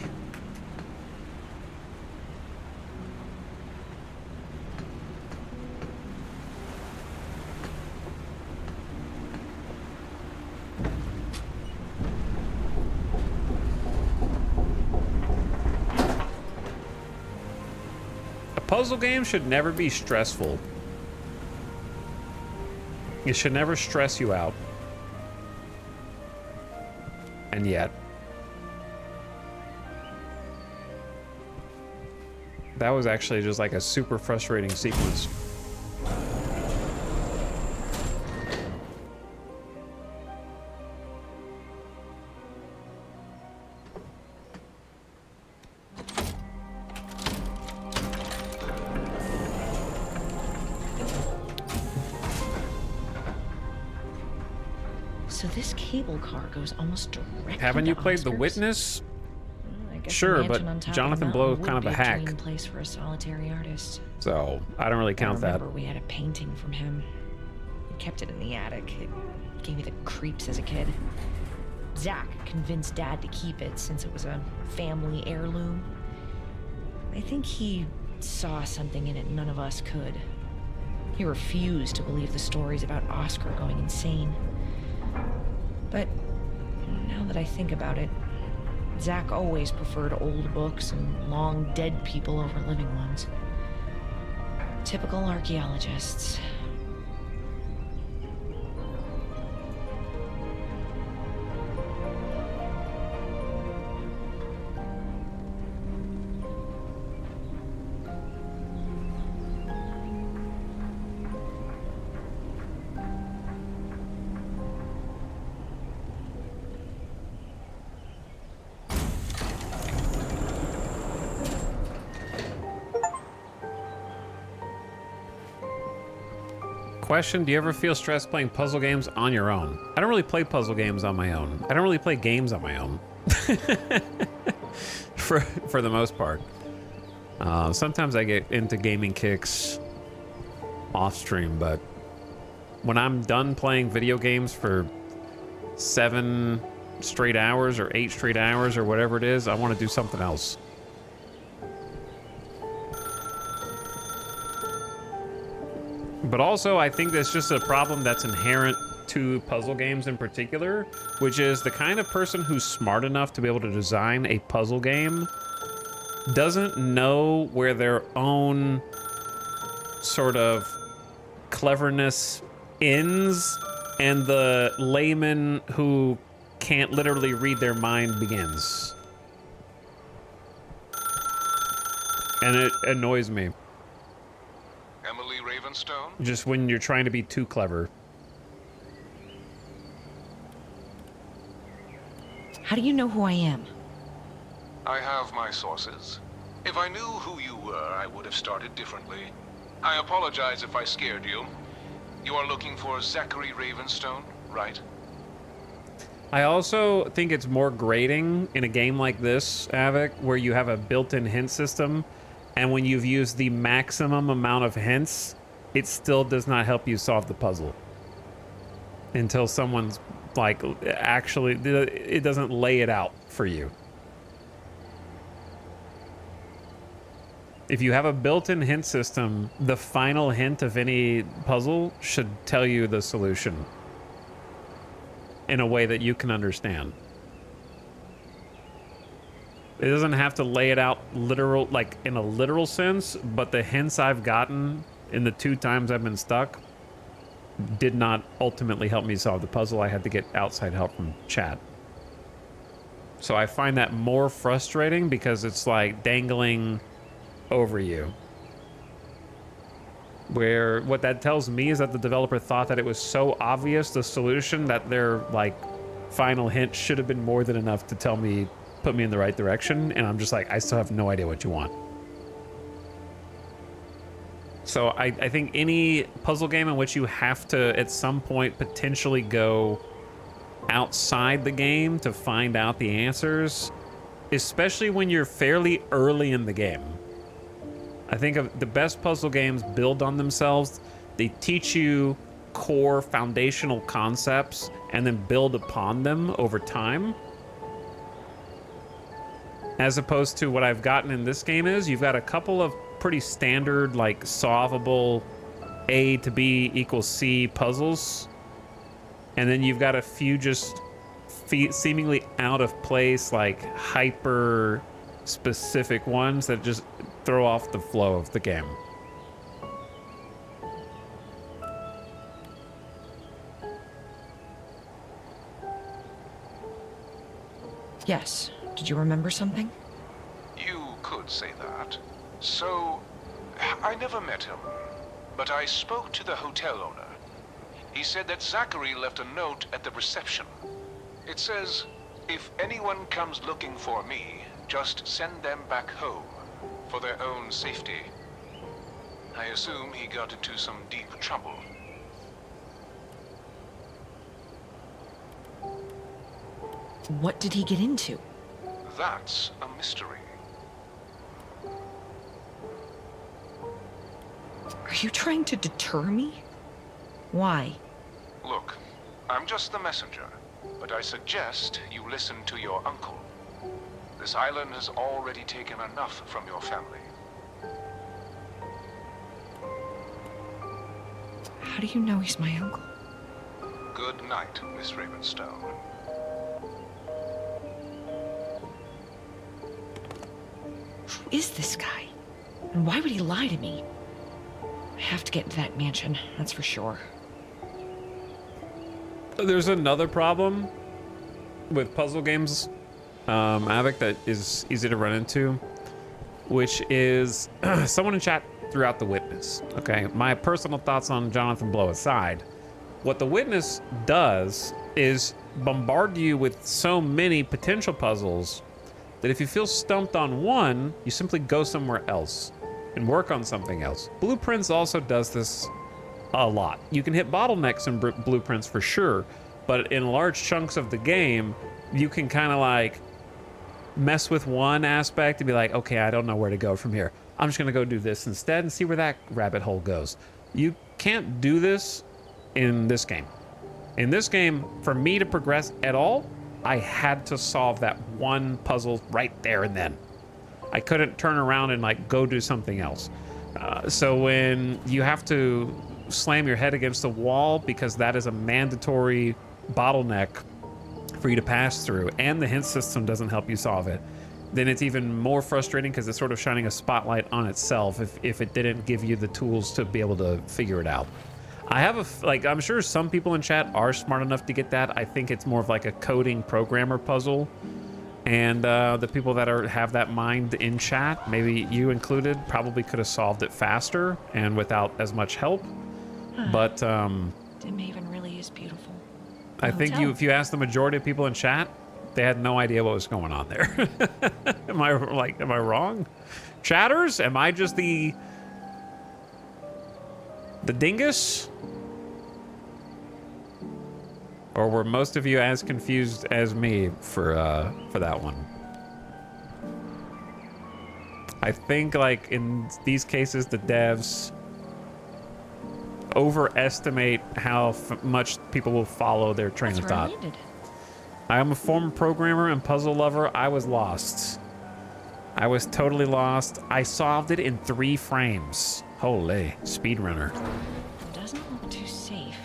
Puzzle games should never be stressful. It should never stress you out. And yet, that was actually just like a super frustrating sequence. So this cable car goes almost directly. Haven't you played The Oscar's? Witness? Well, I guess Sure, the mansion but on top of Jonathan the Blow mountain kind of would a be hack. dream place for a solitary artist. So I don't really count I that. remember we had a painting from him. We kept it in the attic. It gave me the creeps as a kid. Zach convinced Dad to keep it since it was a family heirloom. I think he saw something in it none of us could. He refused to believe the stories about Oscar going insane. But now that I think about it, Zach always preferred old books and long dead people over living ones. Typical archaeologists. Question, do you ever feel stressed playing puzzle games on your own? I don't really play puzzle games on my own. I don't really play games on my own. for the most part. Sometimes I get into gaming kicks off stream, but when I'm done playing video games for 7 straight hours or 8 straight hours or whatever it is, I want to do something else. But also, I think that's just a problem that's inherent to puzzle games in particular, which is the kind of person who's smart enough to be able to design a puzzle game doesn't know where their own sort of cleverness ends and the layman who can't literally read their mind begins. And it annoys me. Emily Ravenstone? Just when you're trying to be too clever. How do you know who I am? I have my sources. If I knew who you were, I would have started differently. I apologize if I scared you. You are looking for Zachary Ravenstone, right? I also think it's more grating in a game like this, Avic, where you have a built-in hint system, and when you've used the maximum amount of hints, it still does not help you solve the puzzle. Until someone's, like, actually, it doesn't lay it out for you. If you have a built-in hint system, the final hint of any puzzle should tell you the solution in a way that you can understand. It doesn't have to lay it out literal, like in a literal sense, but the hints I've gotten in the 2 times I've been stuck did not ultimately help me solve the puzzle. I had to get outside help from chat. So I find that more frustrating because it's like dangling over you. Where what that tells me is that the developer thought that it was so obvious, the solution, that their like final hint should have been more than enough to tell me, put me in the right direction. And I'm just like, I still have no idea what you want. So I think any puzzle game in which you have to at some point potentially go outside the game to find out the answers, especially when you're fairly early in the game. I think of the best puzzle games build on themselves. They teach you core foundational concepts and then build upon them over time. As opposed to what I've gotten in this game is you've got a couple of pretty standard, like solvable A to B equals C puzzles. And then you've got a few just seemingly out of place, like hyper specific ones that just throw off the flow of the game. Yes. Did you remember something? You could say that. So, I never met him, but I spoke to the hotel owner. He said that Zachary left a note at the reception. It says, if anyone comes looking for me, just send them back home, for their own safety. I assume he got into some deep trouble. What did he get into? That's a mystery. Are you trying to deter me? Why? Look, I'm just the messenger, but I suggest you listen to your uncle. This island has already taken enough from your family. How do you know he's my uncle? Good night, Miss Ravenstone. Who is this guy? And why would he lie to me? I have to get into that mansion, that's for sure. There's another problem with puzzle games, Avic, that is easy to run into, which is someone in chat threw out the witness. Okay, my personal thoughts on Jonathan Blow aside, what the witness does is bombard you with so many potential puzzles that if you feel stumped on one, you simply go somewhere else and work on something else. Blueprints also does this a lot. You can hit bottlenecks in Blueprints for sure, but in large chunks of the game, you can kind of like mess with one aspect and be like, okay, I don't know where to go from here. I'm just gonna go do this instead and see where that rabbit hole goes. You can't do this in this game. In this game, for me to progress at all, I had to solve that one puzzle right there and then. I couldn't turn around and like go do something else. So when you have to slam your head against the wall because that is a mandatory bottleneck for you to pass through and the hint system doesn't help you solve it, then it's even more frustrating because it's sort of shining a spotlight on itself if it didn't give you the tools to be able to figure it out. I have I'm sure some people in chat are smart enough to get that. I think it's more of like a coding programmer puzzle. And the people that have that mind in chat, maybe you included, probably could have solved it faster and without as much help. But Dimhaven really is beautiful. I think if you ask the majority of people in chat, they had no idea what was going on there. Am I wrong? Chatters? Am I just the dingus? Or were most of you as confused as me for that one? I think like in these cases, the devs overestimate how much people will follow their train of thought. I am a former programmer and puzzle lover. I was lost. I was totally lost. I solved it in 3 frames. Holy speedrunner. Doesn't look too safe.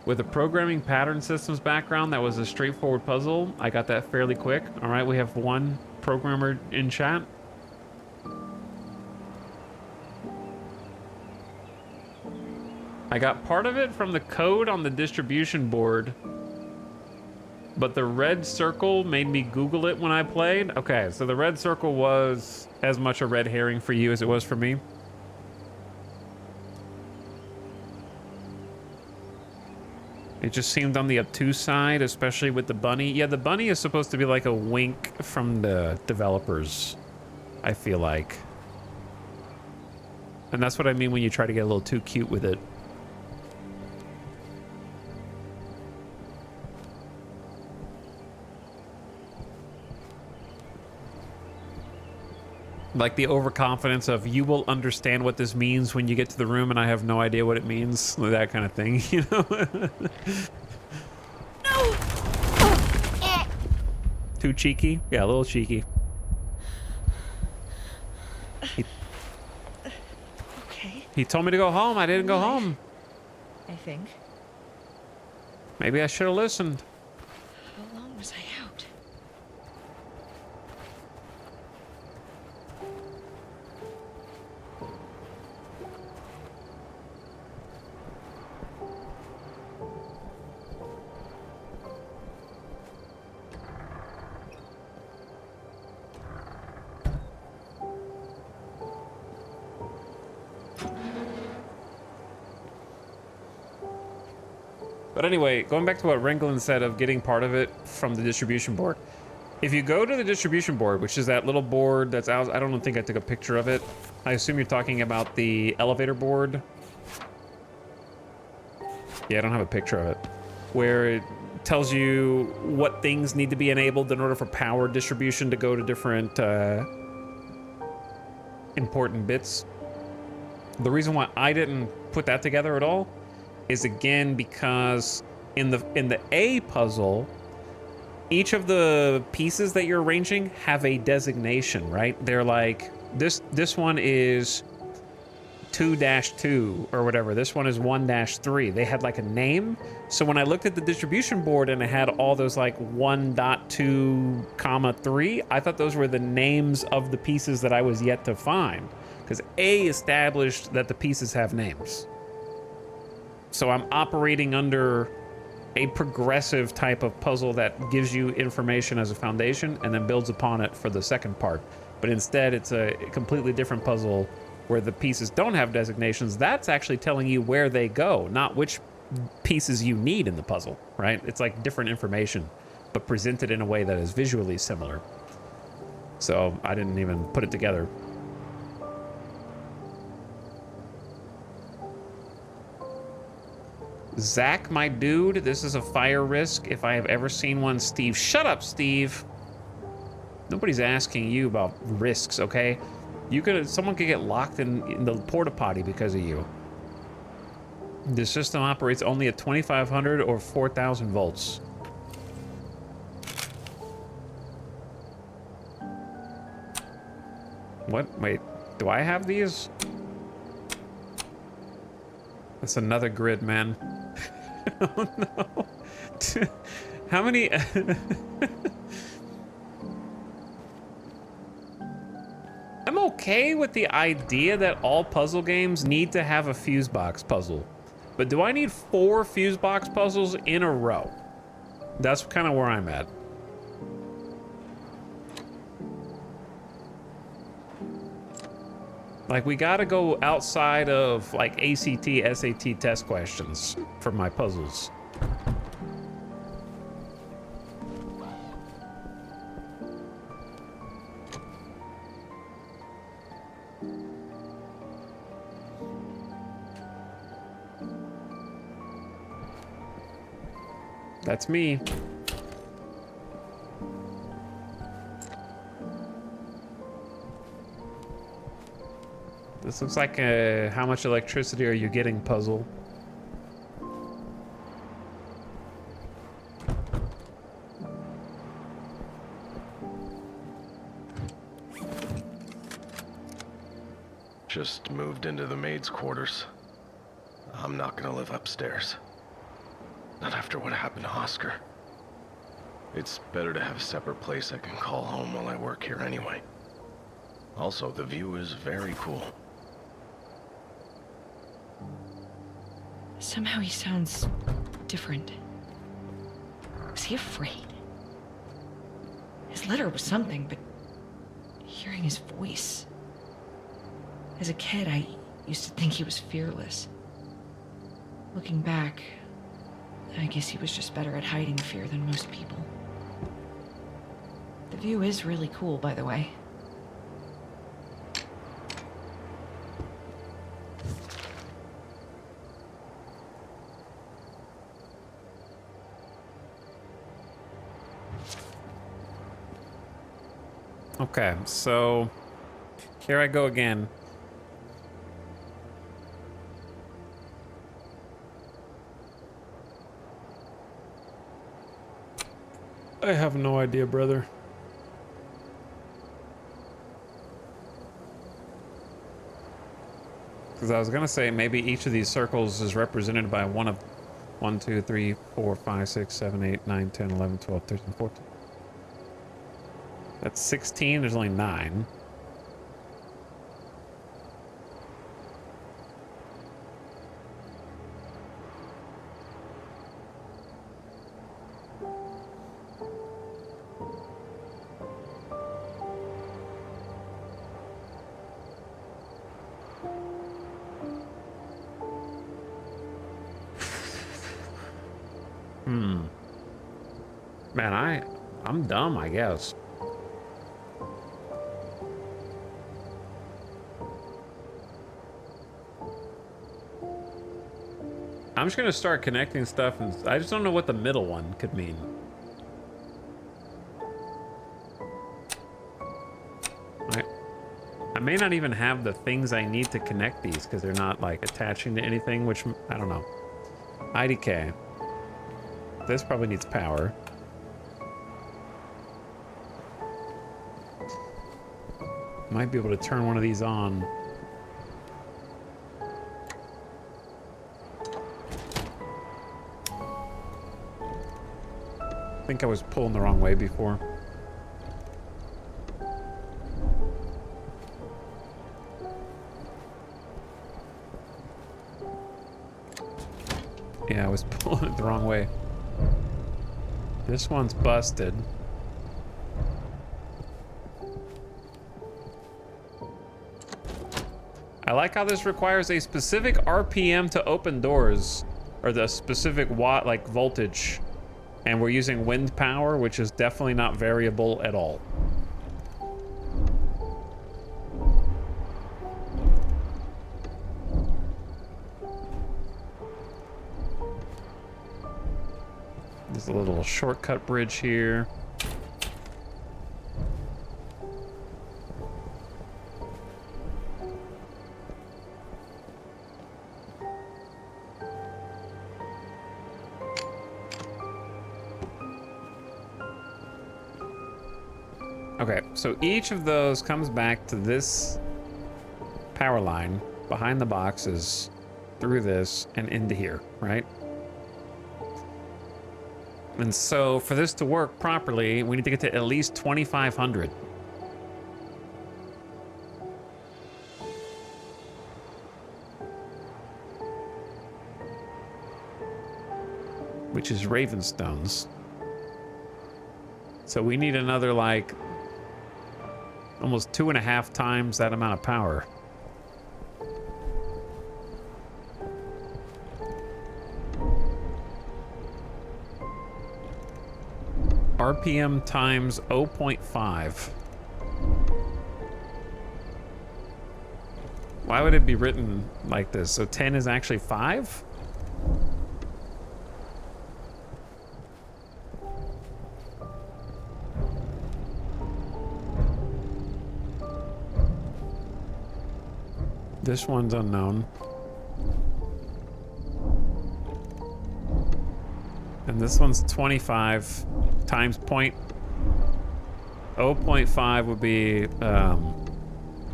With a programming pattern systems background, that was a straightforward puzzle. I got that fairly quick. All right, we have 1 programmer in chat. I got part of it from the code on the distribution board, but the red circle made me Google it when I played. Okay, so the red circle was as much a red herring for you as it was for me. It just seemed on the obtuse side, especially with the bunny. Yeah, the bunny is supposed to be like a wink from the developers, I feel like. And that's what I mean when you try to get a little too cute with it. Like the overconfidence of, you will understand what this means when you get to the room and I have no idea what it means. That kind of thing, you know? No! Too cheeky? Yeah, a little cheeky. Okay. He told me to go home. I didn't go home. I think. Maybe I should have listened. How long was I out? But anyway, going back to what Ringland said of getting part of it from the distribution board. If you go to the distribution board, which is that little board that's out, I don't think I took a picture of it. I assume you're talking about the elevator board. Yeah, I don't have a picture of it. Where it tells you what things need to be enabled in order for power distribution to go to different important bits. The reason why I didn't put that together at all is, again, because in the A puzzle, each of the pieces that you're arranging have a designation, right? They're like, this one is 2-2 or whatever. This one is 1-3. They had like a name. So when I looked at the distribution board and it had all those like 1.2, 3, I thought those were the names of the pieces that I was yet to find. Because A established that the pieces have names. So I'm operating under a progressive type of puzzle that gives you information as a foundation and then builds upon it for the second part. But instead, it's a completely different puzzle where the pieces don't have designations. That's actually telling you where they go, not which pieces you need in the puzzle, right? It's like different information, but presented in a way that is visually similar. So I didn't even put it together. Zach, my dude, this is a fire risk if I have ever seen one. Steve, shut up, Steve. Nobody's asking you about risks, okay? Someone could get locked in the porta potty because of you. The system operates only at 2,500 or 4,000 volts. What? Wait, do I have these? That's another grid, man. Oh no. How many? I'm okay with the idea that all puzzle games need to have a fuse box puzzle. But do I need 4 fuse box puzzles in a row? That's kind of where I'm at. Like, we gotta go outside of, like, ACT, SAT test questions for my puzzles. That's me. This looks like a how much electricity are you getting puzzle. Just moved into the maid's quarters. I'm not gonna live upstairs. Not after what happened to Oscar. It's better to have a separate place I can call home while I work here anyway. Also, the view is very cool. Somehow he sounds different. Was he afraid? His letter was something, but hearing his voice... As a kid, I used to think he was fearless. Looking back, I guess he was just better at hiding fear than most people. The view is really cool, by the way. Okay, so here I go again. I have no idea, brother. Because I was gonna say maybe each of these circles is represented by one of 1, 2, 3, 4, 5, 6, 7, 8, 9, 10, 11, 12, 13, 14. That's 16, there's only 9. Man, I'm dumb, I guess. I'm just gonna start connecting stuff, and I just don't know what the middle one could mean. I may not even have the things I need to connect these because they're not like attaching to anything, which I don't know. IDK. This probably needs power. Might be able to turn one of these on. I think I was pulling the wrong way before. Yeah, I was pulling it the wrong way. This one's busted. I like how this requires a specific RPM to open doors, or the specific watt, like voltage. And we're using wind power, which is definitely not variable at all. There's a little shortcut bridge here. Okay, so each of those comes back to this power line behind the boxes, through this, and into here, right? And so for this to work properly, we need to get to at least 2,500. Which is Ravenstones. So we need another, like, almost 2.5 times that amount of power. RPM times 0.5. Why would it be written like this? So 10 is actually 5? This one's unknown. And this one's 25 times 0.5 would be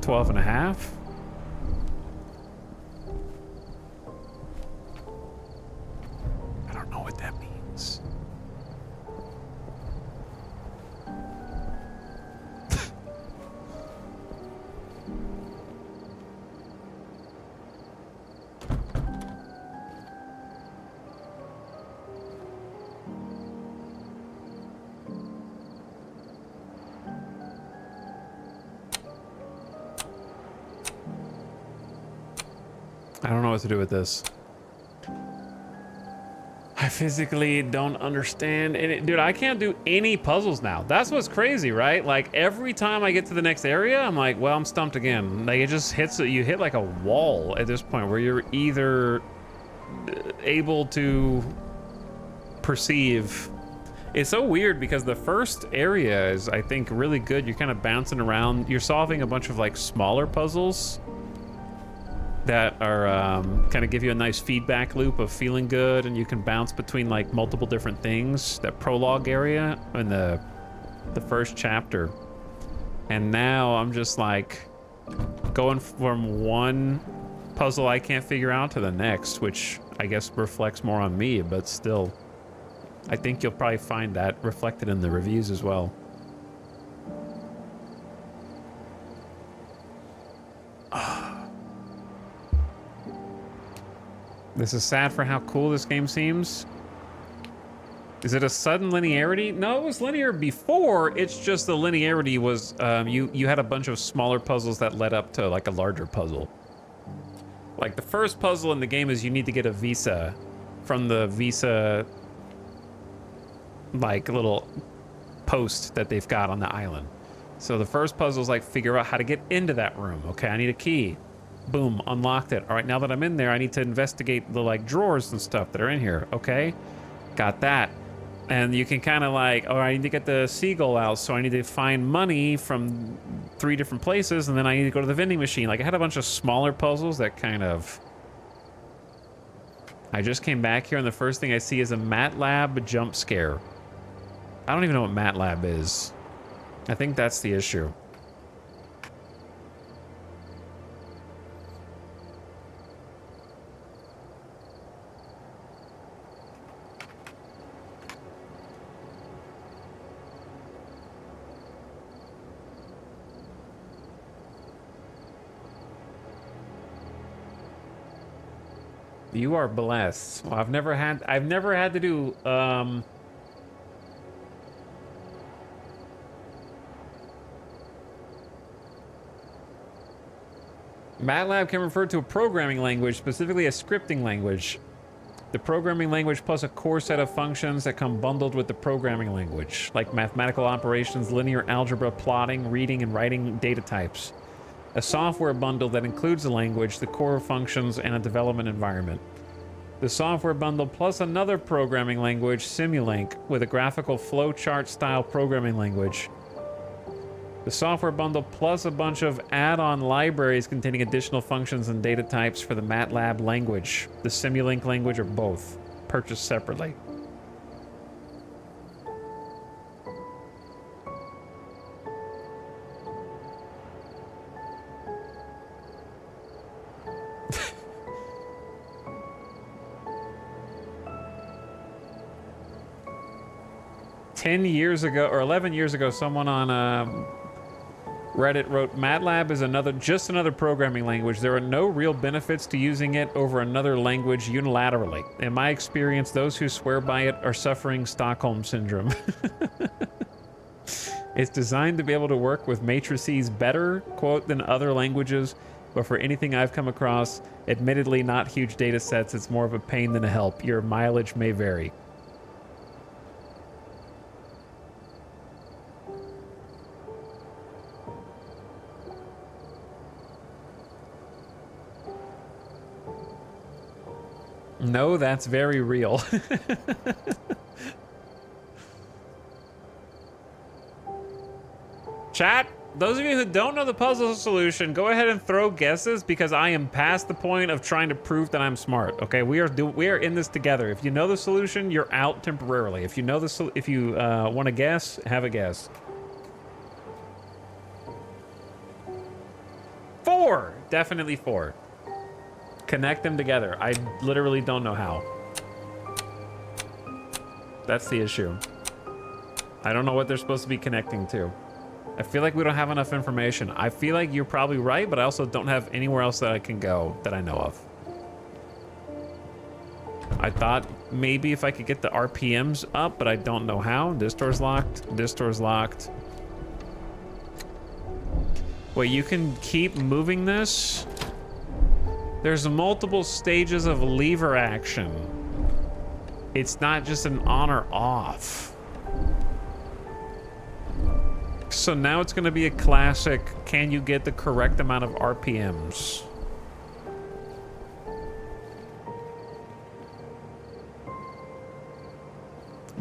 12 and a half. I don't know what that means. I don't know what to do with this. I physically don't understand it. Dude, I can't do any puzzles now. That's what's crazy, right? Like every time I get to the next area, I'm like, well, I'm stumped again. Like it just hits, you hit like a wall at this point where you're either able to perceive. It's so weird because the first area is, I think, really good. You're kind of bouncing around. You're solving a bunch of like smaller puzzles that are kind of give you a nice feedback loop of feeling good, and you can bounce between like multiple different things. That prologue area in the first chapter, and now I'm just like going from one puzzle I can't figure out to the next, which I guess reflects more on me, but still, I think you'll probably find that reflected in the reviews as well. This is sad for how cool this game seems. Is it a sudden linearity? No, it was linear before. It's just the linearity was, you had a bunch of smaller puzzles that led up to like a larger puzzle. Like the first puzzle in the game is you need to get a visa from the visa, like little post that they've got on the island. So the first puzzle is like figure out how to get into that room. Okay, I need a key. Boom, unlocked it. All right, now that I'm in there, I need to investigate the like drawers and stuff that are in here. Okay, got that. And you can kind of like, oh, I need to get the seagull out, so I need to find money from 3 different places, and then I need to go to the vending machine. Like I had a bunch of smaller puzzles that kind of... I just came back here, and the first thing I see is a MATLAB jump scare. I don't even know what MATLAB is. I think that's the issue. You are blessed. Well, I've never had to do MATLAB can refer to a programming language, specifically a scripting language. The programming language plus a core set of functions that come bundled with the programming language, like mathematical operations, linear algebra, plotting, reading, and writing data types. A software bundle that includes the language, the core functions, and a development environment. The software bundle plus another programming language, Simulink, with a graphical flowchart style programming language. The software bundle plus a bunch of add-on libraries containing additional functions and data types for the MATLAB language, the Simulink language, or both, purchased separately. Years ago, or 11 years ago, someone on Reddit wrote, MATLAB is just another programming language. There are no real benefits to using it over another language unilaterally. In my experience, those who swear by it are suffering Stockholm Syndrome. It's designed to be able to work with matrices better, quote, than other languages, but for anything I've come across, admittedly not huge data sets, it's more of a pain than a help. Your mileage may vary. No, that's very real. Chat, those of you who don't know the puzzle solution, go ahead and throw guesses because I am past the point of trying to prove that I'm smart. Okay, we are in this together. If you know the solution, you're out temporarily. If you know if you want to guess, have a guess. 4, definitely 4. Connect them together. I literally don't know how. That's the issue. I don't know what they're supposed to be connecting to. I feel like we don't have enough information. I feel like you're probably right, but I also don't have anywhere else that I can go that I know of. I thought maybe if I could get the RPMs up, but I don't know how. This door's locked. This door's locked. Wait, you can keep moving this? There's multiple stages of lever action. It's not just an on or off. So now it's going to be a classic, can you get the correct amount of RPMs?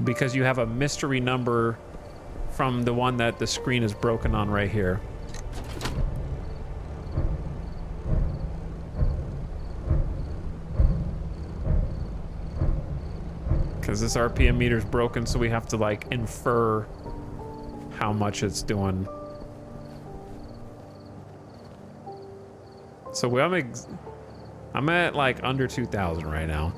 Because you have a mystery number from the one that the screen is broken on right here. Because this RPM meter's broken, so we have to like infer how much it's doing. So I'm at like under 2,000 right now.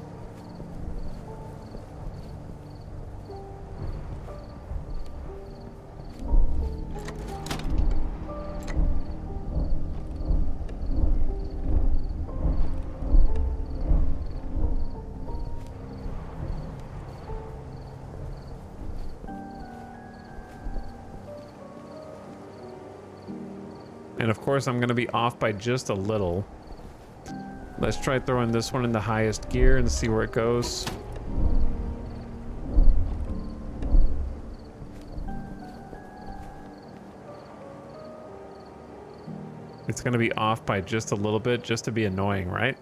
And of course, I'm going to be off by just a little. Let's try throwing this one in the highest gear and see where it goes. It's going to be off by just a little bit, just to be annoying, right?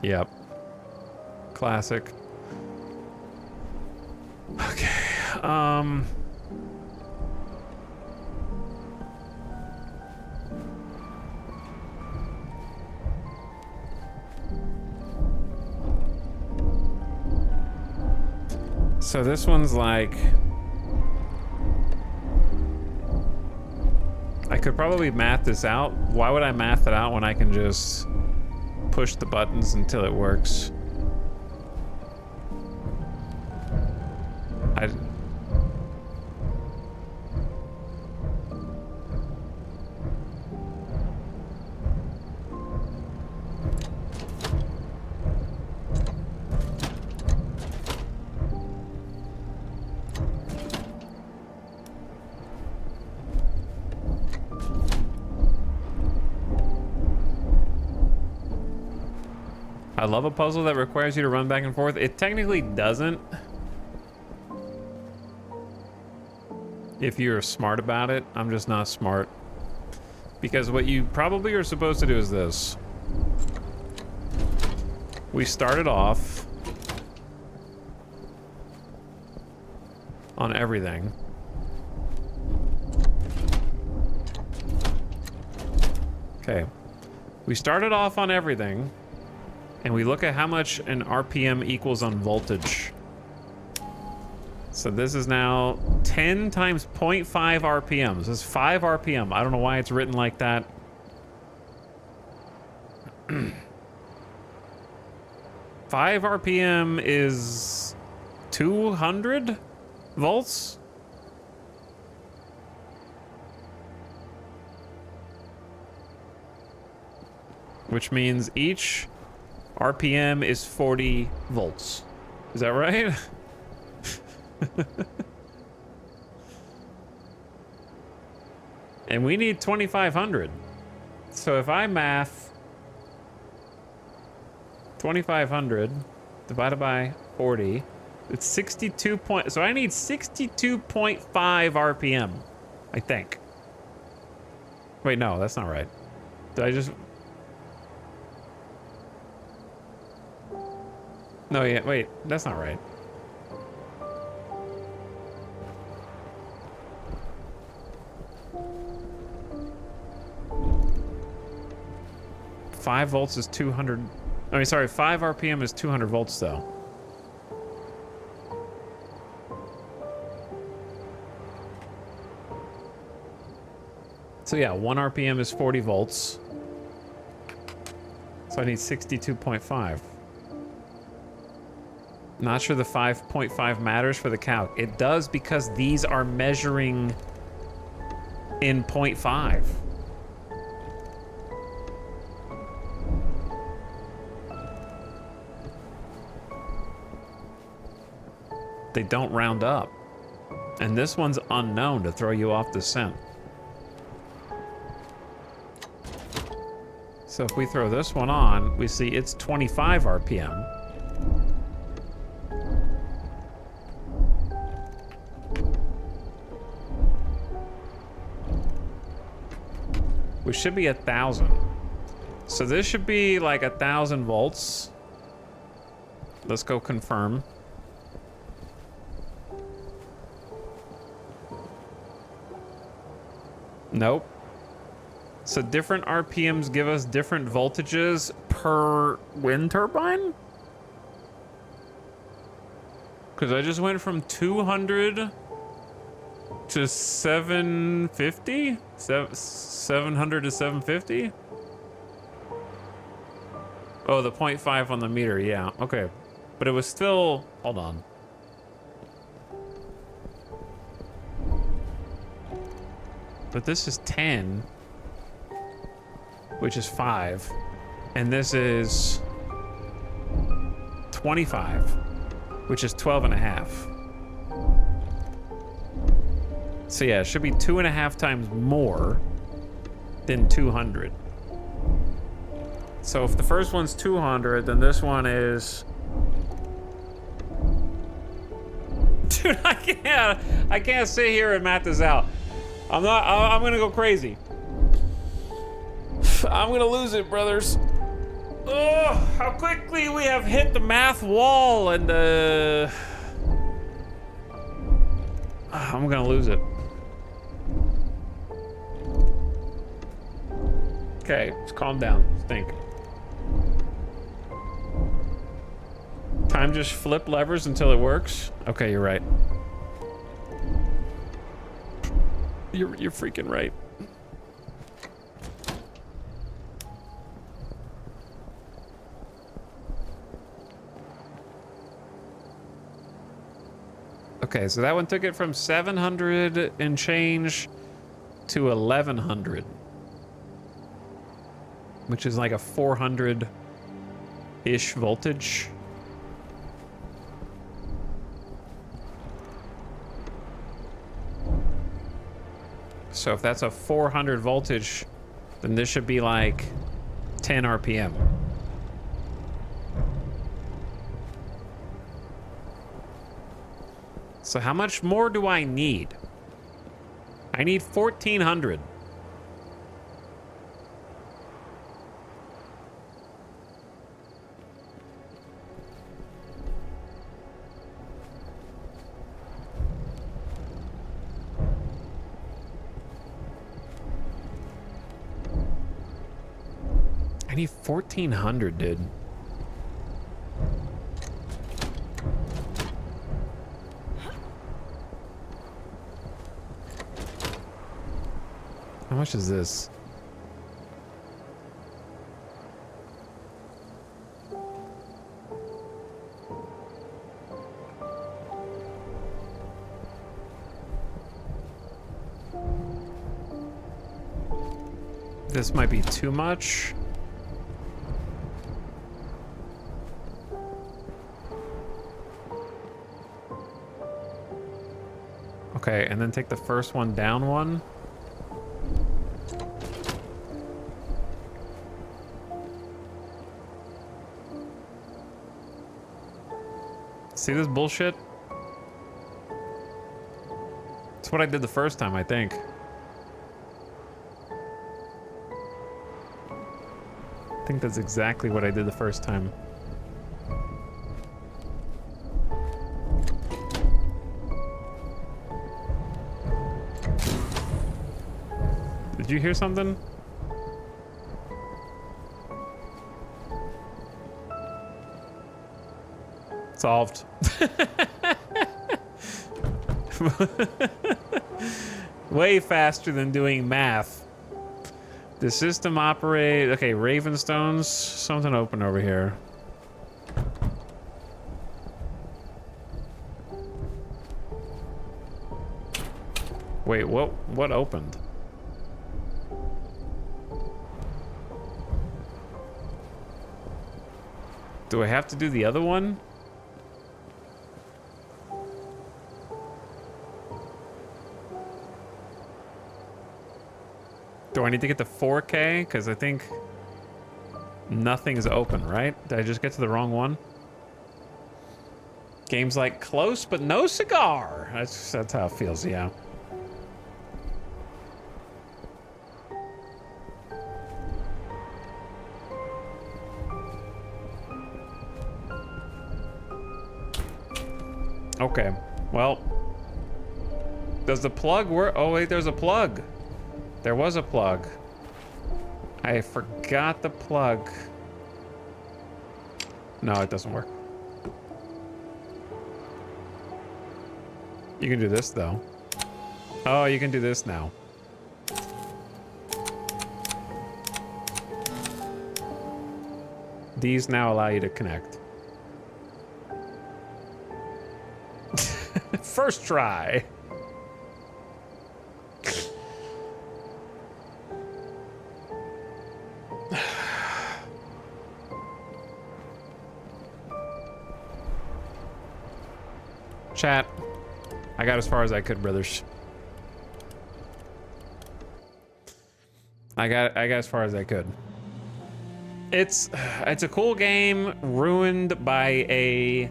Yep. Classic. Okay. So this one's like... I could probably math this out. Why would I math it out when I can just push the buttons until it works? I love a puzzle that requires you to run back and forth. It technically doesn't. If you're smart about it, I'm just not smart. Because what you probably are supposed to do is this. We started off on everything. Okay. We started off on everything. And we look at how much an RPM equals on voltage. So this is now 10 times 0.5 RPM. This is 5 RPM. I don't know why it's written like that. 5 RPM is 200 volts? Which means each RPM is 40 volts. Is that right? And we need 2,500. So if I math 2,500 divided by 40, it's 62 point. So I need 62.5 RPM, I think. Wait, no, that's not right. Did I just... No, yeah, wait, that's not right. 5 volts is 200. I mean, sorry, 5 RPM is 200 volts though. So yeah, 1 RPM is 40 volts. So I need 62.5. Not sure the 5.5 matters for the calc. It does because these are measuring in 0.5. They don't round up. And this one's unknown to throw you off the scent. So if we throw this one on, we see it's 25 RPM. Which should be 1,000. So this should be like 1,000 volts. Let's go confirm. Nope. So different RPMs give us different voltages per wind turbine? Because I just went from 200 to 750? 700 to 750? Oh, the 0.5 on the meter, yeah, okay. But it was still, hold on. But this is 10, which is 5. And this is 25, which is 12.5. So yeah, it should be 2.5 times more than 200. So if the first one's 200, then this one is... Dude, I can't sit here and math this out. I'm gonna go crazy. I'm gonna lose it, brothers. Oh, how quickly we have hit the math wall, and I'm gonna lose it. Okay, just calm down. Just think. Time just flip levers until it works. Okay, you're right. You're freaking right. Okay, so that one took it from 700 and change to 1100, which is like a 400-ish voltage. So if that's a 400 voltage, then this should be like 10 RPM. So how much more do I need? I need 1,400. I need 1,400, dude. How much is this? This might be too much. Okay, and then take the first one down one. See this bullshit? It's what I did the first time, I think. I think that's exactly what I did the first time. Did you hear something? Solved. Way faster than doing math. The system operate... Okay, Ravenstones. Something open over here. Wait, what opened? Do I have to do the other one? Do I need to get to 4K? Because I think nothing is open, right? Did I just get to the wrong one? Game's like close, but no cigar. That's how it feels, yeah. Okay, well, does the plug work? Oh wait, there's a plug. There was a plug. I forgot the plug. No, it doesn't work. You can do this though. Oh, you can do this now. These now allow you to connect. First try. Chat. I got as far as I could, brothers. I got as far as I could. It's a cool game ruined by a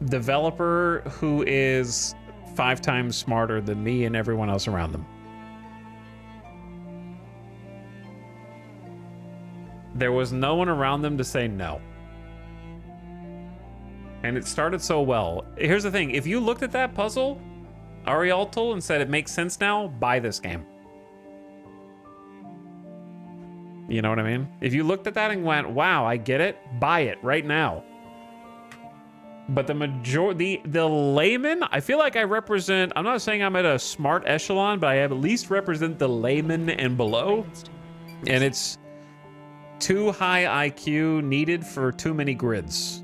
developer who is 5 times smarter than me and everyone else around them. There was no one around them to say no. And it started so well. Here's the thing, if you looked at that puzzle, Arialtol, and said it makes sense now, buy this game. You know what I mean? If you looked at that and went, wow, I get it, buy it right now. But the majority, the layman, I feel like I represent, I'm not saying I'm at a smart echelon, but I at least represent the layman and below. And it's too high IQ needed for too many grids.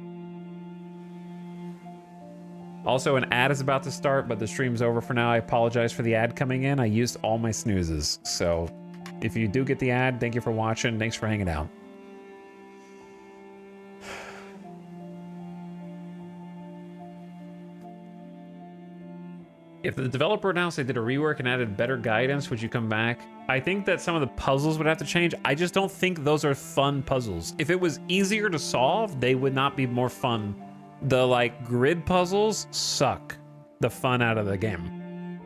Also, an ad is about to start, but the stream's over for now. I apologize for the ad coming in. I used all my snoozes. So if you do get the ad, thank you for watching. Thanks for hanging out. If the developer announced they did a rework and added better guidance, would you come back? I think that some of the puzzles would have to change. I just don't think those are fun puzzles. If it was easier to solve, they would not be more fun. The like grid puzzles suck the fun out of the game.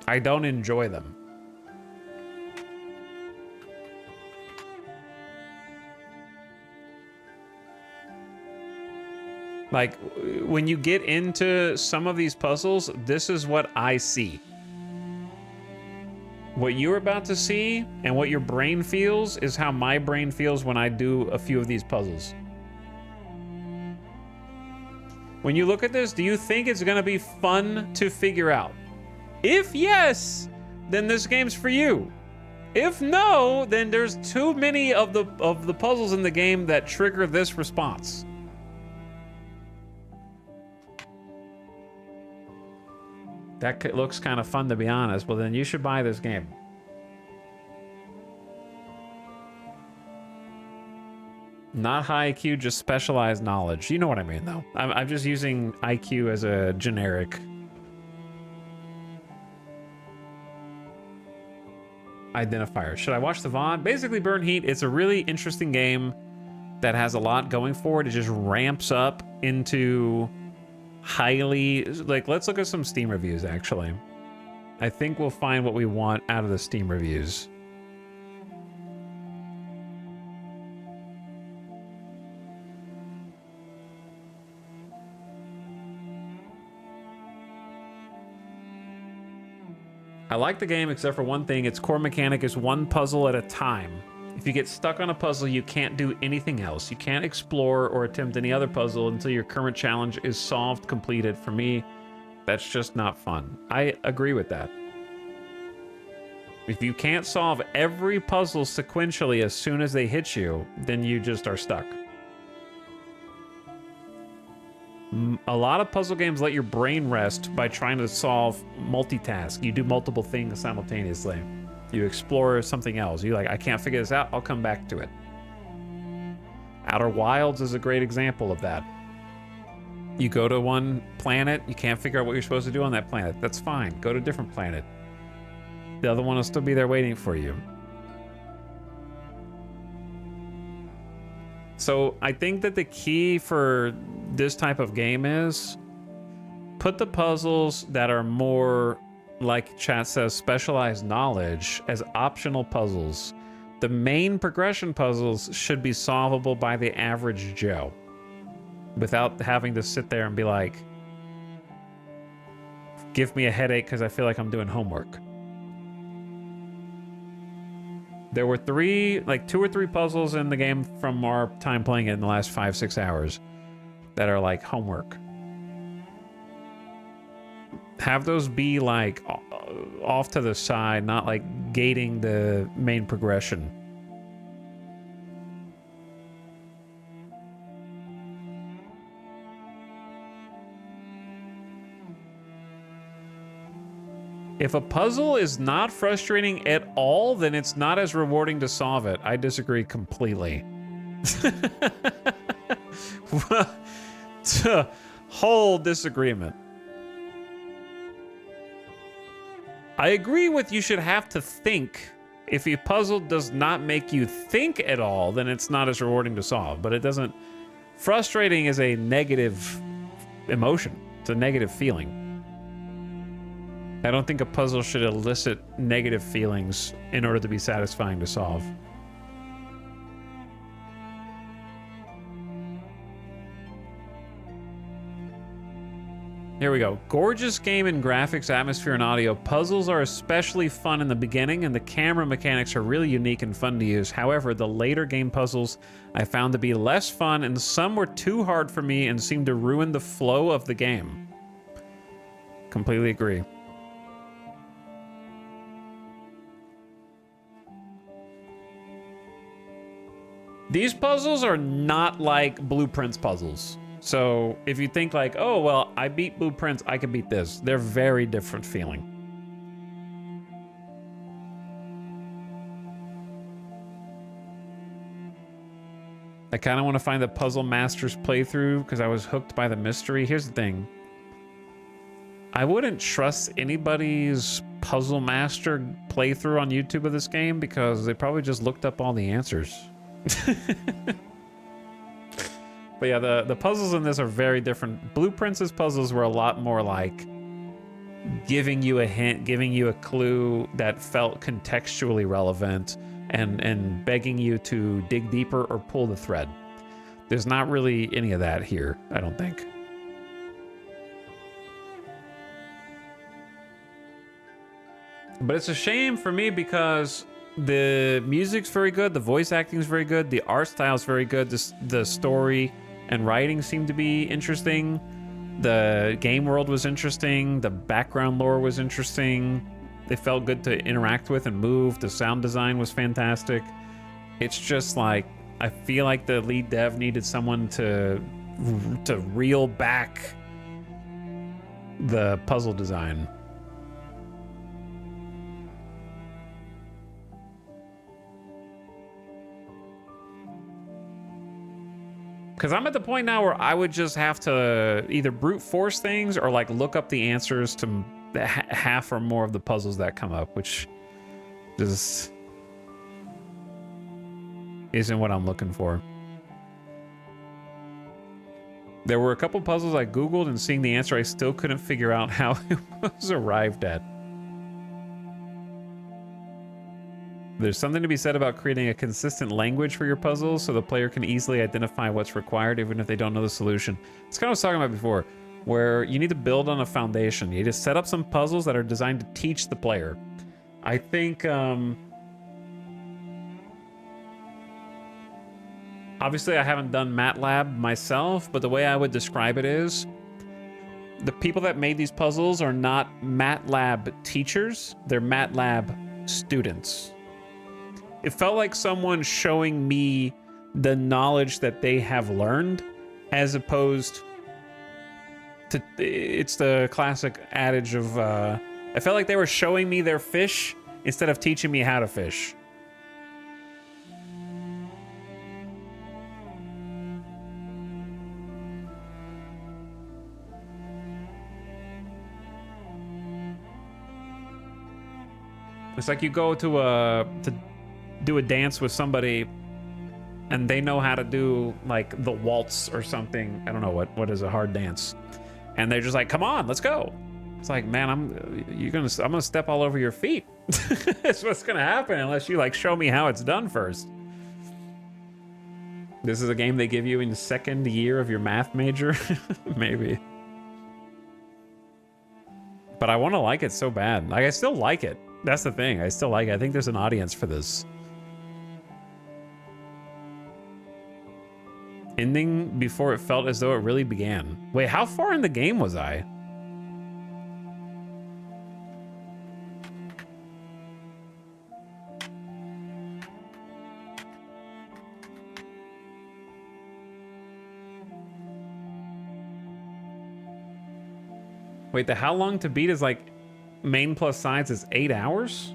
I don't enjoy them. Like, when you get into some of these puzzles, this is what I see. What you're about to see and what your brain feels is how my brain feels when I do a few of these puzzles. When you look at this, do you think it's gonna be fun to figure out? If yes, then this game's for you. If no, then there's too many of the puzzles in the game that trigger this response. That looks kind of fun, to be honest. Well, then you should buy this game. Not high IQ, just specialized knowledge. You know what I mean, though. I'm just using IQ as a generic identifier. Should I watch the VOD? Basically, Burn Heat, it's a really interesting game that has a lot going for it. It just ramps up into highly, like, let's look at some Steam reviews, actually. I think we'll find what we want out of the Steam reviews. I like the game except for one thing. Its core mechanic is one puzzle at a time. If you get stuck on a puzzle, you can't do anything else. You can't explore or attempt any other puzzle until your current challenge is solved, completed. For me, that's just not fun. I agree with that. If you can't solve every puzzle sequentially as soon as they hit you, then you just are stuck. A lot of puzzle games let your brain rest by trying to solve multitask. You do multiple things simultaneously. You explore something else. You're like, I can't figure this out. I'll come back to it. Outer Wilds is a great example of that. You go to one planet, you can't figure out what you're supposed to do on that planet. That's fine. Go to a different planet. The other one will still be there waiting for you. So I think that the key for this type of game is put the puzzles that are more, like chat says, specialized knowledge as optional puzzles. The main progression puzzles should be solvable by the average Joe without having to sit there and be like, give me a headache because I feel like I'm doing homework. There were two or three puzzles in the game from our time playing it in the last 5-6 hours that are like homework. Have those be like off to the side, not like gating the main progression. If a puzzle is not frustrating at all, then it's not as rewarding to solve it. I disagree completely. Whole disagreement. I agree with you should have to think. If a puzzle does not make you think at all, then it's not as rewarding to solve. But it doesn't... Frustrating is a negative emotion. It's a negative feeling. I don't think a puzzle should elicit negative feelings in order to be satisfying to solve. Here we go. Gorgeous game in graphics, atmosphere, and audio. Puzzles are especially fun in the beginning, and the camera mechanics are really unique and fun to use. However, the later game puzzles I found to be less fun, and some were too hard for me and seemed to ruin the flow of the game. Completely agree. These puzzles are not like Blueprints puzzles. So if you think like, oh, well, I beat Blueprints, I can beat this. They're very different feeling. I kind of want to find the Puzzle Masters playthrough because I was hooked by the mystery. Here's the thing. I wouldn't trust anybody's Puzzle Master playthrough on YouTube of this game because they probably just looked up all the answers. But yeah, the puzzles in this are very different. Blueprints' puzzles were a lot more like giving you a hint, giving you a clue that felt contextually relevant and begging you to dig deeper or pull the thread. There's not really any of that here, I don't think. But it's a shame for me because the music's very good, the voice acting is very good, the art style is very good, the story and writing seemed to be interesting, the game world was interesting, the background lore was interesting, they felt good to interact with and move, the sound design was fantastic. It's just like, I feel like the lead dev needed someone to reel back the puzzle design. Because I'm at the point now where I would just have to either brute force things or like look up the answers to half or more of the puzzles that come up, which just isn't what I'm looking for. There were a couple puzzles I Googled and seeing the answer, I still couldn't figure out how it was arrived at. There's something to be said about creating a consistent language for your puzzles so the player can easily identify what's required even if they don't know the solution. It's kind of what I was talking about before, where you need to build on a foundation. You need to set up some puzzles that are designed to teach the player. I think Obviously, I haven't done MATLAB myself, but the way I would describe it is the people that made these puzzles are not MATLAB teachers, they're MATLAB students. It felt like someone showing me the knowledge that they have learned, as opposed to, it's the classic adage of, I felt like they were showing me their fish instead of teaching me how to fish. It's like you go to do a dance with somebody and they know how to do like the waltz or something. I don't know what is a hard dance. And they're just like, "Come on, let's go." It's like, "Man, I'm gonna step all over your feet." That's what's gonna happen unless you like show me how it's done first. This is a game they give you in the second year of your math major? Maybe. But I want to like it so bad. Like, I still like it. That's the thing. I still like it. I think there's an audience for this. Ending before it felt as though it really began. Wait, how far in the game was I? Wait, the how long to beat is like main plus sides is 8 hours?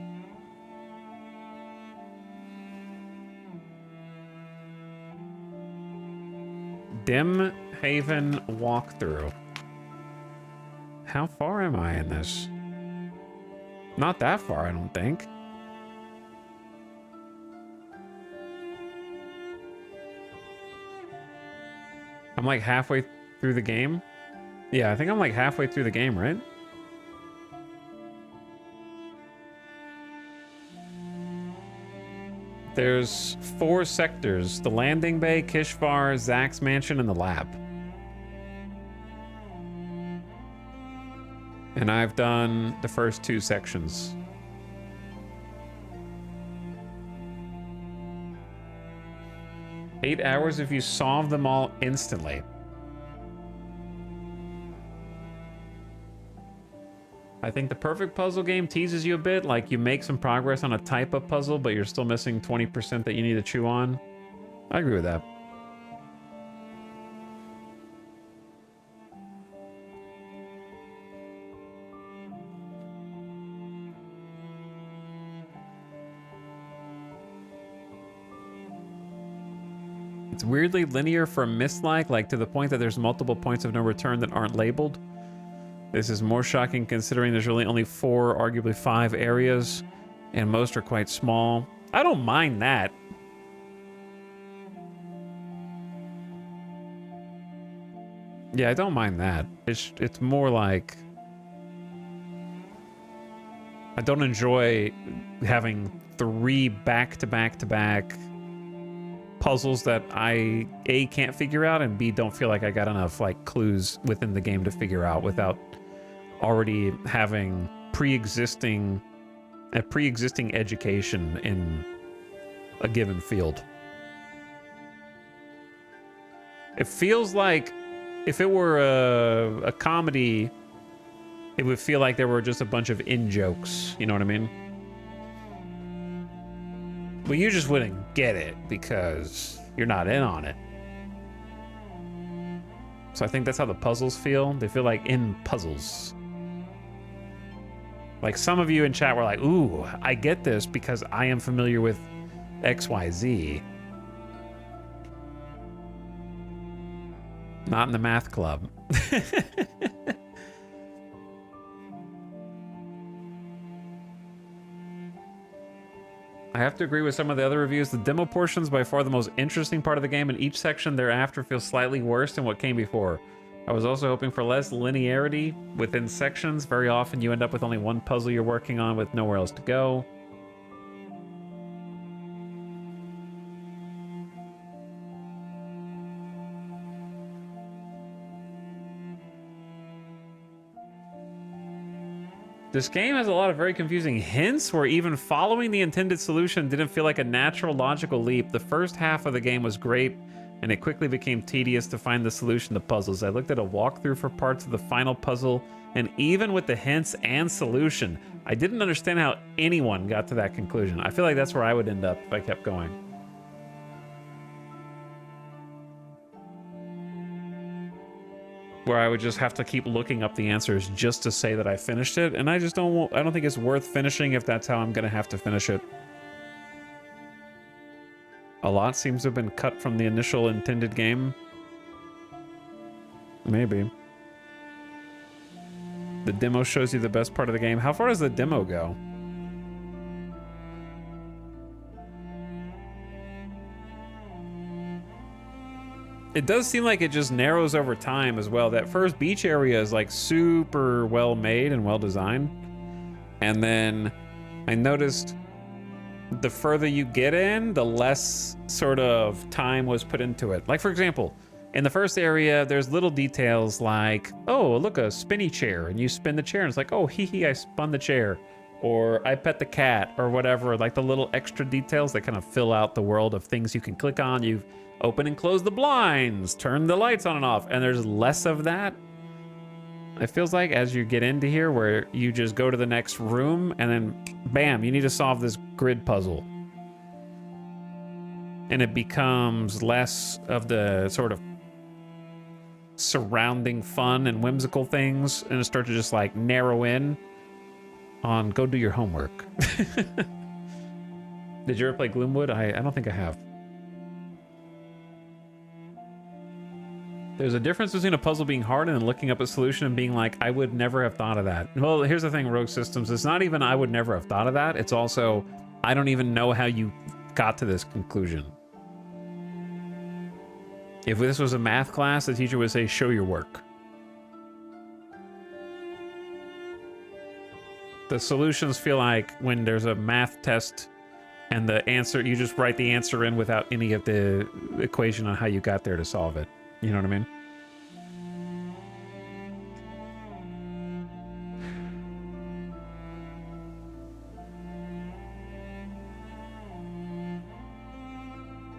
Dimhaven walkthrough. How far am I in this? Not that far, I don't think. I'm like halfway through the game. Yeah, I think I'm like halfway through the game, right? There's 4 sectors: the landing bay, Kishvar, Zach's mansion, and the lab. And I've done the first 2 sections. Eight hours if you solve them all instantly. I think the perfect puzzle game teases you a bit, like you make some progress on a type of puzzle, but you're still missing 20% that you need to chew on. I agree with that. It's weirdly linear for mislike, like to the point that there's multiple points of no return that aren't labeled. This is more shocking considering there's really only 4, arguably 5 areas, and most are quite small. I don't mind that. Yeah, I don't mind that. It's more like I don't enjoy having 3 back-to-back-to-back puzzles that I A, can't figure out, and B, don't feel like I got enough like clues within the game to figure out without already having pre-existing education in a given field. It feels like if it were a comedy, it would feel like there were just a bunch of in-jokes, you know what I mean? But you just wouldn't get it because you're not in on it. So I think that's how the puzzles feel. They feel like in puzzles. Like some of you in chat were like, ooh, I get this because I am familiar with XYZ. Not in the math club. I have to agree with some of the other reviews. The demo portion's by far the most interesting part of the game, and each section thereafter feels slightly worse than what came before. I was also hoping for less linearity within sections. Very often you end up with only one puzzle you're working on with nowhere else to go. This game has a lot of very confusing hints where even following the intended solution didn't feel like a natural, logical leap. The first half of the game was great, and it quickly became tedious to find the solution to puzzles. I looked at a walkthrough for parts of the final puzzle, and even with the hints and solution, I didn't understand how anyone got to that conclusion. I feel like that's where I would end up if I kept going. Where I would just have to keep looking up the answers just to say that I finished it, and I don't think it's worth finishing if that's how I'm gonna have to finish it. A lot seems to have been cut from the initial intended game. Maybe. The demo shows you the best part of the game. How far does the demo go? It does seem like it just narrows over time as well. That first beach area is like super well made and well designed. And then I noticed the further you get in, the less sort of time was put into it. Like, for example, in the first area, there's little details like, oh, look, a spinny chair, and you spin the chair, and it's like, oh, hee hee, I spun the chair. Or I pet the cat, or whatever, like the little extra details that kind of fill out the world of things you can click on. You've open and close the blinds, turn the lights on and off, and there's less of that. It feels like as you get into here where you just go to the next room and then bam, you need to solve this grid puzzle. And it becomes less of the sort of surrounding fun and whimsical things, and it starts to just like narrow in on go do your homework. Did you ever play Gloomwood? I don't think I have. There's a difference between a puzzle being hard and then looking up a solution and being like, I would never have thought of that. Well, here's the thing, Rogue Systems. It's not even I would never have thought of that. It's also, I don't even know how you got to this conclusion. If this was a math class, the teacher would say, show your work. The solutions feel like when there's a math test and the answer, you just write the answer in without any of the equation on how you got there to solve it. You know what I mean?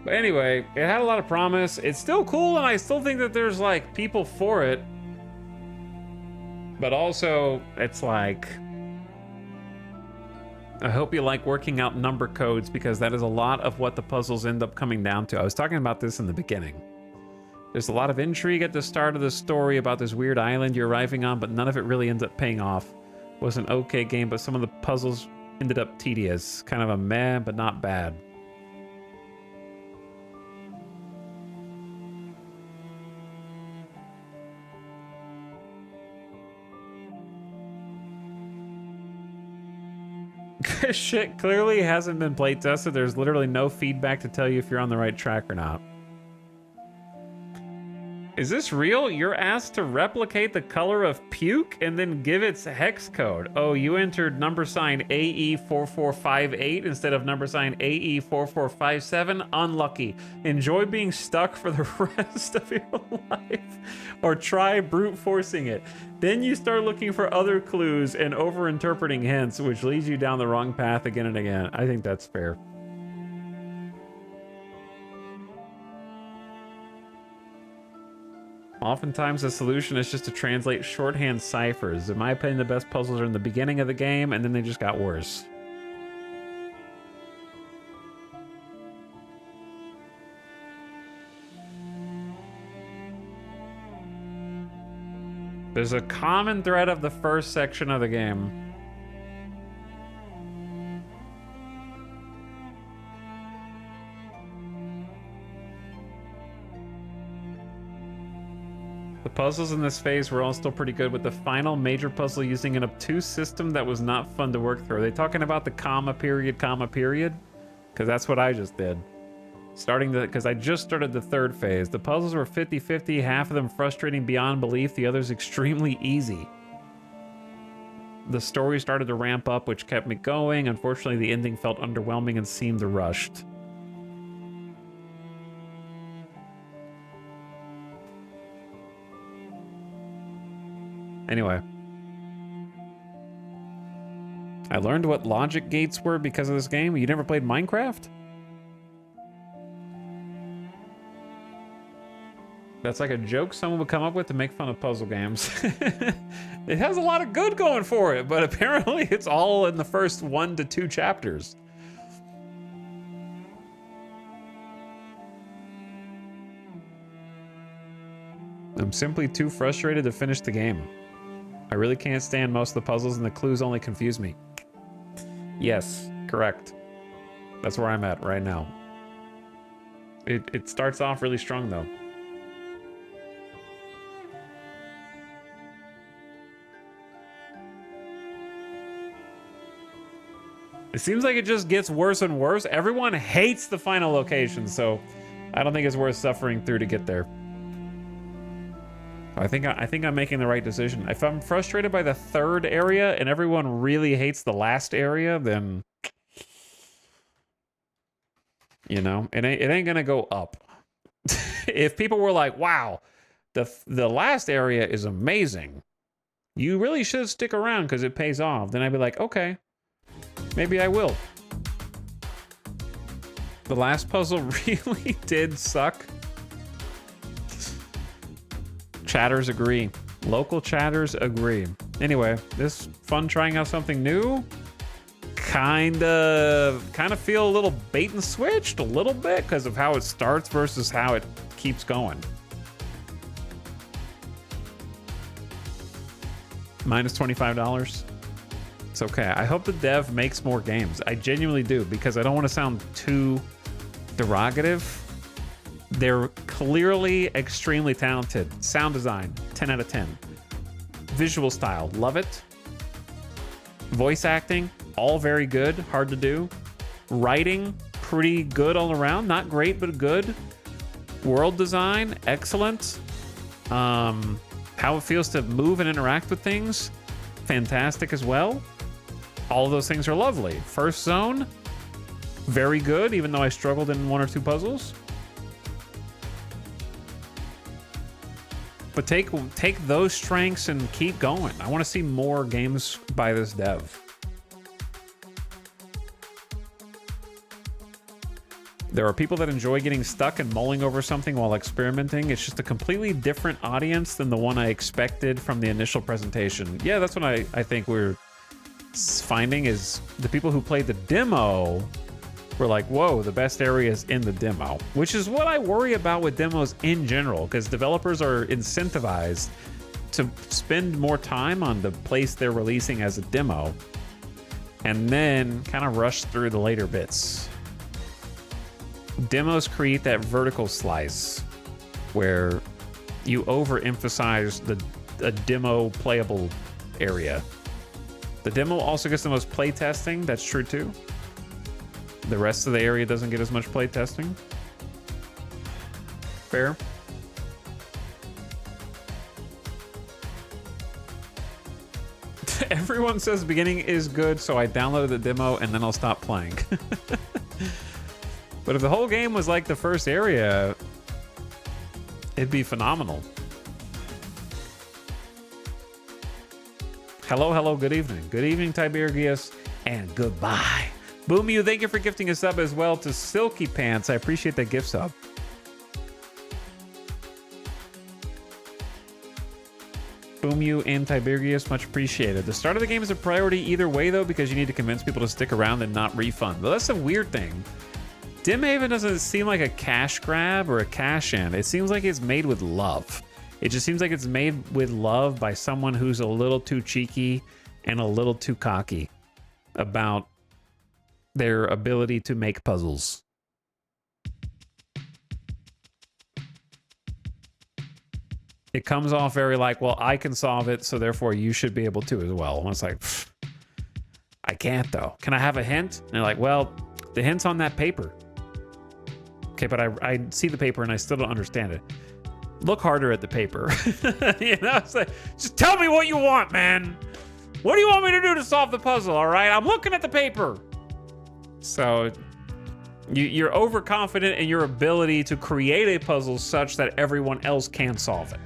But anyway, it had a lot of promise. It's still cool, and I still think that there's like people for it. But also, it's like, I hope you like working out number codes, because that is a lot of what the puzzles end up coming down to. I was talking about this in the beginning. There's a lot of intrigue at the start of the story about this weird island you're arriving on, but none of it really ends up paying off. It was an okay game, but some of the puzzles ended up tedious. Kind of a meh, but not bad. This shit clearly hasn't been play tested. There's literally no feedback to tell you if you're on the right track or not. Is this real? You're asked to replicate the color of puke and then give its hex code. Oh, you entered number sign AE4458 instead of number sign AE4457. Unlucky. Enjoy being stuck for the rest of your life, or try brute forcing it. Then you start looking for other clues and over-interpreting hints, which leads you down the wrong path again and again. I think that's fair. Oftentimes the solution is just to translate shorthand ciphers. In my opinion, the best puzzles are in the beginning of the game, and then they just got worse. There's a common thread of the first section of the game. The puzzles in this phase were all still pretty good, with the final major puzzle using an obtuse system that was not fun to work through. Are they talking about the comma period? Because that's what I just did. Because I just started the third phase. The puzzles were 50-50, half of them frustrating beyond belief, the others extremely easy. The story started to ramp up, which kept me going. Unfortunately, the ending felt underwhelming and seemed rushed. Anyway. I learned what logic gates were because of this game. You never played Minecraft? That's like a joke someone would come up with to make fun of puzzle games. It has a lot of good going for it, but apparently it's all in the first 1 to 2 chapters. I'm simply too frustrated to finish the game. I really can't stand most of the puzzles and the clues only confuse me. Yes, correct. That's where I'm at right now. It starts off really strong though. It seems like it just gets worse and worse. Everyone hates the final location, so I don't think it's worth suffering through to get there. I think I'm making the right decision. If I'm frustrated by the 3rd area and everyone really hates the last area, then you know, it ain't gonna go up. If people were like, "Wow, the last area is amazing. You really should stick around because it pays off," then I'd be like, "Okay, maybe I will." The last puzzle really did suck. Chatters agree. Local chatters agree. Anyway, this fun trying out something new. Kind of feel a little bait and switched a little bit because of how it starts versus how it keeps going. Minus $25. It's okay. I hope the dev makes more games. I genuinely do, because I don't want to sound too derogative. They're clearly extremely talented. Sound design, 10 out of 10. Visual style, love it. Voice acting, all very good, hard to do. Writing, pretty good all around. Not great, but good. World design, excellent. How it feels to move and interact with things, fantastic as well. All of those things are lovely. First zone, very good, even though I struggled in 1 or 2 puzzles. But take those strengths and keep going. I want to see more games by this dev. There are people that enjoy getting stuck and mulling over something while experimenting. It's just a completely different audience than the one I expected from the initial presentation. Yeah, that's what I think we're finding is the people who played the demo were like, whoa, the best area is in the demo, which is what I worry about with demos in general, because developers are incentivized to spend more time on the place they're releasing as a demo and then kind of rush through the later bits. Demos create that vertical slice where you overemphasize the demo playable area. The demo also gets the most play testing, that's true too. The rest of the area doesn't get as much play testing. Fair. Everyone says the beginning is good, so I downloaded the demo and then I'll stop playing. But if the whole game was like the first area, it'd be phenomenal. Hello, good evening. Good evening, Tiberius, and goodbye. Boom you, thank you for gifting a sub as well to Silky Pants. I appreciate that gift sub. Boom you and Tiberius, much appreciated. The start of the game is a priority either way though, because you need to convince people to stick around and not refund. But that's a weird thing. Dimhaven doesn't seem like a cash grab or a cash in. It seems like it's made with love. It just seems like it's made with love by someone who's a little too cheeky and a little too cocky about their ability to make puzzles. It comes off very like, well, I can solve it, so therefore you should be able to as well. And it's like, I can't though. Can I have a hint? And they're like, well, the hint's on that paper. Okay, but I see the paper and I still don't understand it. Look harder at the paper. You know, it's like, just tell me what you want, man. What do you want me to do to solve the puzzle, all right? I'm looking at the paper. So you're overconfident in your ability to create a puzzle such that everyone else can solve it.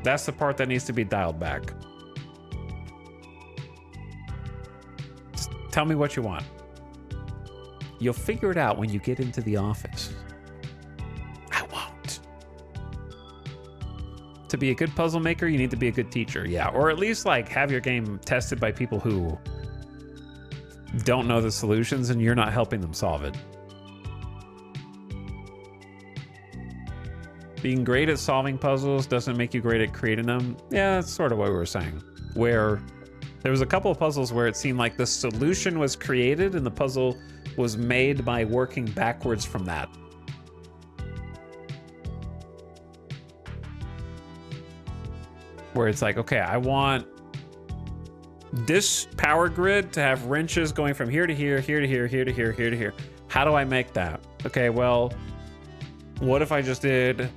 That's the part that needs to be dialed back. Tell me what you want. You'll figure it out when you get into the office. I won't. To be a good puzzle maker, you need to be a good teacher. Yeah, or at least like have your game tested by people who don't know the solutions and you're not helping them solve it. Being great at solving puzzles doesn't make you great at creating them. Yeah, that's sort of what we were saying. Where there was a couple of puzzles where it seemed like the solution was created and the puzzle was made by working backwards from that. Where it's like, okay, I want this power grid to have wrenches going from here to here, here to here, here to here, here to here. How do I make that? Okay, well, what if I just did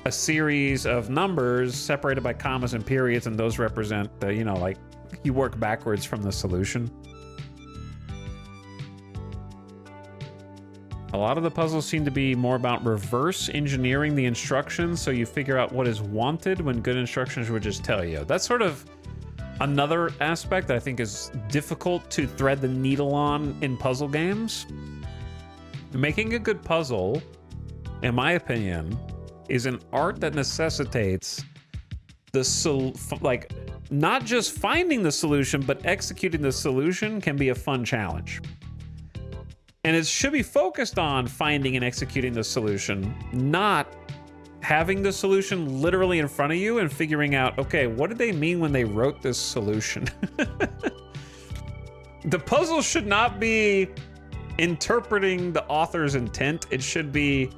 a series of numbers separated by commas and periods, and those represent the, you know, like you work backwards from the solution. A lot of the puzzles seem to be more about reverse engineering the instructions, so you figure out what is wanted when good instructions would just tell you. That's sort of another aspect that I think is difficult to thread the needle on in puzzle games. Making a good puzzle, in my opinion, is an art that necessitates the not just finding the solution, but executing the solution can be a fun challenge. And it should be focused on finding and executing the solution, not having the solution literally in front of you and figuring out, okay, what did they mean when they wrote this solution? The puzzle should not be interpreting the author's intent. It should be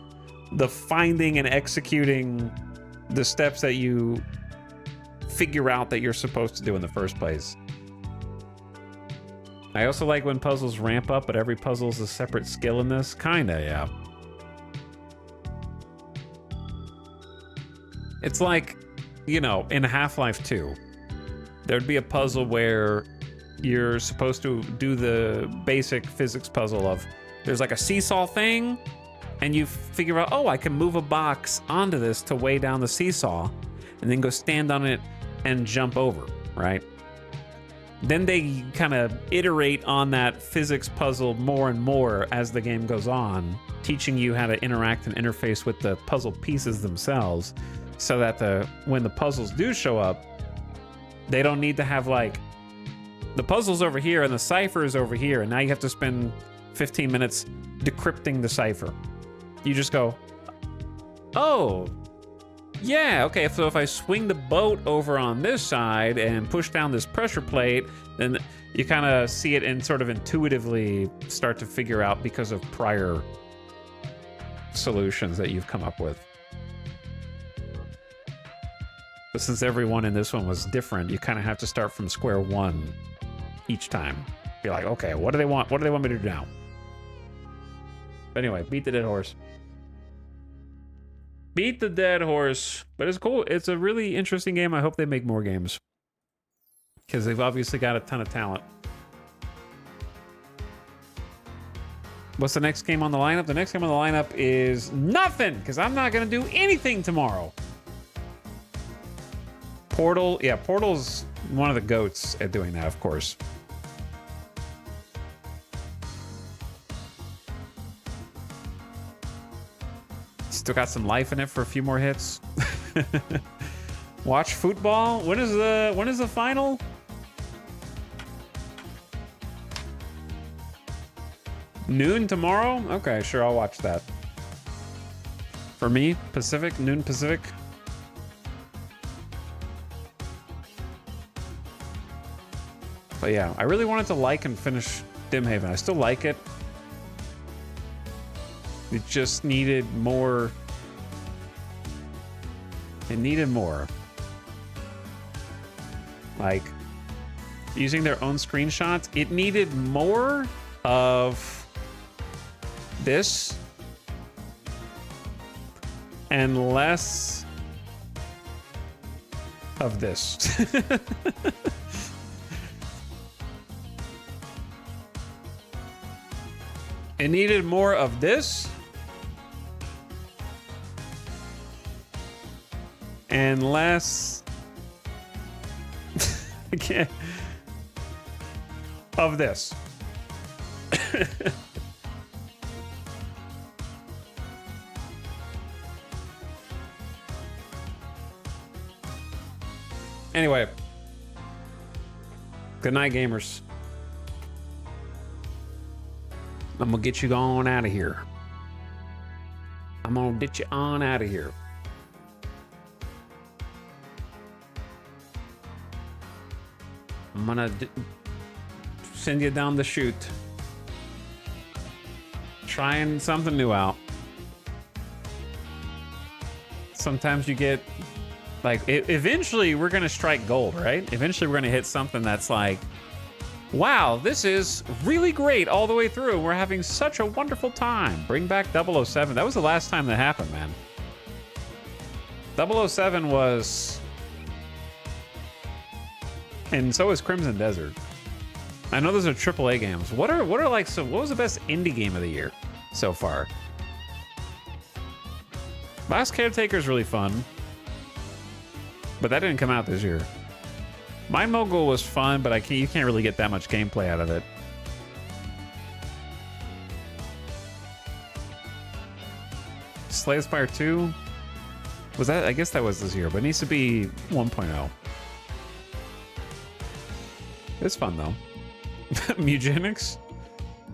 the finding and executing the steps that you figure out that you're supposed to do in the first place. I also like when puzzles ramp up, but every puzzle is a separate skill in this. Kinda, yeah. It's like, you know, in Half-Life 2, there'd be a puzzle where you're supposed to do the basic physics puzzle of there's like a seesaw thing, and you figure out, oh, I can move a box onto this to weigh down the seesaw, and then go stand on it and jump over, right? Then they kind of iterate on that physics puzzle more and more as the game goes on, teaching you how to interact and interface with the puzzle pieces themselves, so that when the puzzles do show up, they don't need to have like, the puzzle's over here and the cipher is over here, and now you have to spend 15 minutes decrypting the cipher. You just go, oh, yeah, okay, so if I swing the boat over on this side and push down this pressure plate, then you kind of see it and sort of intuitively start to figure out because of prior solutions that you've come up with. But since everyone in this one was different, you kind of have to start from square one each time. You're like, okay, what do they want? What do they want me to do now? But anyway, beat the dead horse. Beat the dead horse. But it's cool. It's a really interesting game. I hope they make more games, because they've obviously got a ton of talent. What's the next game on the lineup? The next game on the lineup is nothing, because I'm not going to do anything tomorrow. Portal. Yeah, Portal's one of the goats at doing that, of course. Still got some life in it for a few more hits. Watch football. When is the final? Noon tomorrow? Okay, sure, I'll watch that. For me, Pacific, noon Pacific. But yeah, I really wanted to like and finish Dimhaven. I still like it. It just needed more. It needed more. Like, using their own screenshots, it needed more of this and less of this. It needed more of this and less. I can't. of this. Anyway, good night, gamers. I'm gonna get you on out of here. I'm gonna get you on out of here. I'm gonna send you down the chute. Trying something new out. Sometimes you get, like, eventually we're gonna strike gold, right? Eventually we're gonna hit something that's like, wow, this is really great all the way through. We're having such a wonderful time. Bring back 007. That was the last time that happened, man. 007 was... And so is Crimson Desert. I know those are AAA games. What are like, so what was the best indie game of the year so far? Last Caretaker is really fun. But that didn't come out this year. Mind Mogul was fun, but you can't really get that much gameplay out of it. Slay the Spire 2? Was that? I guess that was this year, but it needs to be 1.0. It's fun, though. Mugenics?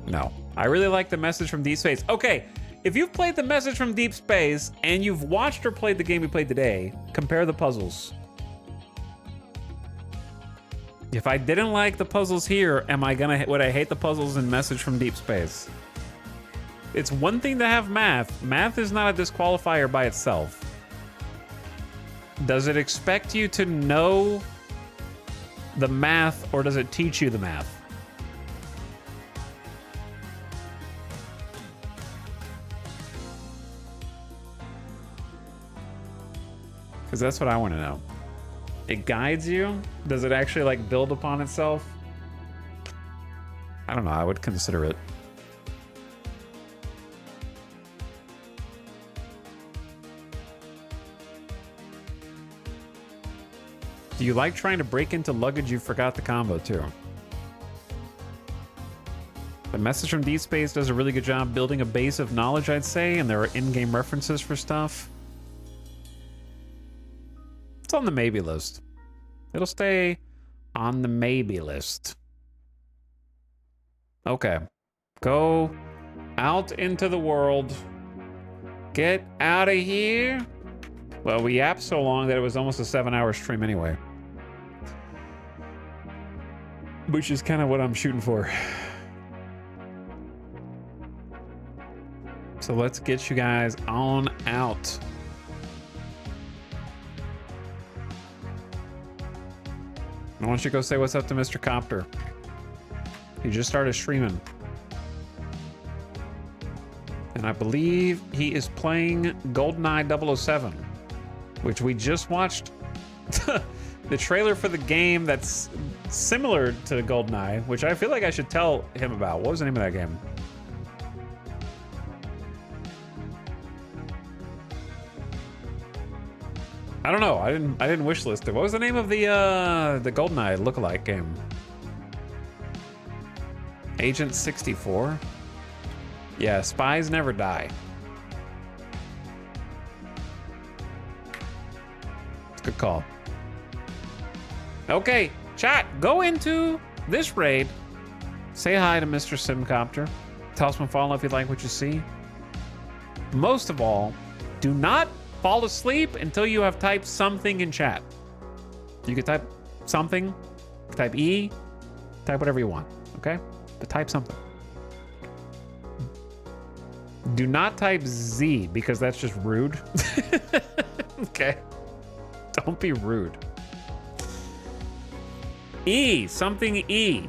No. I really like The Message from Deep Space. Okay, if you've played The Message from Deep Space and you've watched or played the game we played today, compare the puzzles. If I didn't like the puzzles here, would I hate the puzzles in Message from Deep Space? It's one thing to have math. Math is not a disqualifier by itself. Does it expect you to know the math, or does it teach you the math? Because that's what I want to know. It guides you? Does it actually like build upon itself? I don't know, I would consider it. Do you like trying to break into luggage you forgot the combo too? The Message from Deep Space does a really good job building a base of knowledge, I'd say, and there are in-game references for stuff. It's on the maybe list. It'll stay on the maybe list. Okay. Go out into the world. Get out of here. Well, we yapped so long that it was almost a 7-hour stream anyway. Which is kind of what I'm shooting for. So let's get you guys on out. I want you to go say what's up to Mr. Copter. He just started streaming. And I believe he is playing GoldenEye 007, which we just watched the trailer for the game that's similar to GoldenEye, which I feel like I should tell him about. What was the name of that game? I don't know. I didn't wish list it. What was the name of the GoldenEye lookalike game? Agent 64? Yeah, spies never die. It's a good call. Okay, chat, go into this raid. Say hi to Mr. Simcopter. Tell us when follow if you like what you see. Most of all, do not fall asleep until you have typed something in chat. You can type something, type E, type whatever you want, okay? But type something. Do not type Z because that's just rude. Okay? Don't be rude. E, something E.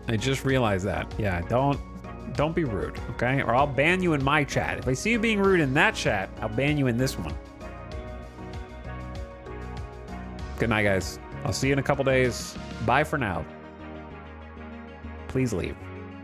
I just realized that. Yeah, don't be rude, okay? Or I'll ban you in my chat. If I see you being rude in that chat, I'll ban you in this one. Good night, guys. I'll see you in a couple days. Bye for now. Please leave.